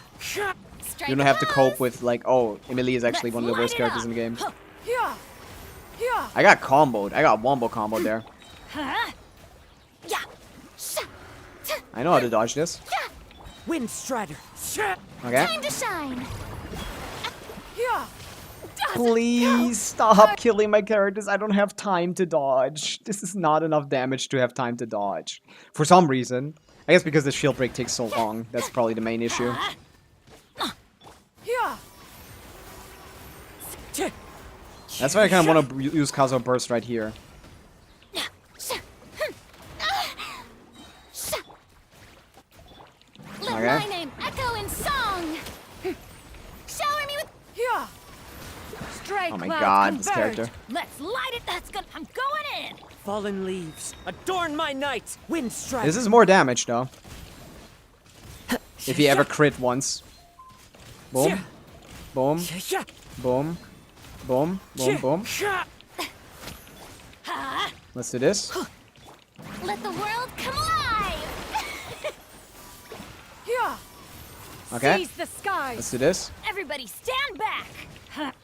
don't have to cope with, like, oh, Emily is actually one of the worst characters in the game. Yeah. Yeah. I got comboed. I got wombo comboed there. I know how to dodge this. Wind Strider. Okay. Time to shine. Yeah. Please stop killing my characters. I don't have time to dodge. This is not enough damage to have time to dodge. For some reason. I guess because the shield break takes so long. That's probably the main issue. Yeah. That's why I kind of want to use Kazo Burst right here. Let Okay. my name echo in song. Shower me with. Yeah. Stray Oh my clouds god, this converge. character. Let's light it. That's good. I'm going in. Fallen leaves. Adorn my night. Wind Strider. This is more damage though. If he ever crit once. Boom. Boom. Boom. Boom. Boom. Boom. Let's do this. Let the world come alive. Yeah. Okay. Seize the skies. Let's do this. Everybody stand back.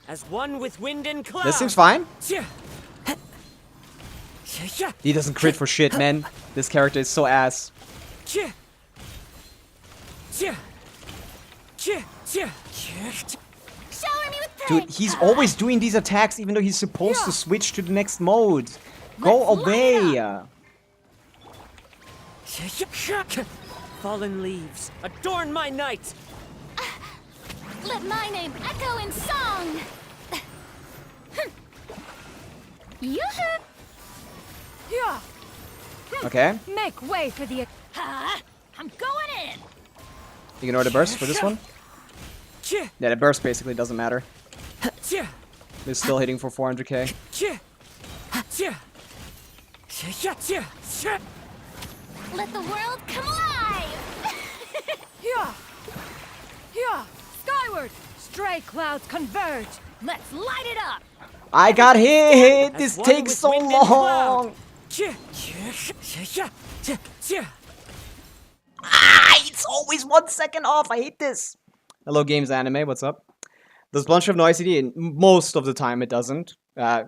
As one with wind and cloud. This seems fine. Yeah. He doesn't crit for shit, man. This character is so ass. Shower me with praise. Dude, he's always doing these attacks even though he's supposed to switch to the next mode. Go Let's light away. Fallen leaves. Adorn my night. Let my name echo in song. Yoo-hoo. Yeah. Okay. Make way for the. I'm going in. Ignore the burst for this one. Yeah, the burst basically doesn't matter. They're still hitting for 400k. Let the world come alive. Yeah. Yeah. Skyward. Stray clouds converge. Let's light it up. I got hit! As This one takes with so wind and cloud. long! Ah, it's always 1 second off. I hate this. Hello, Games Anime. What's up? Does Blanche have no ICD? And most of the time, it doesn't. Yeah,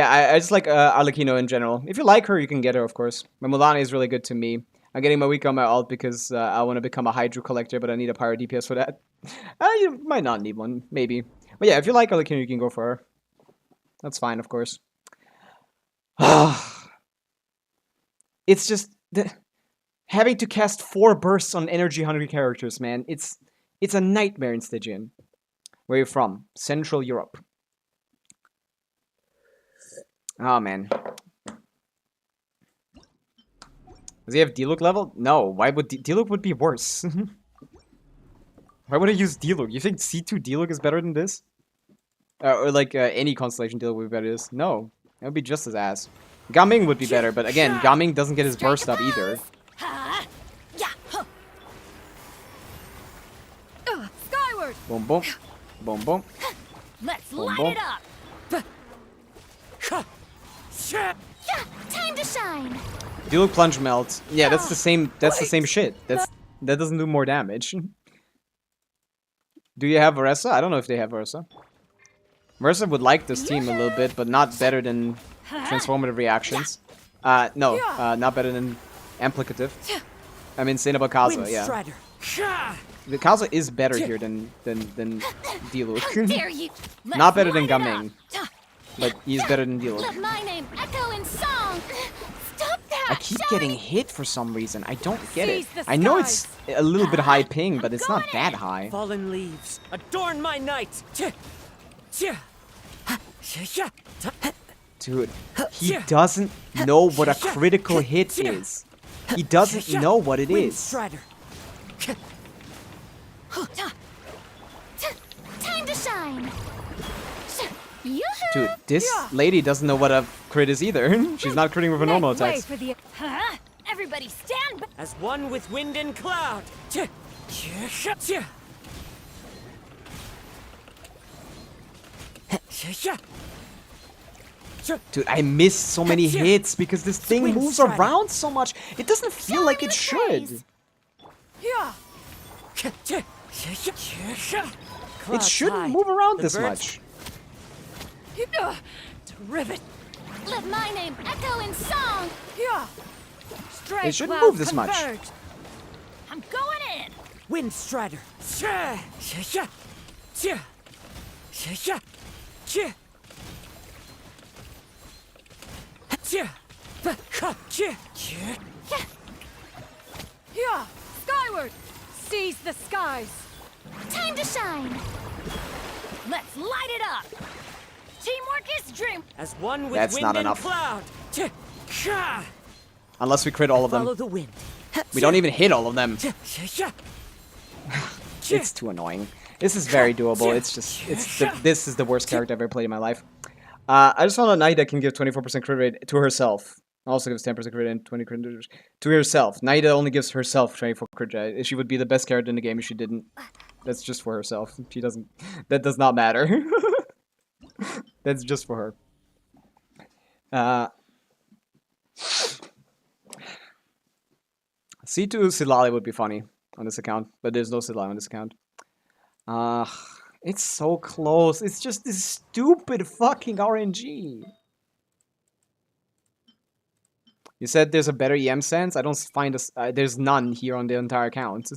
I just like Arlecchino in general. If you like her, you can get her, of course. My Mulani is really good to me. I'm getting my week on my alt because I want to become a Hydro collector, but I need a Pyro DPS for that. You might not need one, maybe. But yeah, if you like Arlecchino, you can go for her. That's fine, of course. It's just having to cast 4 bursts on energy-hungry characters, man. It's a nightmare in Stygian. Where are you from? Central Europe. Oh, man. Does he have D-Look level? No. Why would D-Look would be worse? Why would I use D-Look? You think C2 D-Look is better than this? Or like any Constellation D-Look would be better than this? No. That would be just as ass. Gaming would be better, but again, Gaming doesn't get his burst up either. Skyward. Boom, boom. Boom, boom. Let's Boom, light boom. it up. Time to shine. D-Look plunge melt. Yeah, that's the same. That's the same shit. That's That doesn't do more damage. Do you have Oresa? I don't know if they have Oresa. Mercer would like this team a little bit, but not better than transformative reactions. No, not better than amplicative. I'm insane about Kazuha, yeah. The Kazuha is better here than Diluc. Dare you? Not better than Light it Gaming, up. but he's better than Let Diluc. my name echo in song. Stop that! I keep getting hit for some reason. I don't get it. Seize the I know it's a little bit high ping, but it's not that high. Fallen leaves, adorn my night. Dude, he doesn't know what a critical hit is. He doesn't know what it is. Strider. Time to shine. Yoo-hoo! Dude, this lady doesn't know what a crit is either. She's not critting with her normal Make way attacks. for the Huh? Everybody stand back. As one with wind and cloud. Dude, I missed so many hits because this thing Wind moves Strider. around so much. It doesn't feel Show like me it the should. praise. It shouldn't move around this much. rivet. Let my name echo in song. Stray It shouldn't clouds move this much. converge. I'm going in. Wind Strider. Skyward. Seize the skies. Time to shine. Let's light it up. Teamwork is dream. As one with That's wind not and enough. cloud. Unless we crit all of Follow them. the wind. We don't even hit all of them. It's too annoying. This is very doable. It's just, this is the worst character I've ever played in my life. I just found a knight that can give 24% crit rate to herself. Also gives 10% crit rate and 20 crit rate to herself. Naida only gives herself 24 crit rate. She would be the best character in the game if she didn't. That's just for herself. She doesn't. That does not matter. That's just for her. C2 Silali would be funny on this account, but there's no Silali on this account. It's so close. It's just this stupid fucking RNG. You said there's a better EM sense? I don't find there's none here on the entire account.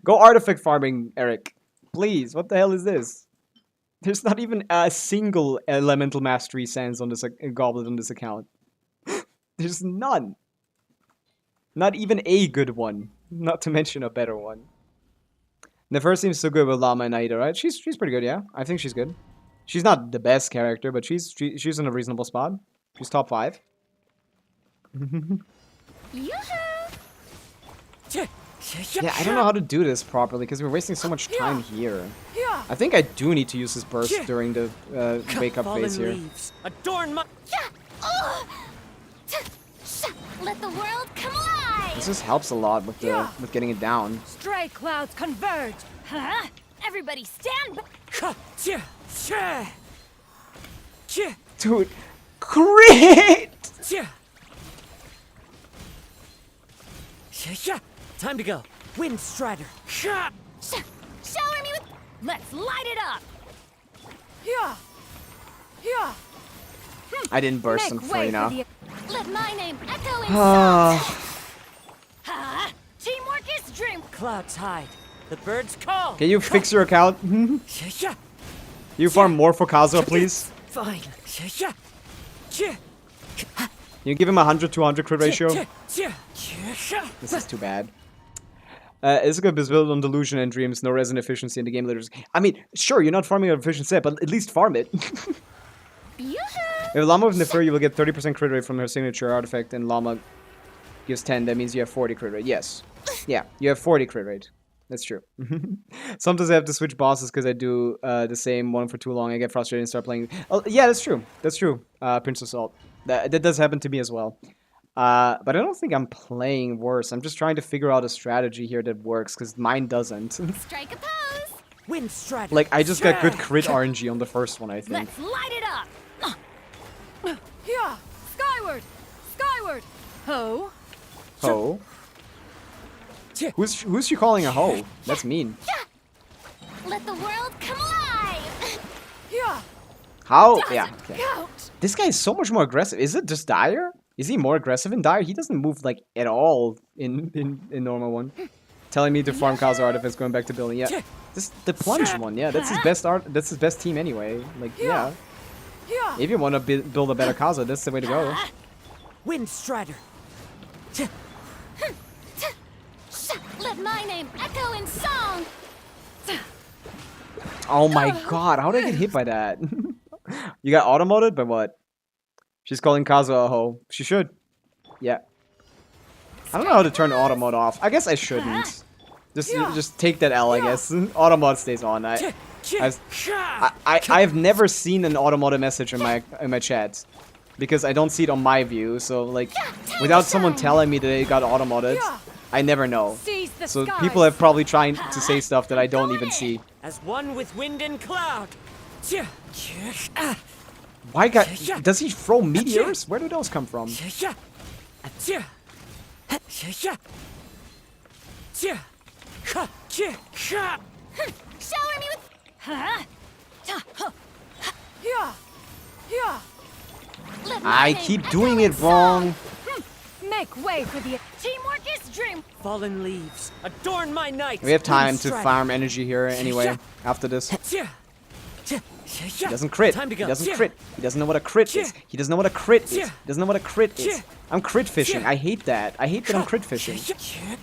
Go artifact farming, Eric. Please, what the hell is this? There's not even a single elemental mastery sense on this goblet on this account. There's none. Not even a good one. Not to mention a better one. The first seems so good with Llama and Aida, right? She's pretty good, yeah. I think she's good. She's not the best character, but she's in a reasonable spot. She's top 5. Yoo-hoo! Yeah, I don't know how to do this properly because we're wasting so much time here. I think I do need to use this burst during the wake up phase here. Leaves, adorn my. Let the world come alive! This just helps a lot with with getting it down. Stray clouds converge. Huh? Everybody stand back! Dude, crit! Time to go. Wind Strider. Shower me with... Let's light it up! I didn't burst him Make free way now. for the Let my name echo in song! Can Teamwork is dream! Clouds hide. The birds call. you fix your account? You farm more for Kazuha, please? Fine. You give him 100-200 crit ratio? This is too bad. It's a good build on delusion and dreams, no resin efficiency in the game literacy. I mean, sure, you're not farming an efficient set, but at least farm it. Yoo-hoo! If Llama with Nefer, you will get 30% crit rate from her signature artifact, and Llama gives 10, that means you have 40 crit rate. Yes. Yeah, you have 40 crit rate. That's true. Sometimes I have to switch bosses because I do the same one for too long. I get frustrated and start playing. Oh, yeah, that's true. That's true, Princess Salt. That does happen to me as well. But I don't think I'm playing worse. I'm just trying to figure out a strategy here that works, because mine doesn't. Strike a pose! Wind Strider. Like, I just got good crit RNG on the first one, I think. Let's light it up! Skyward. Skyward. Ho. Oh. Who's she calling a hoe? That's mean. Let the world come alive! Yeah. How? Yeah. Okay. Count. This guy is so much more aggressive. Is it just Dire? Is he more aggressive in Dire? He doesn't move like at all in normal one. Telling me to farm Kazo Artifice, going back to building. Yeah. This the plunge one. Yeah, that's his best art. That's his best team anyway. Like yeah. Yeah. If you want to build a better Kazo, that's the way to go. Wind Strider. Let my name echo in song! Oh my god, how did I get hit by that? You got automoted by what? She's calling Kazo a hoe. She should. Yeah. I don't know how to turn auto mode off. I guess I shouldn't. Just take that L, I guess. Auto mode stays on. I've never seen an auto mode message in my chat because I don't see it on my view. So like, without someone telling me that it got auto moded, I never know. So people have probably tried to say stuff that I don't even see. As one with wind and cloud. Why does he throw meteors? Where do those come from? Shower me with... I keep doing it wrong. Make way for the Teamwork is dream. Fallen leaves adorn my night. We have time to farm energy here anyway. After this, he doesn't crit. Time to He go. doesn't crit. He doesn't know what a crit is. He doesn't know what a crit is. He doesn't know what a crit is. I'm crit fishing. I hate that. I hate that I'm crit fishing.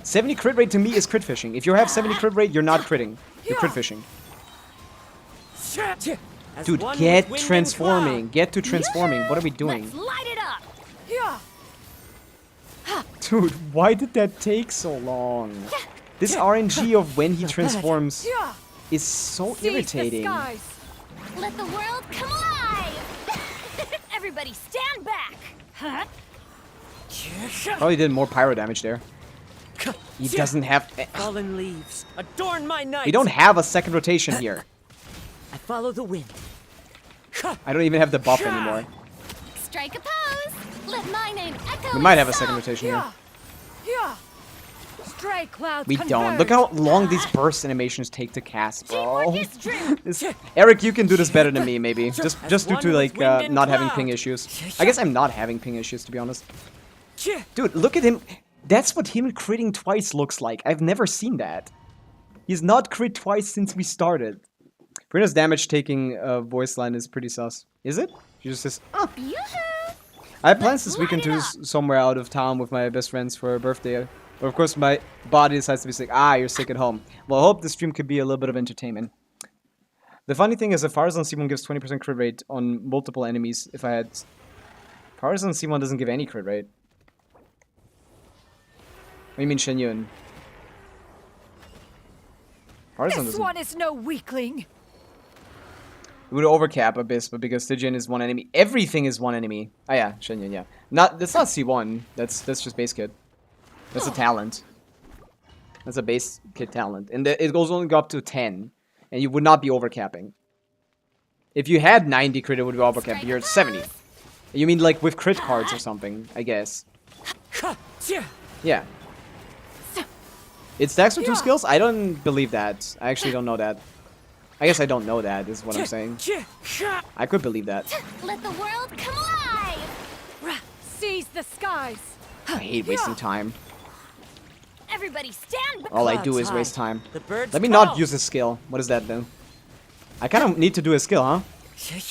70 crit rate to me is crit fishing. If you have 70 crit rate, you're not critting. You're crit fishing. As Dude, one get with wind and transforming. Get to transforming. What are we doing? Let's light it up. Dude, why did that take so long? This RNG of when he transforms is so irritating. Let the world come alive. Everybody stand back. Huh? Probably did more pyro damage there. He doesn't have... Fallen leaves adorn my night. We don't have a second rotation here. I follow the wind. I don't even have the buff anymore. Strike a pose. Let my name echo. We might in have a song. second rotation here. stray clouds. We don't. Look how long these burst animations take to cast, bro. Teamwork is dream. Eric, you can do this better than me, maybe. Just due one to with like wind and not having cloud. ping issues. I guess I'm not having ping issues, to be honest. Dude, look at him. That's what him critting twice looks like. I've never seen that. He's not crit twice since we started. Brina's damage taking voice line is pretty sus. Is it? She just says, oh. Yoo-hoo. I have plans this Let's weekend to light do it up. somewhere out of town with my best friends for a birthday. But of course my body decides to be sick. Ah, you're sick at home. Well, I hope this stream could be a little bit of entertainment. The funny thing is that Farazan C1 gives 20% crit rate on multiple enemies. If I had... Farazan C1 doesn't give any crit rate. What do you mean Shenyun? Farazan This doesn't... one is no weakling. It would overcap Abyss, but because Stygian is one enemy, everything is one enemy. Oh yeah, Shenyun, yeah. That's not C1. That's just base kit. That's a talent. That's a base kit talent. And it goes only go up to 10. And you would not be overcapping. If you had 90 crit, it would be overcapped. But you're at 70. You mean like with crit cards or something, I guess. Yeah. It stacks with 2 skills? I don't believe that. I actually don't know that. I guess I don't know that, is what I'm saying. I could believe that. Let the world come alive. Seize the skies. I hate wasting time. Everybody stand back. All I do Clouds is high. waste time. The birds Let me not call. use his skill. What does that do? I kind of need to do a skill, huh?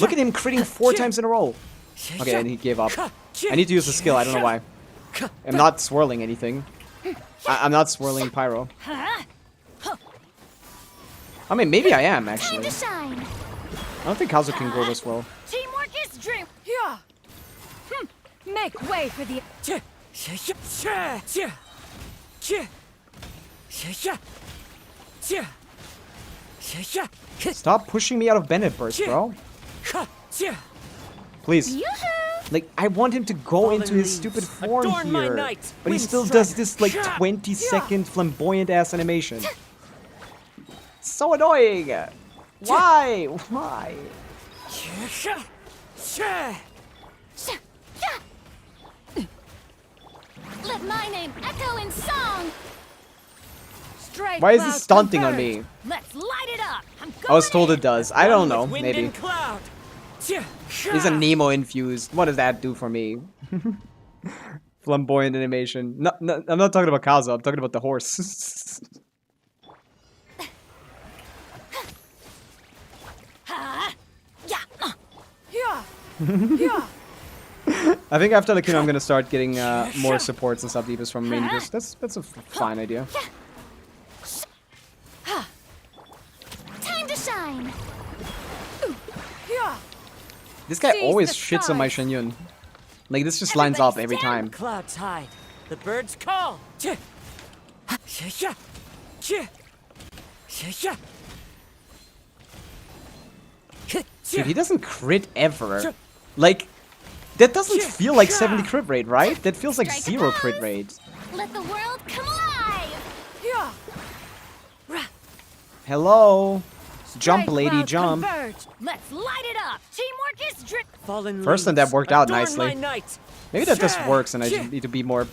Look at him critting 4 times in a row. Okay, and he gave up. I need to use the skill. I don't know why. I'm not swirling anything. I'm not swirling pyro. Huh? I mean, maybe I am, Time actually. to shine. I don't think Kazu can grow this well. Teamwork is dream. Yeah. Make way for the Stop pushing me out of Bennett burst, bro. Please. Yoo-hoo. Like, I want him to go Fallen into his leaves stupid form adorn my here. night. But he Wind still strider. does this, like, 20-second flamboyant-ass animation. So annoying! Why? Why? Let my name echo in song. Stray Why is he cloud stunting on converge. me? Let's light it up. I'm I was going told in. it does. I don't know. With wind Maybe. and cloud. He's a Nemo infused. What does that do for me? Flamboyant animation. No, no, I'm not talking about Kaza. I'm talking about the horse. Yeah. Yeah. I think after Lakuna, I'm gonna start getting more supports and sub divas from main divas. That's a fine idea. Time to shine. Yeah. This guy Seize always the shits on my skies. Shenyun. Like this just lines up every time. Clouds hide. The birds call. Dude, he doesn't crit ever. Like, that doesn't feel like 70 crit rate, right? That feels like Strike a 0 crit pose. rate. Let the world come alive. Yeah. Hello. Jump, Stray lady, cloud jump. converge. Let's light it up. Teamwork is drip. Fallen First time leaves that worked out adorn nicely. my night. Maybe that just works and I just need to be more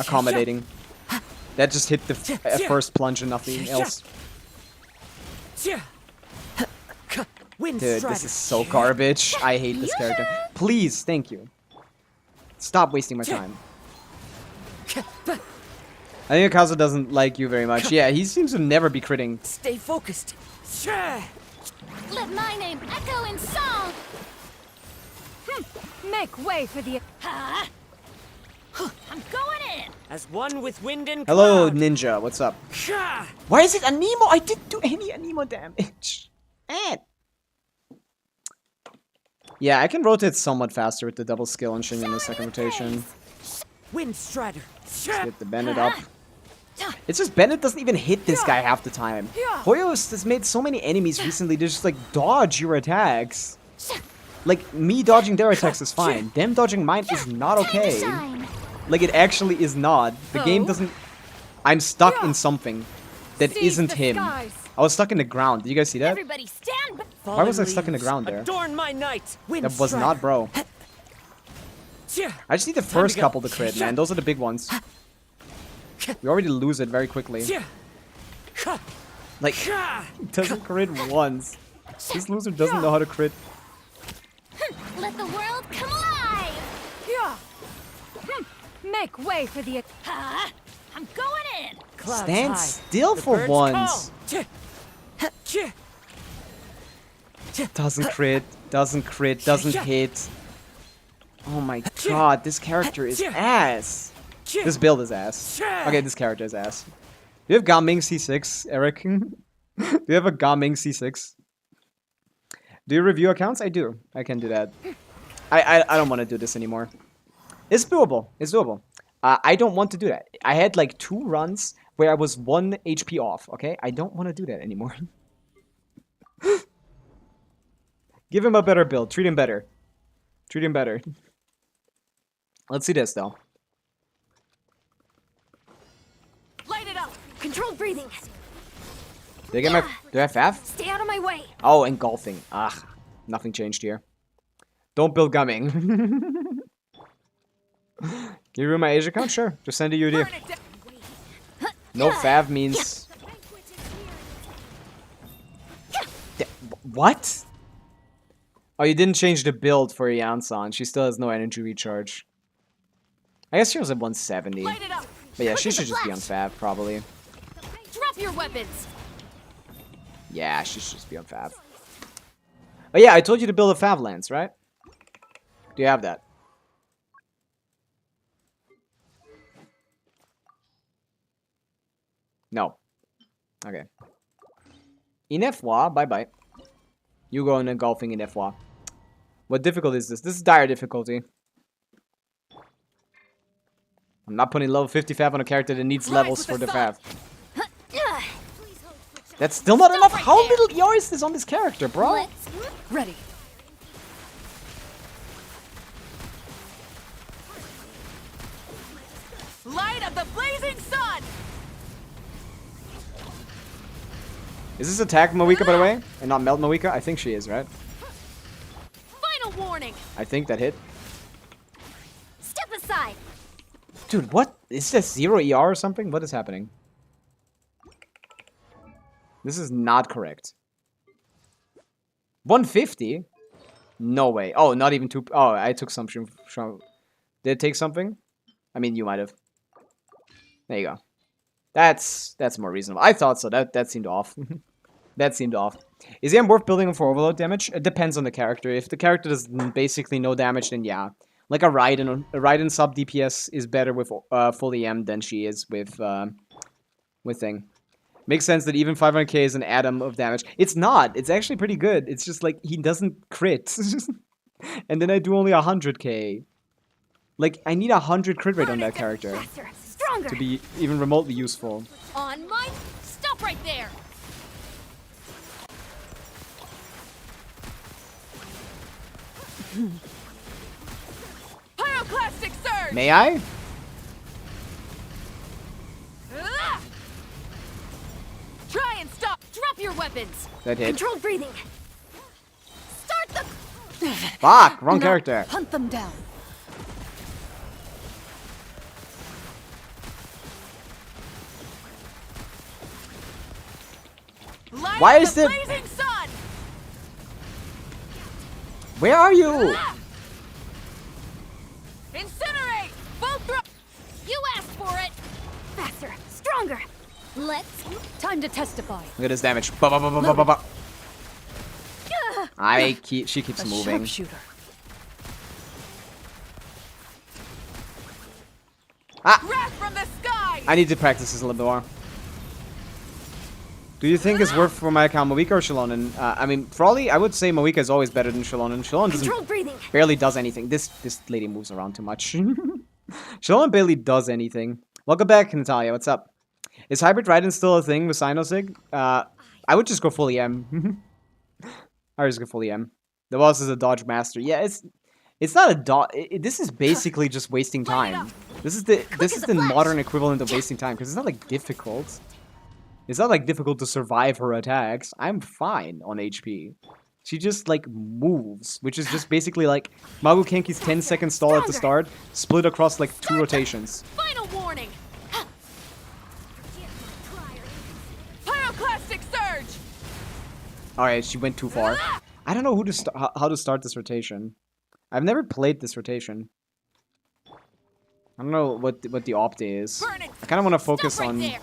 accommodating. That just hit the first plunge and nothing else. Wind Dude, strider. this is so garbage. I hate this character. Please, thank you. Stop wasting my time. I think Akazu doesn't like you very much. Yeah, he seems to never be critting. Stay focused. Let my name echo in song. Make way for the. I'm going in. As one with wind and Hello, cloud. Ninja. What's up? Sha! Why is it Anemo? I didn't do any Anemo damage. Man. Yeah, I can rotate somewhat faster with the double skill and Shin in the second rotation. Wind strider. Get the Bennett up. It's just Bennett doesn't even hit this guy half the time. Hoyos has made so many enemies recently to just like dodge your attacks. Like me dodging their attacks is fine. Them dodging mine is not Time to okay. shine. Like it actually is not. The game doesn't. I'm stuck in something that Seize isn't the him. skies. I was stuck in the ground. Did you guys see that? Everybody stand. Why was I stuck in the ground there? Adorn my night. Wind That was strider. not bro. Sha! I just need the to first go. couple to crit, man. Those are the big ones. We already lose it very quickly. Sha! Ha! Like, Sha! doesn't crit once. This loser doesn't know how to crit. Let the world come alive. Yeah. Make way for the. I'm going in. Clouds Stand hide. still The for birds once. call. Sha! Sha! Doesn't crit, doesn't crit, doesn't hit. Oh my god, this character is ass. This build is ass. Okay, this character is ass. Do you have Gaming C6, Eric? Do you have a Gaming C6? Do you review accounts? I do. I can do that. I don't want to do this anymore. It's doable. It's doable. I don't want to do that. I had like 2 runs where I was 1 HP off, okay? I don't want to do that anymore. Give him a better build. Treat him better. Treat him better. Let's see this, though. Light it up. Controlled breathing. Did I get my... Do I have FAF? Stay out of my way. Oh, engulfing. Ah, nothing changed here. Don't build gumming. Can you ruin my Asia account? Sure. Just send a UID. Burn it down. No FAV means... What? Oh, you didn't change the build for Yansan. She still has no energy recharge. I guess she was at 170. Light it up. But yeah, Look she at the should just be on flash. FAV, probably. Drop your weapons. Yeah, she should just be on FAV. Oh yeah, I told you to build a FAV lance, right? Do you have that? No. Okay. Inefwa, bye-bye. You go in engulfing Inefwa. What difficulty is this? This is dire difficulty. I'm not putting level 50 FAV on a character that needs levels for the FAV. That's still not enough? right How there. little ER is this on this character, bro? Let's Ready. light up the blazing sun. Is this attack Mawika, by the way? And not melt Mawika? I think she is, right? Final warning. I think that hit. Step aside. Dude, what? Is this 0 ER or something? What is happening? This is not correct. 150? No way. Oh, not even 2. Oh, I took something from... Did it take something? I mean, you might have. There you go. That's more reasonable. I thought so. That seemed off. That seemed off. Is the M worth building for overload damage? It depends on the character. If the character does basically no damage, then yeah. Like a Raiden sub DPS is better with full EM than she is with thing. Makes sense that even 500k is an atom of damage. It's not. It's actually pretty good. It's just like he doesn't crit. And then I do only 100k. Like, I need 100 crit rate on that character Faster, stronger. to be even remotely useful. On my... Stop right there. Pyroclastic surge! May I? Ah! Try and stop. Drop your weapons. That hit. Controlled breathing. Start the... Fuck! Wrong character. Hunt them down. Light Why up is the the- blazing sun! Where are you? Ah! Incinerate! Full throw! You asked for it. Faster, stronger. Let's... Time to testify. Look at this damage. Ba, ba, ba, ba, ba, ba, ba. She keeps A moving. sharpshooter. Wrath from the sky! I need to practice this a little bit more. Do you think it's worth for my account Pavica or Shallonen? I mean, probably I would say Pavica is always better than Shallonen. Shallonen Controlled doesn't breathing. barely does anything. This lady moves around too much. Shallonen barely does anything. Welcome back, Natalia. What's up? Is hybrid Raiden still a thing with Sinosig? I would just go full EM. I would just go full EM. The boss is a dodge master. Yeah, it's not a dodge. This is basically just wasting time. This is the modern equivalent of wasting time because it's not like difficult. It's not like difficult to survive her attacks. I'm fine on HP. She just like moves, which is just basically like Magu Kenki's 10-second stall at the start, split across like 2 rotations. Final warning. Pyroclastic surge! Alright, she went too far. I don't know how to start this rotation. I've never played this rotation. I don't know what the opt is. Burn it! I kind of want to focus Stop right on. there.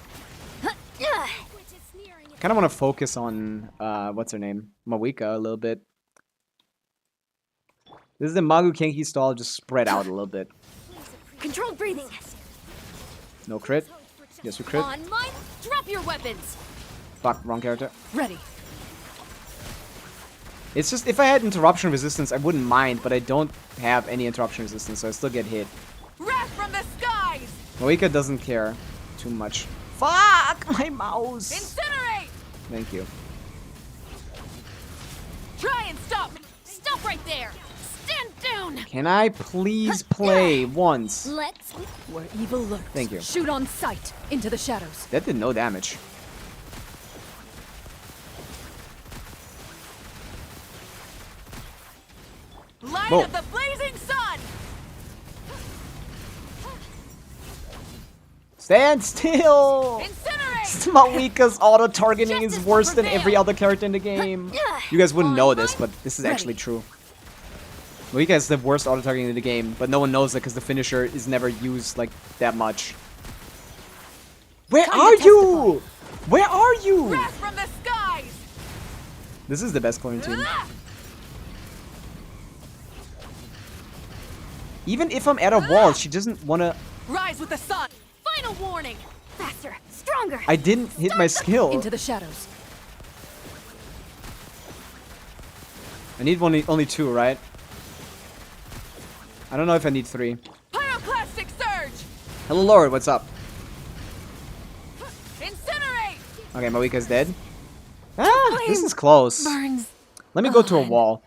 Kind of want to focus on what's her name, Pavica, a little bit. This is the Magu Kenki stall, just spread out a little bit. Controlled breathing. No crit. Yes, we crit. On my... Drop your weapons. Fuck, wrong character. Ready. It's just if I had interruption resistance, I wouldn't mind, but I don't have any interruption resistance, so I still get hit. Wrath from the skies! Pavica doesn't care too much. Fuck my mouse. Incinerate! Thank you. Try and stop! Stop right there. Stand down. Can I please play once? Let's... Where evil lurks. Thank you. Shoot on sight into the shadows. That did no damage. Light Whoa. of the blazing sun! Stand still! Incinerate! Pavica's auto-targeting is Justice worse will than every prevail. other character in the game. You guys wouldn't know this, but this is actually true. Pavica is the worst auto-targeting in the game, but no one knows it because the finisher is never used like that much. Where Time to are you? Where are you? Wrath from the skies! This is the best clone team. Ah! Even if I'm at a wall, she doesn't want to... Rise with the sun! Final warning. Faster, stronger. I didn't hit my skill. Into the shadows. I need only 2, right? I don't know if I need 3. Pyroclastic surge! Hello, Lord. What's up? Incinerate! Okay, Pavica's dead. Ah, this is close. Burns. Let me go to a wall.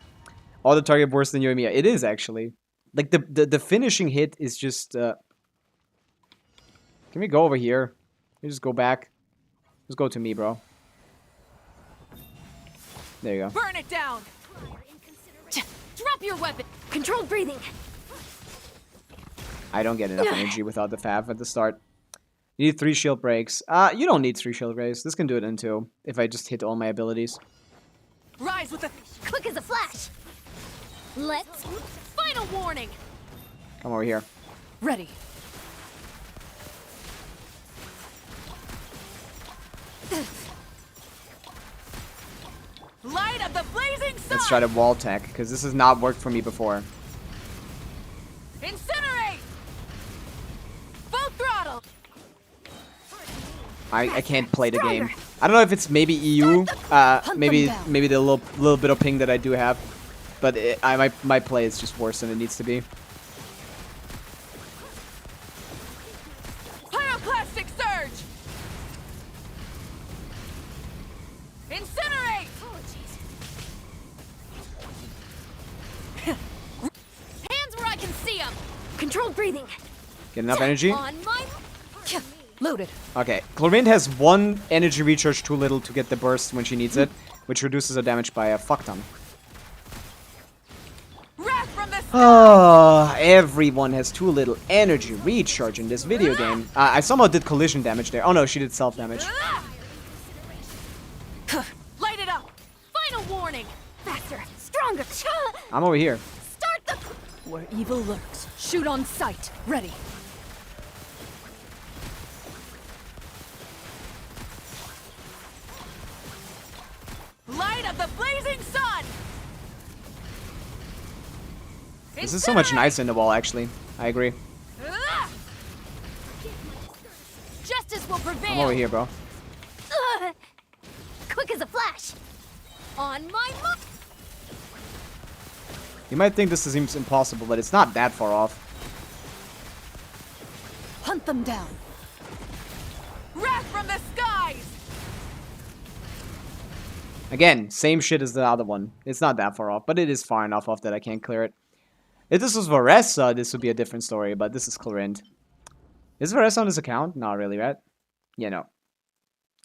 All the target worse than Yoimiya. It is actually. Like the finishing hit is just. Can we go over here? Can we just go back? Just go to me, bro. There you go. Burn it down! Drop your weapon. Controlled breathing. I don't get enough energy without the Fav at the start. You need 3 shield breaks. You don't need 3 shield breaks. This can do it in 2 if I just hit all my abilities. Rise with a Quick as a flash. Let's. Final warning. Come over here. ready. Light of the blazing sun. Let's try to wall tech, because this has not worked for me before. Incinerate. Full throttle. I can't play the game. I don't know if it's maybe EU, maybe the little bit of ping that I do have, but my play is just worse than it needs to be. Pyroclastic surge. Incinerate. Hands where I can see them. Controlled breathing. Get enough energy? On my. Loaded. Okay, Chlorine has 1 energy recharge too little to get the burst when she needs it, which reduces her damage by a fuck ton. Wrath from the Oh, everyone has too little energy recharge in this video game. I somehow did collision damage there. Oh no, she did self damage. Light it up. Final warning. Faster. Stronger. I'm over here. Start the. Where evil lurks. Shoot on sight. Ready. Light of the blazing sun. This is so much nicer in the wall, actually. I agree. Justice will prevail. I'm over here, bro. Quick as a flash. On my mark. You might think this seems impossible, but it's not that far off. Hunt them down. Wrath from the skies. Again, same shit as the other one. It's not that far off, but it is far enough off that I can't clear it. If this was Varessa, this would be a different story, but this is Chlorinde. Is Varessa on his account? Not really, right? Yeah, no.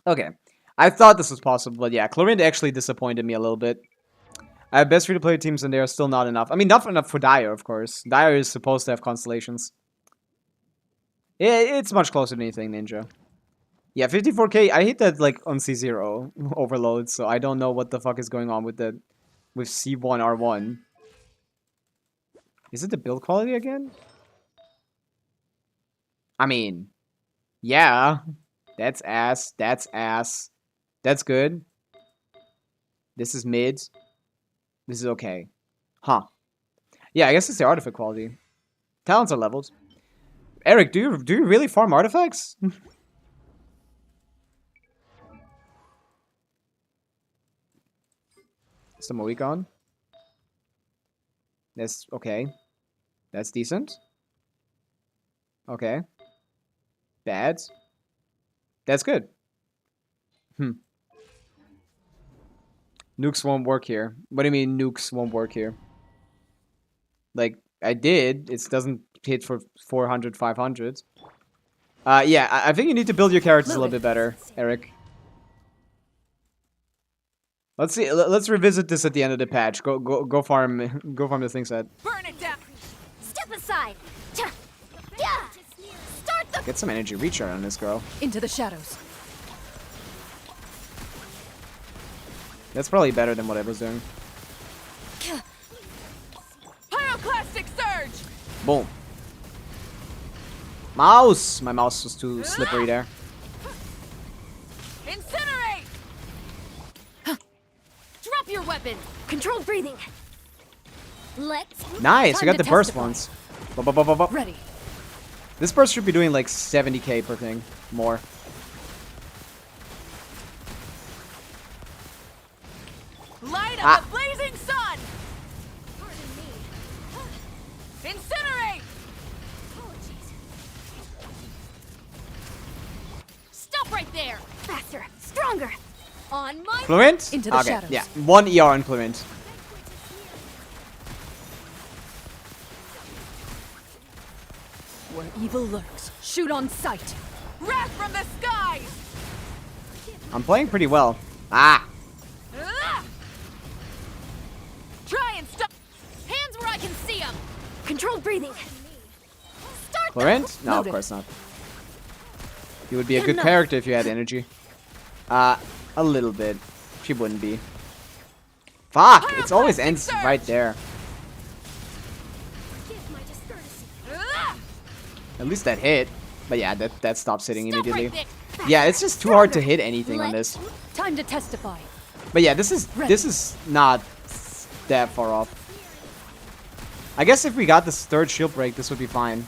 Okay. I thought this was possible, but yeah, Chlorinde actually disappointed me a little bit. I have best free-to-play teams, and they are still not enough. I mean, not enough for Dire, of course. Dire is supposed to have constellations. It's much closer than anything, Ninja. Yeah, 54k, I hit that, like, on C0 overload, so I don't know what the fuck is going on with the... with C1R1. Is it the build quality again? I mean... yeah. That's ass. That's ass. That's good. This is mid. This is okay. Huh. Yeah, I guess it's the artifact quality. Talents are leveled. Eric, do you really farm artifacts? Is the Moe gone? That's okay. That's decent. Okay. Bad. That's good. Nukes won't work here. What do you mean nukes won't work here? Like, I did. It doesn't hit for 400, 500. Yeah, I think you need to build your characters a little bit better, Eric. Let's see. Let's revisit this at the end of the patch. Go farm the thing set. Burn it down. Step aside. Yeah. Start the. Get some energy recharge on this girl. Into the shadows. That's probably better than what I was doing. Pyroclastic surge. Boom. Mouse! My mouse was too slippery there. Incinerate. Drop your weapon. Controlled breathing. Let's. Nice, I Time got to the burst testify. once. Bop, bop, bop, bop, bop. Ready. This burst should be doing like 70k per thing. More. Light of Ah. the blazing sun. Incinerate. Stop right there. Faster. Stronger. On my. Fluent? Into the okay, shadows. yeah. 1 ER on Fluent. Where evil lurks. Shoot on sight. Wrath from the skies. I'm playing pretty well. Ah! Ah! Try and stop. Hands where I can see them. Controlled breathing. Start the. Fluent? No, of Loaded. course not. You would be a good character if you had energy. A little bit. She wouldn't be. Fuck! It always ends right there. At least that hit. But yeah, that stops hitting immediately. Yeah, it's just too hard to hit anything on this. Time to testify. But yeah, this is not that far off. I guess if we got this third shield break, this would be fine.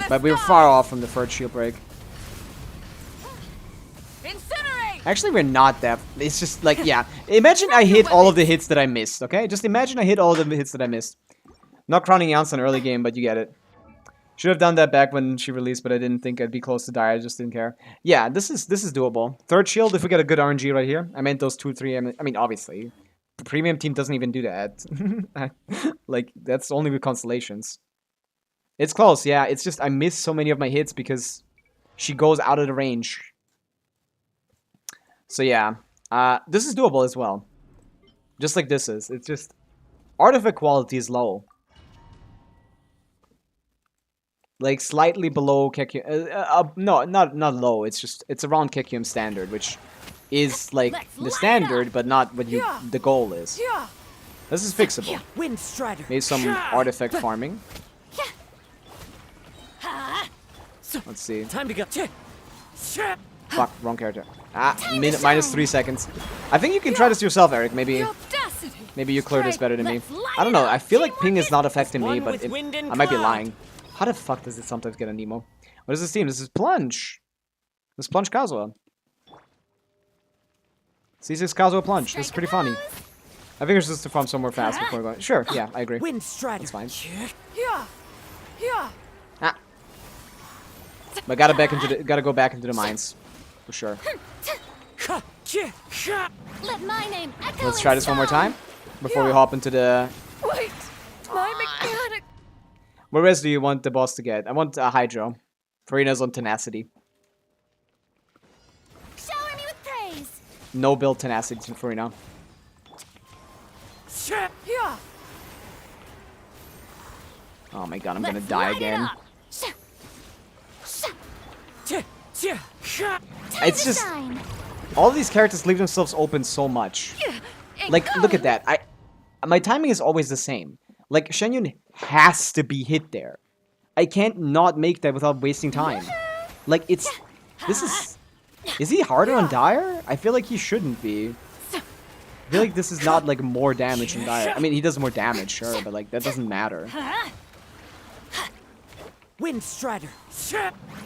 But we were far off from the third shield break. Incinerate! Actually, we're not that. It's just like, yeah. Imagine I hit all of the hits that I missed, okay? Just imagine I hit all of the hits that I missed. Not crowning Yance on early game, but you get it. Should have done that back when she released, but I didn't think I'd be close to die. I just didn't care. Yeah, this is doable. Third shield, if we get a good RNG right here. I meant those 2, 3. I mean, obviously. The premium team doesn't even do that. Like, that's only with constellations. It's close, yeah. It's just I miss so many of my hits because she goes out of the range. So yeah, this is doable as well. Just like this is. It's just artifact quality is low. Like slightly below Kekium. No, not low. It's just it's around Kekium standard, which is like the standard, but not what the goal is. This is fixable. Maybe some artifact farming. Let's see. Time to go. Fuck, wrong character. Minus 3 seconds. I think you can try this yourself, Eric. Maybe you clear this better than me. I don't know. I feel like ping is not affecting me, but I might be lying. How the fuck does it sometimes get a Nemo? What is this team? This is Plunge. This is Plunge Kazuha. C6 Kazuha Plunge. This is pretty funny. I think it's just to farm somewhere fast before going. Sure, yeah, I agree. That's fine. Ah. But gotta go back into the mines. For sure. Let my name echo. Let's try this one more time. Before we hop into the... Wait, my mechanic. What res do you want the boss to get? I want Hydro. Farina's on Tenacity. Shower me with praise. No build Tenacity to Farina. Oh my god, I'm gonna die again. It's just... all these characters leave themselves open so much. Like, look at that. My timing is always the same. Like, Shenyun has to be hit there. I can't not make that without wasting time. Like, it's... this is... Is he harder on Dire? I feel like he shouldn't be. I feel like this is not, like, more damage than Dire. I mean, he does more damage, sure, but, like, that doesn't matter. Wind Strider.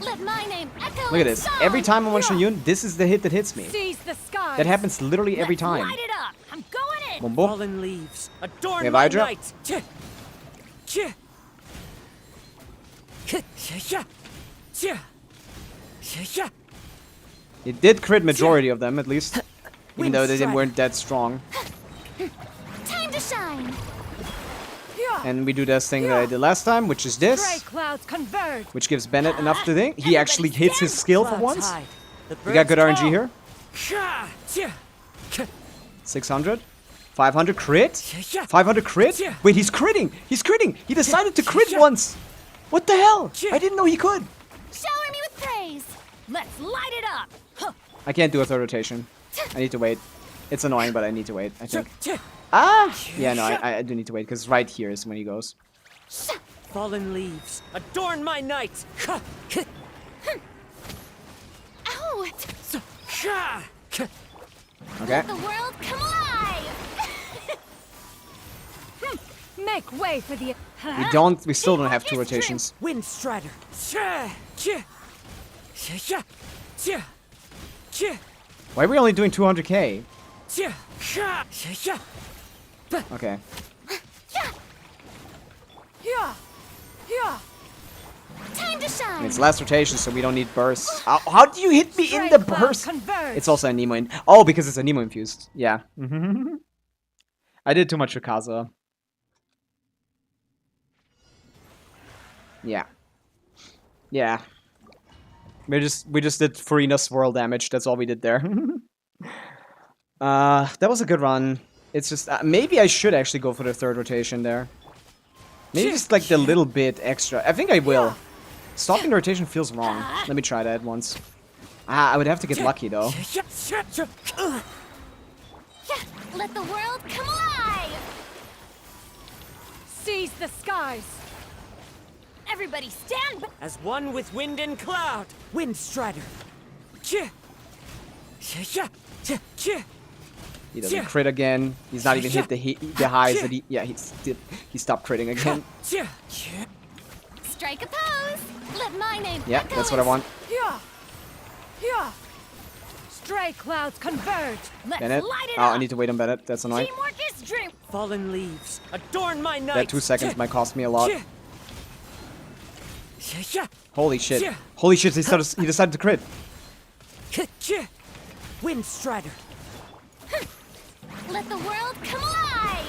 Let my name echo. Look at this. Every time I want Shenyun, this is the hit that hits me. Seize the skies. That happens literally every time. Light it up. I'm going in. Boom, boom. Fallen leaves. Adorn have my Hydra? night. It did crit majority of them, at least. Even though they weren't that strong. Time to shine. And we do this thing that I did last time, which is this. Gray clouds converge. Which gives Bennett enough to think. He actually hits his skill for once. The We got good birds RNG here. 600. 500 crit? 500 crit? Wait, he's critting! He's critting! He decided to crit once! What the hell? I didn't know he could! Shower me with praise. Let's light it up. I can't do a third rotation. I need to wait. It's annoying, but I need to wait, I think. Ah! Yeah, no, I do need to wait, because right here is when he goes. Fallen leaves. Adorn my night. Ow! Okay. The world come alive. Make way for the... We still don't have two rotations. Wind Strider. Why are we only doing 200k? Okay. Time to I shine. mean, it's last rotation, so we don't need bursts. How do you hit me in the Gray clouds burst? converge. It's also a Nemo in. Oh, because it's a Nemo infused. Yeah. I did too much for Kaza. Yeah. Yeah. We just did Farina swirl damage. That's all we did there. That was a good run. It's just maybe I should actually go for the third rotation there. Maybe just like the little bit extra. I think I will. Stopping the rotation feels wrong. Let me try that once. I would have to get lucky though. Let the world come alive! Seize the skies. Everybody stand back! As one with wind and cloud, Wind Strider. He doesn't crit again. He's not even hit the highs that he stopped critting again. Strike a pose! Let my name Yeah, echo that's what I want. Stray clouds converge. Let's Bennett. light it Oh, up! I need to wait on Bennett. That's annoying. Teamwork is dream! Fallen leaves, adorn my night. That 2 seconds might cost me a lot. Holy shit. Holy shit, he decided to crit. Wind Strider. Let the world come alive!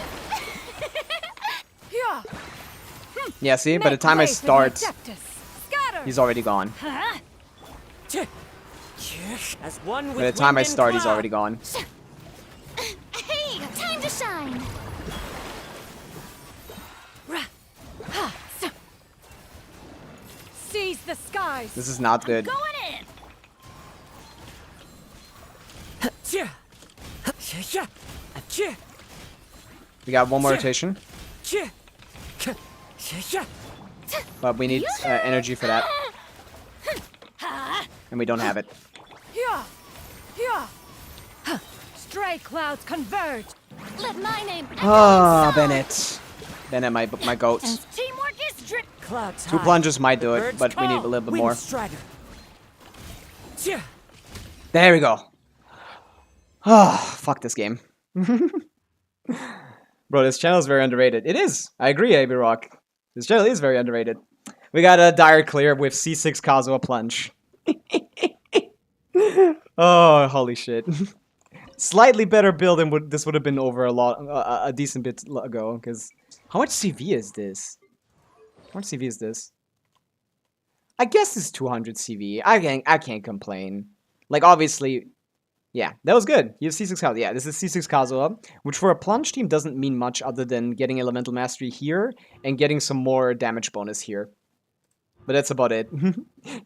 Yeah, see, by the time I start, Scatter. he's already gone. Huh? As one with By the time I wind and start, he's cloud. already gone. Hey! Time to shine! Seize the skies. This is not good. Going in! We got one more rotation, but we need energy for that, and we don't have it. Stray clouds converge. Let my name echo Ah, inside. Bennett. Bennett, my goat. Teamwork is dream! Clouds 2 high. plunges might do The it, birds but we need a call. little bit Wind more. Strider. There we go. Ah, fuck this game. Bro, this channel is very underrated. It is. I agree, AB Rock. This channel is very underrated. We got a dire clear with C6 Kazuha plunge. Oh, holy shit. Slightly better build than this would have been over a decent bit ago. Because how much CV is this? How much CV is this? I guess it's 200 CV. I can't complain. Like obviously, yeah, that was good. You have C6 Kazuha. Yeah, this is C6 Kazuha, which for a plunge team doesn't mean much other than getting elemental mastery here and getting some more damage bonus here. But that's about it.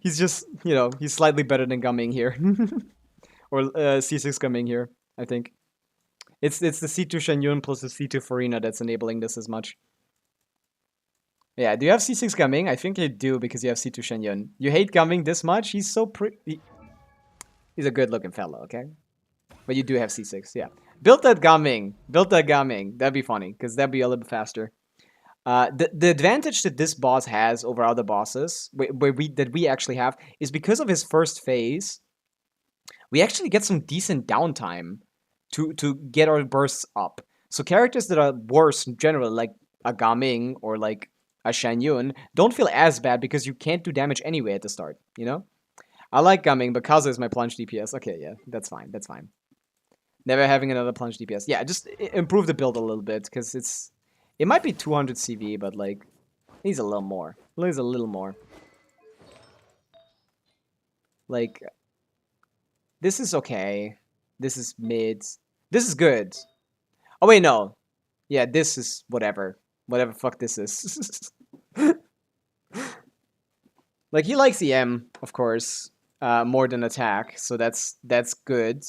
He's just, you know, he's slightly better than Gumming here. Or C6 Gumming here, I think. It's the C2 Shenyun plus the C2 Farina that's enabling this as much. Yeah, do you have C6 Gumming? I think you do because you have C2 Shenyun. You hate Gumming this much? He's so pretty. He's a good looking fellow, okay? But you do have C6, yeah. Build that Gumming. Build that Gumming. That'd be funny, because that'd be a little bit faster. The advantage that this boss has over other bosses, that we actually have, is because of his first phase, we actually get some decent downtime to get our bursts up. So characters that are worse in general, like a Gaming or like a Shanyun, don't feel as bad because you can't do damage anyway at the start, you know? I like Gaming, but Kazuha is my plunge DPS. Okay, yeah, that's fine, that's fine. Never having another plunge DPS. Yeah, just improve the build a little bit, because it might be 200 CV, but like, it needs a little more. It needs a little more. Like, this is okay. This is mid. This is good. Oh wait, no. Yeah, this is whatever. Whatever fuck this is. Like, he likes EM, of course, more than attack, so that's good.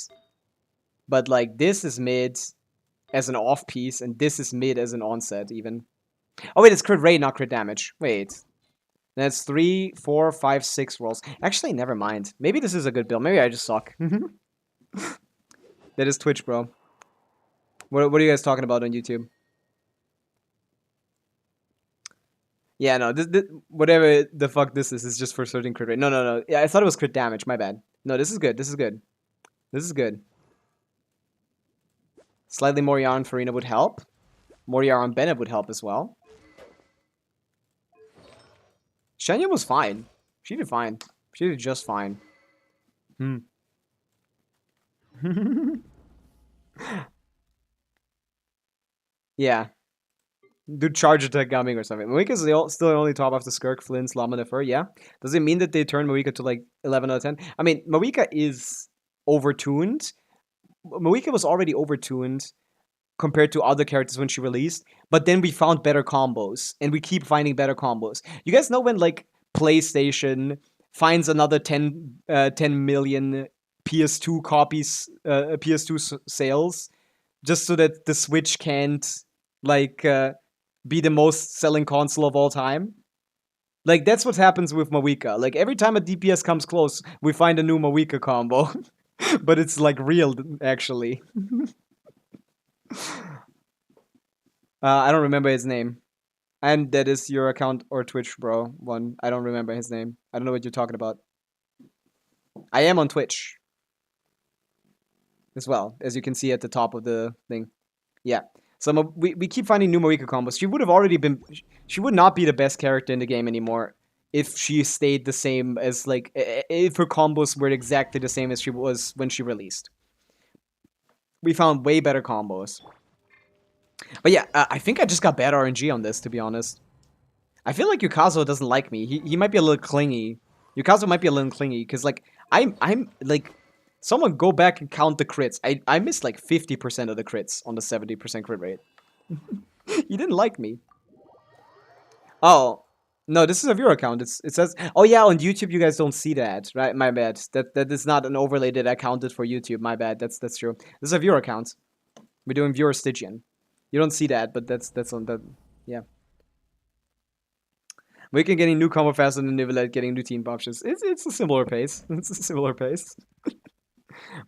But like, this is mid as an off piece, and this is mid as an onset even. Oh wait, it's crit rate, not crit damage. Wait. That's 3, 4, 5, 6 rolls. Actually, never mind. Maybe this is a good build. Maybe I just suck. That is Twitch, bro. What are you guys talking about on YouTube? Yeah, no, this whatever the fuck this is just for certain crit rate. No. Yeah, I thought it was crit damage. My bad. No, this is good. This is good. This is good. Slightly more Yarn Farina would help. More Yarn Bennett would help as well. Shenya was fine. She did fine. She did just fine. Yeah. Do charge attack Gumming or something. Marika's still only top after Skirk, Flint, Lama, Nefer, yeah. Does it mean that they turn Marika to like 11 out of 10? I mean, Marika is overtuned. Marika was already overtuned compared to other characters when she released, but then we found better combos, and we keep finding better combos. You guys know when like PlayStation finds another 10 million PS2 copies, PS2 sales, just so that the Switch can't like be the most selling console of all time. Like, that's what happens with Mawika. Like, every time a DPS comes close, we find a new Mawika combo. But it's, like, real, actually. I don't remember his name. And that is your account or Twitch, bro. One. I don't remember his name. I don't know what you're talking about. I am on Twitch. As well, as you can see at the top of the thing. Yeah. So we keep finding new Mawika combos. She would have already been... She would not be the best character in the game anymore if she stayed the same as, like... If her combos were exactly the same as she was when she released. We found way better combos. But yeah, I think I just got bad RNG on this, to be honest. I feel like Yukazo doesn't like me. He might be a little clingy. Yukazo might be a little clingy, because, like, I'm, like... Someone go back and count the crits. I missed like 50% of the crits on the 70% crit rate. You didn't like me. Oh. No, this is a viewer account. It says... Oh yeah, on YouTube you guys don't see that, right? My bad. That is not an overlay that I counted for YouTube. My bad. That's true. This is a viewer account. We're doing viewer Stygian. You don't see that, but that's on that... Yeah. We can getting new combo faster than Nivelet getting new team options. It's a similar pace. It's a similar pace.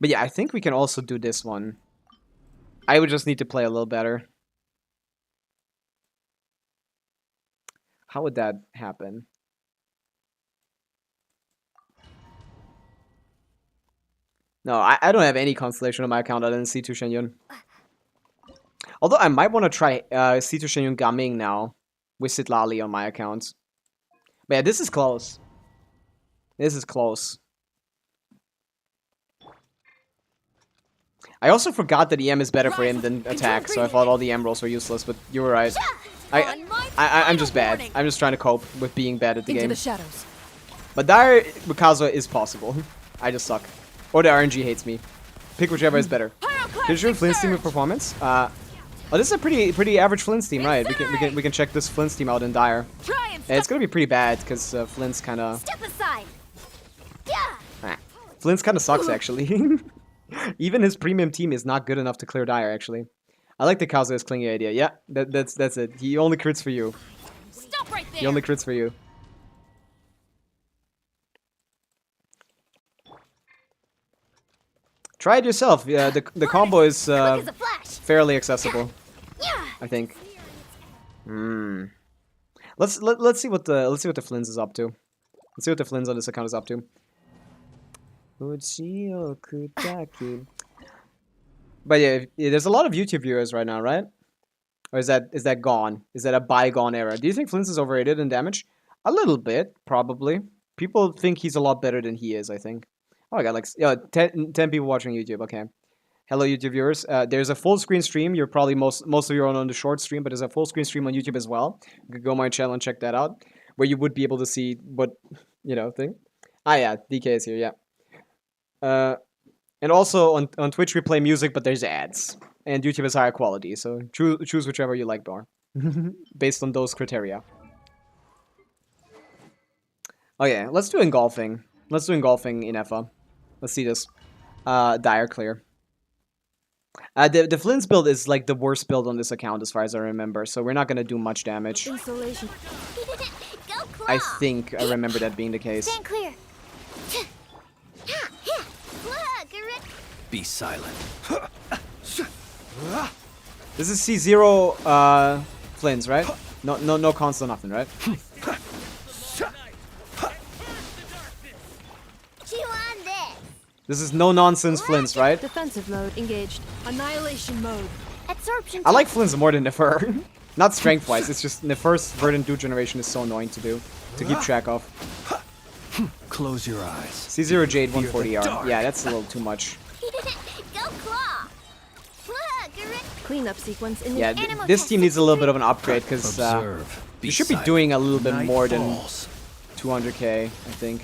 But yeah, I think we can also do this one. I would just need to play a little better. How would that happen? No, I don't have any constellation on my account other than C2 Shenyun. Although I might want to try C2 Shenyun Gaming now with Sitlali on my account. But yeah, this is close. This is close. I also forgot that EM is better for him than attack, so I thought all the EM rolls were useless, but you were right. I'm just bad. I'm just trying to cope with being bad at the game. Into the shadows. But Dire Wakazo is possible. I just suck. Or the RNG hates me. Pick whichever is better. Did you Flint's team with performance? Oh, this is a pretty average Flint's team, right? We can check this Flint's team out in Dire. It's gonna be pretty bad because Flint's kind of. Step aside. Flint's kind of sucks actually. Even his premium team is not good enough to clear Dire, actually. I like the Kazuya's clingy idea. Yeah, that's it. He only crits for you. Stop right there. He only crits for you. Try it yourself. Yeah, the combo is fairly accessible, I think. Let's see what the Flins is up to. Let's see what the Flins on this account is up to. But yeah, there's a lot of YouTube viewers right now, right? Or is that gone? Is that a bygone era? Do you think Flint's is overrated in damage? A little bit, probably. People think he's a lot better than he is, I think. Oh, I got like 10 people watching YouTube. Okay. Hello, YouTube viewers. There's a full screen stream. You're probably most of you are on the short stream, but there's a full screen stream on YouTube as well. You could go on my channel and check that out, where you would be able to see what thing. Ah, yeah, DK is here. Yeah. And also on Twitch we play music, but there's ads, and YouTube is higher quality. So choose whichever you like more, based on those criteria. Okay, let's do engulfing. Let's do engulfing in FA. Let's see this. Dire clear. The Flint's build is like the worst build on this account as far as I remember, so we're not gonna do much damage. Insulation. I think I remember that being the case. Stand clear. Be silent. This is C0 Flint's, right? No console, nothing, right? This is no nonsense Flint's, right? Defensive mode engaged. Annihilation mode. Absorption. I like Flint's more than Nefer. Not strength wise, it's just Nefer's Verdant Dude generation is so annoying to keep track of. Close your eyes. C0 Jade 140R. Yeah, that's a little too much. Go claw. Cleanup sequence in Yeah, this team needs a little bit of an upgrade because you should be doing a little bit more than 200k, I think.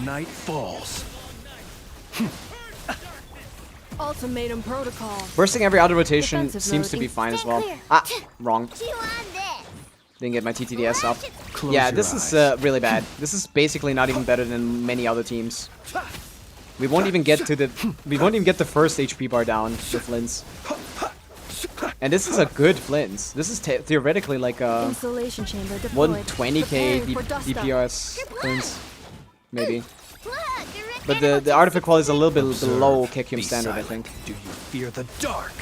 Night falls. Ultimatum protocol. Bursting every other rotation Defensive seems mode to be fine as Stand well. clear. Ah, wrong. Didn't get my TTDS up. Close Yeah, your this eyes. is really bad. This is basically not even better than many other teams. We won't even get to the first HP bar down with Flints. And this is a good Flints. This is theoretically like a Insulation chamber deployed. 120k Preparing for dust up. DPS Flints, maybe. Look, a But animal the artifact quality is a little bit Observe. below Kekium Be standard, I silent. think. Do you fear the dark?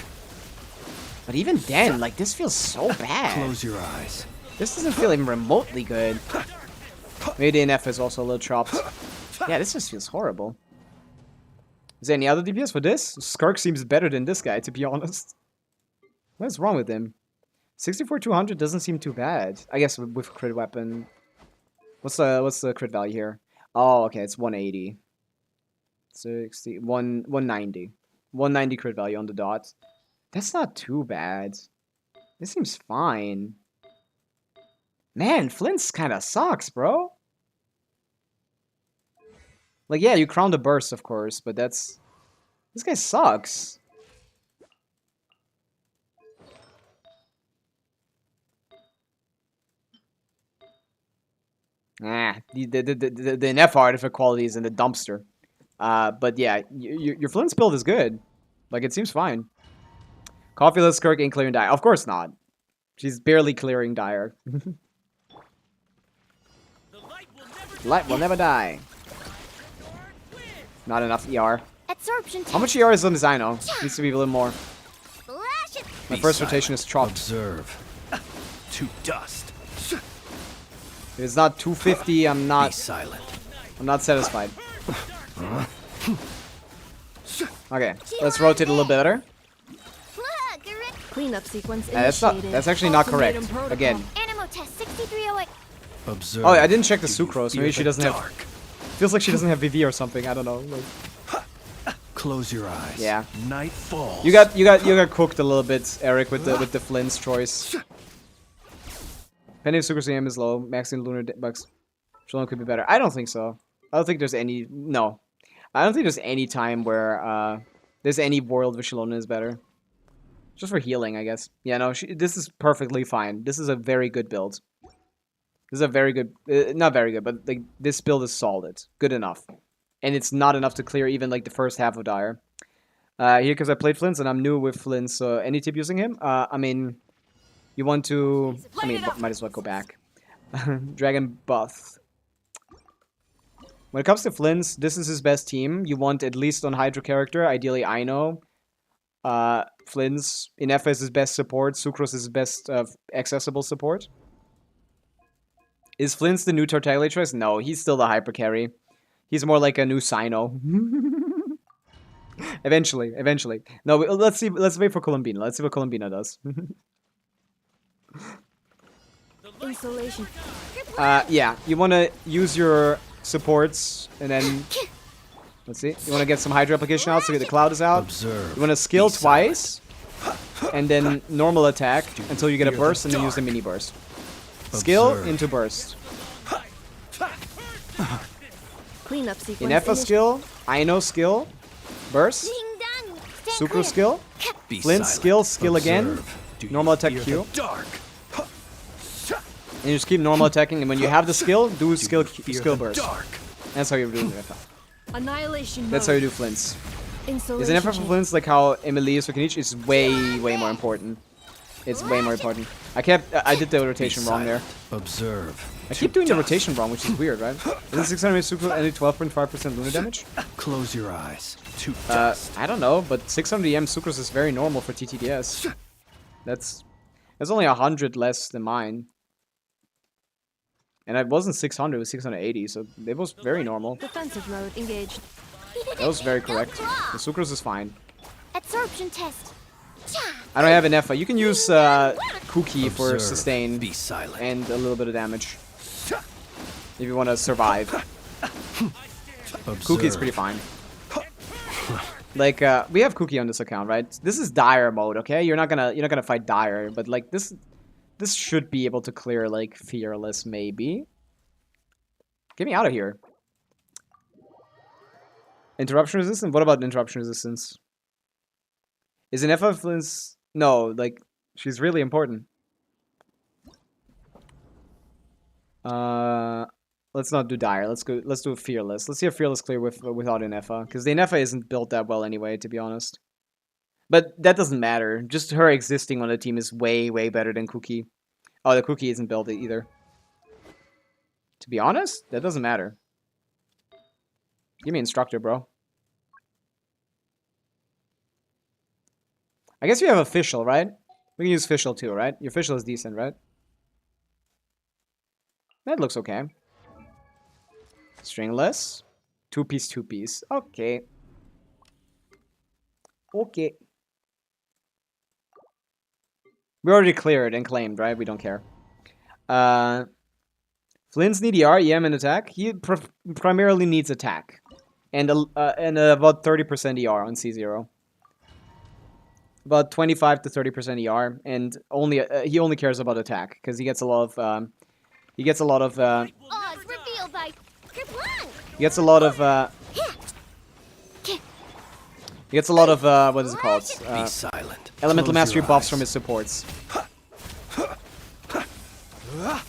But even then, like, this feels so bad. Close your eyes. This doesn't feel even remotely good. Maybe the NF is also a little chopped. Yeah, this just feels horrible. Is there any other DPS for this? Skirk seems better than this guy, to be honest. What is wrong with him? 64-200 doesn't seem too bad. I guess with crit weapon. What's the crit value here? Oh, okay, it's 180. 190. 190 crit value on the dot. That's not too bad. This seems fine. Man, Flint's kind of sucks, bro. Like, yeah, you crown the burst, of course, but that's... This guy sucks. Ah, the NF artifact quality is in the dumpster. But yeah, your Flint's build is good. Like, it seems fine. Coffeeless Kirk ain't clearing Dire. Of course not. She's barely clearing Dire. Light will never die. Not enough ER. Absorption How much ER is on the Zyno? Needs to be a little more. Flash it. My Be first silent. rotation is chopped. Observe. To dust. If it's not 250, I'm Be not silent. satisfied. Okay, let's rotate a little bit better. Look, a Cleanup sequence That's initiated. that's actually not correct. Ultimatum protocol. Again. Animal test 6308. Observe. Oh, I didn't check the Do you sucrose. fear Maybe she the doesn't have. dark? Feels like she doesn't have VV or something. I don't know. Like, Close your eyes. Yeah. Night falls. you got cooked a little bit, Eric, with the Flint's choice. Pending sucrose CM is low. Maxing lunar bucks. Shalom could be better. I don't think so. I don't think there's any. No, I don't think there's any time where there's any world where Shalona is better. Just for healing, I guess. Yeah, no, this is perfectly fine. This is a very good build. This is a very good, not very good, but like this build is solid, good enough, and it's not enough to clear even like the first half of Dire. Here, because I played Flints and I'm new with Flints, so any tip using him? I mean, you want to, I mean, might as well go back. Dragon buff. When it comes to Flints, this is his best team. You want at least on Hydra character, ideally Ino. Flints, Inefa is his best support. Sucrose is his best accessible support. Is Flints the new Tartaglia choice? No, he's still the hyper carry. He's more like a new Sino. Eventually. No, let's see. Let's wait for Columbina. Let's see what Columbina does. Insulation. Yeah, you want to use your supports and then let's see. You want to get some Hydra application out so the cloud is out. Observe. You want to skill Be twice and then normal attack until you get a fear burst the and then use the dark? mini burst. Skill Observe. into burst. Cleanup sequence. Inefa skill, Ino skill, burst, Ding dong. Stand Sucro clear. skill, Be Flint silent. skill again, Observe. Do you normal attack fear Q. the dark? and you just keep normal attacking, and when you have the skill, do skill Fear the burst. dark. That's how you do Inefa. Annihilation. That's how you do Flints. Insulation. Is Inefa for chamber. Flints like how Emily is for Kenichi? It's way more important. It's way more important. I did the rotation wrong there. Observe. I keep doing the rotation wrong, which is weird, right? Isn't 600 Sucro only 12.5% lunar damage? Close your eyes. To dust. I don't know, but 600 EM Sucrose is very normal for TTDS. That's only 100 less than mine. And it wasn't 600, it was 680, so it was very normal. Defensive mode engaged. That was very correct. The Sucrose is fine. Absorption test. I don't have an Efa. You can use Kuki for Observe. sustain Be silent. and a little bit of damage. If you want to survive. Kuki is pretty fine. Like we have Kuki on this account, right? This is Dire mode, okay? You're not gonna fight Dire, but like this should be able to clear like Fearless maybe. Get me out of here. Interruption resistance? What about interruption resistance? Is an F influence? No, like she's really important. Let's not do Dire. Let's do a Fearless. Let's see a Fearless clear without an Effa, because the Effa isn't built that well anyway, to be honest. But that doesn't matter. Just her existing on the team is way, way better than Cookie. Oh, the Cookie isn't built either. To be honest, that doesn't matter. Give me Instructor, bro. I guess you have Official, right? We can use Official too, right? Your Official is decent, right? That looks okay. Stringless. Two-piece, two-piece. Okay. Okay. We already cleared and claimed, right? We don't care. Flynn's need ER, EM, and attack. He primarily needs attack. And about 30% ER on C0. About 25 to 30% ER, and he only cares about attack because he gets a lot of Oz revealed by Kerplunk. he gets a lot of what is it called? Be silent. Elemental Close mastery your buffs eyes. from his supports.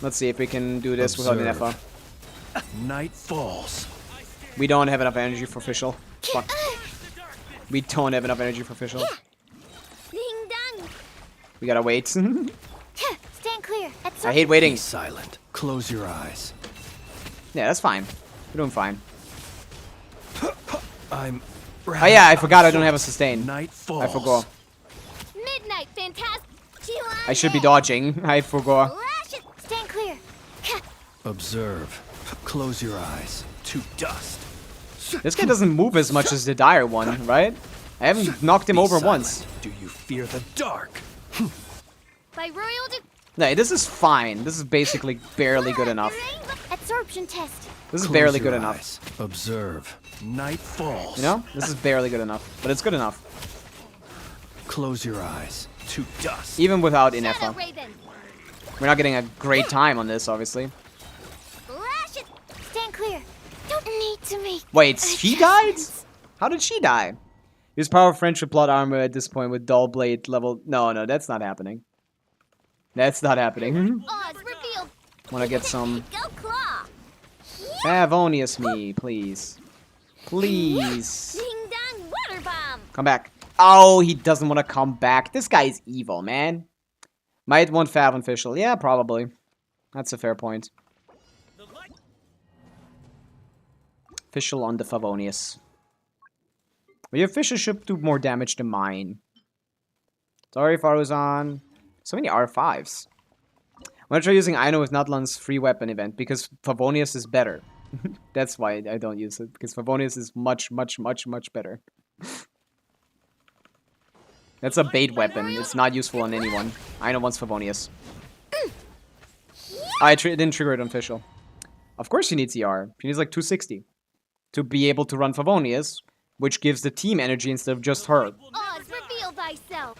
Let's see if we can do this without an Observe. Effa. Night falls. We don't have enough energy for official. Fuck. We don't have enough energy for official. Ding dong. We gotta wait. Stand clear. I hate waiting. Be silent. Close your eyes. Yeah, that's fine. We're doing fine. I'm. Oh yeah, I forgot I don't have a sustain. Night falls. I forgot. Midnight fantastic. I should be dodging. I forgot. Lash it. Stand clear. Observe. Close your eyes. To dust. This guy doesn't move as much as the Dire one, right? I haven't knocked him Be over silent. once. Do you fear the dark? By royal No, this is fine. This is basically barely good enough. absorption test. This is Close barely your good enough. eyes. Observe. Night falls. You know? This is barely good enough. But it's good enough. Close your eyes. To dust. Even without Shadow Inefa. Raven. We're not getting a great time on this, obviously. Lash it. Stand clear. Don't need to make. Wait, she died? adjustments. How did she die? Use power of friendship plot armor at this point with dull blade level. No, that's not happening. That's not happening. Oz revealed. Wanna get some Go claw. Favonius me, please. Please. Ding dong water bomb. Come back. Oh, he doesn't want to come back. This guy is evil, man. Might want Fav official. Yeah, probably. That's a fair point. Official on the Favonius. Well, your official should do more damage than mine. Sorry, Faruzan. So many R5s. I'm gonna try using Aino with Natlan's free weapon event because Favonius is better. That's why I don't use it, because Favonius is much, much, much, much better. That's a bait weapon. It's not useful on anyone. Aino wants Favonius. I didn't trigger it on official. Of course she needs ER. She needs like 260 to be able to run Favonius, which gives the team energy instead of just her, Oz reveal thyself.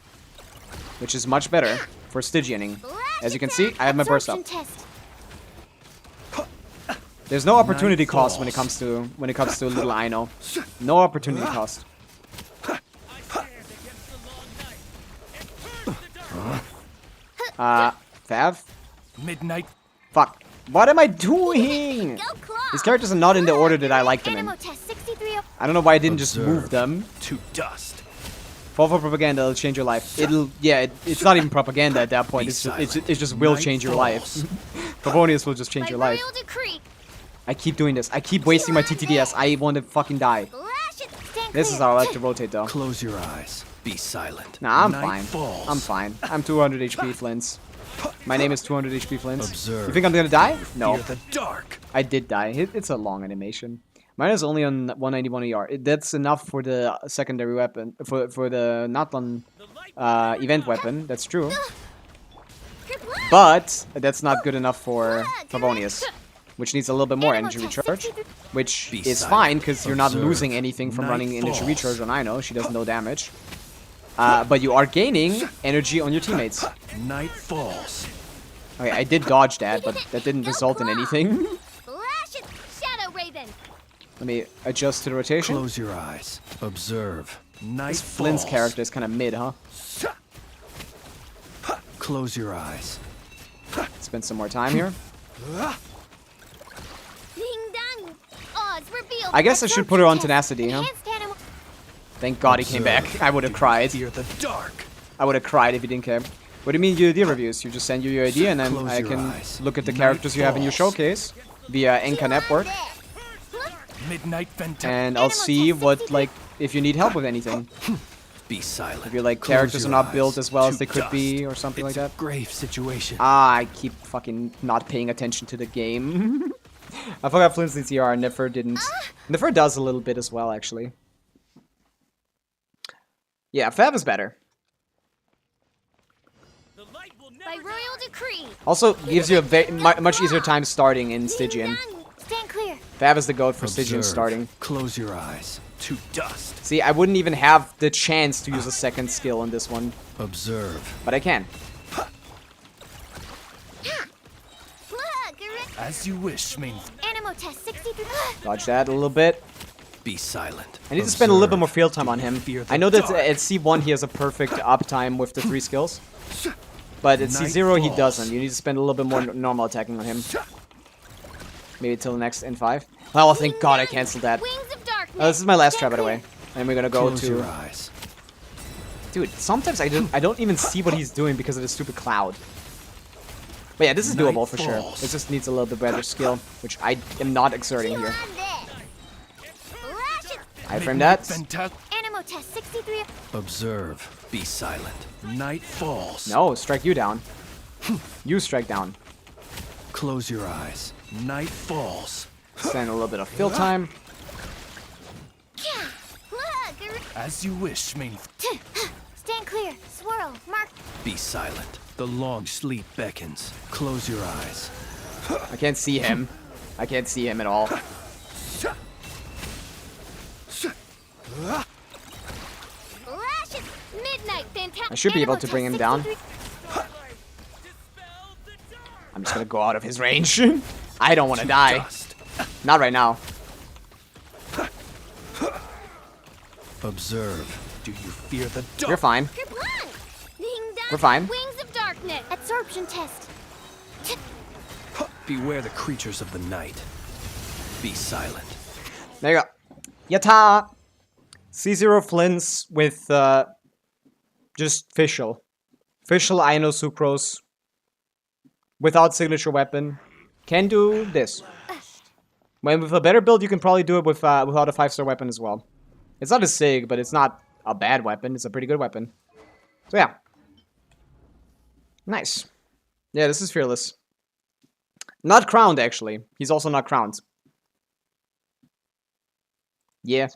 which is much better for Stygianing. As you can see, I have my burst up. Absorption test. There's no opportunity Night cost when it falls. comes to little Aino. No opportunity cost. Fav? Midnight. Fuck. What am I doing? Go claw. These characters are not in the order that I like them in. Animo test 63. I don't know why I didn't just Observe. move them. To dust. Fall for propaganda, it'll change your life. It's not even propaganda at that point. Be It just will Night change your life. falls. Favonius will just change By your life. royal decree. I keep doing this. I keep wasting my TTDS. I want to fucking die. Lash it. Stand This is clear. how I like to rotate though. Close your eyes. Be silent. Nah, I'm Night fine. Falls. I'm fine. I'm 200 HP Flints. My name is 200 HP Flints. Observe. You think I'm gonna die? No. Fear the dark. I did die. It's a long animation. Mine is only on 191 ER. That's enough for the secondary weapon. For the Natlan event weapon. That's true. Kerplunk. But that's not good enough for Favonius, which needs a little bit more energy recharge. Which Be is silent. fine, because you're not Observe. losing anything from Night running energy falls. recharge on Aino. She does no damage. But you are gaining energy on your teammates. Night falls. Okay, I did dodge that, but that didn't result in anything. Lash it. Shadow Raven. Let me adjust to the rotation. Close your eyes. Observe. Night This Flynn's falls. character is kind of mid, huh? Close your eyes. Spend some more time here. I guess I should put her on tenacity, huh? Enhanced animal. Thank God he came back. I would have cried. Fear the dark. I would have cried if he didn't care. What do you mean UID reviews? You just send your UID and then Close I your can eyes. look at the Night characters you have in your falls. showcase via Enka Network, Midnight fantastic. and I'll see what, like, if you need help with anything. Be silent. If your, like, Close characters are your not built eyes as well as to they could be dust. or something It's like a that. grave situation. Ah, I keep fucking not paying attention to the game. I forgot Flint's needs ER, Nefer didn't. Nefer does a little bit as well, actually. Yeah, Fav is better. By royal decree. Also, gives you a much easier time starting in Stygian. Stand clear. Fav is the goat for Stygian Observe. starting. Close your eyes to dust. See, I wouldn't even have the chance to use a second skill on this one, Observe. but I can. Look, As you wish, main. Animo test 63. Dodge that a little bit. Be silent. I need to spend a little bit more Observe. field time on him. Fear the I know that dark. at C1 he has a perfect uptime with the 3 skills. But at Night C0 he falls. doesn't. You need to spend a little bit more normal attacking on him. Maybe till the next N5. Oh, thank God I canceled that. Wings of darkness. Oh, this is my last try, Stand by the way. And we're gonna go Close to... your eyes. Dude, sometimes I don't even see what he's doing because of the stupid cloud. But yeah, this is Night doable for sure. falls. It just needs a little bit better skill, which I am not exerting here. I frame that. Animo test 63. Observe. Be silent. Night falls. No, strike you down. You strike down. Close your eyes. Night falls. Spend a little bit of fill time. Look. As you wish, main. Stand clear. Swirl. Mark. Be silent. The long sleep beckons. Close your eyes. I can't see him. I can't see him at all. Lashes. Midnight fantastic. I should be able to bring him down. I'm just gonna go out of his range. I don't want to die. Dust. Not right now. Observe. Do you fear the dark? You're fine. Kerplunk. Ding dong. We're fine. Wings of darkness. Absorption test. Beware the creatures of the night. Be silent. There you go. Yatta! C0 Flints with just Fischl. Fischl, Ino, Sucrose. Without signature weapon. Can do this. When with a better build, you can probably do it with without a 5-star weapon as well. It's not a Sig, but it's not a bad weapon. It's a pretty good weapon. So yeah. Nice. Yeah, this is Fearless. Not crowned, actually. He's also not crowned. Yeah.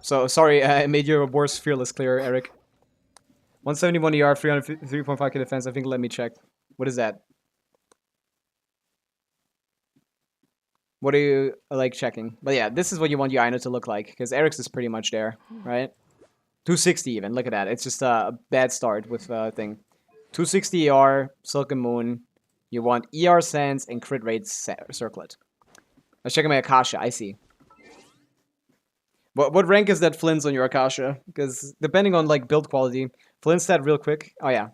So, sorry, I made your worst Fearless clear, Eric. 171 ER, 3.5k defense. I think let me check. What is that? What are you, like, checking? But yeah, this is what you want your Ino to look like. Because Eric's is pretty much there, right? 260 even. Look at that. It's just a bad start with thing. 260 ER, Silken Moon. You want ER Sense and crit rate circlet. Let's check my Akasha. I see. What rank is that Flint's on your Akasha? Because depending on like build quality, Flint's stat real quick. Oh yeah,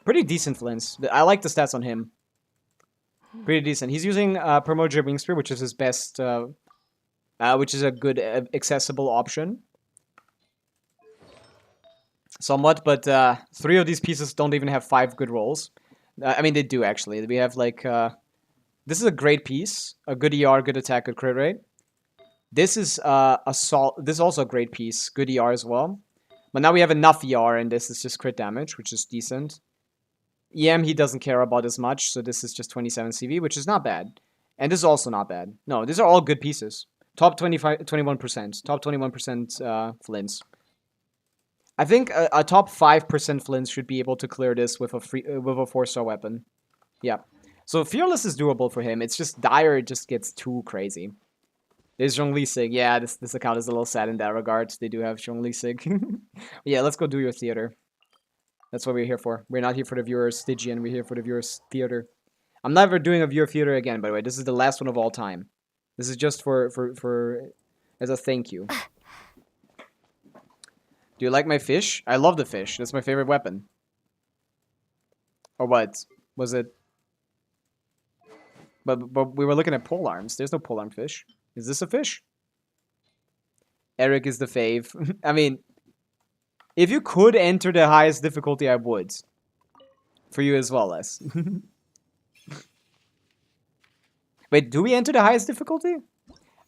pretty decent Flint's. I like the stats on him. Pretty decent. He's using Primordial Wing Spear, which is his best, which is a good accessible option. Somewhat, but 3 of these pieces don't even have 5 good rolls. I mean, they do actually. We have like this is a great piece, a good ER, good attack, good crit rate. This is This is also a great piece, good ER as well. But now we have enough ER, and this is just crit damage, which is decent. EM he doesn't care about as much, so this is just 27 CV, which is not bad. And this is also not bad. No, these are all good pieces. Top 21%. Top 21% Flints. I think a top 5% Flints should be able to clear this with a 4-star weapon. Yeah. So Fearless is doable for him. It's just Dire just gets too crazy. There's Zhongli Sig. Yeah, this account is a little sad in that regard. They do have Zhongli Sig. Yeah, let's go do your theater. That's what we're here for. We're not here for the viewers Stygian. We're here for the viewers theater. I'm never doing a viewer theater again, by the way. This is the last one of all time. This is just for as a thank you. Do you like my fish? I love the fish. That's my favorite weapon. Or what? Was it? But we were looking at polearms. There's no polearm fish. Is this a fish? Eric is the fave. I mean, if you could enter the highest difficulty, I would. For you as well, Les. Wait, do we enter the highest difficulty?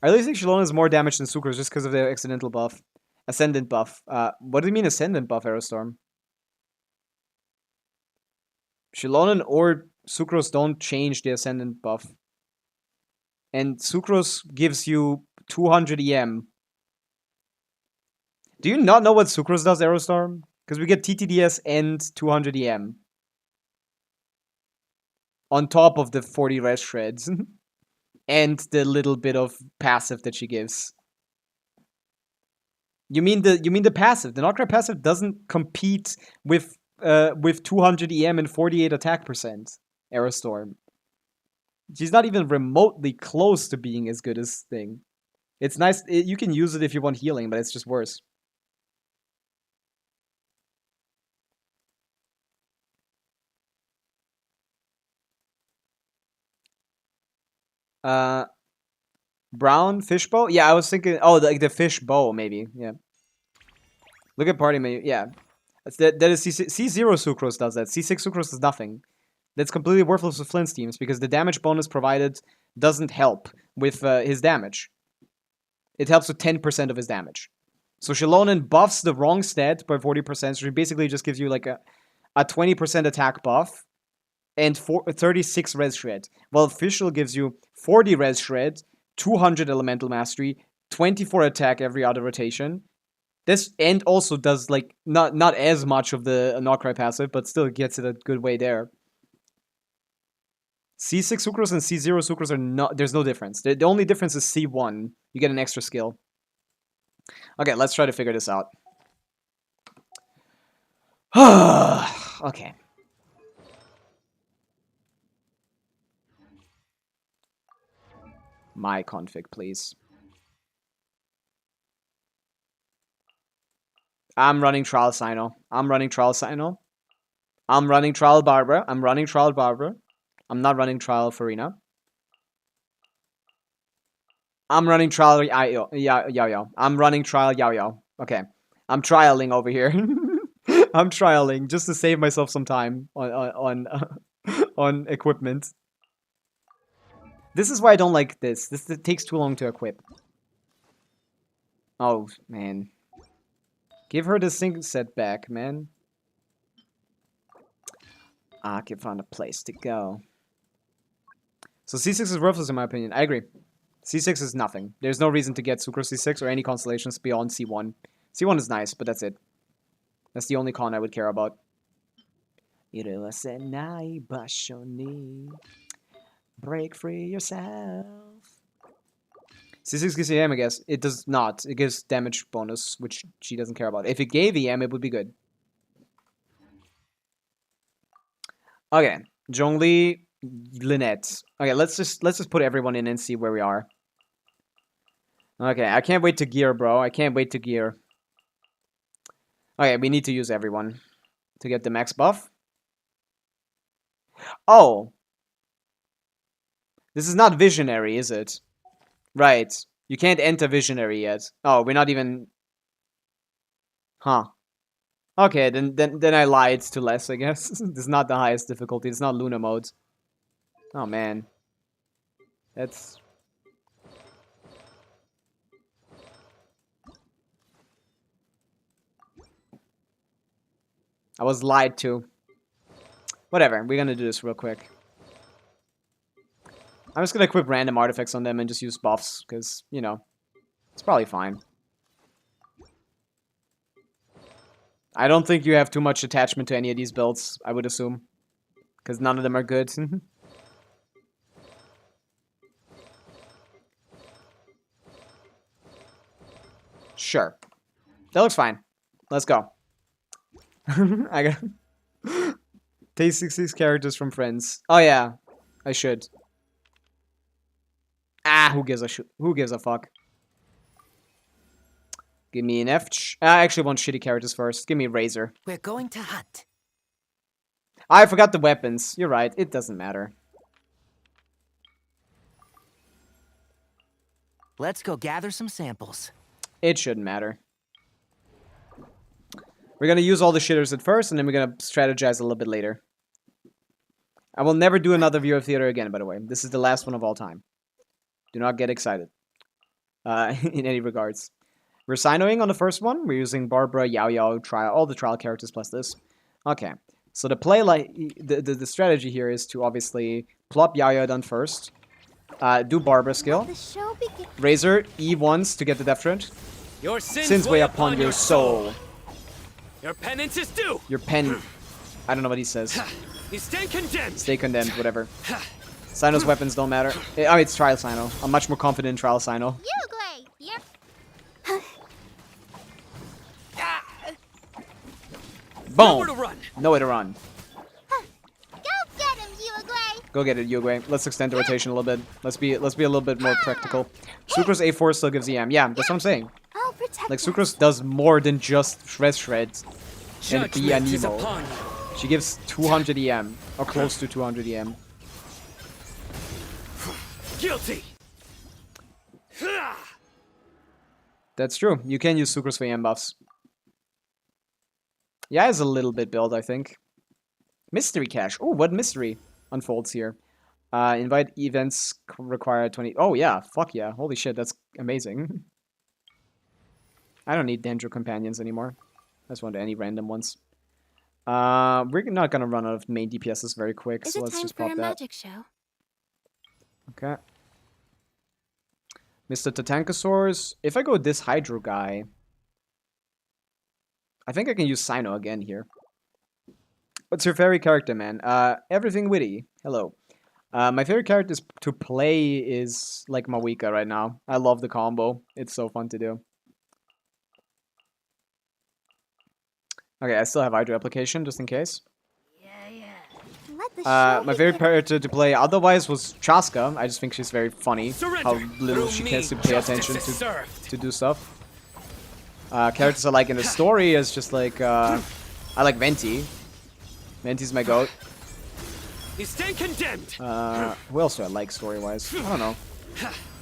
I really think Shalona has more damage than Sucrose just because of the accidental buff. Ascendant buff. What do you mean Ascendant buff, Aerostorm? Shalona or Sucrose don't change the Ascendant buff. And Sucrose gives you 200 EM. Do you not know what Sucrose does, Aerostorm? Because we get TTDS and 200 EM. On top of the 40 res shreds. And the little bit of passive that she gives. You mean the passive. The Nocra passive doesn't compete with 200 EM and 48 attack percent, Aerostorm. She's not even remotely close to being as good as Thing. It's nice, you can use it if you want healing, but it's just worse. Brown fishbow? Yeah, I was thinking, oh, like the fishbow, maybe, yeah. Look at party menu, yeah. That is C0 Sucrose does that. C6 Sucrose does nothing. That's completely worthless with Flint's teams because the damage bonus provided doesn't help with his damage. It helps with 10% of his damage. So Shalonen buffs the wrong stat by 40%, so she basically just gives you like a 20% attack buff and 36 res shred. While Fischl gives you 40 res shred, 200 elemental mastery, 24 attack every other rotation. This and also does like not as much of the Nocrai passive, but still gets it a good way there. C6 Sucrose and C0 Sucrose are not. There's no difference. The only difference is C1. You get an extra skill. Okay, let's try to figure this out. Okay. My config, please. I'm running Trial Sino. I'm running Trial Sino. I'm running Trial Barbara. I'm running Trial Barbara. I'm not running Trial Farina. I'm running Trial Yao Yao. I'm running Trial Yao Yao. Okay. I'm trialing over here. I'm trialing just to save myself some time on equipment. This is why I don't like this. It takes too long to equip. Oh, man. Give her the sync set back, man. I can find a place to go. So C6 is worthless in my opinion. I agree. C6 is nothing. There's no reason to get Sucrose C6 or any constellations beyond C1. C1 is nice, but that's it. That's the only con I would care about. Break free yourself. C6 gives EM, I guess. It does not. It gives damage bonus, which she doesn't care about. If it gave EM, it would be good. Okay. Zhongli, Lynette. Okay, let's just put everyone in and see where we are. Okay, I can't wait to gear, bro. I can't wait to gear. Okay, we need to use everyone to get the max buff. Oh. This is not Visionary, is it? Right. You can't enter Visionary yet. Oh, we're not even... Huh. Okay, then I lied to Les, I guess. This is not the highest difficulty. It's not Luna mode. Oh, man. That's... I was lied to. Whatever, we're gonna do this real quick. I'm just gonna equip random artifacts on them and just use buffs, because, you know, it's probably fine. I don't think you have too much attachment to any of these builds, I would assume. Because none of them are good. Sure. That looks fine. Let's go. I got... Take 66 characters from Friends. Oh yeah, I should. Ah, who gives a fuck? Give me an F. I actually want shitty characters first. Give me Razor. We're going to hunt. I forgot the weapons. You're right. It doesn't matter. Let's go gather some samples. It shouldn't matter. We're gonna use all the shitters at first, and then we're gonna strategize a little bit later. I will never do another view of theater again, by the way. This is the last one of all time. Do not get excited. In any regards. We're sinoing on the first one. We're using Barbara, Yao Yao, Trial, all the trial characters plus this. Okay. So the play, like, the strategy here is to obviously plop Yao Yao down first. Do Barbara skill. The show begins. Razor, E once to get the death threat. Your sins, Sins weigh upon your soul. Your penance is due. Your pen. I don't know what he says. You stay condemned. Stay condemned, whatever. Sino's weapons don't matter. I mean, it's Trial Sino. I'm much more confident in Trial Sino. Uruguay. Yep. Nowhere Boom! to run. Nowhere to run. Go get him, Uruguay. Go get it, Uruguay. Let's extend the rotation a little bit. Let's be a little bit more practical. Sucrose A4 still gives EM. Yeah, that's what I'm saying. I'll protect Like, us. Sucrose does more than just Shred and be Judgment is Anemo. upon you. She gives 200 EM, or close to 200 EM. Guilty. That's true. You can use Sucrose for EM buffs. Yeah, it's a little bit build, I think. Mystery cache. Oh, what mystery unfolds here? Invite events require 20. Oh, yeah. Fuck yeah. Holy shit, that's amazing. I don't need Dendro companions anymore. I just want any random ones. We're not gonna run out of main DPSs very quick, Is so it let's time just for pop a that. magic show? Okay. Mr. Tatankosaurus. If I go with this Hydro guy, I think I can use Sino again here. What's your favorite character, man? Everything witty. Hello. My favorite character to play is like Pavica right now. I love the combo. It's so fun to do. Okay, I still have Hydro application just in case. Let the show My favorite begin. character to play otherwise was Chaska. I just think she's very funny. Surrender. How little Through she me, has to pay justice attention is served. to do stuff. Characters I like in the story is just like I like Venti. Venti's my goat. You stay condemned. Who else do I like story-wise? I don't know.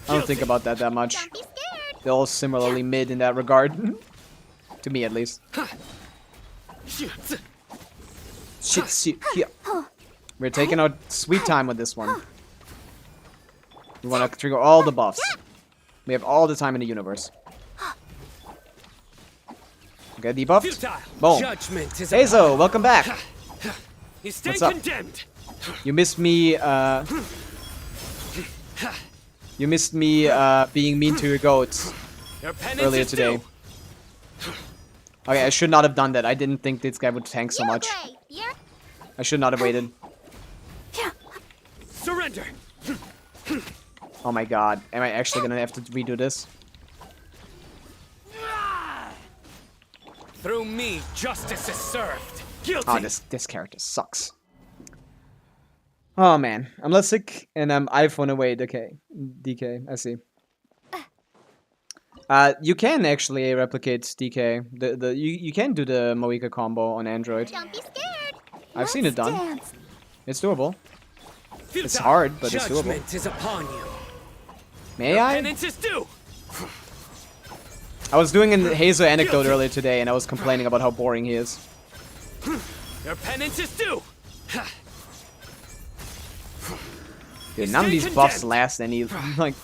I don't think about that much. Don't be scared. They're all similarly mid in that regard. To me, at least. Shit, here. We're taking our sweet time with this one. We want to trigger all the buffs. We have all the time in the universe. Okay, debuffed. Futile. Boom. Judgment is Hazo, welcome back. You stay What's up? condemned. You missed me, being mean to your goats Your penance earlier is today. due. Okay, I should not have done that. I didn't think this guy would tank so much. Uruguay. Yep. I should not have waited. Surrender. Oh my god. Am I actually gonna have to redo this? Through me, justice is served. Guilty. Oh, this character sucks. Oh man. I'm less sick and I'm iPhone away, DK. I see. You can actually replicate DK. You can do the Pavica combo on Android. Don't be scared. I've seen it done. Dance. It's doable. Futile. It's hard, but it's doable. Judgment is upon you. May Your I? penance is due. I was doing an Hazo anecdote earlier today, and I was complaining about how boring he is. Your penance is due. Dude, none of these buffs last any. Like,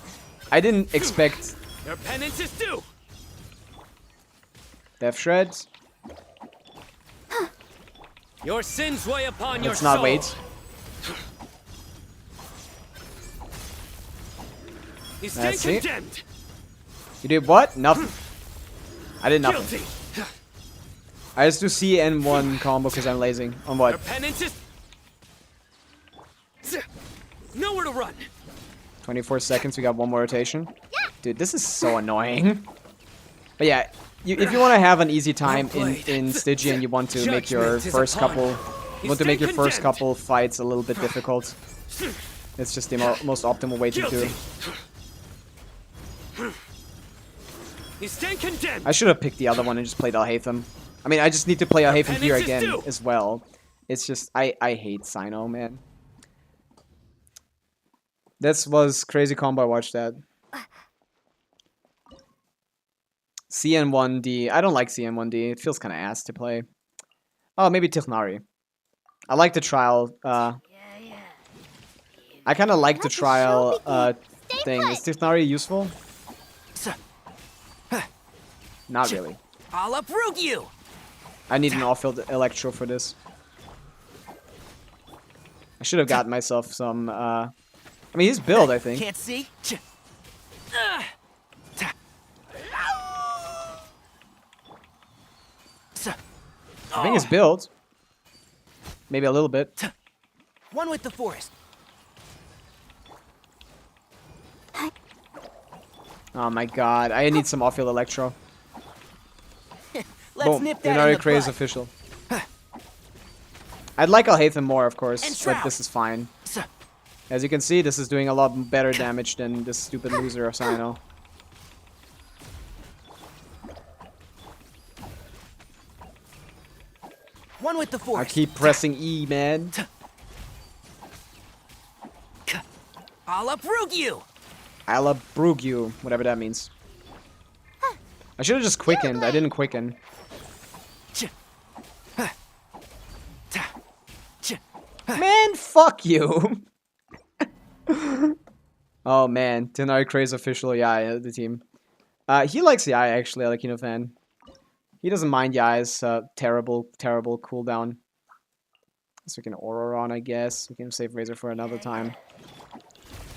I didn't expect Your penance is due. Death Shreds. Your sins weigh upon your Let's soul. not wait. You stay Let's see. condemned. You did what? Nothing. I did nothing. Guilty. I just do CN1 combo because I'm lazy. On Your what? penance is... Nowhere to run. 24 seconds, we got one more rotation. Dude, this is so annoying. But yeah, if you want to have an easy time in Stygian, you want to make your first couple... You want to make your first couple fights a little bit difficult. It's just the most optimal way to do Guilty. it. You stay condemned. I should have picked the other one and just played Alhaitham. I mean, I just need to play Alhaitham here penance is again due. as well. It's just, I hate Sino, man. This was crazy combo, I watched that. CN1D. I don't like CN1D. It feels kind of ass to play. Oh, maybe Tichnari. I like the trial. I kind of like the trial thing. Is Tichnari useful? Not really. I'll uproot you. I need an off-field Electro for this. I should have gotten myself some. I mean, he's build, I think. Can't see. I think he's build. Maybe a little bit. One with the forest. Oh my god, I need some off-field Electro. Let's Boom, nip that in Denari the Craze bud. official. I'd like Alhaitham more, of course, And but Shroud. this is fine. As you can see, this is doing a lot better damage than this stupid loser of Sino. One with the I forest. keep pressing E, man. I'll uproot you. I'll uproot you, whatever that means. I should have just quickened. I didn't quicken. Man, fuck you. Oh man, Denari Craze official Yai, the team. He likes Yai actually, like fan. He doesn't mind Yai's terrible cooldown. So we can Aurora on, I guess. We can save Razor for another time.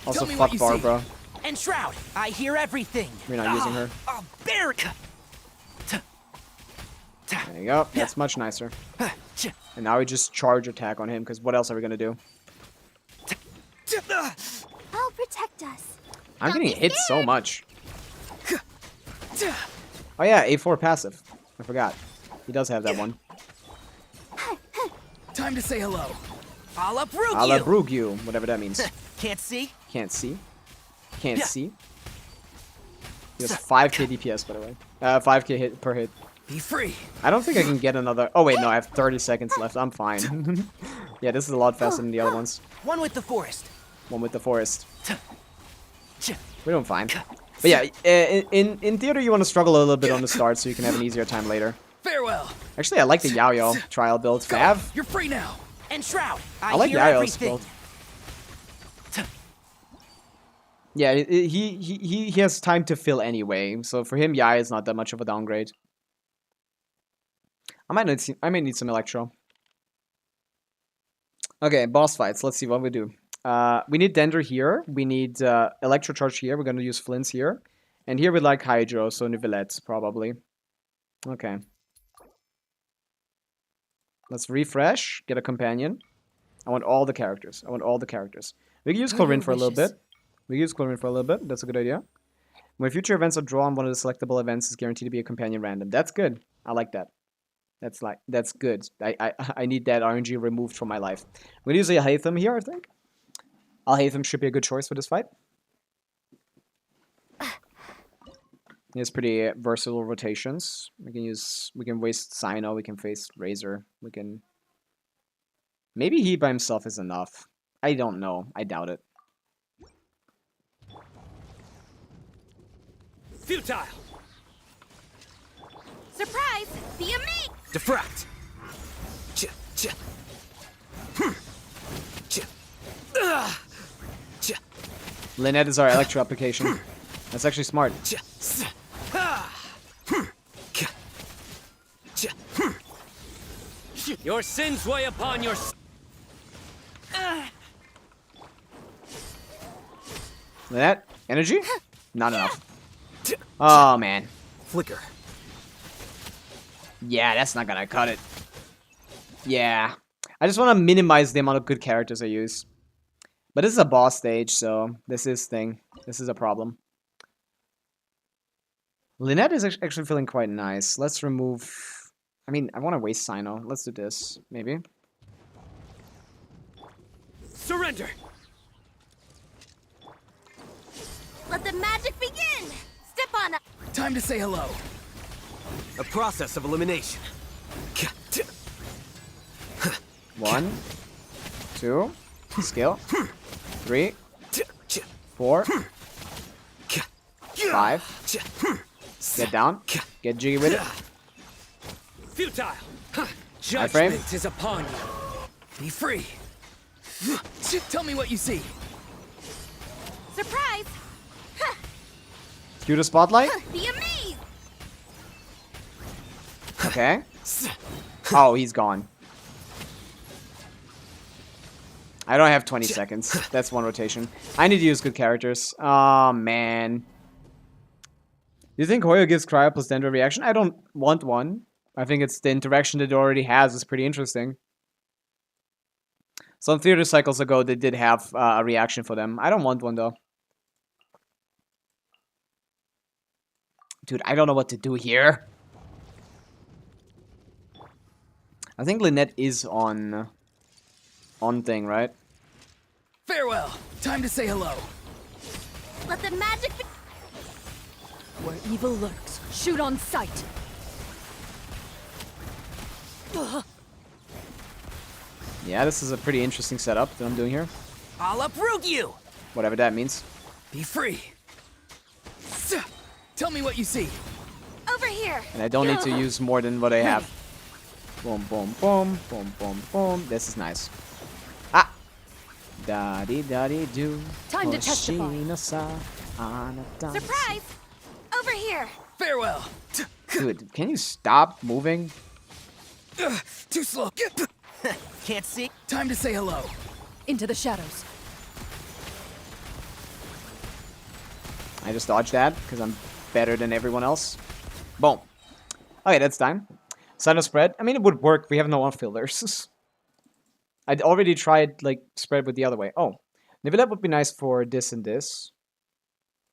Also, me fuck what you see. Barbara. And Shroud, I hear everything. We're not using her. Oh, Barrica. There you go. That's much nicer. And now we just charge attack on him, because what else are we gonna do? I'll protect us. I'm getting hit so much. Oh yeah, A4 passive. I forgot. He does have that one. Time to say hello. I'll uproot I'll you. uproot you, whatever that means. Can't see. Can't see. Can't see. He has 5k DPS, by the way. 5k hit per hit. Be free. I don't think I can get another. Oh wait, no, I have 30 seconds left. I'm fine. Yeah, this is a lot faster than the other ones. One with the forest. One with the forest. We're doing fine. But yeah, in theater you want to struggle a little bit on the start so you can have an easier time later. Farewell. Actually, I like the Yaoyo trial build. Fav? You're free now. And Shroud, I like hear Yaoyo's everything. build. Yeah, he has time to fill anyway, so for him, Yai is not that much of a downgrade. I might need some Electro. Okay, boss fights. Let's see what we do. We need Dender here. We need Electro Charge here. We're going to use Flints here. And here we like Hydro, so Nivelette, probably. Okay. Let's refresh, get a companion. I want all the characters. We can use Corinne for a little bit. That's a good idea. When future events are drawn, one of the selectable events is guaranteed to be a companion random. That's good. I like that. That's good. I need that RNG removed from my life. I'm gonna use a Alhaitham here, I think. Alhaitham should be a good choice for this fight. He has pretty versatile rotations. We can waste Sino, we can face Razor, we can... Maybe he by himself is enough. I don't know. I doubt it. Futile. Surprise! Via me! Defract. Lynette is our Electro application. That's actually smart. Your sins weigh upon your... Lynette, energy? Not enough. Oh, man. Flicker. Yeah, that's not gonna cut it. Yeah. I just want to minimize the amount of good characters I use. But this is a boss stage, so this is a problem. Lynette is actually feeling quite nice. Let's remove... I mean, I want to waste Sino. Let's do this, maybe. Surrender. Let the magic begin! Step on up! Time to say hello. A process of elimination. 1, 2, skill, 3, 4, 5, Get down. Get jiggy with it. Futile. frame. Judgment is upon you. Be free. Tell me what you see. Surprise! Cue the spotlight. Be amazed! Okay. Oh, he's gone. I don't have 20 seconds. That's one rotation. I need to use good characters. Oh, man. Do you think Hoyo gives Cryo plus Dendro reaction? I don't want one. I think it's the interaction that it already has is pretty interesting. Some theater cycles ago, they did have a reaction for them. I don't want one, though. Dude, I don't know what to do here. I think Lynette is on thing, right? Farewell. Time to say hello. Let the magic be. Where evil lurks, shoot on sight. Yeah, this is a pretty interesting setup that I'm doing here. I'll uproot you. Whatever that means. Be free. Tell me what you see. Over here! And I don't need to use more than what I have. Boom, boom, boom, boom, boom, boom. This is nice. Ah! Da-dee-da-dee-doo. Time to testify. Surprise! Over here! Farewell. Dude, can you stop moving? Too slow. Can't see. Time to say hello. Into the shadows. I just dodged that because I'm better than everyone else. Boom. Okay, that's time. Sign of spread. I mean, it would work. We have no on-fillers. I'd already tried, like, spread with the other way. Oh. Nivelette would be nice for this and this.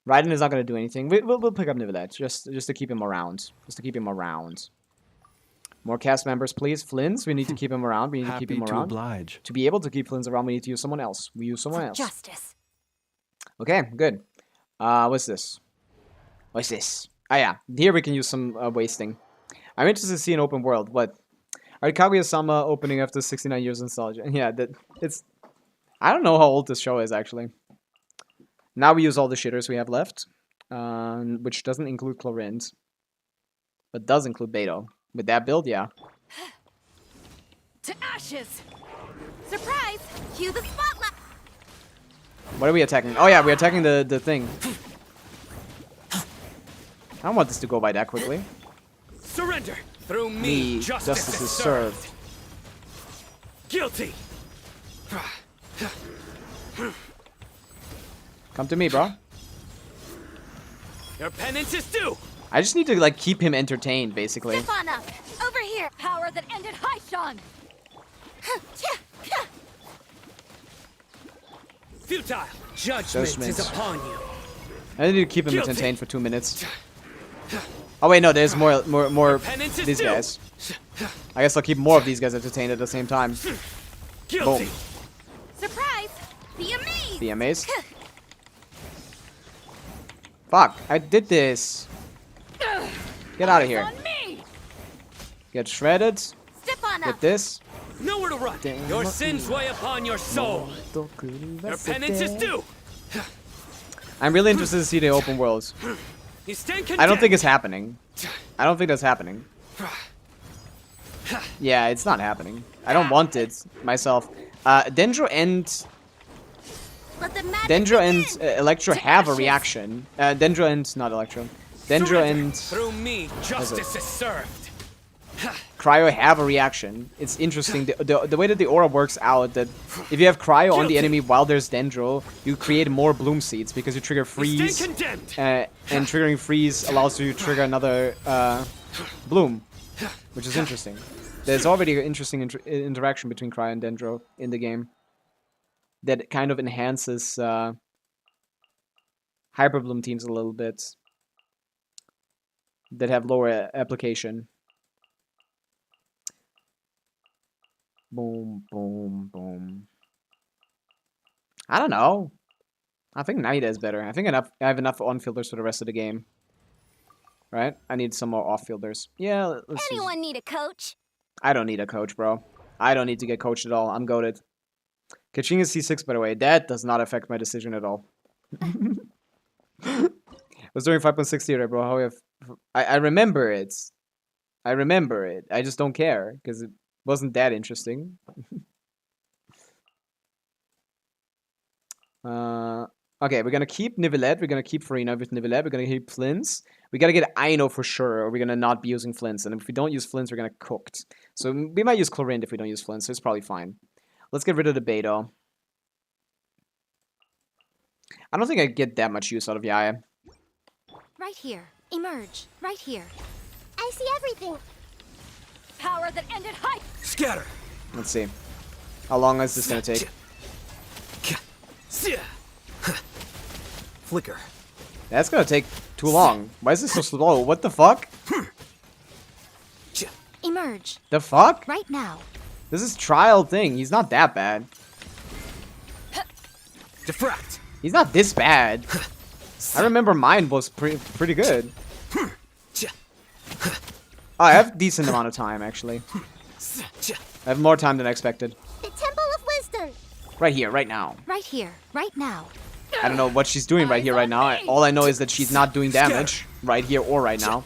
Raiden is not going to do anything. We'll pick up Nivelette just to keep him around. Just to keep him around. More cast members, please. Flynn's, we need to keep him around. We need to keep him around. Oblige. To be able to keep Flynn's around, we need to use someone else. We use someone else. Justice. Okay, good. What's this? What's this? Ah, yeah. Here we can use some wasting. I'm interested to see an open world. What? Are Kaguya-sama opening after 69 years of nostalgia? Yeah, it's... I don't know how old this show is, actually. Now we use all the shitters we have left. Which doesn't include Chlorins. But does include Beto. With that build, yeah. To ashes! Surprise! Cue the spotlight! What are we attacking? Oh yeah, we're attacking the thing. I don't want this to go by that quickly. Surrender. Through me, Justice is served. Guilty. Come to me, bro. Your penance is due. I just need to, like, keep him entertained, basically. Step on up! Over here! Power that ended Haishan. Futile. Judgment is upon you. I need to keep him entertained for 2 minutes. Oh wait, no, there's more these guys. I guess I'll keep more of these guys entertained at the same time. Guilty. Boom. Surprise! Be amazed! Be amazed. Fuck, I did this. Get out of here. On me. Get shredded. Step on up! Get this. Nowhere to run. Your sins weigh upon your soul. Your penance is due. I'm really interested to see the open worlds. You stand condemned. I don't think it's happening. I don't think that's happening. Yeah, it's not happening. I don't want it myself. Dendro and Let the magic Dendro and begin. Electro To have a ashes. reaction. Dendro and not Electro. Dendro Surrender. and Through me, justice is served. Cryo have a reaction. It's interesting the way that the aura works out, that if you have Cryo on the enemy while there's Dendro, you create more Bloom Seeds because you trigger You Freeze, stand condemned. and triggering Freeze allows you to trigger another Bloom, which is interesting. There's already an interesting interaction between Cryo and Dendro in the game that kind of enhances Hyper Bloom teams a little bit that have lower application. Boom, boom, boom. I don't know. I think Naida is better. I think I have enough on-fielders for the rest of the game. Right? I need some more off-fielders. Yeah, let's use... Anyone need a coach? I don't need a coach, bro. I don't need to get coached at all. I'm goated. Kaching is C6, by the way. That does not affect my decision at all. I was doing 5.6 theater, bro. How we have I remember it. I remember it. I just don't care because it wasn't that interesting. Okay, we're gonna keep Nivelette. We're gonna keep Farina with Nivelette. We're gonna keep Flints. We gotta get Aino for sure, or we're gonna not be using Flints. And if we don't use Flints, we're gonna cooked. So we might use Chlorinde if we don't use Flints. So it's probably fine. Let's get rid of the Beto. I don't think I get that much use out of Yaya. Right here. Emerge. Right here. I see everything. Power that ended hype. Scatter. Let's see. How long is this gonna take? Flicker. That's gonna take too long. Why is this so slow? What the fuck? Emerge. The fuck? Right now. This is trial thing. He's not that bad. Diffract. He's not this bad. I remember mine was pretty good. Oh, I have a decent amount of time, actually. I have more time than I expected. The Temple of Wisdom. Right here, right now. Right here. Right now. I don't know what she's doing right here, right now. All I know is that she's not doing damage right here or right now.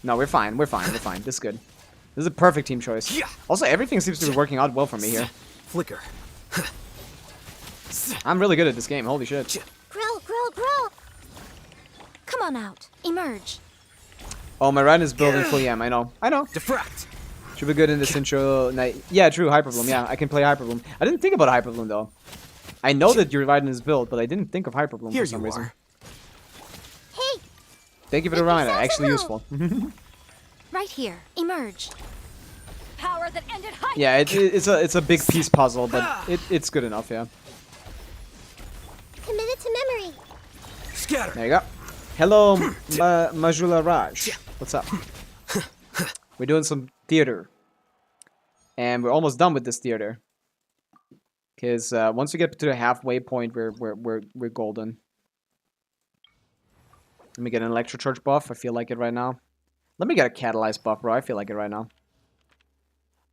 No, we're fine. We're fine. We're fine. This is good. This is a perfect team choice. Also, everything seems to be working out well for me here. Flicker. I'm really good at this game. Holy shit. Grow. Come on out. Emerge. Oh, my Ren is building full EM. I know. Diffract. Should be good in this intro night. Yeah, true. Hyperbloom. Yeah, I can play Hyperbloom. I didn't think about Hyperbloom, though. I know that you're riding this build, but I didn't think of Hyperbloom Here for some you reason. are. Hey. Thank you for the reminder. Actually useful. Right here. Emerge. Power that ended hype. Yeah, it's a big piece puzzle, but it's good enough. Yeah. Committed to memory. Scatter. There you go. Hello, Majula Raj. What's up? We're doing some theater. And we're almost done with this theater. Because once we get to the halfway point, we're golden. Let me get an Electrocharge buff. I feel like it right now. Let me get a Catalyze buff, bro. I feel like it right now.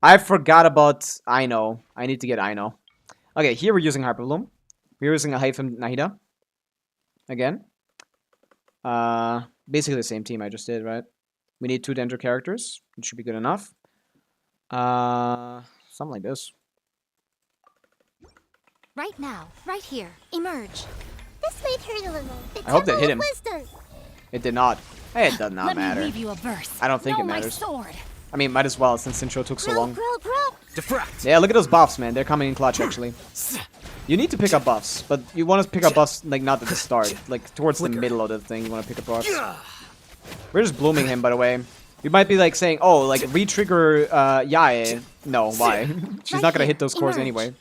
I forgot about Aino. I need to get Aino. Okay, here we're using Hyperbloom. We're using a Hyphen Nahida. Again. Basically the same team I just did, right? We need 2 Dendro characters. It should be good enough. Something like this. Right now. Right here. Emerge. This might hurt a little. I hope that hit him. It did not. Hey, it does not Let matter. me leave you a verse. I don't think Know it matters. My sword. I mean, might as well since intro took so long. Grow. Diffract. Yeah, look at those buffs, man. They're coming in clutch, actually. You need to pick up buffs, but you want to pick up buffs, like, not at the start. Like, towards the middle of the thing, you want to pick up buffs. We're just blooming him, by the way. You might be, like, saying, oh, like, re-trigger, Yae. No, why? She's not gonna hit those cores anyway.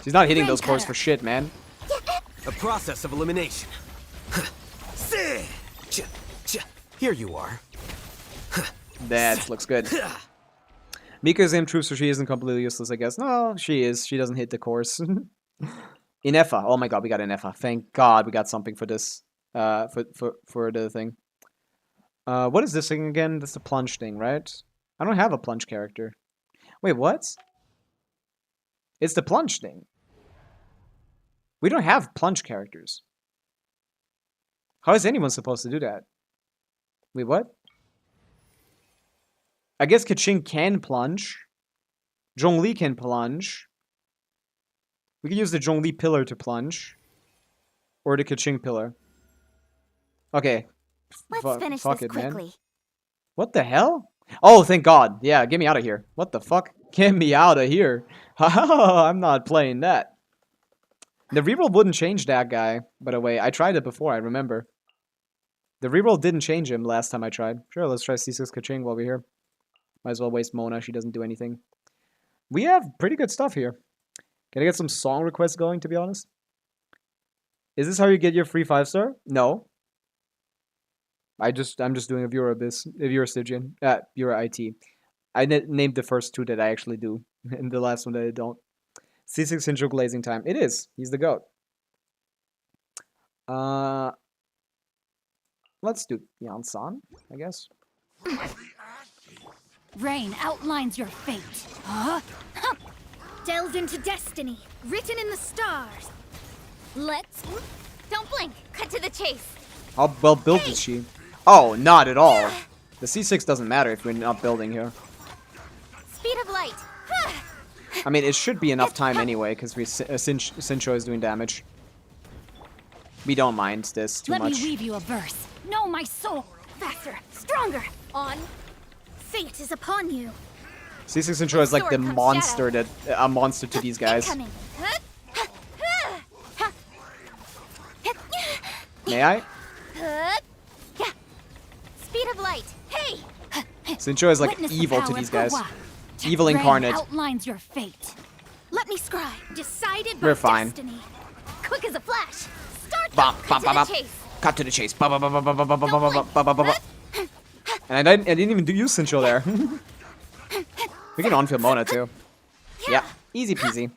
She's not hitting those cores for shit, man. A process of elimination. Here you are. That looks good. Mika's aim true, so she isn't completely useless, I guess. No, she is. She doesn't hit the cores. Inefa. Oh my god, we got Inefa. Thank god we got something for this. For the thing. What is this thing again? That's the plunge thing, right? I don't have a plunge character. Wait, what? It's the plunge thing. We don't have plunge characters. How is anyone supposed to do that? Wait, what? I guess Kaching can plunge. Zhongli can plunge. We can use the Zhongli pillar to plunge. Or the Kaching pillar. Okay. Let's finish fuck this it, man. quickly. What the hell? Oh, thank God. Yeah, get me out of here. What the fuck? Get me out of here. I'm not playing that. The reroll wouldn't change that guy, by the way. I tried it before, I remember. The reroll didn't change him last time I tried. Sure, let's try C6 Kaching while we're here. Might as well waste Mona. She doesn't do anything. We have pretty good stuff here. Can I get some song requests going, to be honest? Is this how you get your free 5-star? No. I'm just doing a viewer Stygian. Viewer IT. I named the first 2 that I actually do. And the last one that I don't. C6 intro glazing time. It is. He's the GOAT. Let's do Yansan, I guess. Rain outlines your fate. Delved into destiny, written in the stars. Let's... Don't blink. Cut to the chase. How well built is she? Oh, not at all. The C6 doesn't matter if we're not building here. Speed of light. I mean, it should be enough time anyway, because Sincho is doing damage. We don't mind this too Let much. me weave you a verse. Know my soul. Faster, stronger. On. Fate is upon you. C6 Sincho is like the Sword comes monster that a monster to these guys. Incoming. May I? Yeah. Speed of light. Hey. Sincho is like Witness the evil to power these of guys. Gawa. Evil Rain incarnate. outlines your fate. Let me scry. Decided We're by fine. destiny. Quick as a flash. Start Bop, the bop, bop, bop. chase. Cut to the chase. Bop, bop, bop, bop, bop, bop, bop, bop, bop, bop, bop. And I didn't even use Sincho there. We can on-field Mona too. Yeah, easy peasy.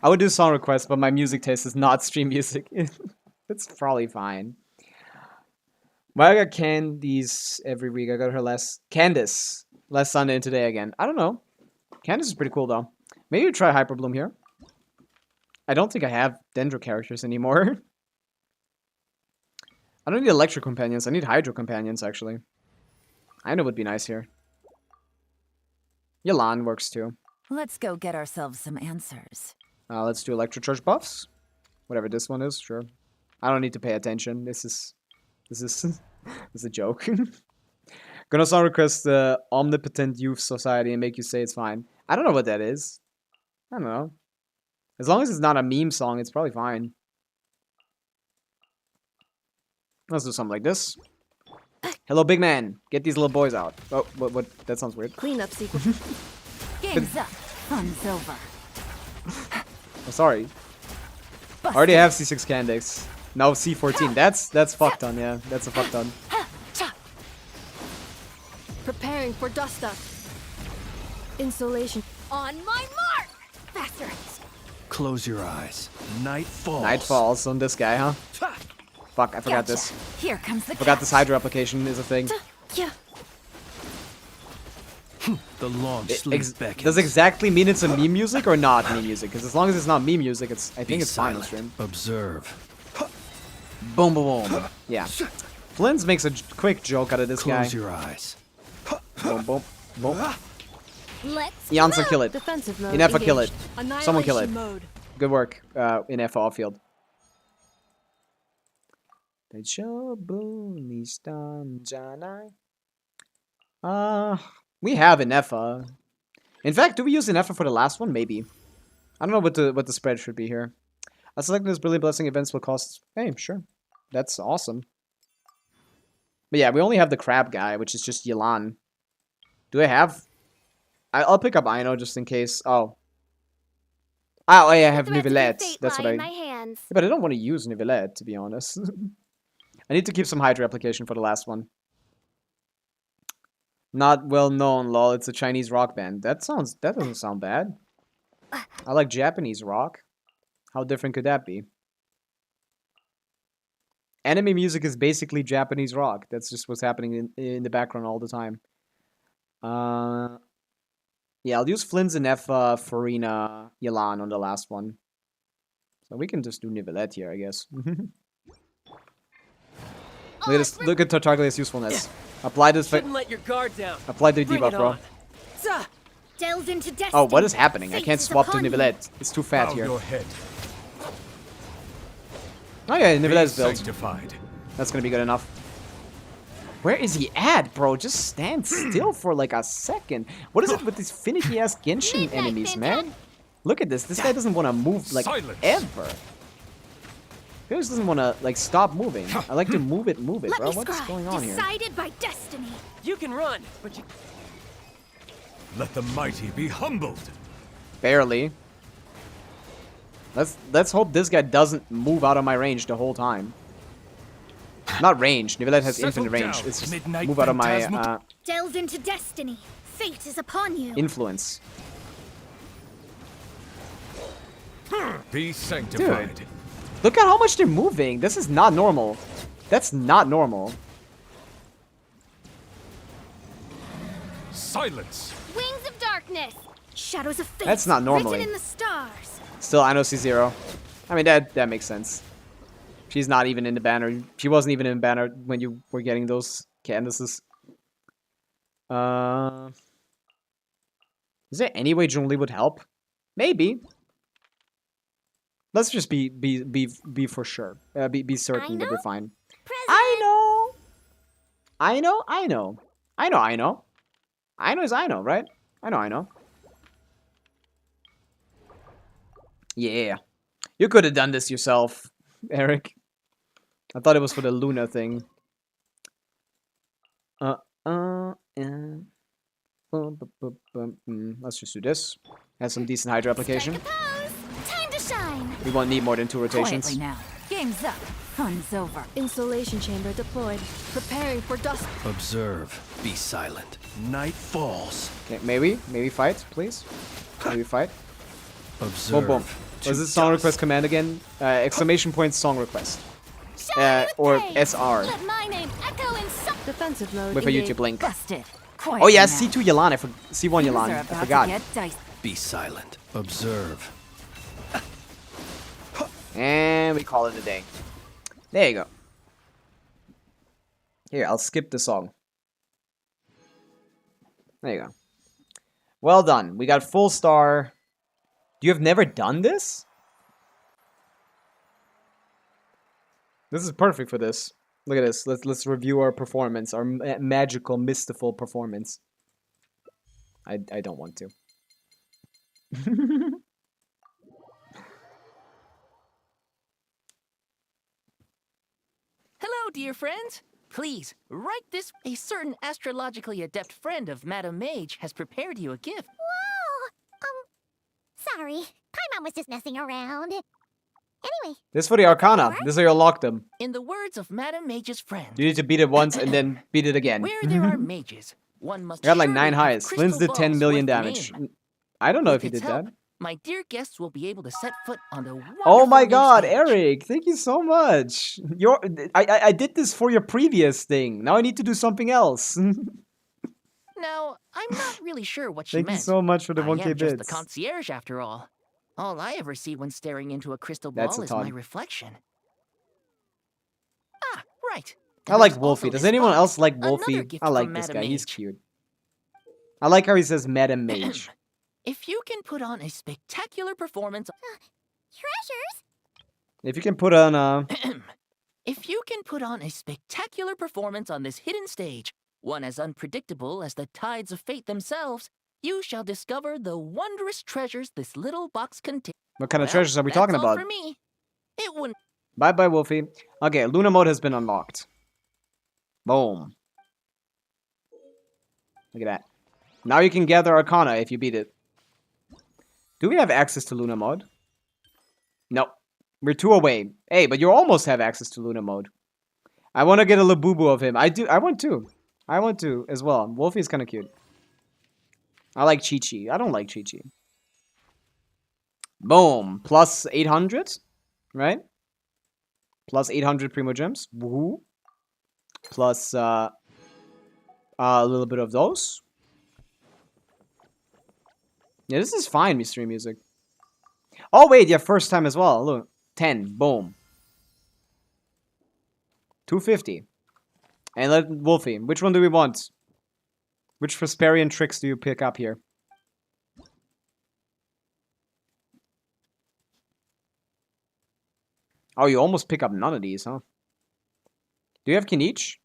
I would do song requests, but my music taste is not stream music. It's probably fine. Why I got Candice every week? I got her Candice last Sunday and today again. I don't know. Candice is pretty cool though. Maybe you try Hyperbloom here. I don't think I have Dendro characters anymore. I don't need Electric companions. I need Hydro companions actually. I know would be nice here. Yelan works too. Let's go get ourselves some answers. Let's do Electro Charge buffs. Whatever this one is, sure. I don't need to pay attention. This is this is a joke. Gonna song request the Omnipotent Youth Society and make you say it's fine. I don't know what that is. I don't know. As long as it's not a meme song, it's probably fine. Let's do something like this. Hello, big man. Get these little boys out. Oh, what? That sounds weird. Cleanup sequence. Game's up. Fun's over. Oh, sorry. I already have C6 Candex. No, C14. That's fucked on, yeah. That's a fucked on. Preparing for dust up. Insulation. On my mark. Faster. Close your eyes. Night falls. Night falls on this guy, huh? Ha! Fuck, I forgot Gotcha. this. Here comes the Forgot this Hydro application is a thing. Yeah. The long sleep beckons. Does exactly mean it's a meme music or not meme music? Because as long as it's not meme music, I think it's fine on stream. Observe. Boom, boom, boom. Yeah. Flins makes a quick joke out of this guy. Close your eyes. Boom, boom, boom. Let's Yansa, kill it. Defensive mode. Inefa, kill it. engaged. Someone kill it. Annihilation mode. Good work in F off field. We have Inefa. In fact, do we use Inefa for the last one? Maybe. I don't know what the spread should be here. I selected this Brilliant Blessing events will cost. Hey, sure. That's awesome. But yeah, we only have the crab guy, which is just Yelan. Do I have? I'll pick up Aino just in case. Oh. Oh, yeah, I have Nivelette. That's what I. in my hands. Yeah, but I don't want to use Nivelette, to be honest. I need to keep some Hydra application for the last one. Not well known, lol. It's a Chinese rock band. That doesn't sound bad. I like Japanese rock. How different could that be? Anime music is basically Japanese rock. That's just what's happening in the background all the time. Yeah, I'll use Flynn's and Farina, Yelan on the last one. So we can just do Nivelette here, I guess. Look at Tartaglia's usefulness. Apply this. Shouldn't let your guard down. Apply the Bring debuff, it bro. on. Zah! Delves into destiny. Oh, what is happening? I Fate can't is swap to upon you. Nivelette. It's too fat Bow here. your head. Oh yeah, Be Nivelette's built. sanctified. That's gonna be good enough. Where is he at, bro? Just stand still for like a second. What is it with these finicky ass Genshin Midnight, enemies, Fantan. man? Look at this. This guy doesn't want to move like Silence. ever. He just doesn't want to like stop moving. I like to move it, Let bro. me What's scry. going on here? Decided by destiny. You can run, but you Let the mighty be humbled. Barely. Let's hope this guy doesn't move out of my range the whole time. Not range. Nivelette has Settle infinite range. down, It's just midnight move out of my phantasmal. Delves into destiny. Fate is upon you. influence. Be sanctified. Dude. Look at how much they're moving. This is not normal. That's not normal. Silence. Wings of darkness. Shadows of fate. That's not normally. Written in the stars. Still, I know C0. I mean, that makes sense. She's not even in the banner. She wasn't even in the banner when you were getting those Candaces. Is there any way Zhongli would help? Maybe. Let's just be for sure. Be certain that we're fine. I know. I know. I know. I know. I know. I know is I know, right? I know. I know. Yeah. You could have done this yourself, Eric. I thought it was for the Luna thing. Yeah. Let's just do this. Has some decent Hydra application. Time to shine. We won't need more than 2 rotations. Quietly now. Game's up. Fun's over. Insulation chamber deployed. Preparing for dust. Observe. Be silent. Night falls. Okay, maybe fight, please. Maybe fight. Observe. Boom, boom. Was this song request command again? Exclamation point song request. Shine Or with praise. SR. Let my name echo in some. Defensive mode. With a engaged. YouTube link. Busted. Oh Quietly yeah, now. C2 Yelan. C1 Things Yelan. are I about to forgot. get dicey. Be silent. Observe. And we call it a day. There you go. Here, I'll skip the song. There you go. Well done. We got full star. You have never done this? This is perfect for this. Look at this. Let's review our performance, our magical, mystical performance. I don't want to. Hello, dear friends. Please, write this. A certain astrologically adept friend of Madame Mage has prepared you a gift. Whoa. Sorry. Paimon was just messing around. Anyway. This is for the Arcana. This is how you lock them. In the words of Madame Mage's friend, You need to beat it once and then beat it again. where there are mages, one must I got like surely 9 have highs. crystal Linz did 10 balls million worth the damage. name. I don't know With if he its did help, that. my dear guests will be able to set foot on the wonderful Oh my new god, stage. Eric, thank you so much. I did this for your previous thing. Now I need to do something else. Now, I'm not really sure what she Thank you meant. so much for the I 1k am just the bits. concierge after all. All I ever see when staring into a crystal That's ball a is my ton. reflection. Ah, right. I And like there's Wolfie. also Does this anyone box, else like another Wolfie? gift I like from this Madame guy. He's Mage. cute. I like how he says Madam Mage. If you can put on a spectacular performance, Treasures? If you can put on if you can put on a spectacular performance on this hidden stage, one as unpredictable as the tides of fate themselves, you shall discover the wondrous treasures this little box contains. what kind of treasures are we talking that's all about? for me. It wouldn't. Bye bye, Wolfie. Okay, Luna mode has been unlocked. Boom. Look at that. Now you can gather Arcana if you beat it. Do we have access to Luna mode? No. We're 2 away. Hey, but you almost have access to Luna mode. I want to get a Labubu of him. I do. I want to. I want to as well. Wolfie's kind of cute. I like Chi-Chi. I don't like Chi-Chi. Boom. Plus 800. Right? Plus 800 Primo Gems. Woohoo. Plus a little bit of those. Yeah, this is fine, mystery music. Oh, wait, yeah, first time as well. Look, 10, boom. 250. And let Wolfie, which one do we want? Which Vesperian tricks do you pick up here? Oh, you almost pick up none of these, huh? Do you have Kinich?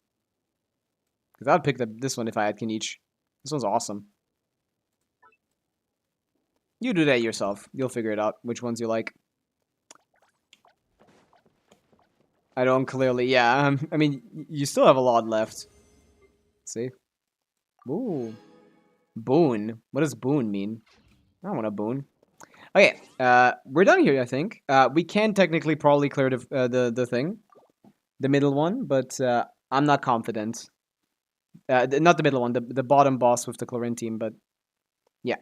Because I'd pick this one if I had Kinich. This one's awesome. You do that yourself. You'll figure it out, which ones you like. I don't clearly... Yeah, I mean, you still have a lot left. Let's see. Ooh. Boon. What does boon mean? I don't want a boon. Okay, we're done here, I think. We can technically probably clear the thing. The middle one, but I'm not confident. Not the middle one, the bottom boss with the Chlorine team, but... Yeah.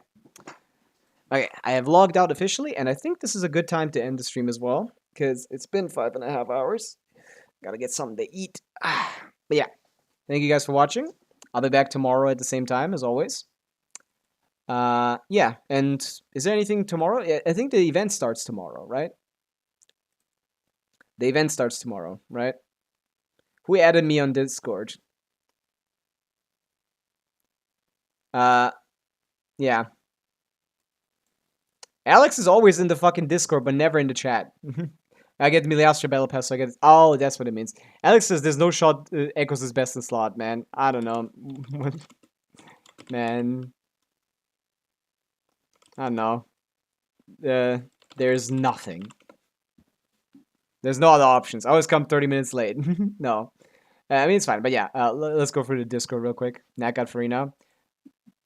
Okay, I have logged out officially, and I think this is a good time to end the stream as well, because it's been 5.5 hours. Gotta get something to eat. But yeah, thank you guys for watching. I'll be back tomorrow at the same time, as always. Yeah, and is there anything tomorrow? I think the event starts tomorrow, right? The event starts tomorrow, right? Who added me on Discord? Yeah. Alex is always in the fucking Discord, but never in the chat. I get Miliastra Battle Pass, so I get... Oh, that's what it means. Alex says there's no shot Echoes is best in slot, man. I don't know. Man. I don't know. There's nothing. There's no other options. I always come 30 minutes late. No. I mean, it's fine. But yeah, let's go through the Discord real quick. Nat got free now.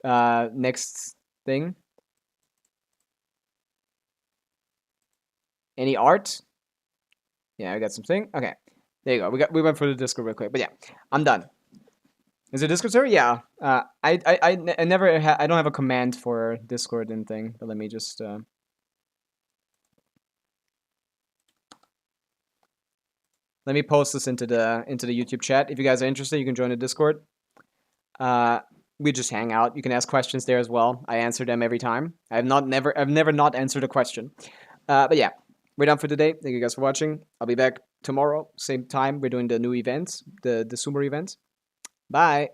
Next thing. Any art? Yeah, I got something. Okay. There you go. We went through the Discord real quick. But yeah, I'm done. Is it Discord server? Yeah. I never I don't have a command for Discord and thing. But let me just let me post this into the YouTube chat. If you guys are interested, you can join the Discord. We just hang out. You can ask questions there as well. I answer them every time. I've never not answered a question. But yeah, we're done for today. Thank you guys for watching. I'll be back tomorrow, same time. We're doing the new events, the Sumer event. Bye.